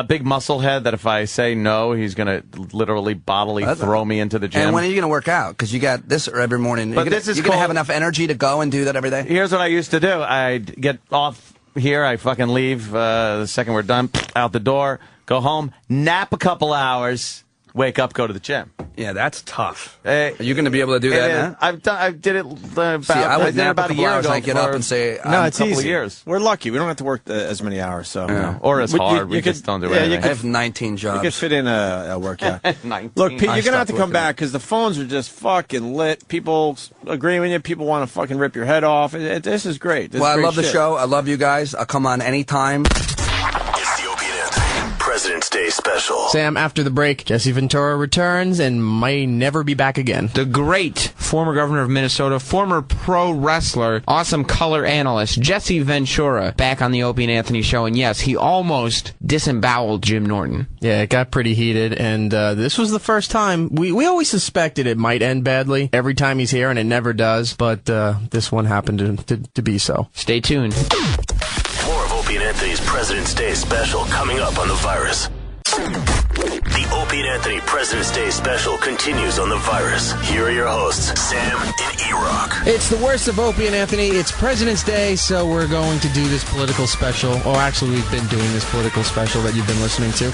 big muscle head that if I say no, he's going to literally bodily throw me into the gym. And when are you going to work out? Because you got this every morning. But this is you're going to have called- enough energy to go and do that every day? Here's what I used to do. I'd get off here. I fucking leave the second we're done, out the door, go home, nap a couple hours, wake up, go to the gym. Yeah, that's tough. Are you going to be able to do that now? I did it about, See, I would did it nap about a a couple year hours ago. and I get up and say, No, it's couple of easy. years. We're lucky. We don't have to work as many hours. So or as But hard. We could- just don't do yeah, anything. you I could- have 19 jobs. You could fit in a workout. 19. Look, Pete, I you're going to have to stopped come working back because the phones are just fucking lit. People agree with you. People want to fucking rip your head off. This is great. This is Well, I great love the shit. show. I love you guys. I'll come on anytime. It's the Opie and Anthony President's Day special. Sam, after the break, Jesse Ventura returns and may never be back again. The great former governor of Minnesota, former pro wrestler, awesome color analyst, Jesse Ventura, back on the Opie and Anthony show. And yes, he almost disemboweled Jim Norton. Yeah, it got pretty heated, and this was the first time. We always suspected it might end badly every time he's here, and it never does, but this one happened to be so. Stay tuned. More of Opie and Anthony's President's Day special coming up on the virus. The Opie and Anthony President's Day special continues on the virus. Here are your hosts, Sam and E-Rock. It's the worst of Opie and Anthony. It's President's Day, so we're going to do this political special. Or actually, we've been doing this political special that you've been listening to.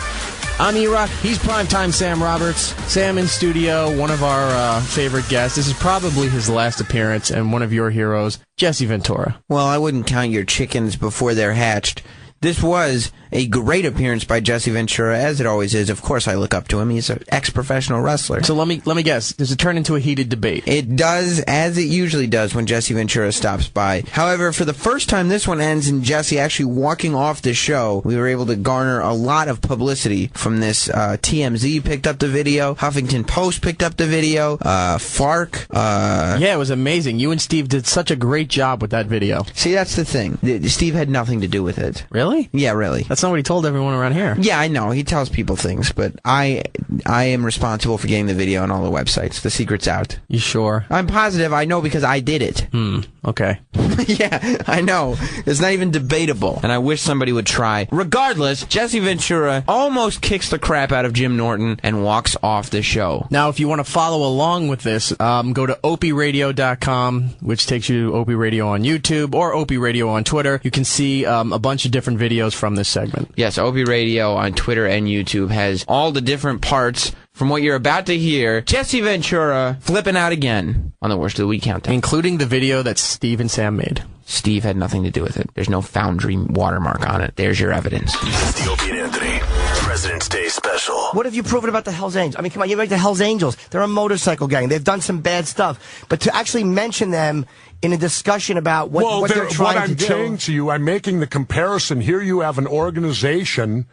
I'm E-Rock. He's primetime Sam Roberts. Sam in studio, one of our favorite guests. This is probably his last appearance, and one of your heroes, Jesse Ventura. Well, I wouldn't count your chickens before they're hatched. This was a great appearance by Jesse Ventura, as it always is. Of course, I look up to him. He's an ex-professional wrestler. So let me guess. Does it turn into a heated debate? It does, as it usually does when Jesse Ventura stops by. However, for the first time, this one ends in Jesse actually walking off the show. We were able to garner a lot of publicity from this. TMZ picked up the video. Huffington Post picked up the video. Fark. Yeah, it was amazing. You and Steve did such a great job with that video. See, that's the thing. Steve had nothing to do with it. Really? Really? Yeah, really. That's not what he told everyone around here. Yeah, I know. He tells people things, but I am responsible for getting the video on all the websites. The secret's out. You sure? I'm positive. I know because I did it. Okay. Yeah, I know. It's not even debatable. And I wish somebody would try. Regardless, Jesse Ventura almost kicks the crap out of Jim Norton and walks off the show. Now, if you want to follow along with this, go to opieradio.com, which takes you to Opie Radio on YouTube or Opie Radio on Twitter. You can see a bunch of different videos from this segment. Yes, Opie Radio on Twitter and YouTube has all the different parts from what you're about to hear. Jesse Ventura flipping out again on the Worst of the Week countdown. Including the video that Steve and Sam made. Steve had nothing to do with it. There's no Foundry watermark on it. There's your evidence. The Opie and Anthony President's Day special. What have you proven about the Hells Angels? I mean, come on, you're right, the Hells Angels. They're a motorcycle gang. They've done some bad stuff. But to actually mention them in a discussion about what they're trying to do. What I'm saying to you, I'm making the comparison. Here you have an organization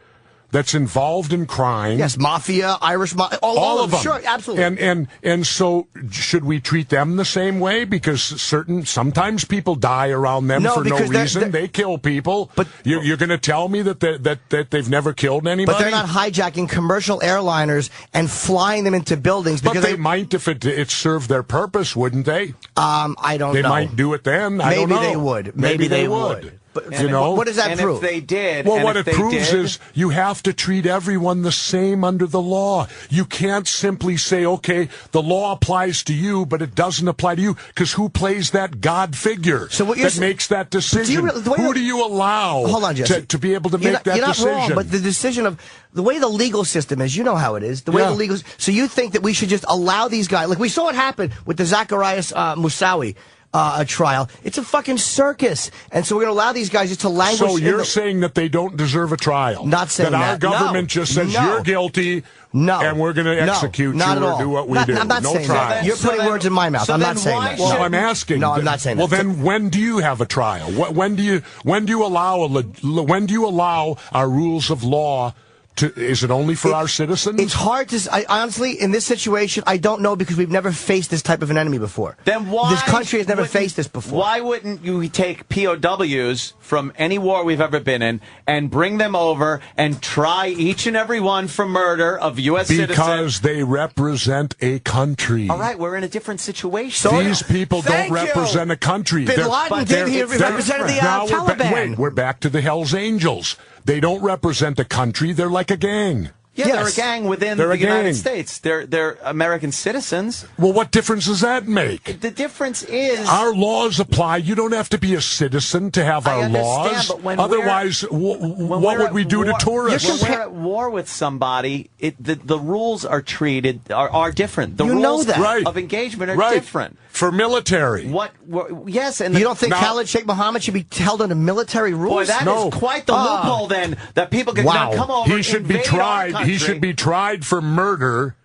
that's involved in crime. Yes, mafia, Irish mafia, all of them. Sure, absolutely. And so should we treat them the same way? Because sometimes people die around them for no reason. They kill people. But you're going to tell me that they've never killed anybody? But they're not hijacking commercial airliners and flying them into buildings. But they might if it served their purpose, wouldn't they? I don't know. They might do it then. I don't know. Maybe they would. Maybe they would. But, what does that prove? If they did, well, what it proves is you have to treat everyone the same under the law. You can't simply say, okay, the law applies to you, but it doesn't apply to you, because who plays that God figure that makes that decision? Who do you allow to be able to make that decision? You're not wrong, but the decision of the way the legal system is, you know how it is. The way the legal. So you think that we should just allow these guys? Like we saw what happened with the Zacharias Moussaoui trial. It's a fucking circus. And so we're going to allow these guys just to languish. So you're saying that they don't deserve a trial? Not saying that. Our government just says you're guilty. And we're going to execute you or do what we do. I'm not saying trial. that. You're putting words in my mouth. I'm not saying that. Well, I'm asking. No, I'm not saying that. that. Well, then when do you have a trial? When do you allow our rules of law? Is it only for our citizens? It's hard to. Honestly, in this situation, I don't know, because we've never faced this type of an enemy before. Then why? This country has never faced this before. Why wouldn't you take POWs from any war we've ever been in and bring them over and try each and every one for murder of U.S. citizens? Because they represent a country. All right, we're in a different situation. These people don't represent a country. Bin Laden did. He represented the Taliban. We're back to the Hells Angels. They don't represent a country. They're like a gang. Yeah, they're a gang within the United States. They're American citizens. Well, what difference does that make? The difference is our laws apply. You don't have to be a citizen to have our laws. But when otherwise, what would we do to tourists? When we're at war with somebody, the rules are different. The rules of engagement are different. For military. Yes, and you don't think Khalid Sheikh Mohammed should be held under military rules? Boy, that is quite the loophole then, that people can now come over. He should be tried. He should be tried for murder.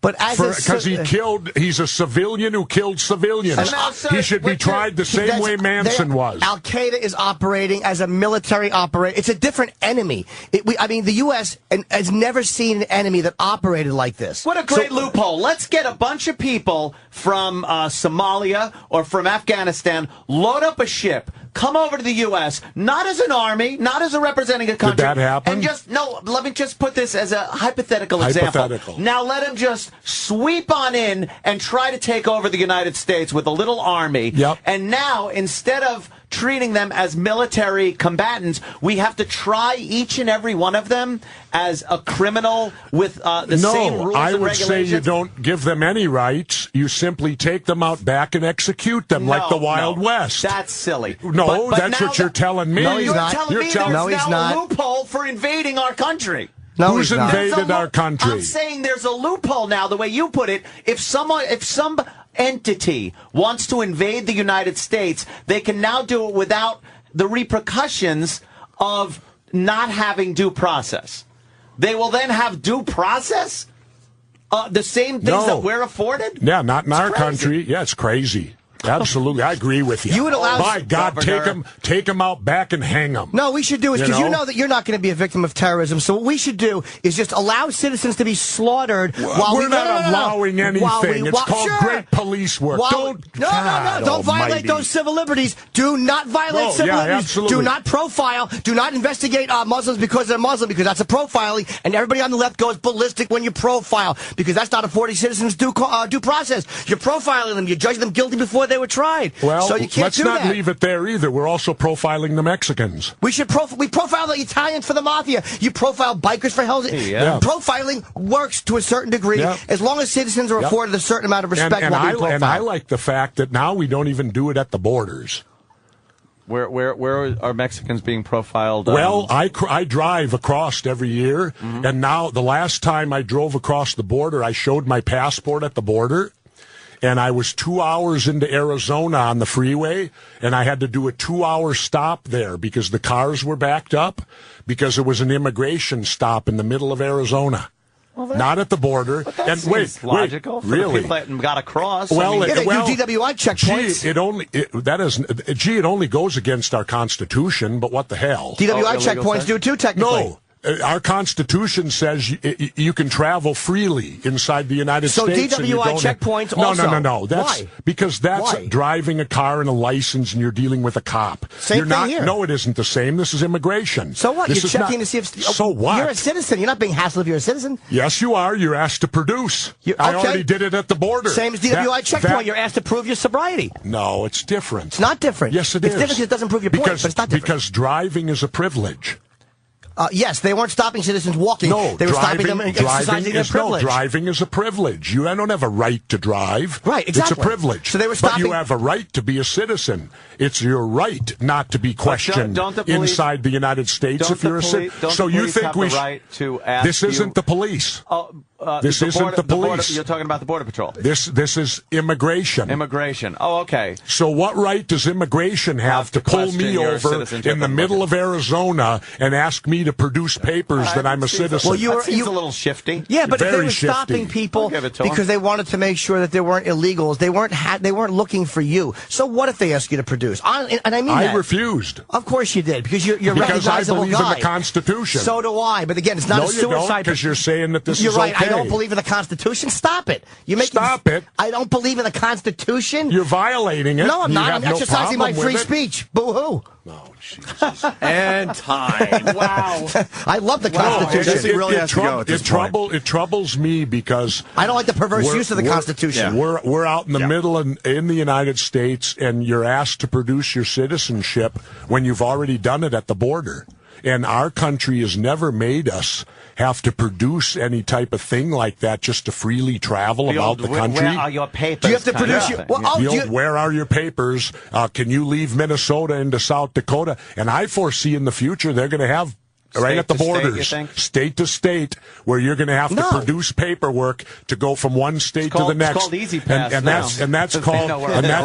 But because he's a civilian who killed civilians. He should be tried the same way Manson was. Al-Qaeda is operating as a military operator. It's a different enemy. The U.S. has never seen an enemy that operated like this. What a great loophole. Let's get a bunch of people from Somalia or from Afghanistan, load up a ship, come over to the U.S., not as an army, not as a representing a country. Did that happen? And let me just put this as a hypothetical example. Now let him just sweep on in and try to take over the United States with a little army. And now, instead of treating them as military combatants, we have to try each and every one of them as a criminal with the same rules and regulations. No, I would say you don't give them any rights. You simply take them out back and execute them like the Wild West. That's silly. No, that's what you're telling me. No, you're telling me there's no, now a loophole for invading our country. No, who's invaded our country? I'm saying there's a loophole now, the way you put it. If some entity wants to invade the United States, they can now do it without the repercussions of not having due process. They will then have due process? The same things that we're afforded? Yeah, not in our country. Yeah, it's crazy. Absolutely, I agree with you. You would allow... By God, take them out back and hang them. No, we should do is because you know that you're not going to be a victim of terrorism. So what we should do is just allow citizens to be slaughtered while we're not allowing anything. It's called great police work. No, don't violate those civil liberties. Do not violate civil liberties. Absolutely. Do not profile. Do not investigate Muslims because they're Muslim, because that's a profiling, and everybody on the left goes ballistic when you profile, because that's not affording citizens due process. You're profiling them. You're judging them guilty before they were tried. Well, so you can't let's do not that. leave it there either. We're also profiling the Mexicans. We profile the Italians for the mafia. You profile bikers for hell's... Profiling works to a certain degree as long as citizens are afforded a certain amount of respect while being profiled. And I like the fact that now we don't even do it at the borders. Where are Mexicans being profiled? Well, I drive across every year, and now the last time I drove across the border, I showed my passport at the border, and I was 2 hours into Arizona on the freeway, and I had to do a 2-hour stop there because the cars were backed up, because it was an immigration stop in the middle of Arizona. Not at the border. But that seems logical. Really? For the people that got across. They do DWI checkpoints. It only goes against our Constitution, but what the hell? DWI checkpoints do too, technically. No. Our Constitution says you can travel freely inside the United States. So DWI checkpoints also? No. Why? Because that's driving a car and a license, and you're dealing with a cop. Same thing here. No, it isn't the same. This is immigration. So what? You're checking to see if... So what? You're a citizen. You're not being hassled if you're a citizen. Yes, you are. You're asked to produce. I already did it at the border. Same as DWI checkpoint. You're asked to prove your sobriety. No, it's different. It's not different. Yes, it is. It's different because it doesn't prove your point, but it's not different. Because driving is a privilege. Yes, they weren't stopping citizens walking. No, they were stopping them and exercising their privilege. No, driving is a privilege. I don't have a right to drive. Right, exactly. It's a privilege. So they were stopping. But you have a right to be a citizen. It's your right not to be questioned inside the United States if you're a citizen. So you think we right to ask this isn't the police. This isn't the police. You're talking about the Border Patrol. This is immigration. Immigration. Oh, okay. So what right does immigration have to pull me over in the middle of Arizona and ask me to produce papers that I'm a citizen? Well, you a little shifty. Yeah, but if they were shifty. stopping people because they wanted to make sure that there weren't illegals, they weren't looking for you. So what if they asked you to produce? And I mean I refused. Of course you did, because you're a because I recognizable believe guy. in the Constitution. So do I. But again, it's not a suicide. No, you don't, because you're saying that this is okay. You're right. I don't believe in the Constitution. Stop it. Stop it. I don't believe in the Constitution. You're violating it. No, I'm not. I'm exercising my free speech. Boo-hoo. No, Jesus. And time. Wow. I love the Constitution. It troubles me because I don't like the perverse use of the Constitution. We're out in the middle in the United States, and you're asked to produce your citizenship when you've already done it at the border. And our country has never made us have to produce any type of thing like that just to freely travel about the country. Where are your papers? Do you have to produce your... where are your papers? Can you leave Minnesota into South Dakota? And I foresee in the future they're going to have... Right at the borders, state to state, where you're going to have to produce paperwork to go from one state to the next. It's called Easy Pass and that's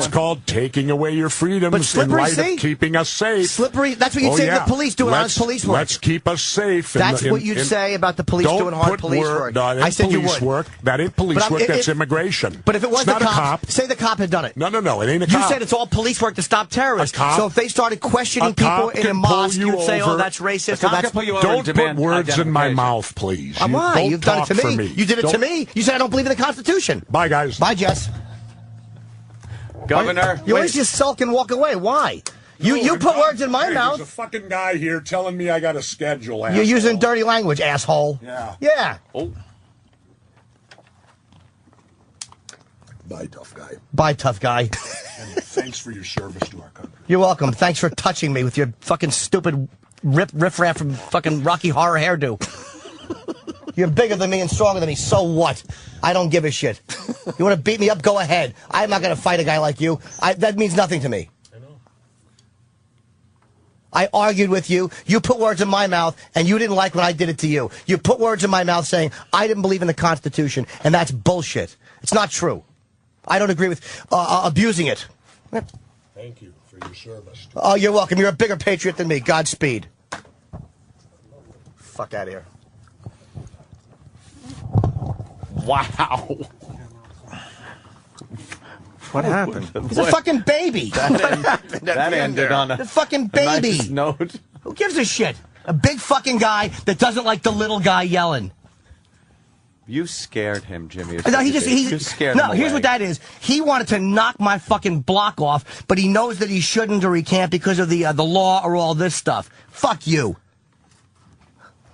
called taking away your freedoms in light of keeping us safe. Slippery. That's what you'd say to the police doing honest police work. Let's keep us safe. That's what you'd say about the police doing hard police work. I said you would. That ain't police work. That's immigration. But if it was the cop, say the cop had done it. No, it ain't a cop. You said it's all police work to stop terrorists. So if they started questioning people in a mosque, you'd say, "Oh, that's racist." Or that's don't put words in my mouth, please. Why? You've done it to me. You did it to me. You said I don't believe in the Constitution. Bye, guys. Bye, Jess. Governor. You always just sulk and walk away. Why? You put words in my mouth. There's a fucking guy here telling me I got a schedule, asshole. You're using dirty language, asshole. Yeah. Oh. Bye, tough guy. Bye, tough guy. And thanks for your service to our country. You're welcome. Thanks for touching me with your fucking stupid riff-raff from fucking Rocky Horror hairdo. You're bigger than me and stronger than me. So what? I don't give a shit. You want to beat me up? Go ahead. I'm not going to fight a guy like you. That means nothing to me. I know. I argued with you. You put words in my mouth, and you didn't like when I did it to you. You put words in my mouth saying I didn't believe in the Constitution, and that's bullshit. It's not true. I don't agree with abusing it. Thank you for your service. Oh, you're welcome. You're a bigger patriot than me. Godspeed. Fuck out of here. Wow. What happened? He's a fucking baby. That ended on a fucking baby. nice note. Who gives a shit? A big fucking guy that doesn't like the little guy yelling. You scared him, Jimmy. No, you scared him here's away. what that is. He wanted to knock my fucking block off, but he knows that he shouldn't or he can't because of the law or all this stuff. Fuck you.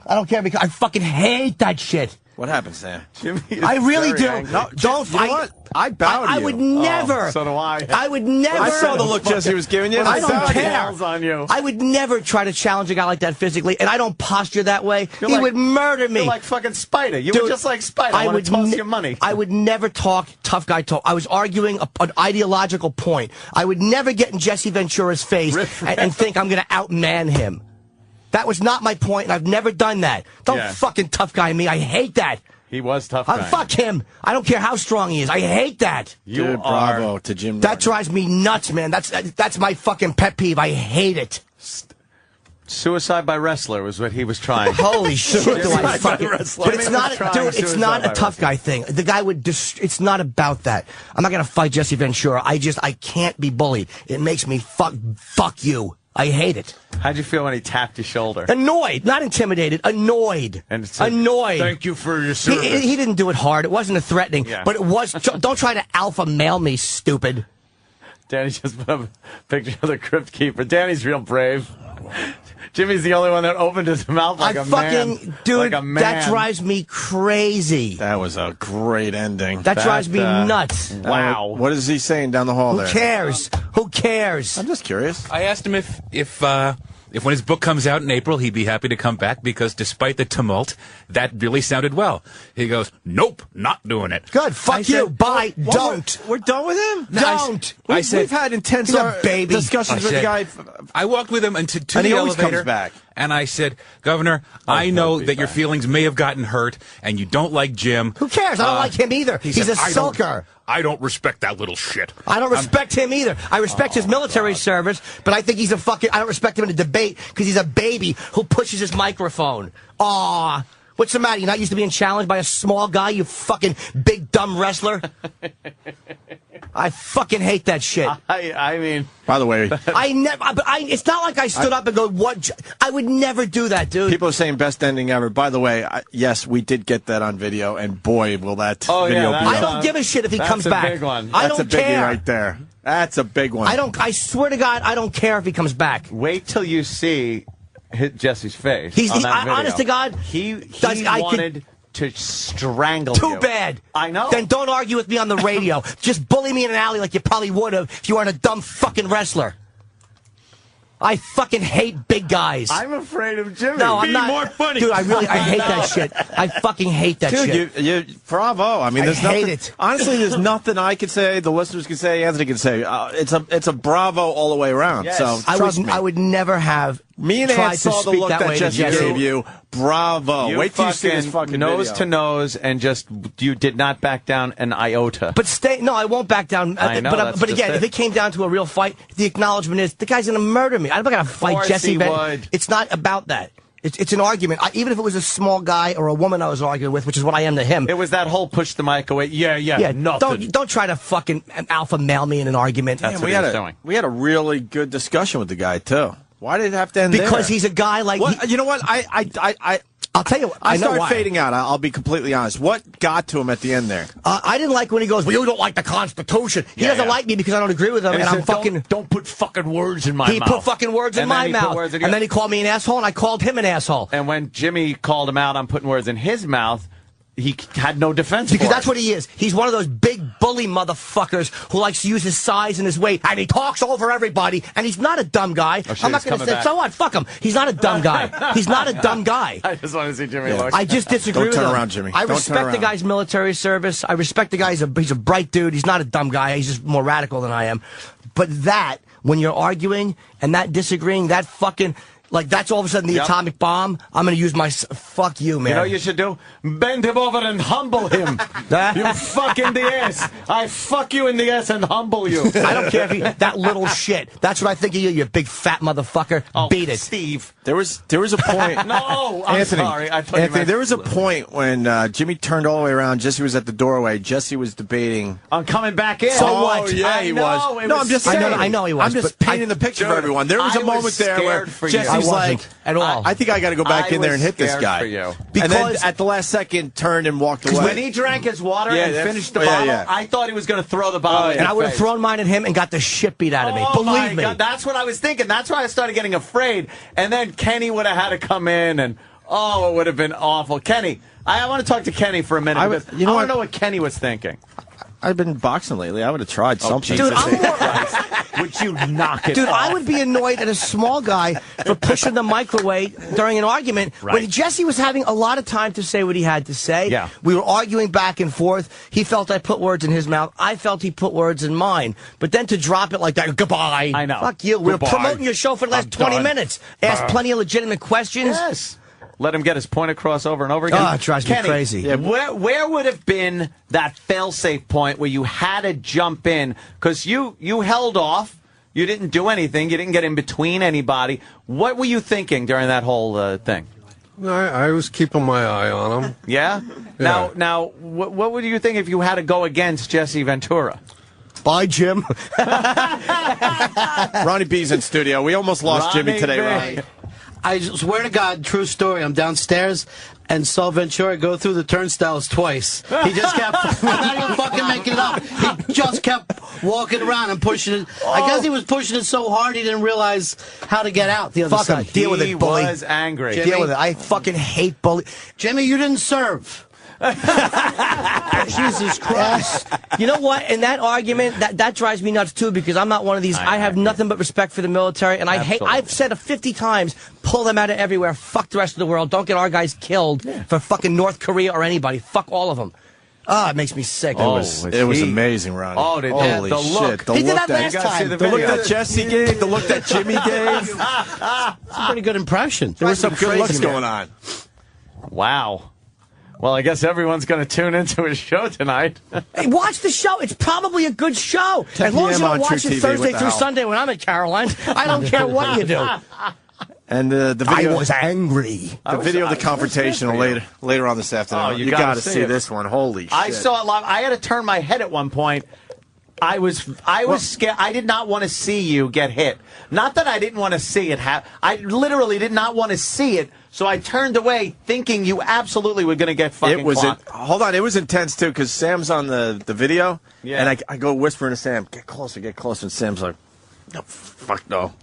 I don't care because I fucking hate that shit. What happened, Sam? Jimmy is I really do. very angry. No, Don't you know fight. what? I bow to I you. would never. So do I. I would never. I saw the look Jesse was giving you. I don't Somebody care. yells on you. I would never try to challenge a guy like that physically, and I don't posture that way. You're He like- would murder me. You're like fucking Spider. You Dude, were just like Spider. I would toss your money. I would never talk tough guy talk. I was arguing an ideological point. I would never get in Jesse Ventura's face and think I'm going to outman him. That was not my point, and I've never done that. Don't Yeah. fucking tough guy me. I hate that. He was tough guy. Fuck him. I don't care how strong he is. I hate that. You Dude, are bravo to Jim. That drives me nuts, man. That's my fucking pet peeve. I hate it. suicide by wrestler was what he was trying. Holy shit! Do I fucking? wrestler. But it's Jimmy not, was trying dude. It's suicide not a by tough guy thing. The guy would. It's not about that. I'm not gonna fight Jesse Ventura. I can't be bullied. It makes me fuck you. I hate it. How'd you feel when he tapped your shoulder? Annoyed, not intimidated. Annoyed. And it said, annoyed. Thank you for your service. He didn't do it hard. It wasn't a threatening. Yeah. But it was. Don't try to alpha male me, stupid. Danny just put up a picture of the crypt keeper. Danny's real brave. Jimmy's the only one that opened his mouth like a man. Dude, like a man. that drives me crazy. That was a great ending. That drives me nuts. Wow. What is he saying down the hall there? Who cares? Who cares? I'm just curious. I asked him if when his book comes out in April, he'd be happy to come back because despite the tumult, that really sounded well. He goes, nope, not doing it. Good, fuck you, bye, don't. We're done with him? Don't. We've had intense He's a baby. discussions with the guy. I walked with him to And he the always elevator, comes back. and I said, Governor, I know that your feelings may have gotten hurt, and you don't like Jim. Who cares? I don't like him either. He He's said, a sulker. I don't respect that little shit. I don't respect him either. I respect his military service, but I think he's a fucking. I don't respect him in a debate because he's a baby who pushes his microphone. Aw. What's the matter? You're not used to being challenged by a small guy, you fucking big dumb wrestler? I fucking hate that shit. I mean, by the way, it's not like I stood up and go, what? I would never do that, dude. People are saying best ending ever. By the way, yes, we did get that on video, and boy, will that video be I don't give a shit if he comes back. That's a big one. I That's don't a biggie care. right there. That's a big one. I swear to God, I don't care if he comes back. Wait till you see Jesse's face. He's on that video. honest to God, he I wanted to strangle you. Too bad. I know. Then don't argue with me on the radio. Just bully me in an alley like you probably would have if you weren't a dumb fucking wrestler. I fucking hate big guys. I'm afraid of Jimmy. No, I'm Be not. more funny. Dude, I hate that shit. I fucking hate that shit. Dude, you bravo. I mean, there's hate nothing. it. Honestly, there's nothing I could say. The listeners can say. Anthony can say. It's a bravo all the way around. Yes. So trust me. I would never have. Me and tried Ann saw to the speak look that that way to Jesse Jesse. gave you. Bravo. You Wait till you see this fucking nose video. to nose and you did not back down an iota. But no, I won't back down. I know, that's but just again, it. if it came down to a real fight, the acknowledgement is the guy's going to murder me. I'm not going to fight course Jesse. he would. It's not about that. It's an argument. Even if it was a small guy or a woman I was arguing with, which is what I am to him. It was that whole push the mic away. Yeah, nothing. Don't try to fucking alpha male me in an argument. That's Man, what we had a really good discussion with the guy too. Why did it have to end Because there? he's a guy like. You know what? I'll tell you what. I know started why. fading out. I'll be completely honest. What got to him at the end there? I didn't like when he goes, well, you don't like the Constitution. He doesn't like me because I don't agree with him, and he I'm said, fucking. Don't put fucking words in my He mouth. put fucking words in And my then he put mouth, words in and your- then he called me an asshole, and I called him an asshole. And when Jimmy called him out on putting words in his mouth, he had no defense Because for that's it. what he is. He's one of those big bully motherfuckers who likes to use his size and his weight, and he talks over everybody, and he's not a dumb guy. shit, I'm not he's going to coming say, back. so what? Fuck him. He's not a dumb guy. He's not a dumb guy. I just want to see Jimmy look. I just disagree Don't with turn him. around, Jimmy. I Don't turn respect the around. guy's military service. I respect the guy. He's a bright dude. He's not a dumb guy. He's just more radical than I am. But when you're arguing and that disagreeing, that fucking... like that's all of a sudden the atomic bomb. I'm going to use my fuck you, man. You know what you should do? Bend him over and humble him. You fuck in the ass. I fuck you in the ass and humble you. I don't care if that little shit. That's what I think of you, you big fat motherfucker. Beat it, Steve. There was a point. No, I'm Anthony, sorry. I thought you Anthony, meant- there was a point when Jimmy turned all the way around. Jesse was at the doorway. Jesse was debating. I'm coming back in. So what? Yeah, I he know, was. it No, was I'm just saying. saying. I know he was. I'm just painting the picture for everyone. There was a moment there where Jesse's like, at all. I think I got to go back in there and hit this scared guy. for you. And then Because- at the last second, turned and walked away. When he drank his water Yeah, and that's- finished the yeah, bottle, yeah. I thought he was going to throw the bottle. And I would have thrown mine at him and got the shit beat out of me. Oh my Believe me. God, that's what I was thinking. That's why I started getting afraid. And then Kenny would have had to come in, and it would have been awful. Kenny, I want to talk to Kenny for a minute. Because I want to know what Kenny was thinking. I've been boxing lately. I would have tried something. Dude, Would you knock it Dude, off? I would be annoyed at a small guy for pushing the microwave during an argument when Jesse was having a lot of time to say what he had to say. Yeah. We were arguing back and forth. He felt I put words in his mouth. I felt he put words in mine. But then to drop it like that, goodbye. I know. Fuck you. We were Goodbye. promoting your show for the last 20 done. minutes. Asked plenty of legitimate questions. Yes. Let him get his point across over and over again. Oh, it drives me Kenny, crazy. Yeah, where would have been that fail-safe point where you had to jump in? Because you held off. You didn't do anything. You didn't get in between anybody. What were you thinking during that whole thing? I was keeping my eye on him. Yeah? Now, what would you think if you had to go against Jesse Ventura? Bye, Jim. Ronnie B's in studio. We almost lost Jimmy today, Ronnie. I swear to God, true story. I'm downstairs and saw Ventura go through the turnstiles twice. He just kept, I'm not even fucking making it up. He just kept walking around and pushing it. I guess he was pushing it so hard he didn't realize how to get out the other Fuck side. him. Deal with it, bully. He was angry. Jimmy? Deal with it. I fucking hate bully. Jimmy, you didn't serve. Jesus Christ. You know what? In that argument, that drives me nuts too because I'm not one of these. I have nothing but respect for the military, and I've said it 50 times. Pull them out of everywhere. Fuck the rest of the world. Don't get our guys killed for fucking North Korea or anybody. Fuck all of them. It makes me sick. It was amazing, Ronnie. Holy the shit. look. The He did look that last time. The look that Jesse gave, the look that Jimmy gave. It's a pretty good impression. There were some good looks going on. Wow. Well, I guess everyone's going to tune into his show tonight. Hey, watch the show. It's probably a good show. 10 As long as you p.m. don't on watch True it TV. Thursday What the through hell? Sunday when I'm in Caroline. I don't care what you do. And the video, I was angry. The video of the confrontation later on this afternoon. Oh, you gotta got to see it. this one. Holy shit! I saw it live. I had to turn my head at one point. I was scared. I did not want to see you get hit. Not that I didn't want to see it happen. I literally did not want to see it. So I turned away, thinking you absolutely were going to get fucking. Hold on, it was intense too because Sam's on the video, and I go whispering to Sam, get closer, and Sam's like, no, fuck no.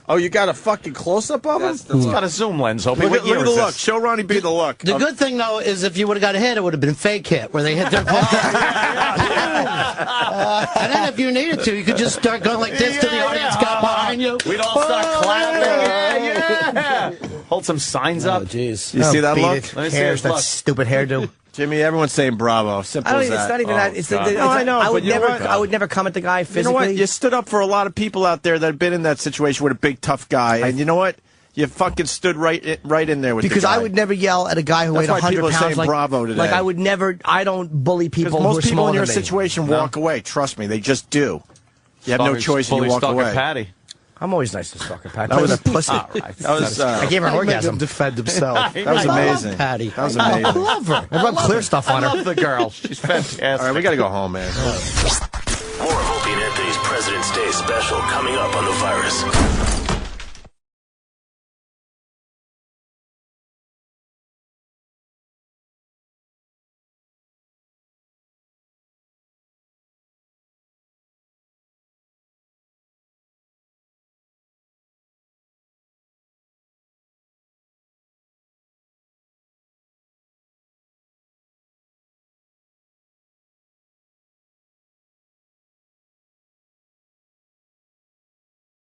Oh, you got a fucking close-up of him? It's got a zoom lens. Opie. Look What at year the is look. this? Show Ronnie B the look. The good thing, though, is if you would have got hit, it would have been fake hit, where they hit their And then if you needed to, you could just start going like this to the audience got behind you. We'd all start clapping. Yeah. Hold some signs up. Jeez. You see that beat look? it. Let me see Hair's his that look. stupid hairdo. Jimmy, everyone's saying bravo. Simple as that. It's not even that. It's God. the, No, I know, I but would you know never. what? I would never come at the guy physically. You know what? You stood up for a lot of people out there that have been in that situation with a big tough guy, and you know what? You fucking stood right in there with because the guy. I would never yell at a guy who That's weighed why 100 people are pounds. saying Like, bravo today. like I would never. I don't bully people who are most people smaller in your than me. situation walk away. Trust me, they just do. You have no choice, and you walk away. Patty. I'm always nice to Stalker Patty. That was a pussy. That was. I gave her an How do you make orgasm. him defend himself. That was amazing. I love Patty. That was amazing. I love her. I rub clear stuff on I her. love the girl. She's fantastic. All right, we got to go home, man. More of Opie and Anthony's President's Day special coming up on the virus.